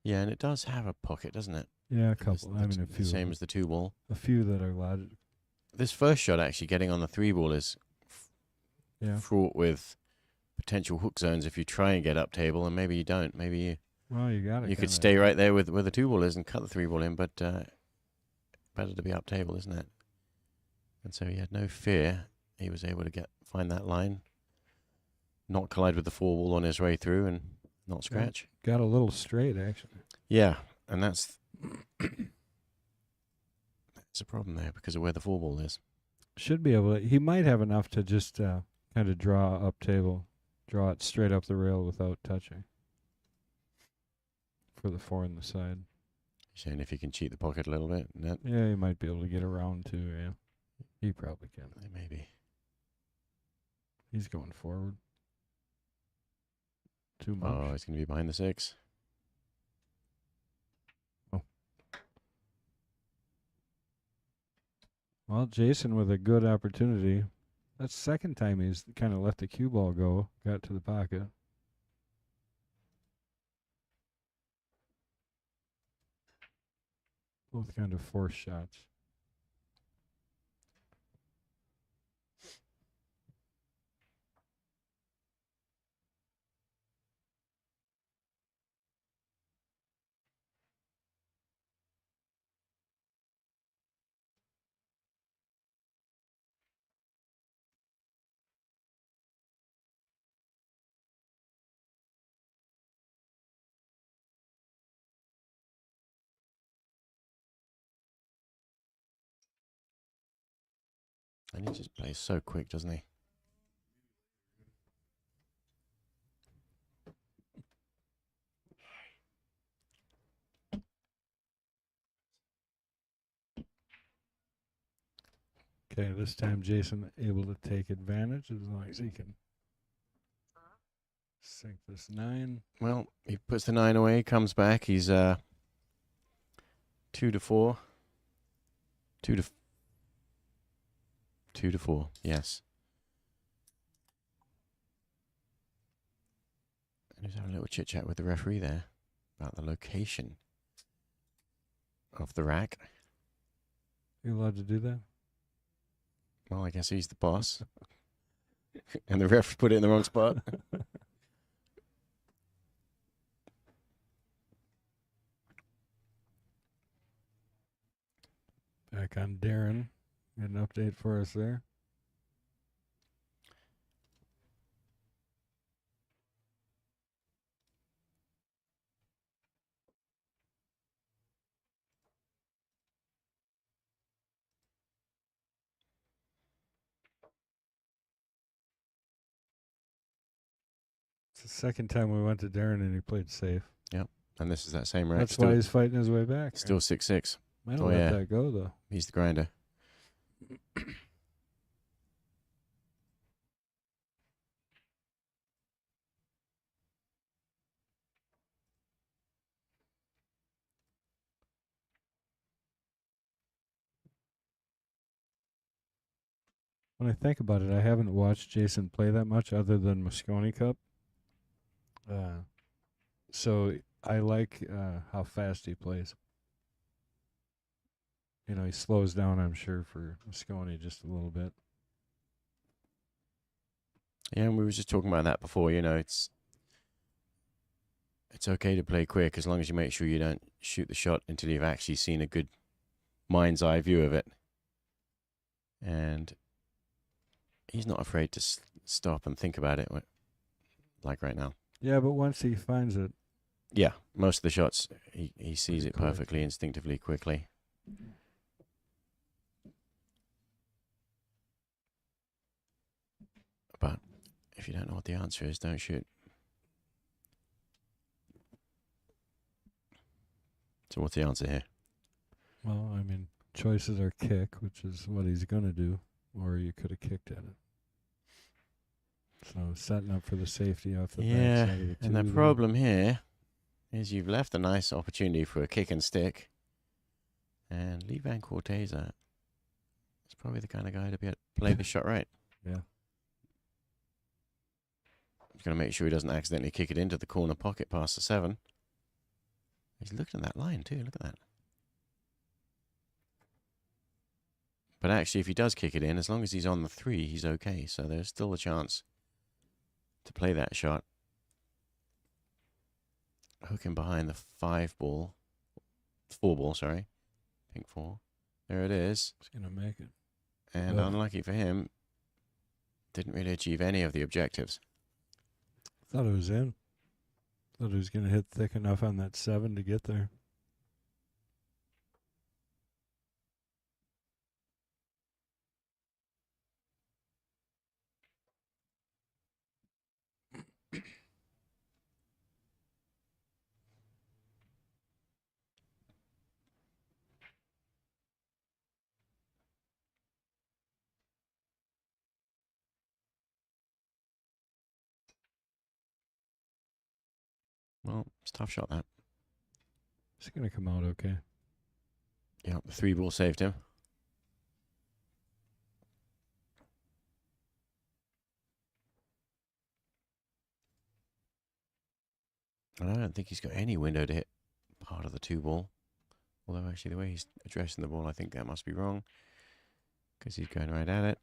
Yeah, and it does have a pocket, doesn't it? Yeah, a It's couple. I mean, a the few. same as the 2 ball. A few that are allowed. This first shot actually getting on the 3 ball is Yeah. fraught with potential hook zones if you try and get up table, and maybe you don't. Maybe Well, you got it. you could stay right there with where the 2 ball is and cut the 3 ball in, but better to be up table, isn't it? And so he had no fear. He was able to find that line, not collide with the 4 ball on his way through, and not scratch. Got a little straight actually. Yeah, and that's a problem there because of where the 4 ball is. Should be able to. He might have enough to just kind of draw up table, draw it straight up the rail without touching. For the 4 in the side. Saying if he can cheat the pocket a little bit, Yeah, he might be able to get around too. Yeah, he probably can. maybe. He's going forward. Too much. Oh, he's going to be behind the 6. Well, Jason with a good opportunity. That's the second time he's kind of let the cue ball go. Got to the pocket. Both kind of forced shots. And he just plays so quick, doesn't he? Okay, this time Jason able to take advantage as long as he can sink this 9. Well, he puts the 9 away, comes back. He's 2-4. 2-4, yes. And he's having a little chit chat with the referee there about the location of the rack. You allowed to do that? Well, I guess he's the boss. And the ref put it in the wrong spot. Back on Darren. Got an update for us there. It's the second time we went to Darren and he played safe. Yep. And this is that same rack. That's why he's fighting his way back. Still 6-6. Might have Oh, let yeah. that go though. He's the grinder. when I think about it, I haven't watched Jason play that much other than Moscone Cup. So I like how fast he plays. You know, he slows down, I'm sure, for Moscone just a little bit. Yeah, and we were just talking about that before. You know, it's okay to play quick as long as you make sure you don't shoot the shot until you've actually seen a good mind's eye view of it. And he's not afraid to stop and think about it, like right now. Yeah, but once he finds it, Yeah, most of the shots he sees it Quick. perfectly, instinctively, quickly. But if you don't know what the answer is, don't shoot. So what's the answer here? well, I mean, choices are kick, which is what he's going to do, or you could have kicked at it. So setting up for the safety off the Yeah, backside of the and the two. problem here is you've left a nice opportunity for a kick and stick. And Lee Van Corteza is probably the kind of guy to be able to play this shot right. Yeah. He's going to make sure he doesn't accidentally kick it into the corner pocket past the 7. He's looking at that line too. Look at that. But actually, if he does kick it in, as long as he's on the 3, he's okay. So there's still a chance to play that shot. Hooking behind the 4 ball, sorry. Pink 4. There it is. He's going to make it. And Ugh. unlucky for him, didn't really achieve any of the objectives. Thought it was in. Thought he was going to hit thick enough on that 7 to get there. Well, it's a tough shot, that. It's going to come out okay. Yeah, the 3 ball saved him. And I don't think he's got any window to hit part of the 2 ball. Although, actually, the way he's addressing the ball, I think that must be wrong. Because he's going right at it.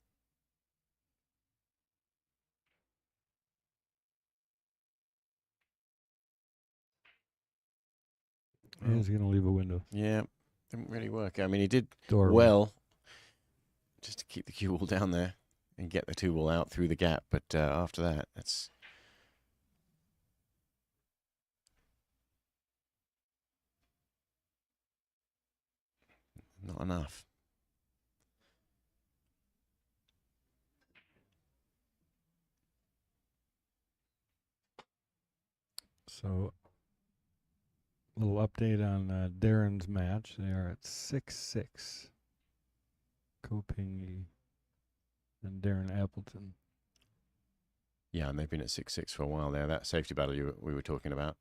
Yeah, he's going to leave a window. Yeah, didn't really work. I mean, he did Doorway. well just to keep the cue ball down there and get the 2 ball out through the gap. But after that, that's not enough. So, a little update on Darren's match. They are at 6-6. Kopingi and Darren Appleton. Yeah, and they've been at 6-6 for a while there. That safety battle we were talking about,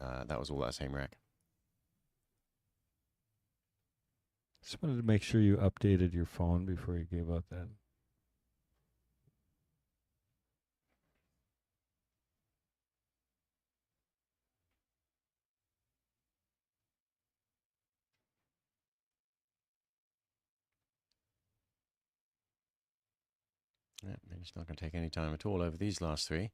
that was all that same rack. Just wanted to make sure you updated your phone before you gave out that. Yeah, I mean, it's not going to take any time at all over these last 3.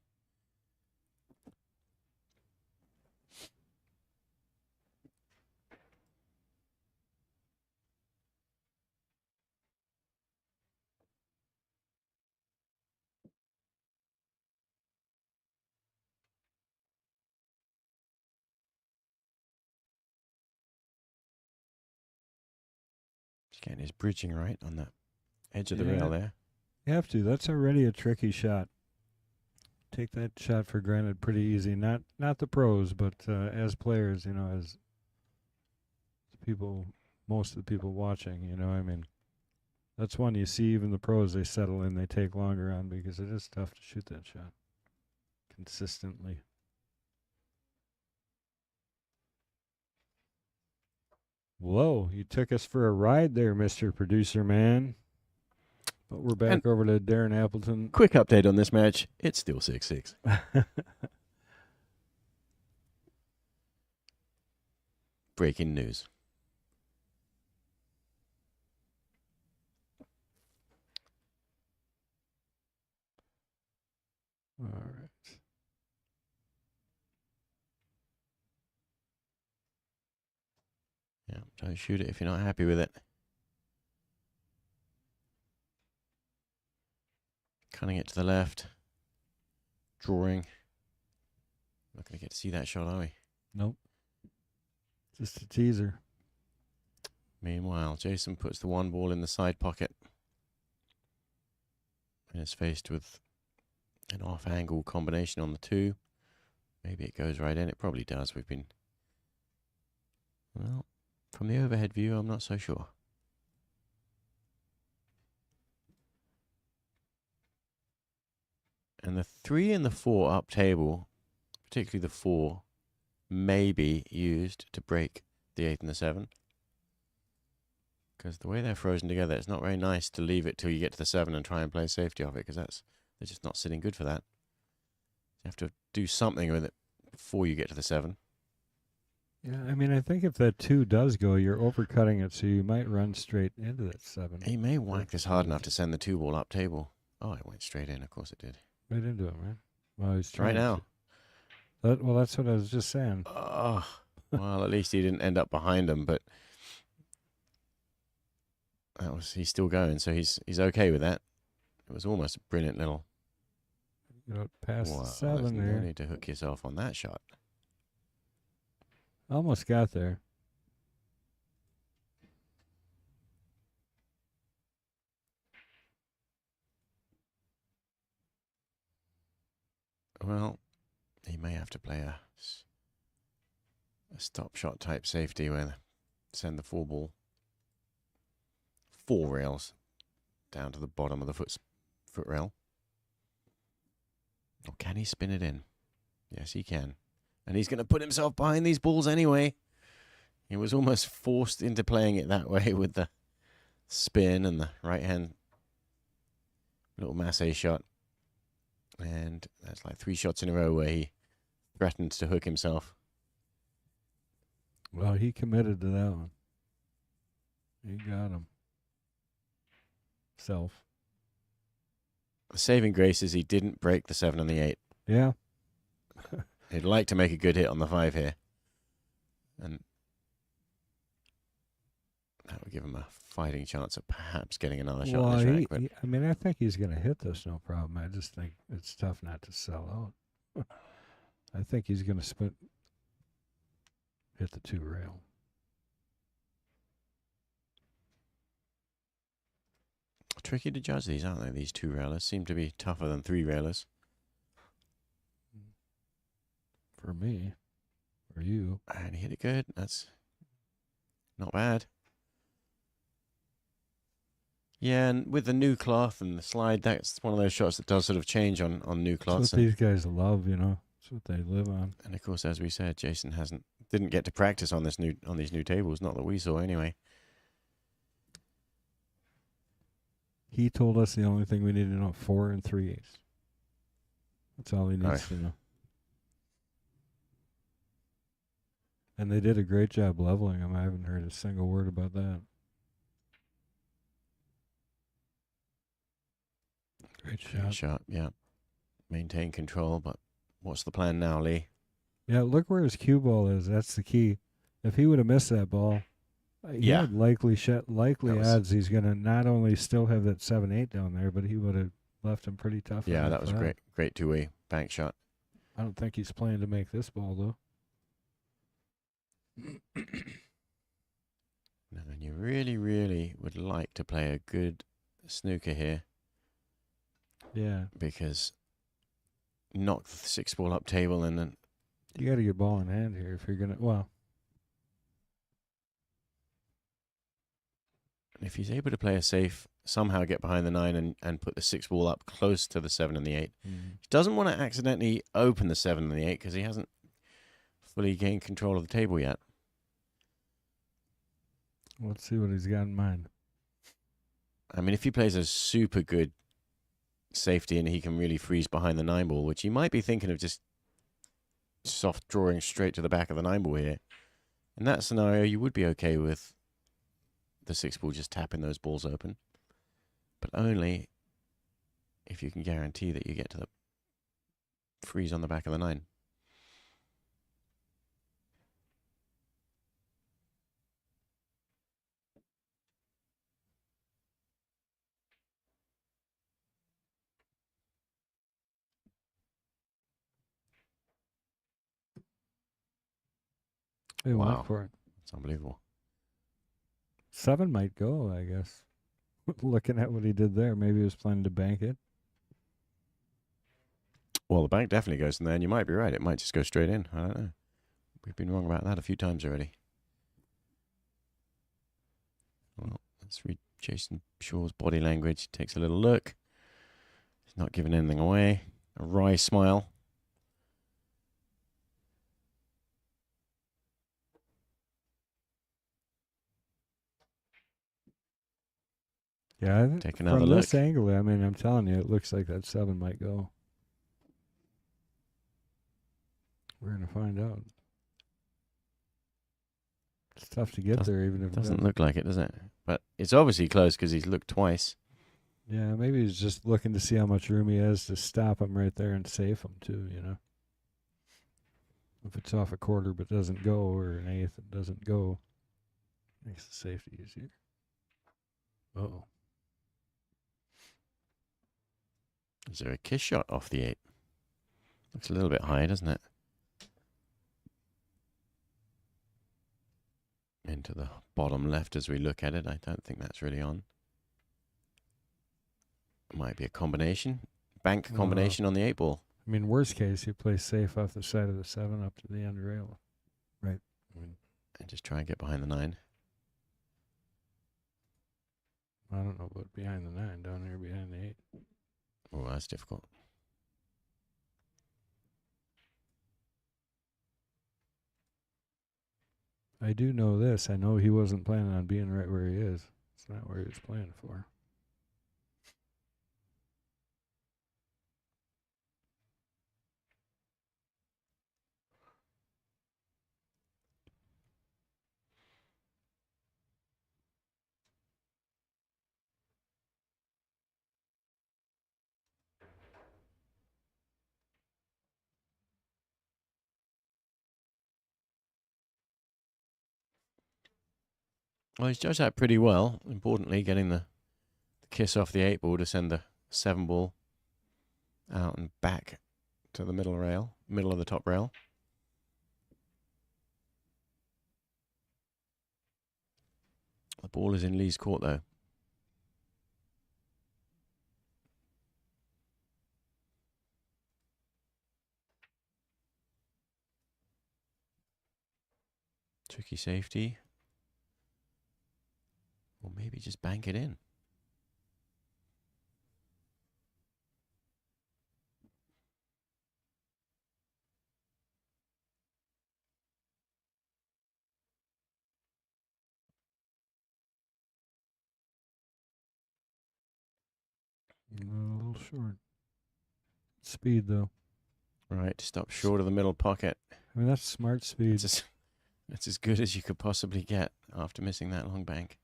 Just getting his bridging right on the edge of the Yeah. rail there. You have to. That's already a tricky shot. Take that shot for granted pretty easy. Not the pros, but as players, you know, as people, most of the people watching, you know, I mean, that's one you see even the pros, they settle in, they take longer on because it is tough to shoot that shot consistently. Whoa, you took us for a ride there, Mr. Producer Man. But we're back And- over to Darren Appleton. Quick update on this match. It's still 6-6. Breaking news. All right. Yeah, don't shoot it if you're not happy with it. Cutting it to the left. Drawing. Not going to get to see that shot, are we? Nope. Just a teaser. Meanwhile, Jason puts the one ball in the side pocket. And is faced with an off-angle combination on the 2. Maybe it goes right in. It probably does. We've been... Well, from the overhead view, I'm not so sure. And the 3 and the 4 up table, particularly the 4, may be used to break the 8 and the 7. Because the way they're frozen together, it's not very nice to leave it till you get to the 7 and try and play safety off it, because they're just not sitting good for that. You have to do something with it before you get to the 7. Yeah, I mean, I think if that 2 does go, you're overcutting it, so you might run straight into that 7. He may whack this hard enough to send the 2 ball up table. Oh, it went straight in. Of course it did. Right into it, man. Well, he's Right trying now. Well, that's what I was just saying. Oh, well, at least he didn't end up behind him, but he's still going, so he's okay with that. It was almost a brilliant little... You know, past Wow, the there's 7 no there. need to hook yourself on that shot. Almost got there. Well, he may have to play a stop shot type safety where send the 4 ball 4 rails down to the bottom of the foot rail. Or can he spin it in? Yes, he can. And he's going to put himself behind these balls anyway. He was almost forced into playing it that way with the spin and the right hand little masse shot. And that's like 3 shots in a row where he threatened to hook himself. Well, he committed to that one. He got him. Self. The saving grace is he didn't break the 7 and the 8. Yeah. He'd like to make a good hit on the 5 here. And that would give him a fighting chance of perhaps getting another shot on the track. But I mean, I think he's going to hit this, no problem. I just think it's tough not to sell out. I think he's going to hit the 2 rail. tricky to judge these, aren't they? These 2 railers seem to be tougher than 3 railers. For me. For you. And he hit it good. That's not bad. Yeah, and with the new cloth and the slide, that's one of those shots that does sort of change on new cloths. That's what these guys love, you know. That's what they live on. And of course, as we said, Jason didn't get to practice on these new tables, not that we saw anyway. He told us the only thing we needed to know, 4 3/8. That's all he needs to know. And they did a great job leveling him. I haven't heard a single word about that. Great shot. Great shot, yeah. Maintain control, but what's the plan now, Lee? Yeah, look where his cue ball is. That's the key. If he would have missed that ball, he had likely odds he's going to not only still have that 7-8 down there, but he would have left him pretty tough. Yeah, that was a great two-way bank shot. I don't think he's playing to make this ball, though. No, and you really, really would like to play a good snooker here. Yeah. Because knock the 6-ball up table and then... You got to get ball in hand here if you're going to... Well... If he's able to play a safe, somehow get behind the 9 and put the 6-ball up close to the 7 and the 8. He doesn't want to accidentally open the 7 and the 8 because he hasn't fully gained control of the table yet. Let's see what he's got in mind. I mean, if he plays a super good safety and he can really freeze behind the 9-ball, which he might be thinking of just soft drawing straight to the back of the 9-ball here. In that scenario, you would be okay with the 6-ball just tapping those balls open. But only if you can guarantee that you get to the freeze on the back of the 9. They Wow. went for it. It's unbelievable. 7 might go, I guess. Looking at what he did there, maybe he was planning to bank it. Well, the bank definitely goes in there, and you might be right. It might just go straight in. I don't know. We've been wrong about that a few times already. Well, let's read Jason Shaw's body language. Takes a little look. He's not giving anything away. A wry smile. Yeah, I think Take another from look. this angle, I mean, I'm telling you, it looks like that 7 might go. We're going to find out. It's tough to get there, even if it Doesn't look like it, does it? But it's obviously close because he's looked twice. Yeah, maybe he's just looking to see how much room he has to stop him right there and safe him, too, you know? If it's off a quarter but doesn't go, or an eighth and doesn't go, makes the safety easier. Uh-oh. Is there a kiss shot off the 8? Looks a little bit high, doesn't it? Into the bottom left as we look at it. I don't think that's really on. Might be a combination. Bank combination on the 8-ball. I mean, worst case, you play safe off the side of the 7 up to the end rail. Right. And just try and get behind the 9. I don't know about behind the 9, down here behind the 8. Oh, that's difficult. I do know this. I know he wasn't planning on being right where he is. It's not where he was playing for. Well, he's judged that pretty well. Importantly, getting the kiss off the 8-ball to send the 7-ball out and back to the middle rail, middle of the top rail. The ball is in Lee's court, though. Tricky safety. Or maybe just bank it in. A little short. Speed, though. Right, stop short of the middle pocket. I mean, that's smart speed. That's as good as you could possibly get after missing that long bank.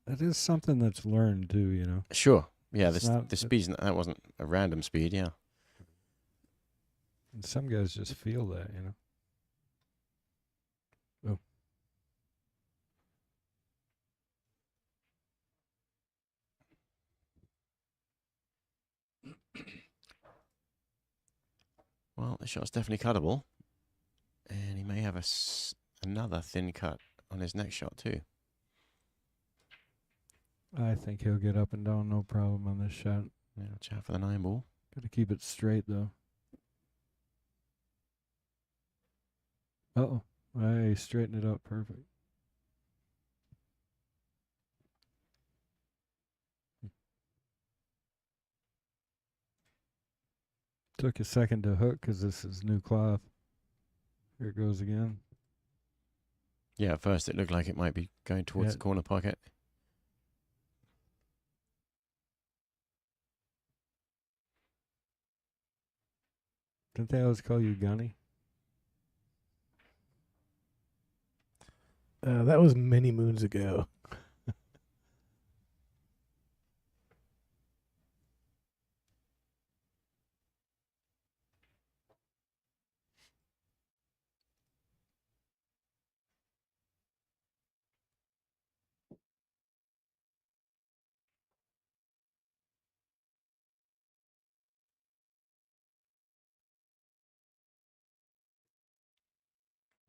That is something that's learned, too, you know. Sure. Yeah, It's not- the speed's that wasn't a random speed, yeah. And some guys just feel that, you know. Oh. Well, the shot's definitely cuttable. And he may have another thin cut on his next shot, too. I think he'll get up and down, no problem on this shot. Yeah, watch out for the 9-ball. Got to keep it straight, though. Uh-oh. I straightened it up perfect. Took a second to hook because this is new cloth. Here it goes again. Yeah, at first it looked like it might be going towards Yeah. the corner pocket. Didn't they always call you Gunny? That was many moons ago.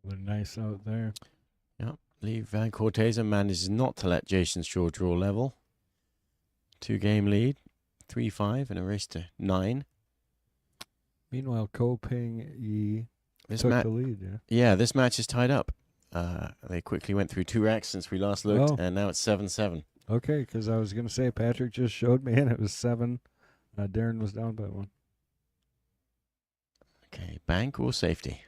They're nice out there. Yep. Lee Van Corteza manages not to let Jason Shaw draw level. 2-game lead. 3-5 and a race to 9. Meanwhile, Ko-Ping Yi This took match, the lead, yeah. yeah, this match is tied up. They quickly went through 2 racks since we last looked, Oh. and now it's 7-7. Okay, because I was going to say Patrick just showed me, and it was 7. Darren was down by 1. Okay, bank or safety?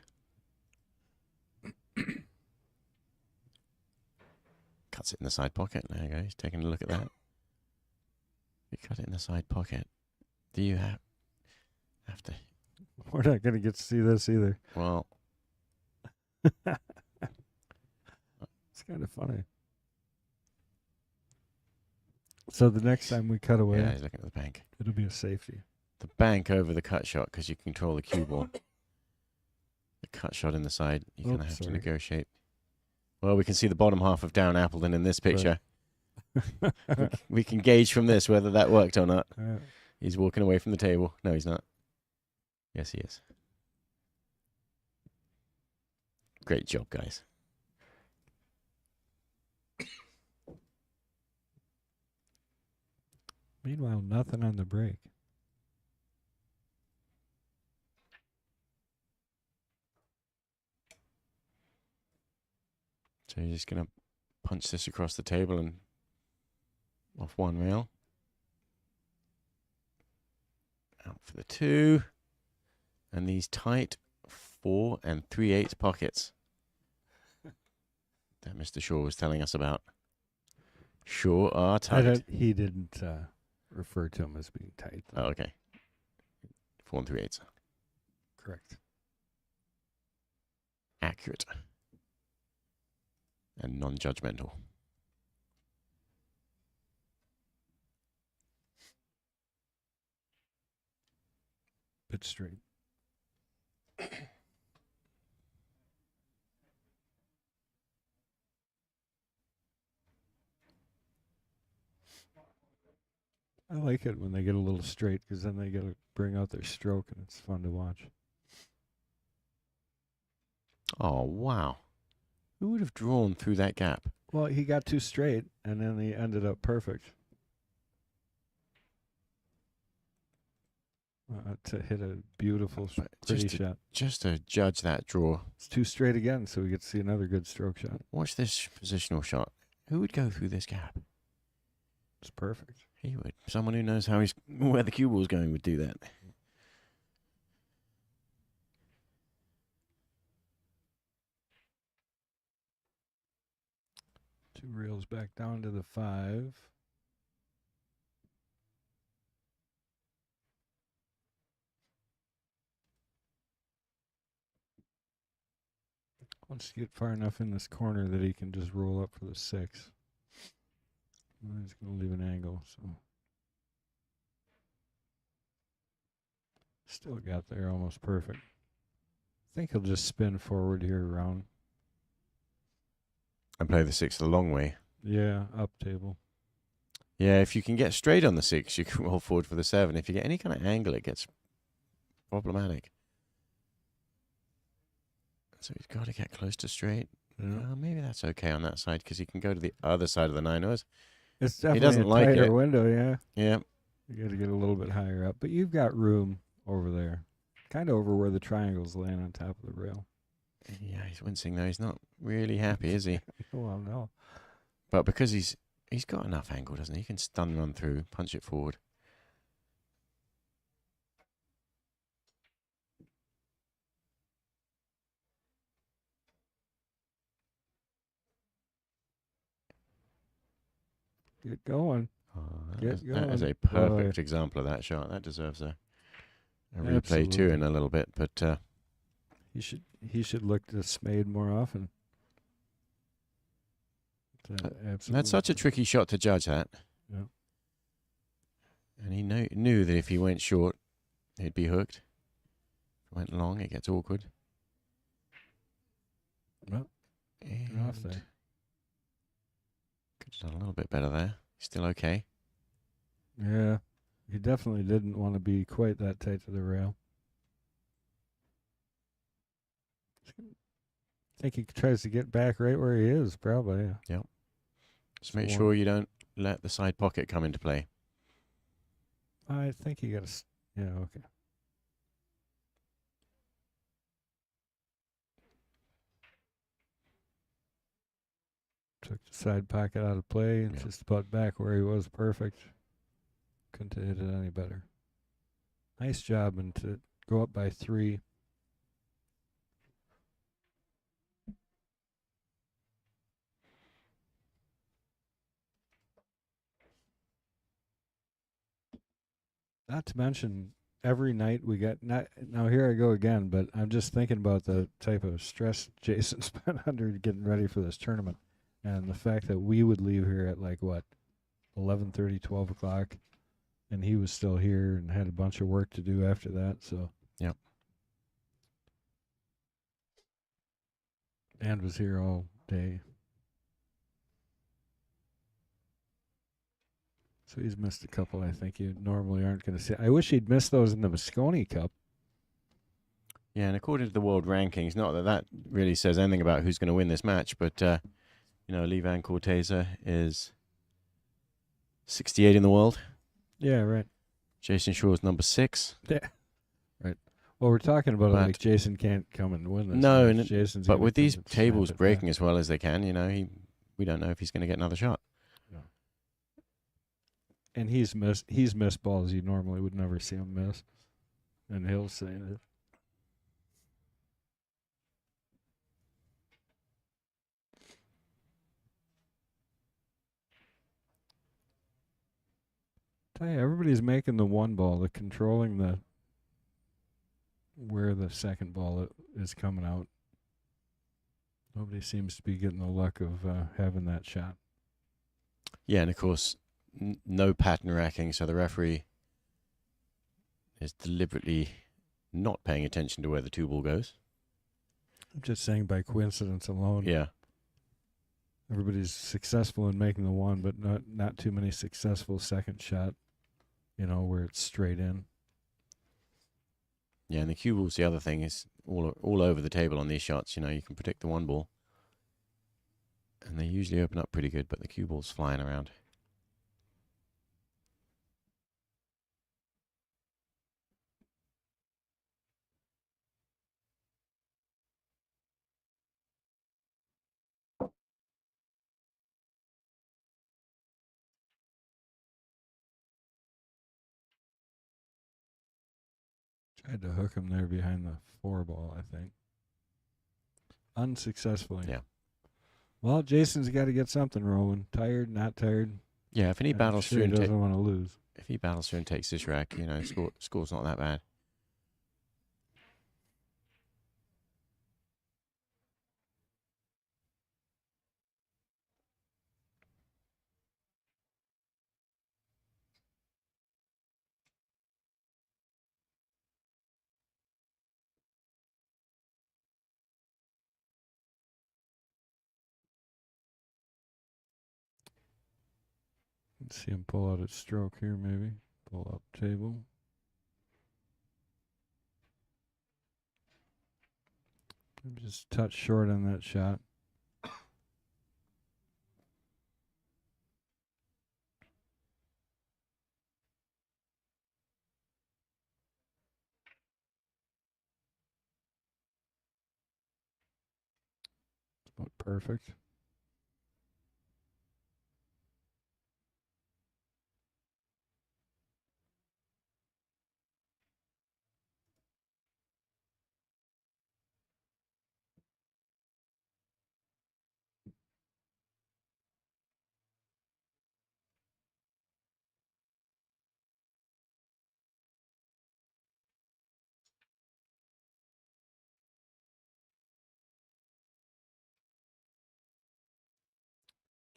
Cuts it in the side pocket. There you go. He's taking a look at that. You cut it in the side pocket. Do you have to? We're not going to get to see this either. Well, It's kind of funny. So the next time we cut away, yeah, he's looking at the bank. it'll be a safety. The bank over the cut shot because you control the cue ball. The cut shot in the side, you kind of have to negotiate. Well, we can see the bottom half of Darren Appleton in this picture. We can gauge from this whether that worked or not. He's walking away from the table. No, he's not. Yes, he is. Great job, guys. Meanwhile, nothing on the break. So you're just going to punch this across the table and off one rail. Out for the 2. And these tight 4 3/8 pockets that Mr. Shaw was telling us about. Sure are tight. He didn't refer to him as being tight. Oh, okay. 4 3/8. Correct. Accurate. And non-judgmental. Bit straight. I like it when they get a little straight because then they get to bring out their stroke and it's fun to watch. Oh, wow. Who would have drawn through that gap? Well, he got too straight and then he ended up perfect. To hit a beautiful, pretty shot. Just to judge that draw. It's too straight again, so we get to see another good stroke shot. Watch this positional shot. Who would go through this gap? It's perfect. He would. Someone who knows where the cue ball's going would do that. Two reels back down to the 5. Once you get far enough in this corner that he can just roll up for the 6. And he's going to leave an angle, so. Still got there almost perfect. I think he'll just spin forward here around. And play the 6 the long way. Yeah, up table. Yeah, if you can get straight on the 6, you can roll forward for the 7. If you get any kind of angle, it gets problematic. So he's got to get close to straight. Yeah. Maybe that's okay on that side because he can go to the other side of the 9. It's definitely doesn't a like tighter it. window, yeah. Yeah. You got to get a little bit higher up. But you've got room over there. Kind of over where the triangles land on top of the rail. Yeah, he's wincing though. He's not really happy, is he? Well, no. But because he's got enough angle, doesn't he? He can stun run through, punch it forward. Get going. Oh, Get that is going. a perfect example of that shot. That deserves a a replay too Absolutely. in a little bit. But He should look dismayed more often. Absolutely. that's such a tricky shot to judge that. Yeah. And he knew that if he went short, he'd be hooked. If he went long, it gets awkward. Well, And off there. could have done a little bit better there. Still okay. Yeah, he definitely didn't want to be quite that tight to the rail. I think he tries to get back right where he is, probably. Yeah. Just make So sure you don't let the side pocket come into play. I think you got to. Yeah, okay. Took the side pocket out of play. Yeah. Just about back where he was. Perfect. Couldn't have hit it any better. Nice job, and to go up by 3. Not to mention, every night we get now here I go again, but I'm just thinking about the type of stress Jason spent under getting ready for this tournament, and the fact that we would leave here at like what, 11:30, 12 o'clock, and he was still here and had a bunch of work to do after that. So Yep. and was here all day. So he's missed a couple I think you normally aren't going to see. I wish he'd missed those in the Moscone Cup. Yeah, and according to the world rankings, not that that really says anything about who's going to win this match, but Lee Van Corteza is 68 in the world. Yeah, right. Jason Shaw's number 6. Yeah. Right. Well, we're talking about it But- like Jason can't come and win this. No, match. and Jason's but gonna with come these and snap tables it breaking back. as well as they can, we don't know if he's going to get another shot. And he's missed balls you normally would never see him miss. And he'll say that. Tell you, everybody's making the one ball, the controlling the where the second ball is coming out. Nobody seems to be getting the luck of having that shot. Yeah, and of course, no pattern racking, so the referee is deliberately not paying attention to where the 2 ball goes. I'm just saying by coincidence alone. Yeah. Everybody's successful in making the one, but not too many successful second shot, where it's straight in. Yeah, and the cue ball's the other thing is all over the table on these shots. You can predict the 1 ball. And they usually open up pretty good, but the cue ball's flying around. Tried to hook him there behind the 4 ball, I think. Unsuccessfully. Yeah. Well, Jason's got to get something rolling. Tired, not tired. Yeah, if he I'm battles sure through he and doesn't want to lose. if he battles through and takes this rack, score's not that bad. Let's see him pull out his stroke here, maybe. Pull up table. I'm just a touch short on that shot. It's about perfect.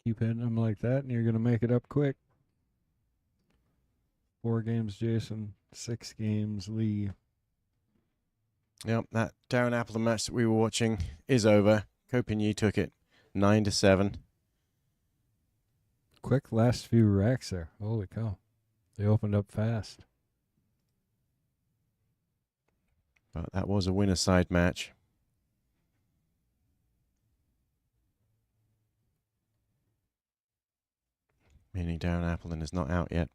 Keep hitting them like that, and you're going to make it up quick. 4 games, Jason. 6 games, Lee. Yep, that Darren Appleton match that we were watching is over. Copigny took it 9-7. Quick last few racks there. Holy cow. They opened up fast. But that was a winner side match. Meaning Darren Appleton is not out yet.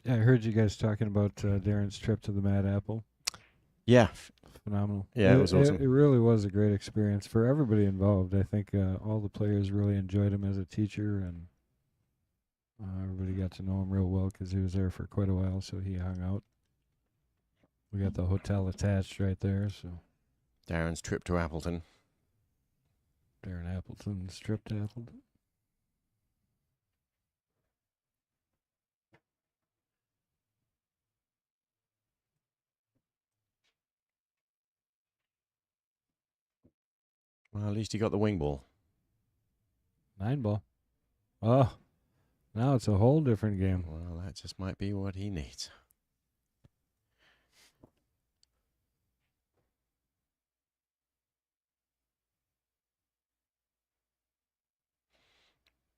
Yeah, I heard you guys talking about Darren's trip to the Mad Apple. Yeah. Phenomenal. Yeah, it was awesome. It really was a great experience for everybody involved. I think all the players really enjoyed him as a teacher, and everybody got to know him real well because he was there for quite a while, so he hung out. We got the hotel attached right there, so Darren's trip to Appleton. Darren Appleton's trip to Appleton. Well, at least he got the wing ball. 9 ball. Oh, now it's a whole different game. Well, that just might be what he needs.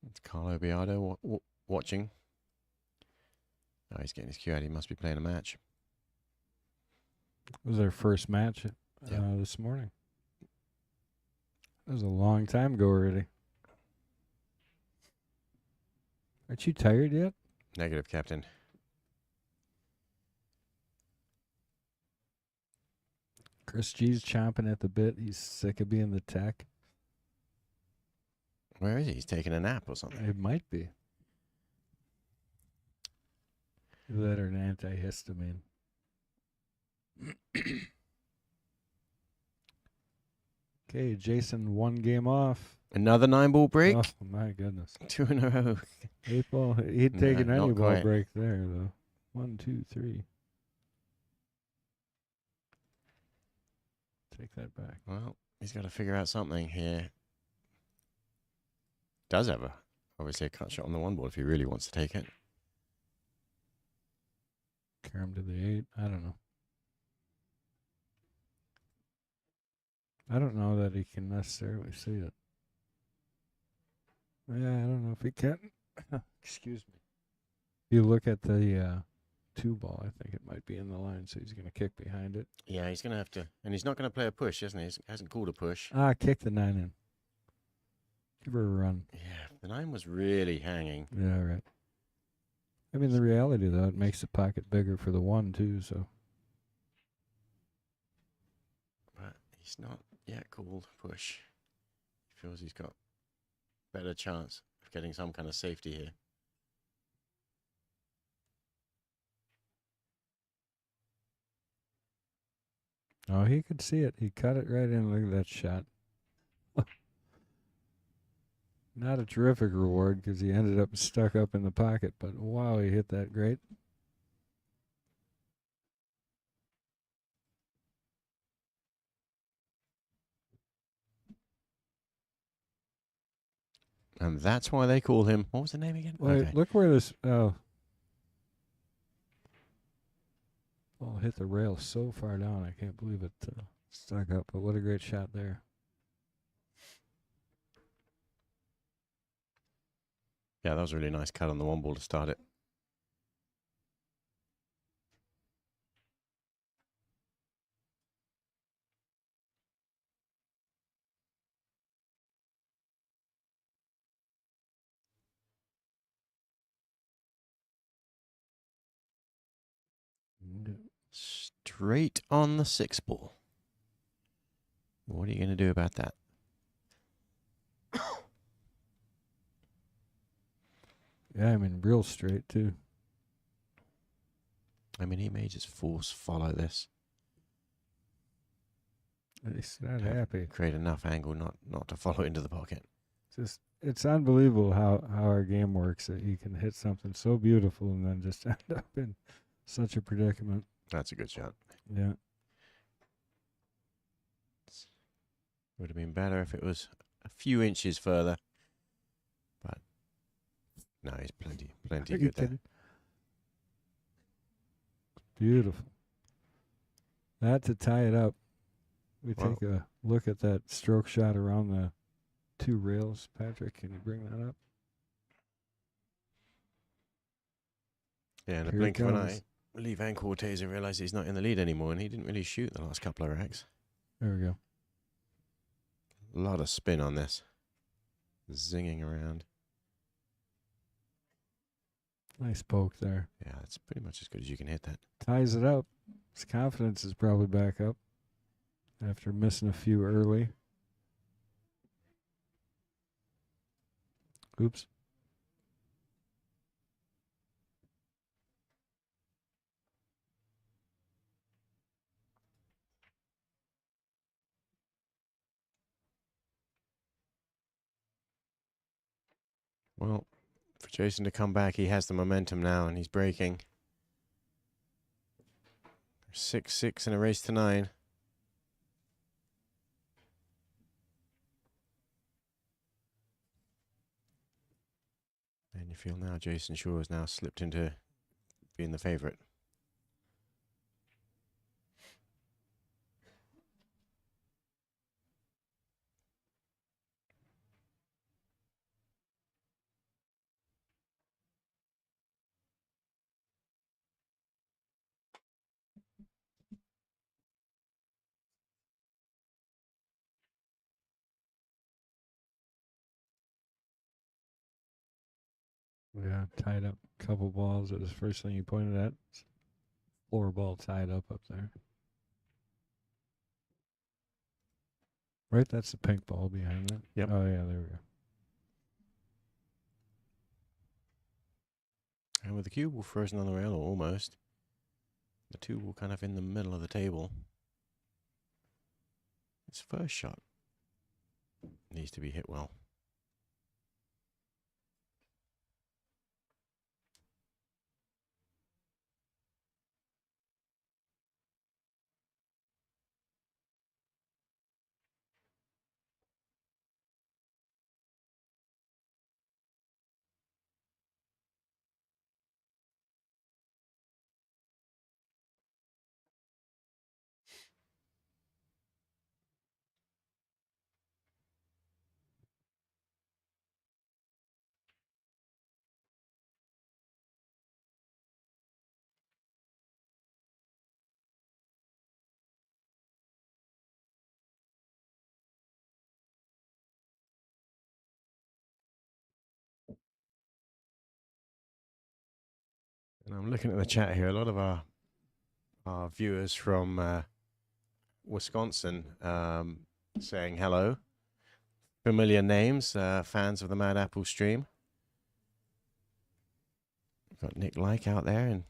It's Carlo Biardo watching. Oh, he's getting his cue out. He must be playing a match. It was their first match Yeah. this morning. That was a long time ago already. Aren't you tired yet? Negative, Captain. Chris G's chomping at the bit. He's sick of being the tech. Where is he? He's taking a nap or something. It might be. That or an antihistamine. Okay, Jason, 1 game off. Another 9-ball break. Oh, my goodness. 2 in a row. 8 ball. He'd No, taken any not ball quite. break there, though. 1, 2, 3. Take that back. Well, he's got to figure out something here. Does have obviously a cut shot on the 1 ball if he really wants to take it. Carry him to the 8. I don't know. I don't know that he can necessarily see it. Yeah, I don't know if he can. Excuse me. If you look at the 2 ball, I think it might be in the line, so he's going to kick behind it. Yeah, he's going to have to. And he's not going to play a push, isn't he? He hasn't called a push. Kick the 9 in. Give her a run. Yeah, the 9 was really hanging. Yeah, right. I mean, the reality, though, it makes the pocket bigger for the 1, too, so. But he's not yet called push. He feels he's got better chance of getting some kind of safety here. Oh, he could see it. He cut it right in. Look at that shot. Not a terrific reward because he ended up stuck up in the pocket, but wow, he hit that great. And that's why they call him. What was the name again? Wait, Okay. look where this. Oh. Oh, hit the rail so far down. I can't believe it stuck up, but what a great shot there. Yeah, that was a really nice cut on the 1 ball to start it. Straight on the 6 ball. What are you going to do about that? Yeah, I mean, real straight, too. I mean, he may just force follow this. He's not Yeah. happy. Create enough angle not to follow into the pocket. Just it's unbelievable how our game works that you can hit something so beautiful and then just end up in such a predicament. That's a good shot. Yeah. Would have been better if it was a few inches further. But no, he's plenty Are you good there. kidding? Beautiful. That to tie it up. We Wow. take a look at that stroke shot around the 2 rails. Patrick, can you bring that up? Yeah, in a Here it blink of an goes. eye, Lee Van Corteza realized he's not in the lead anymore, and he didn't really shoot the last couple of racks. There we go. A lot of spin on this. Zinging around. Nice poke there. Yeah, that's pretty much as good as you can hit that. Ties it up. His confidence is probably back up after missing a few early. Oops. Well, for Jason to come back, he has the momentum now, and he's breaking. 6-6 in a race to 9. And you feel now Jason Shaw has now slipped into being the favorite. Yeah, tied up a couple balls. That was the first thing you pointed at. 4 ball tied up there. Right, that's the pink ball behind that. Yep. Oh, yeah, there we go. And with the cue ball frozen on the rail, or almost, the 2 ball kind of in the middle of the table. His first shot needs to be hit well. And I'm looking at the chat here. A lot of our viewers from Wisconsin saying hello. Familiar names, fans of the Mad Apple stream. We've got Nick Like out there and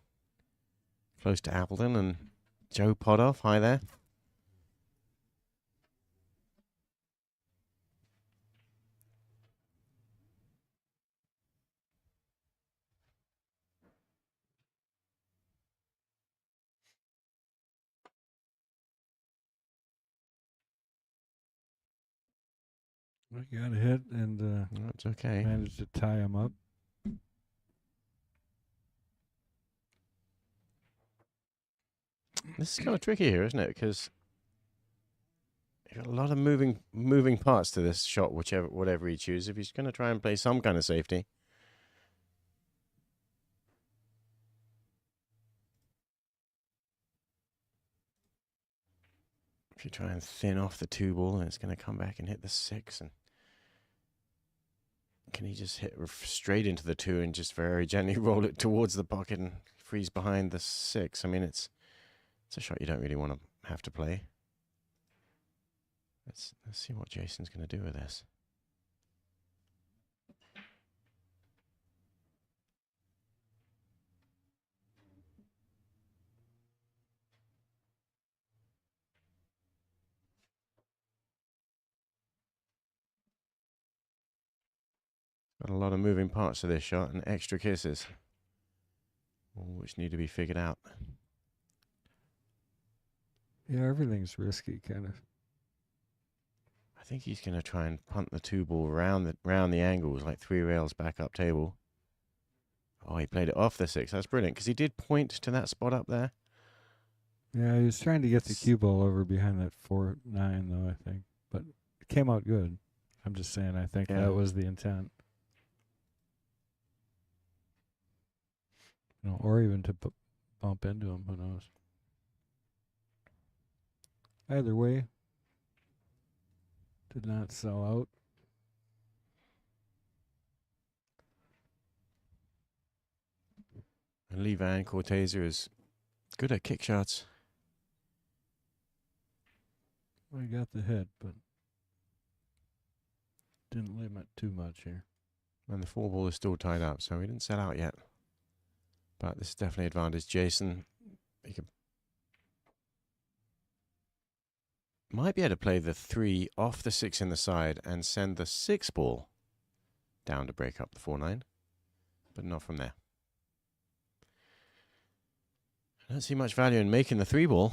close to Appleton, and Joe Podoff. Hi there. We got a hit and That's okay. managed to tie him up. This is kind of tricky here, isn't it? Because you've got a lot of moving parts to this shot, whatever he chooses. If he's going to try and play some kind of safety. If you try and thin off the 2 ball, then it's going to come back and hit the 6. And can he just hit straight into the 2 and just very gently roll it towards the pocket and freeze behind the 6? I mean, it's a shot you don't really want to have to play. Let's see what Jason's going to do with this. Got a lot of moving parts to this shot and extra kisses, all which need to be figured out. Yeah, everything's risky, kind of. think he's going to try and punt the 2-ball round the angles, like 3 rails back up table. Oh, he played it off the 6. That's brilliant, because he did point to that spot up there. Yeah, he was trying to get the cue ball over behind that 4-9, though, I think. But it came out good. I'm just saying, I think Yeah. that was the intent. You know, or even to bump into him, who knows. Either way, did not sell out. And Lee Van Corteza is good at kick shots. Well, he got the hit, but didn't limit too much here. And the 4-ball is still tied up, so he didn't sell out yet. But this is definitely advantage Jason. He might be able to play the 3 off the 6 in the side and send the 6-ball down to break up the 4-9, but not from there. I don't see much value in making the 3-ball.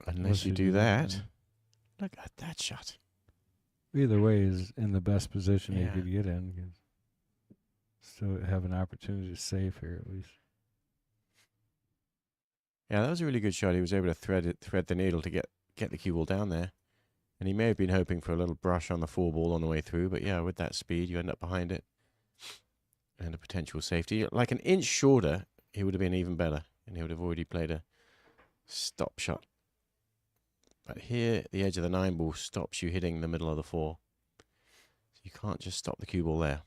Unless you do that. Look at that shot. Either way, he's in the best position Yeah. he could get in. Still have an opportunity to save here at least. Yeah, that was a really good shot. He was able to thread the needle to get the cue ball down there. And he may have been hoping for a little brush on the 4-ball on the way through. But yeah, with that speed, you end up behind it. And a potential safety. Like an inch shorter, he would have been even better. And he would have already played a stop shot. But here, the edge of the 9-ball stops you hitting the middle of the 4. So you can't just stop the cue ball there.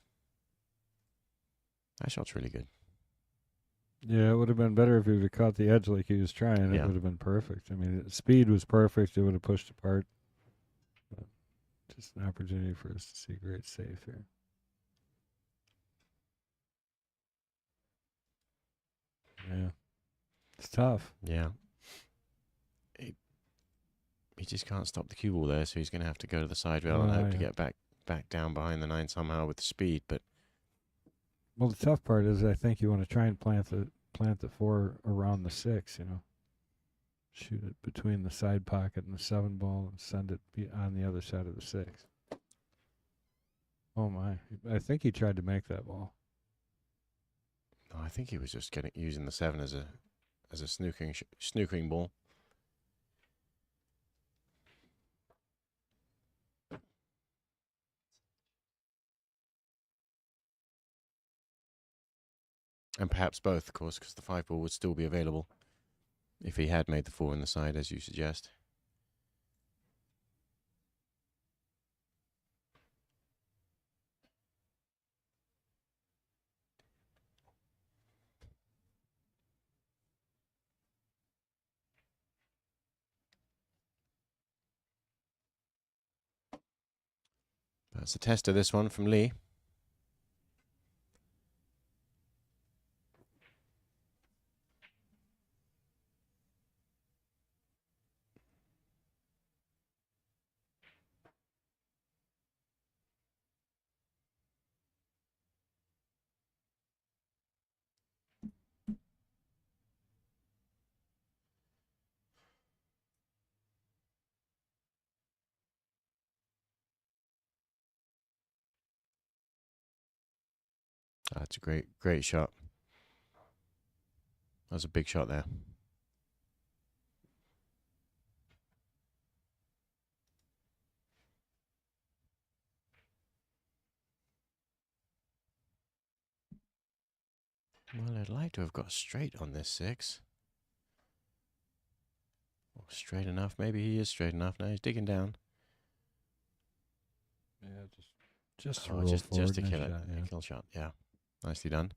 That shot's really good. Yeah, it would have been better if he would have caught the edge like he was trying. Yeah. It would have been perfect. I mean, the speed was perfect. It would have pushed apart. But just an opportunity for us to see a great save here. Yeah. It's tough. Yeah. He just can't stop the cue ball there, so he's going to have to go to the side rail and hope to get back down behind the 9 somehow with the speed. But well, the tough part is I think you want to try and plant the 4 around the 6. You know, shoot it between the side pocket and the 7-ball and send it on the other side of the 6. Oh my! I think he tried to make that ball. no, I think he was just using the 7 as a snookering ball. And perhaps both, of course, because the 5-ball would still be available if he had made the 4 in the side, as you suggest. That's a tester, this one from Lee. That's a great shot. That was a big shot there. Well, I'd like to have got straight on this 6. Or straight enough. Maybe he is straight enough. Now he's digging down. Yeah, just to Oh, roll just forward. to Nice kill it. shot, yeah. A kill shot. Yeah. Nicely done.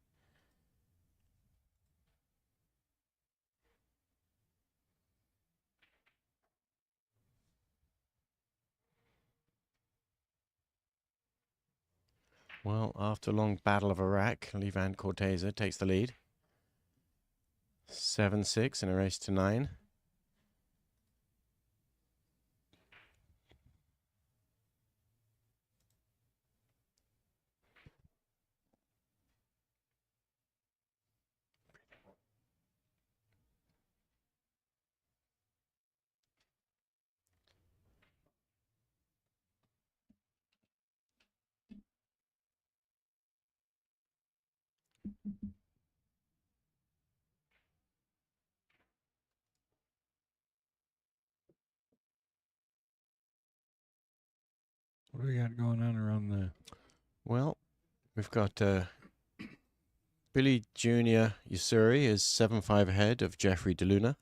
Well, after a long battle of Iraq, Lee Van Corteza takes the lead. 7-6 in a race to 9. What do we got going on around the? Well, we've got Billy Jr. Usuri is 7-5 ahead of Jeffrey DeLuna.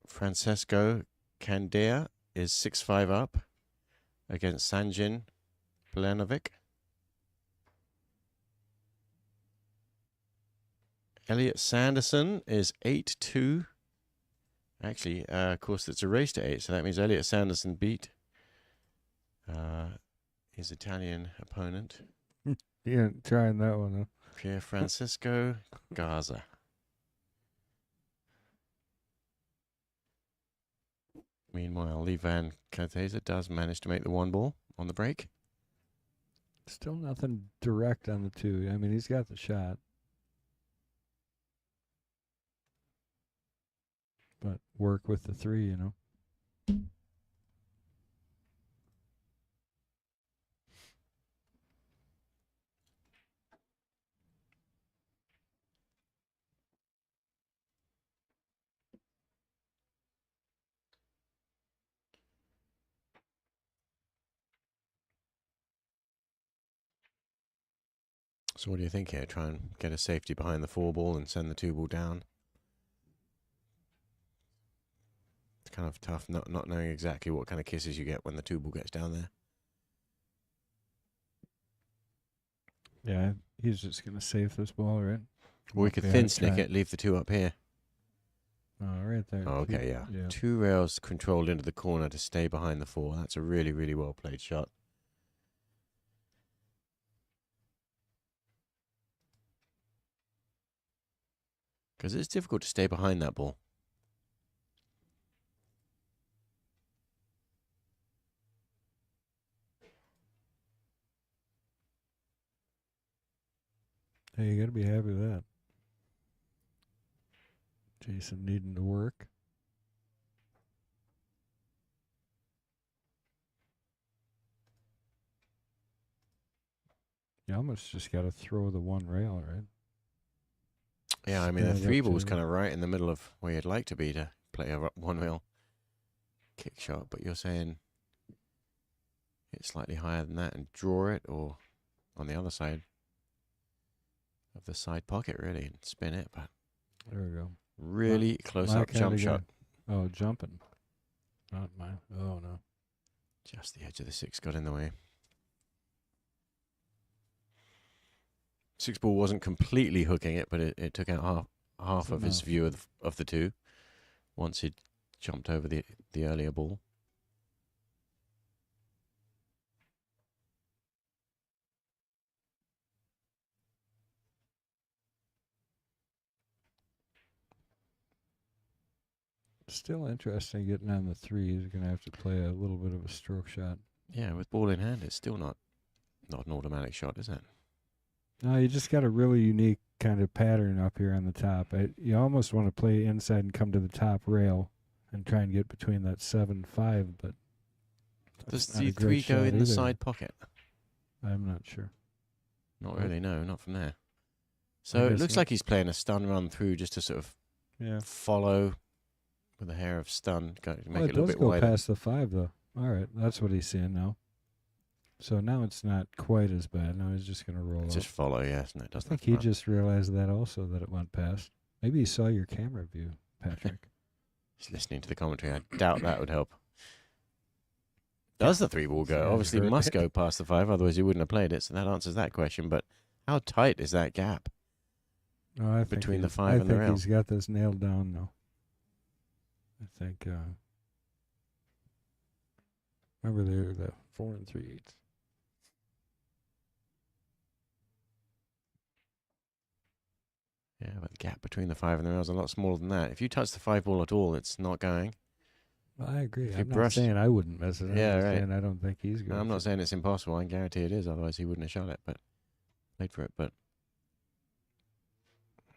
Francesco Candea is 6-5 up against Sanjin Planovic. Elliot Sanderson is 8-2. Actually, of course, it's a race to 8, so that means Elliot Sanderson beat his Italian opponent, Yeah, trying that one. Pier Francisco Garza. Meanwhile, Levan Corteza does manage to make the one ball on the break. Still nothing direct on the 2. I mean, he's got the shot. But work with the 3, you know. So what do you think here? Try and get a safety behind the 4 ball and send the 2 ball down. It's kind of tough not knowing exactly what kind of kisses you get when the 2 ball gets down there. Yeah, he's just going to save this ball, right? Or we could thin snick it, leave the 2 up here. Oh, right there. Oh, okay, yeah. 2 rails controlled into the corner to stay behind the 4. That's a really, really well played shot. Because it's difficult to stay behind that ball. Hey, you got to be happy with that. Jason needing to work. You almost just got to throw the 1 rail, right? Yeah, I mean, the 3 ball was kind of right in the middle of where you'd like to be to play a 1 rail kick shot, but you're saying it's slightly higher than that and draw it, or on the other side of the side pocket, really, and spin it, but there we go. really close-up jump shot. Oh, jumping. Not mine. Oh, no. Just the edge of the 6 got in the way. 6 ball wasn't completely hooking it, but it took out half of his view of the 2 once he'd jumped over the earlier ball. Still interesting getting on the 3. He's going to have to play a little bit of a stroke shot. Yeah, with ball in hand, it's still not an automatic shot, is it? No, you just got a really unique kind of pattern up here on the top. You almost want to play inside and come to the top rail and try and get between that 7-5, but does the 3 go in the side pocket? I'm not sure. Not really, no, not from there. So it looks like he's playing a stun run through just to sort of follow with a hair of stun, make it a little bit wider. It does go past the 5, though. All right, that's what he's seeing now. So now it's not quite as bad. Now he's just going to roll up. Just follow, yes. No, it doesn't. I think he just realized that also, that it went past. Maybe he saw your camera view, Patrick. He's listening to the commentary. I doubt that would help. Does the 3 ball go? Obviously must go past the 5, otherwise he wouldn't have played it. So that answers that question. But how tight is that gap between the 5 and the rail? I think he's got this nailed down now. I think, remember they're the 4 3/8. Yeah, but the gap between the 5 and the rail is a lot smaller than that. If you touch the 5 ball at all, it's not going. Well, I agree. I'm not saying I wouldn't mess it up. Yeah, right. I don't think he's going. No, I'm not saying it's impossible. I guarantee it is. Otherwise, he wouldn't have shot it. But played for it. But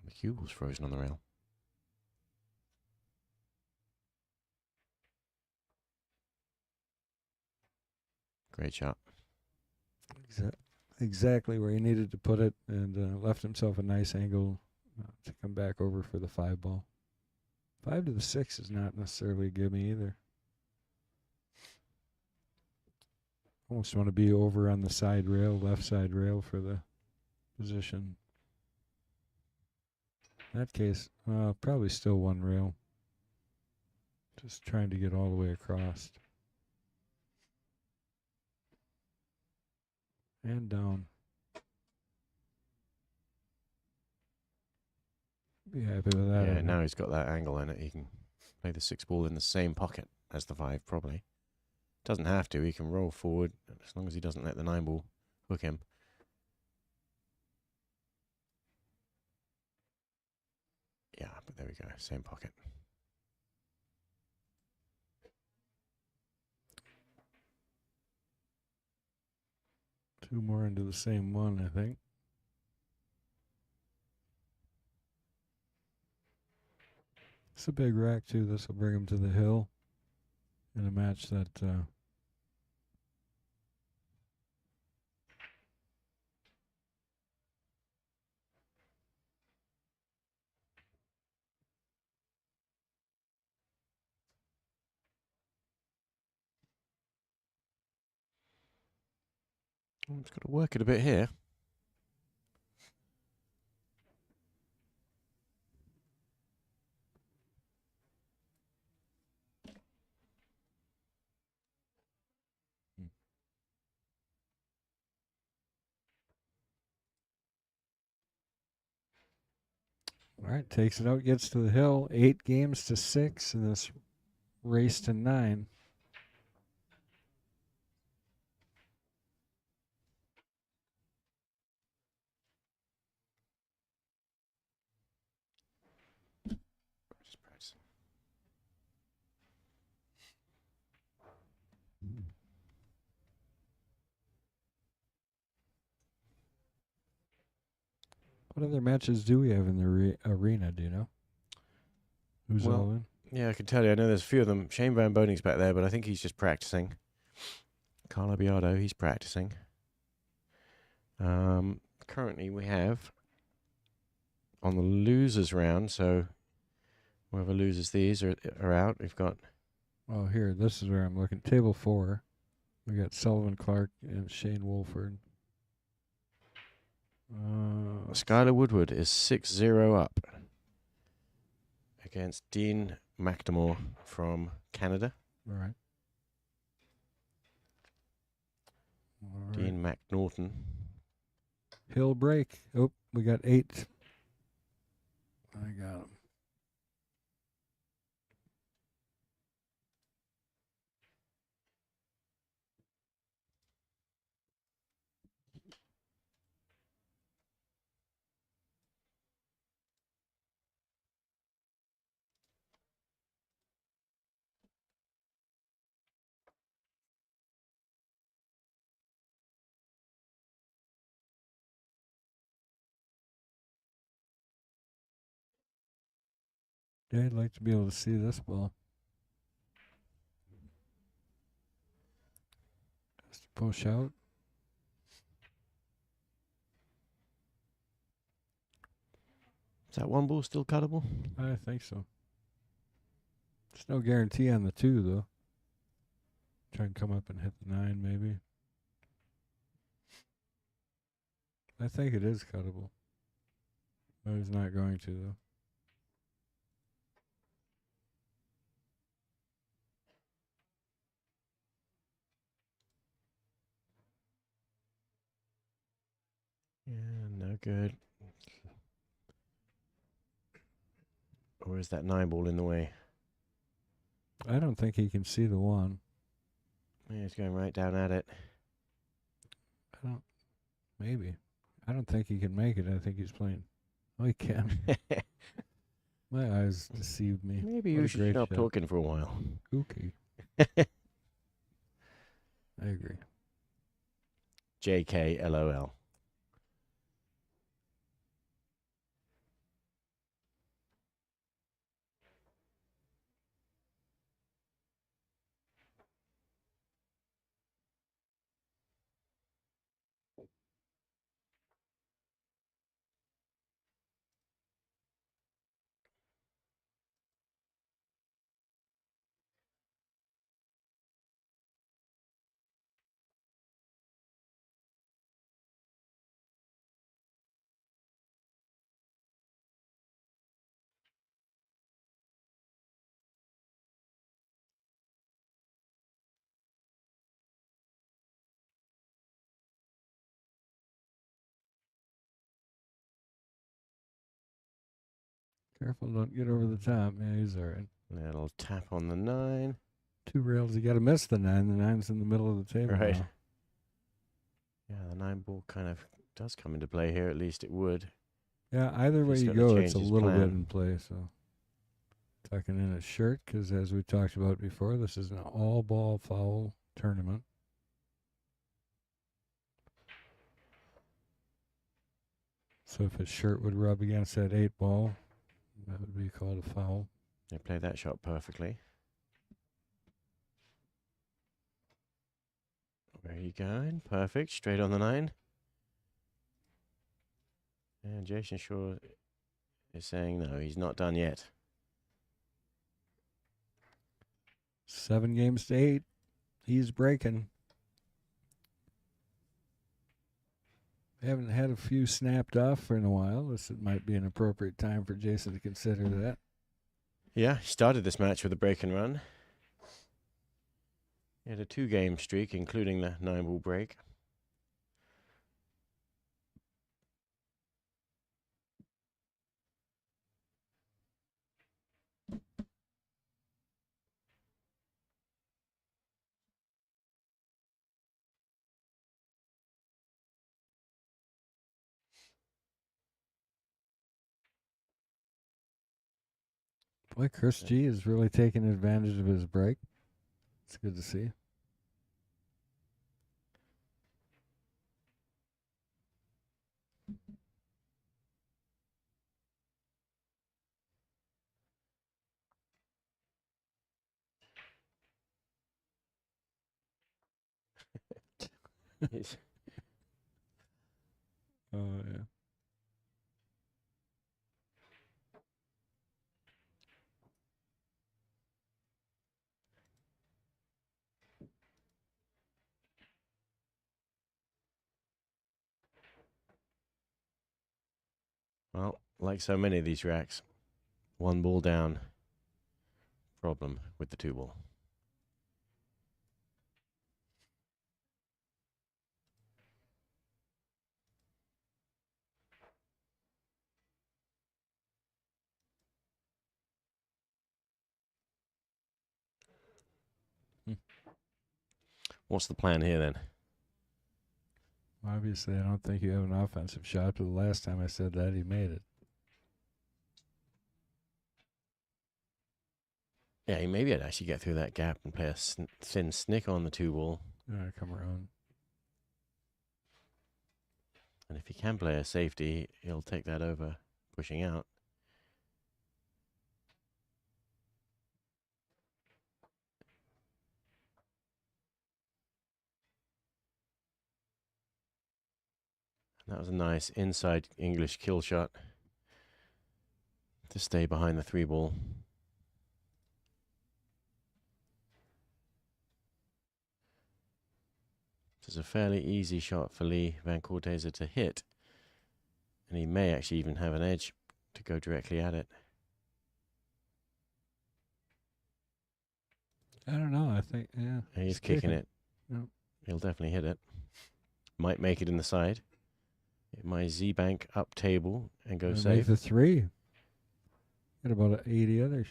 the cue ball's frozen on the rail. Great shot. exactly where he needed to put it and left himself a nice angle to come back over for the 5 ball. 5 to the 6 is not necessarily a gimme either. Almost want to be over on the side rail, left side rail for the position. In that case, probably still 1 rail. Just trying to get all the way across. And down. Be happy with that. Yeah, now he's got that angle in it. He can play the 6 ball in the same pocket as the 5, probably. Doesn't have to. He can roll forward as long as he doesn't let the 9 ball hook him. Yeah, but there we go. Same pocket. Two more into the same one, I think. It's a big rack, too. This will bring him to the hill in a match that He's got to work it a bit here. all right, takes it out, gets to the hill. 8 games to 6 in this race to 9. Just practice. What other matches do we have in the arena, do you know? Who's Well, all in? Yeah, I can tell you. I know there's a few of them. Shane Van Boning's back there, but I think he's just practicing. Carlo Biardo, he's practicing. Currently, we have on the losers round, so whoever loses these are out. We've got Oh, here, this is where I'm looking. Table 4. We got Sullivan Clark and Shane Wolford. Skylar Woodward is 6-0 up against Dean McNamara from Canada. All right. All right. Dean McNaughton. Hill break. Oh, we got 8. I got him. Yeah, I'd like to be able to see this ball. Just push out. Is that 1 ball still cuttable? I think so. There's no guarantee on the 2, though. Try and come up and hit the 9, maybe. I think it is cuttable. But he's not going to, though. Yeah, no good. Or is that 9 ball in the way? I don't think he can see the 1. Yeah, he's going right down at it. Maybe. I don't think he can make it. I think he's playing. Oh, he can. My eyes deceived me. Maybe What you a should great stop shot. talking for a while. Kooky. I agree. JKLOL. Careful, don't get over the top. Yeah, he's all right. Little tap on the 9. 2 rails. You got to miss the 9. The 9's in the middle of the table Right. now. Yeah, the 9 ball kind of does come into play here. At least it would. Yeah, either way He's you got to go, change it's a his little bit plan. in play. So tucking in his shirt because, as we talked about before, this is an all-ball foul tournament. So if his shirt would rub against that 8 ball, that would be called a foul. They played that shot perfectly. Where are you going? Perfect. Straight on the 9. And Jason Shaw is saying no, he's not done yet. 7 games to 8. He's breaking. Haven't had a few snapped off for in a while. This might be an appropriate time for Jason to consider that. Yeah, he started this match with a break and run. He had a 2-game streak, including the 9-ball break. Boy, Chris G is really taking advantage of his break. It's good to see. He's- Oh, yeah. well, like so many of these racks, 1 ball down. Problem with the 2-ball. What's the plan here then? Obviously, I don't think you have an offensive shot, but the last time I said that, he made it. Yeah, he maybe I'd actually get through that gap and play a thin snick on the 2-ball. Come around. And if he can play a safety, he'll take that over pushing out. That was a nice inside English kill shot to stay behind the 3-ball. This is a fairly easy shot for Lee Van Corteza to hit. And he may actually even have an edge to go directly at it. I don't know. I think, yeah. He's kicking it. Yep. He'll definitely hit it. Might make it in the side. It might Z-bank up table and go Make safe. the 3. Got about 80 others.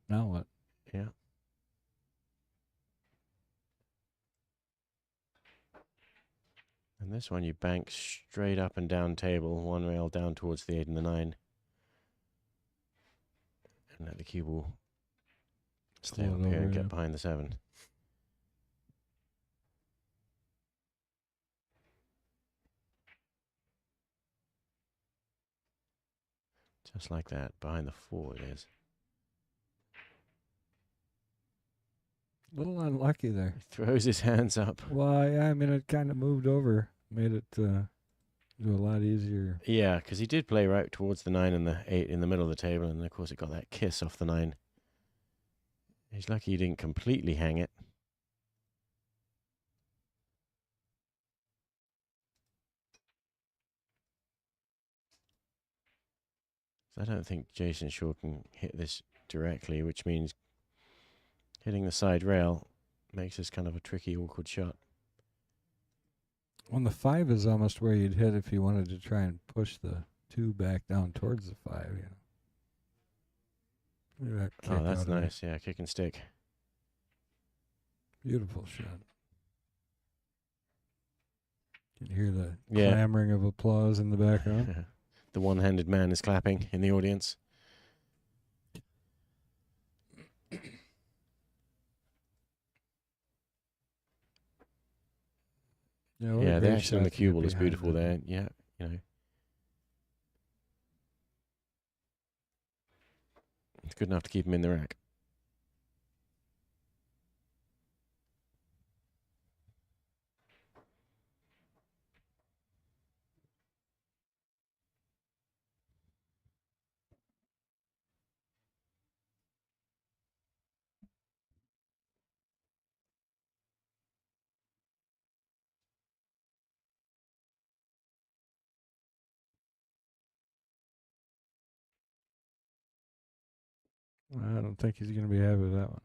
Now what? Yeah. And this one you bank straight up and down table, 1 rail down towards the 8 and the 9. And let the cue ball stay Pull up it here over, and yeah. get behind the 7. Just like that, behind the 4 it is. Little unlucky there. He throws his hands up. Well, yeah, I mean, it kind of moved over, made it do a lot easier. Yeah, because he did play right towards the 9 and the 8 in the middle of the table, and of course it got that kiss off the 9. He's lucky he didn't completely hang it. So I don't think Jason Shaw can hit this directly, which means hitting the side rail makes this kind of a tricky, awkward shot. On the 5 is almost where you'd hit if you wanted to try and push the 2 back down towards the 5. You know. Look at that kick Oh, that's out of it. nice. Yeah, kick and stick. Beautiful shot. You can hear the Yeah. clamoring of applause in the background. The one-handed man is clapping in the audience. Yeah, what a Yeah, the great action on the shot to cue get ball is behind beautiful that. there. Yeah, you know. It's good enough to keep him in the rack. I don't think he's going to be happy with that one.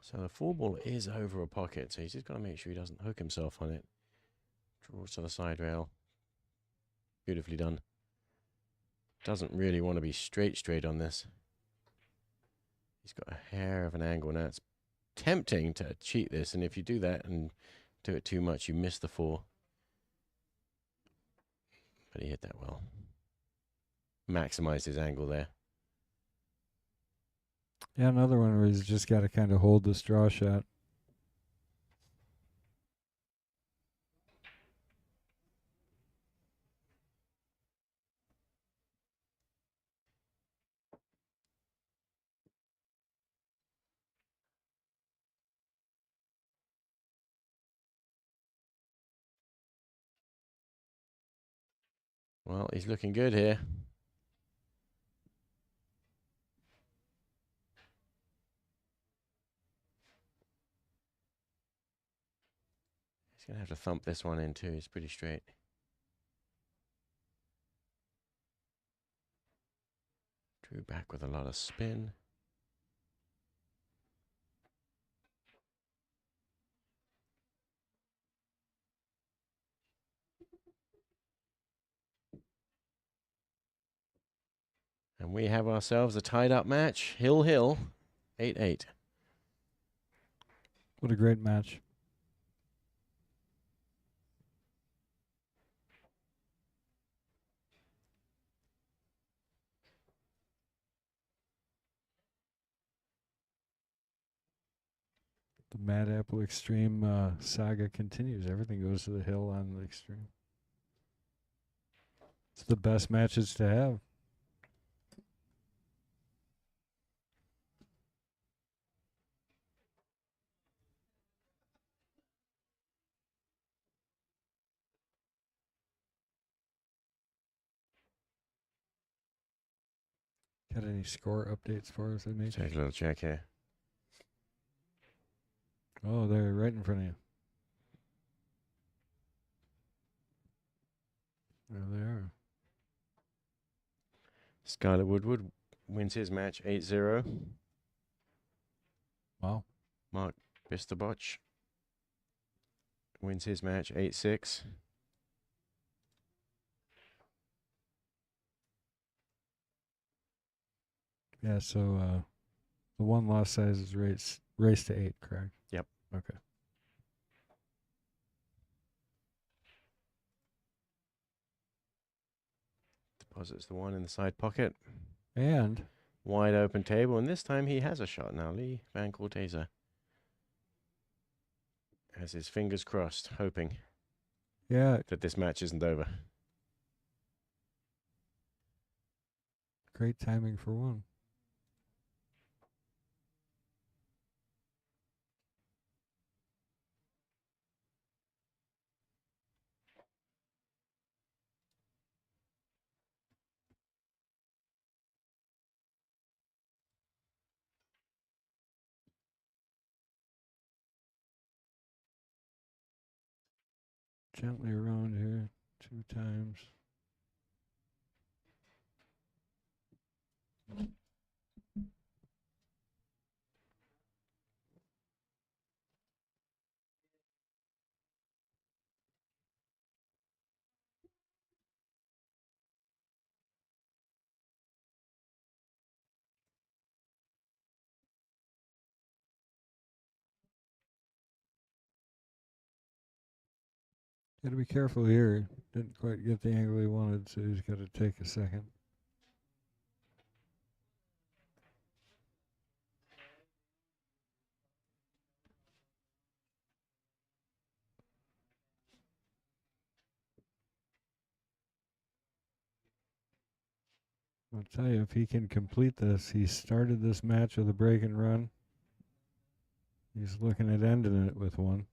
So the 4-ball is over a pocket, so he's just got to make sure he doesn't hook himself on it. Draws to the side rail. Beautifully done. Doesn't really want to be straight on this. He's got a hair of an angle. Now it's tempting to cheat this, and if you do that and do it too much, you miss the 4. But he hit that well. Maximized his angle there. Yeah, another one where he's just got to kind of hold this draw shot. Well, he's looking good here. He's going to have to thump this one in too. It's pretty straight. Drew back with a lot of spin. And we have ourselves a tied-up match. Hill, 8-8. What a great match. The Mad Apple Extreme saga continues. Everything goes to the hill on the Extreme. It's the best matches to have. Got any score updates for us, maybe? Take a little check here. Oh, they're right in front of you. There they are. Skylar Woodward wins his match 8-0. Wow. Mark Bisterboch wins his match 8-6. Yeah, so the one loss size is race to 8, correct? Yep. Okay. Deposits the 1 in the side pocket. And Wide open table, and this time he has a shot now. Lee Van Corteza has his fingers crossed, hoping yeah, that this match isn't over. great timing for one. gently around here 2 times. Got to be careful here. Didn't quite get the angle he wanted, so he's got to take a second. I'll tell you, if he can complete this, he started this match with a break and run. He's looking at ending it with one.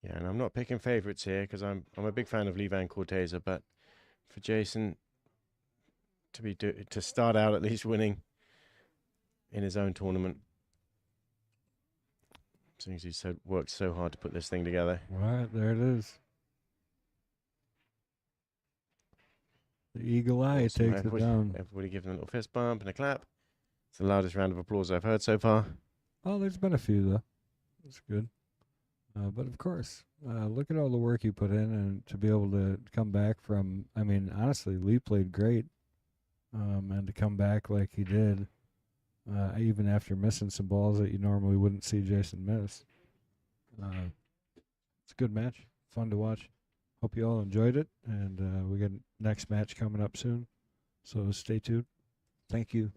Yeah, and I'm not picking favorites here because I'm a big fan of Lee Van Corteza, but for Jason to start out at least winning in his own tournament, since he's worked so hard to put this thing together. All right, there it is. The eagle eye Awesome. takes it down. Everybody give him a little fist bump and a clap. It's the loudest round of applause I've heard so far. Oh, there's been a few, though. That's good. But of course, look at all the work you put in, and to be able to come back from, I mean, honestly, Lee played great. And to come back like he did, even after missing some balls that you normally wouldn't see Jason miss. It's a good match. Fun to watch. Hope you all enjoyed it. And we got next match coming up soon. So stay tuned. Thank you.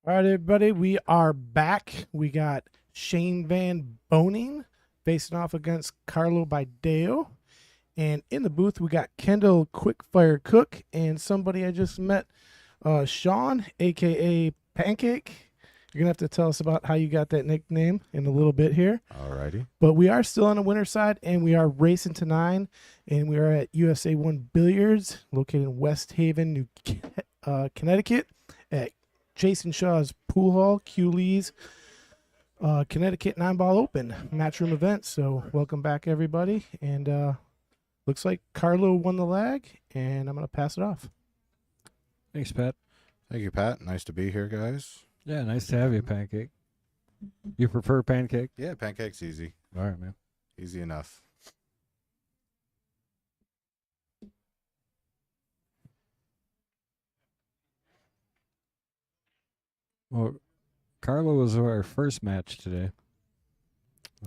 All right, everybody, we are back. We got Shane Van Boening facing off against Carlo Baideo. And in the booth, we got Kendall Quickfire Cook and somebody I just met, Sean, a.k.a. Pancake. You're going to have to tell us about how you got that nickname in a little bit here. Alrighty. But we are still on the winner side, and we are racing to 9, and we are at USA 1 Billiards, located in West Haven, Connecticut, at Jason Shaw's Pool Hall, CueLee's, Connecticut 9-Ball Open matchroom event. So welcome back, everybody. And looks like Carlo won the leg, and I'm going to pass it off. Thanks, Pat. Thank you, Pat. Nice to be here, guys. Yeah, nice to have you, Pancake. You prefer Pancake? Yeah, Pancake's easy. All right, man. Easy enough. Well, Carlo was our first match today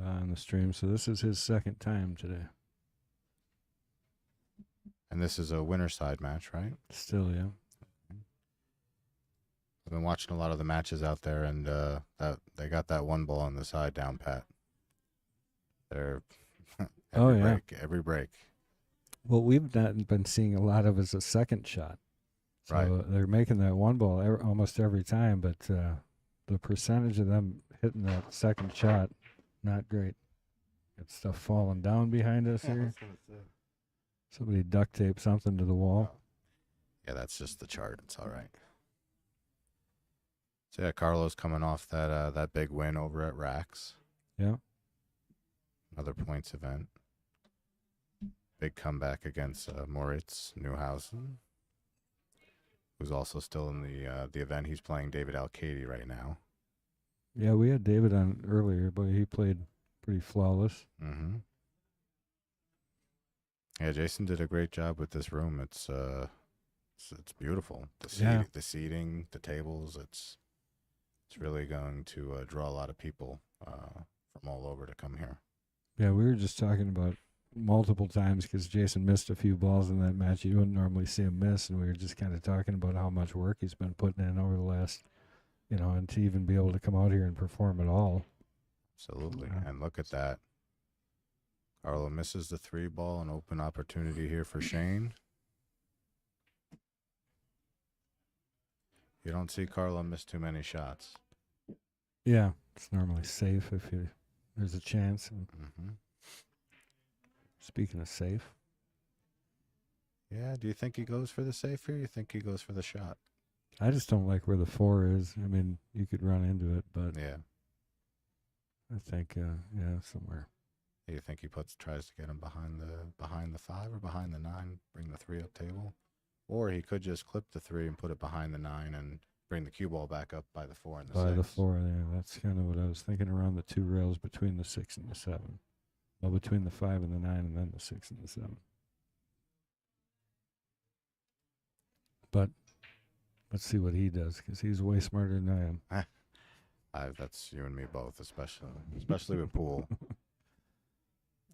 on the stream, so this is his second time today. And this is a winner side match, right? Still, yeah. I've been watching a lot of the matches out there, and that they got that one ball on the side down pat. They're every break. What we've not been seeing a lot of is a second shot. So Right. they're making that one ball almost every time, but the percentage of them hitting that second shot, not great. Got stuff falling down behind us here. Somebody duct taped something to the wall. Yeah, that's just the chart. It's all right. So yeah, Carlos coming off that big win over at Rax. Yeah. Another points event. Big comeback against Moritz Neuhausen, who's also still in the event. He's playing David Alcady right now. Yeah, we had David on earlier, but he played pretty flawless. Mm-hmm. Yeah, Jason did a great job with this room. It's beautiful. Yeah. The seating, the tables. It's really going to draw a lot of people from all over to come here. Yeah, we were just talking about multiple times because Jason missed a few balls in that match. You wouldn't normally see him miss, and we were just kind of talking about how much work he's been putting in over the last, and to even be able to come out here and perform at all. Absolutely. Yeah. And look at that. Carlo misses the 3 ball, an open opportunity here for Shane. You don't see Carlo miss too many shots. Yeah, it's normally safe if there's a chance. And Mm-hmm. speaking of safe, Yeah, do you think he goes for the safe here? You think he goes for the shot? I just don't like where the 4 is. I mean, you could run into it, but Yeah. I think, somewhere. You think he tries to get him behind the 5 or behind the 9, bring the 3 up table? Or he could just clip the 3 and put it behind the 9 and bring the cue ball back up by the 4 and the 6. By the 4 there. That's kind of what I was thinking, around the 2 rails between the 6 and the 7. Well, between the 5 and the 9, and then the 6 and the 7. But let's see what he does, because he's way smarter than I am. That's you and me both, especially with pool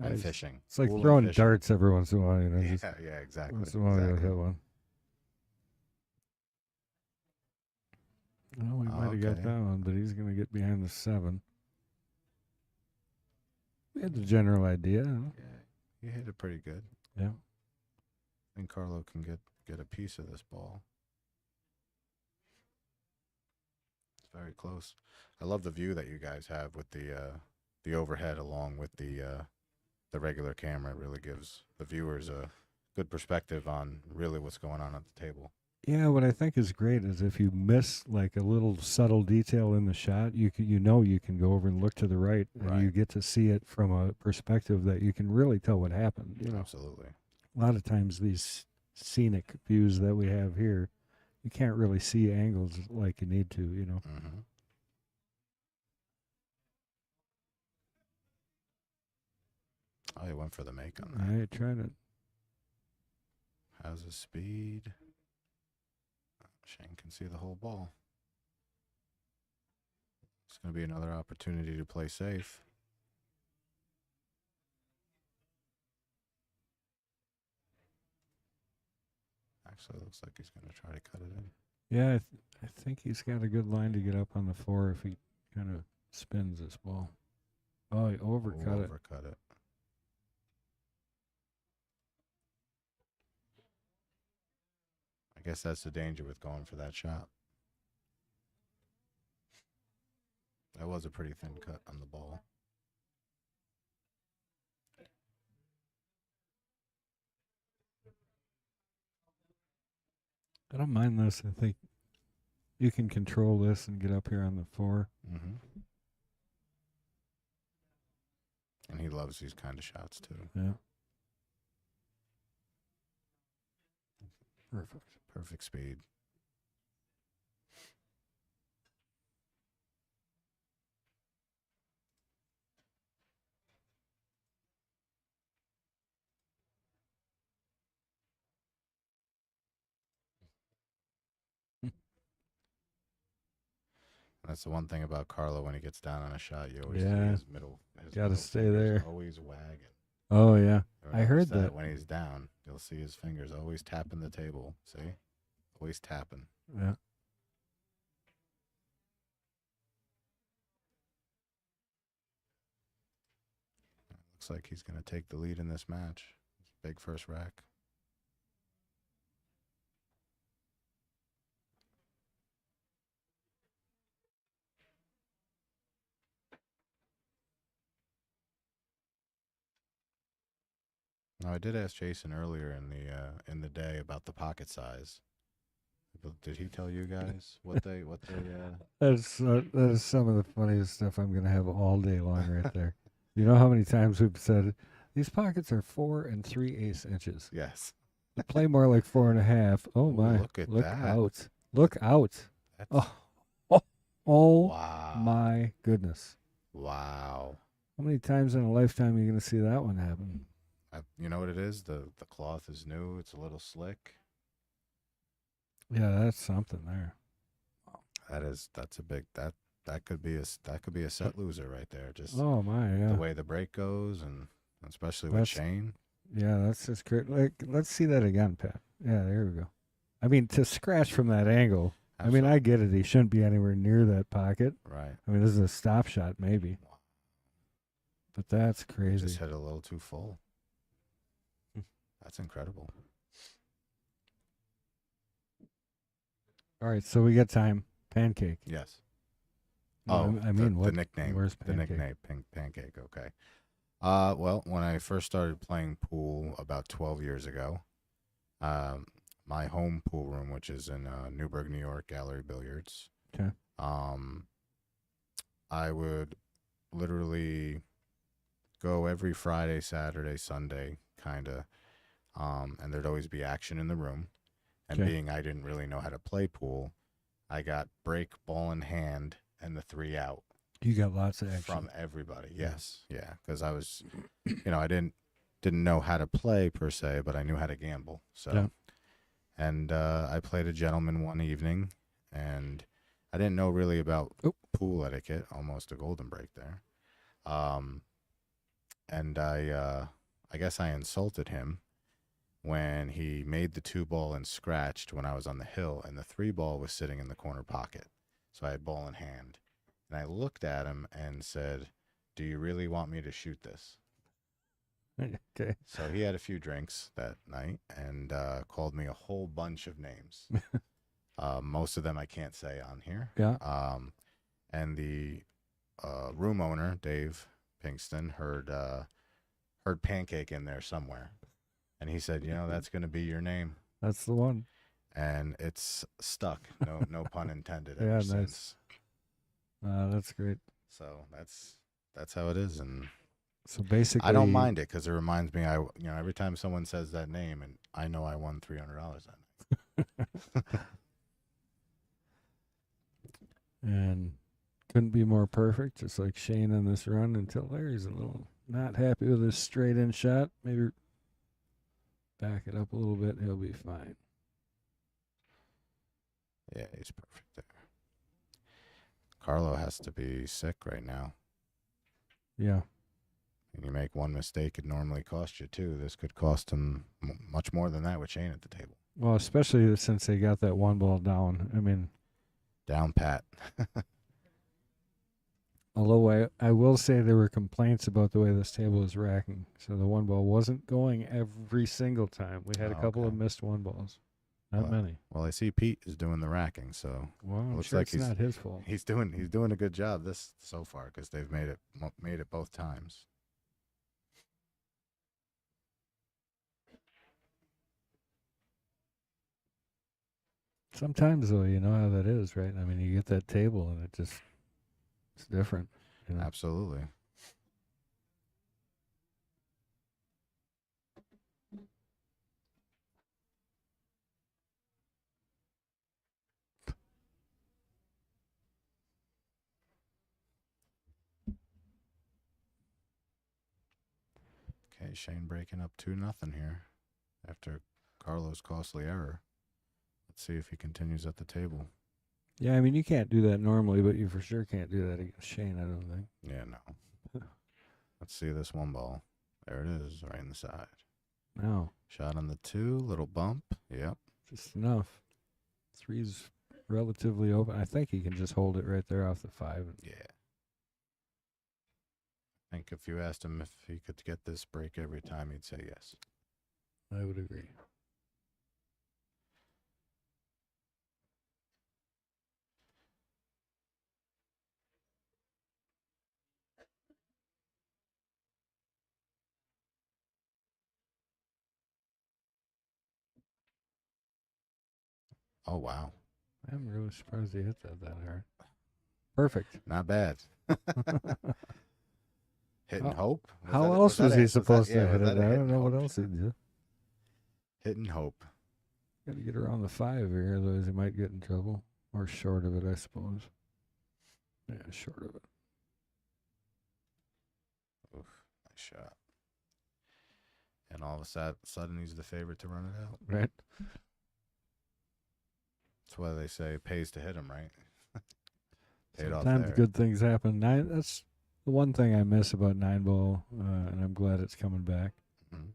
and Nice. fishing. It's like Pool and throwing fishing. darts every once in a while, just Yeah, exactly. once in a while you'll exactly. hit one. Oh, we might have got Okay. that one, but he's going to get behind the 7. We had the general idea. Huh? Yeah, he hit it pretty good. Yeah. I think Carlo can get a piece of this ball. It's very close. I love the view that you guys have with the overhead along with the regular camera. It really gives the viewers a good perspective on really what's going on at the table. Yeah, what I think is great is if you miss like a little subtle detail in the shot, you can go over and look to the right, and Right. you get to see it from a perspective that you can really tell what happened. Absolutely. A lot of times these scenic views that we have here, you can't really see angles like you need to. Mm-hmm. Oh, he went for the make on that. I try to. Has his speed. Shane can see the whole ball. It's going to be another opportunity to play safe. Actually, looks like he's going to try to cut it in. Yeah, I think he's got a good line to get up on the 4 if he kind of spins this ball. Oh, he overcut it. Overcut it. I guess that's the danger with going for that shot. That was a pretty thin cut on the ball. I don't mind this. I think you can control this and get up here on the 4. Mm-hmm. And he loves these kind of shots too. Yeah. Perfect. Perfect speed. That's the one thing about Carlo. When he gets down on a shot, you always see his middle. Gotta middle stay fingers there. Always wagging. Oh, yeah. You'll I heard notice that. when he's down, you'll see his fingers always tapping the table. See, always tapping. Yeah. Looks like he's going to take the lead in this match. Big first rack. Now, I did ask Jason earlier in the day about the pocket size. Did he tell you guys what they That is some of the funniest stuff I'm going to have all day long right there. You know how many times we've said, these pockets are 4 3/8 inches. Yes. They play more like 4.5. Oh, Ooh, my. look at that. Out. Look out. That's, Oh, wow. my goodness. Wow. How many times in a lifetime are you going to see that one happen? You know what it is? The cloth is new. It's a little slick. Yeah, that's something there. That's a big that could be a set loser right there. Just Oh, my, yeah. the way the break goes, and especially with That's- Shane. Yeah, that's just great. Like, let's see that again, Pat. Yeah, there we go. I mean, to scratch from that angle, I mean, I get it. He shouldn't be anywhere near that pocket. Right. I mean, this is a stop shot, maybe. But that's Just crazy. hit a little too full. That's incredible. All right, so we got time. Pancake. Yes. No, I mean, the what? nickname. Where's The pancake? nickname, Pancake. Okay. Well, when I first started playing pool about 12 years ago, my home pool room, which is in Newburgh, New York, Gallery Billiards. Okay. I would literally go every Friday, Saturday, Sunday, kind of, and there'd always be action in the room. And Okay. being I didn't really know how to play pool, I got break, ball in hand, and the 3 out. You got lots of action. From everybody. Yes. Yeah. Because I was, I didn't know how to play per se, but I knew how to gamble. So, Yeah. and I played a gentleman one evening, and I didn't know really about pool etiquette, almost a golden break there. And I guess I insulted him when he made the 2 ball and scratched when I was on the hill, and the 3 ball was sitting in the corner pocket. So I had ball in hand. And I looked at him and said, "Do you really want me to shoot this?" Okay. So he had a few drinks that night and called me a whole bunch of names. Most of them I can't say on here. Yeah. And the room owner, Dave Pinkston, heard Pancake in there somewhere. And he said, that's going to be your name. That's the one. And it's stuck. No pun intended. Yeah, Ever nice. since. That's great. So that's how it is. And So basically, I don't mind it because it reminds me, every time someone says that name, and I know I won $300 that night. And couldn't be more perfect, just like Shane on this run until Larry's a little not happy with his straight in shot. Maybe back it up a little bit. He'll be fine. Yeah, he's perfect there. Carlo has to be sick right now. Yeah. And you make one mistake, it normally costs you 2. This could cost him much more than that with Shane at the table. Well, especially since they got that one ball down. I mean, Down pat. although I will say there were complaints about the way this table is racking. So the one ball wasn't going every single time. We had a Oh, couple of okay. missed one balls. Not Well, many. Well, I see Pete is doing the racking, so Well, I'm looks sure like it's not his fault. he's doing a good job this so far because they've made it both times. Sometimes, though, you know how that is, right? I mean, you get that table and it's different. You know? Absolutely. Okay, Shane breaking up 2-0 here after Carlos' costly error. Let's see if he continues at the table. Yeah, I mean, you can't do that normally, but you for sure can't do that against Shane, I don't think. Yeah, no. Let's see this one ball. There it is, right in the side. No, Shot on the 2, little bump. Yep. just enough. 3's relatively open. I think he can just hold it right there off the 5. Yeah. I think if you asked him if he could get this break every time, he'd say yes. I would agree. Oh, wow. I'm really surprised he hit that hard. Perfect. Not bad. Hitting hope? How else was he supposed to hit was it? that a I don't hitting know what hope else shot? he'd do. Hitting hope. Got to get around the 5 here, otherwise he might get in trouble. Or short of it, I suppose. Yeah, short of it. Oof, nice shot. And all of a sudden, he's the favorite to run it out. Right? That's why they say it pays to hit him, right? Paid off Sometimes there. good things happen. That's the one thing I miss about 9 ball, and I'm glad it's coming back. Mhm.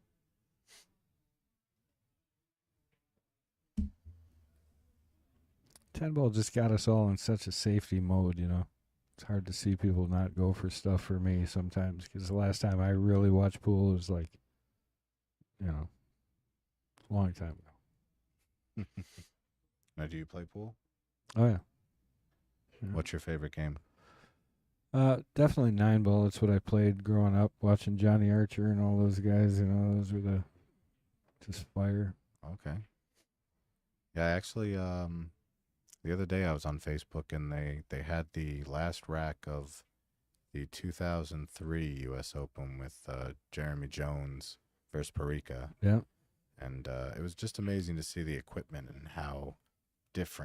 10 ball just got us all in such a safety mode, you know. It's hard to see people not go for stuff for me sometimes, because the last time I really watched pool was like, you know, a long time ago. Now, do you play pool? Oh, yeah. What's your favorite game? Definitely 9 ball. That's what I played growing up, watching Johnny Archer and all those guys. You know, those were just fire. Okay. Yeah, actually, the other day I was on Facebook and they had the last rack of the 2003 U.S. Open with Jeremy Jones versus Parika. Yeah. And it was just amazing to see the equipment and how different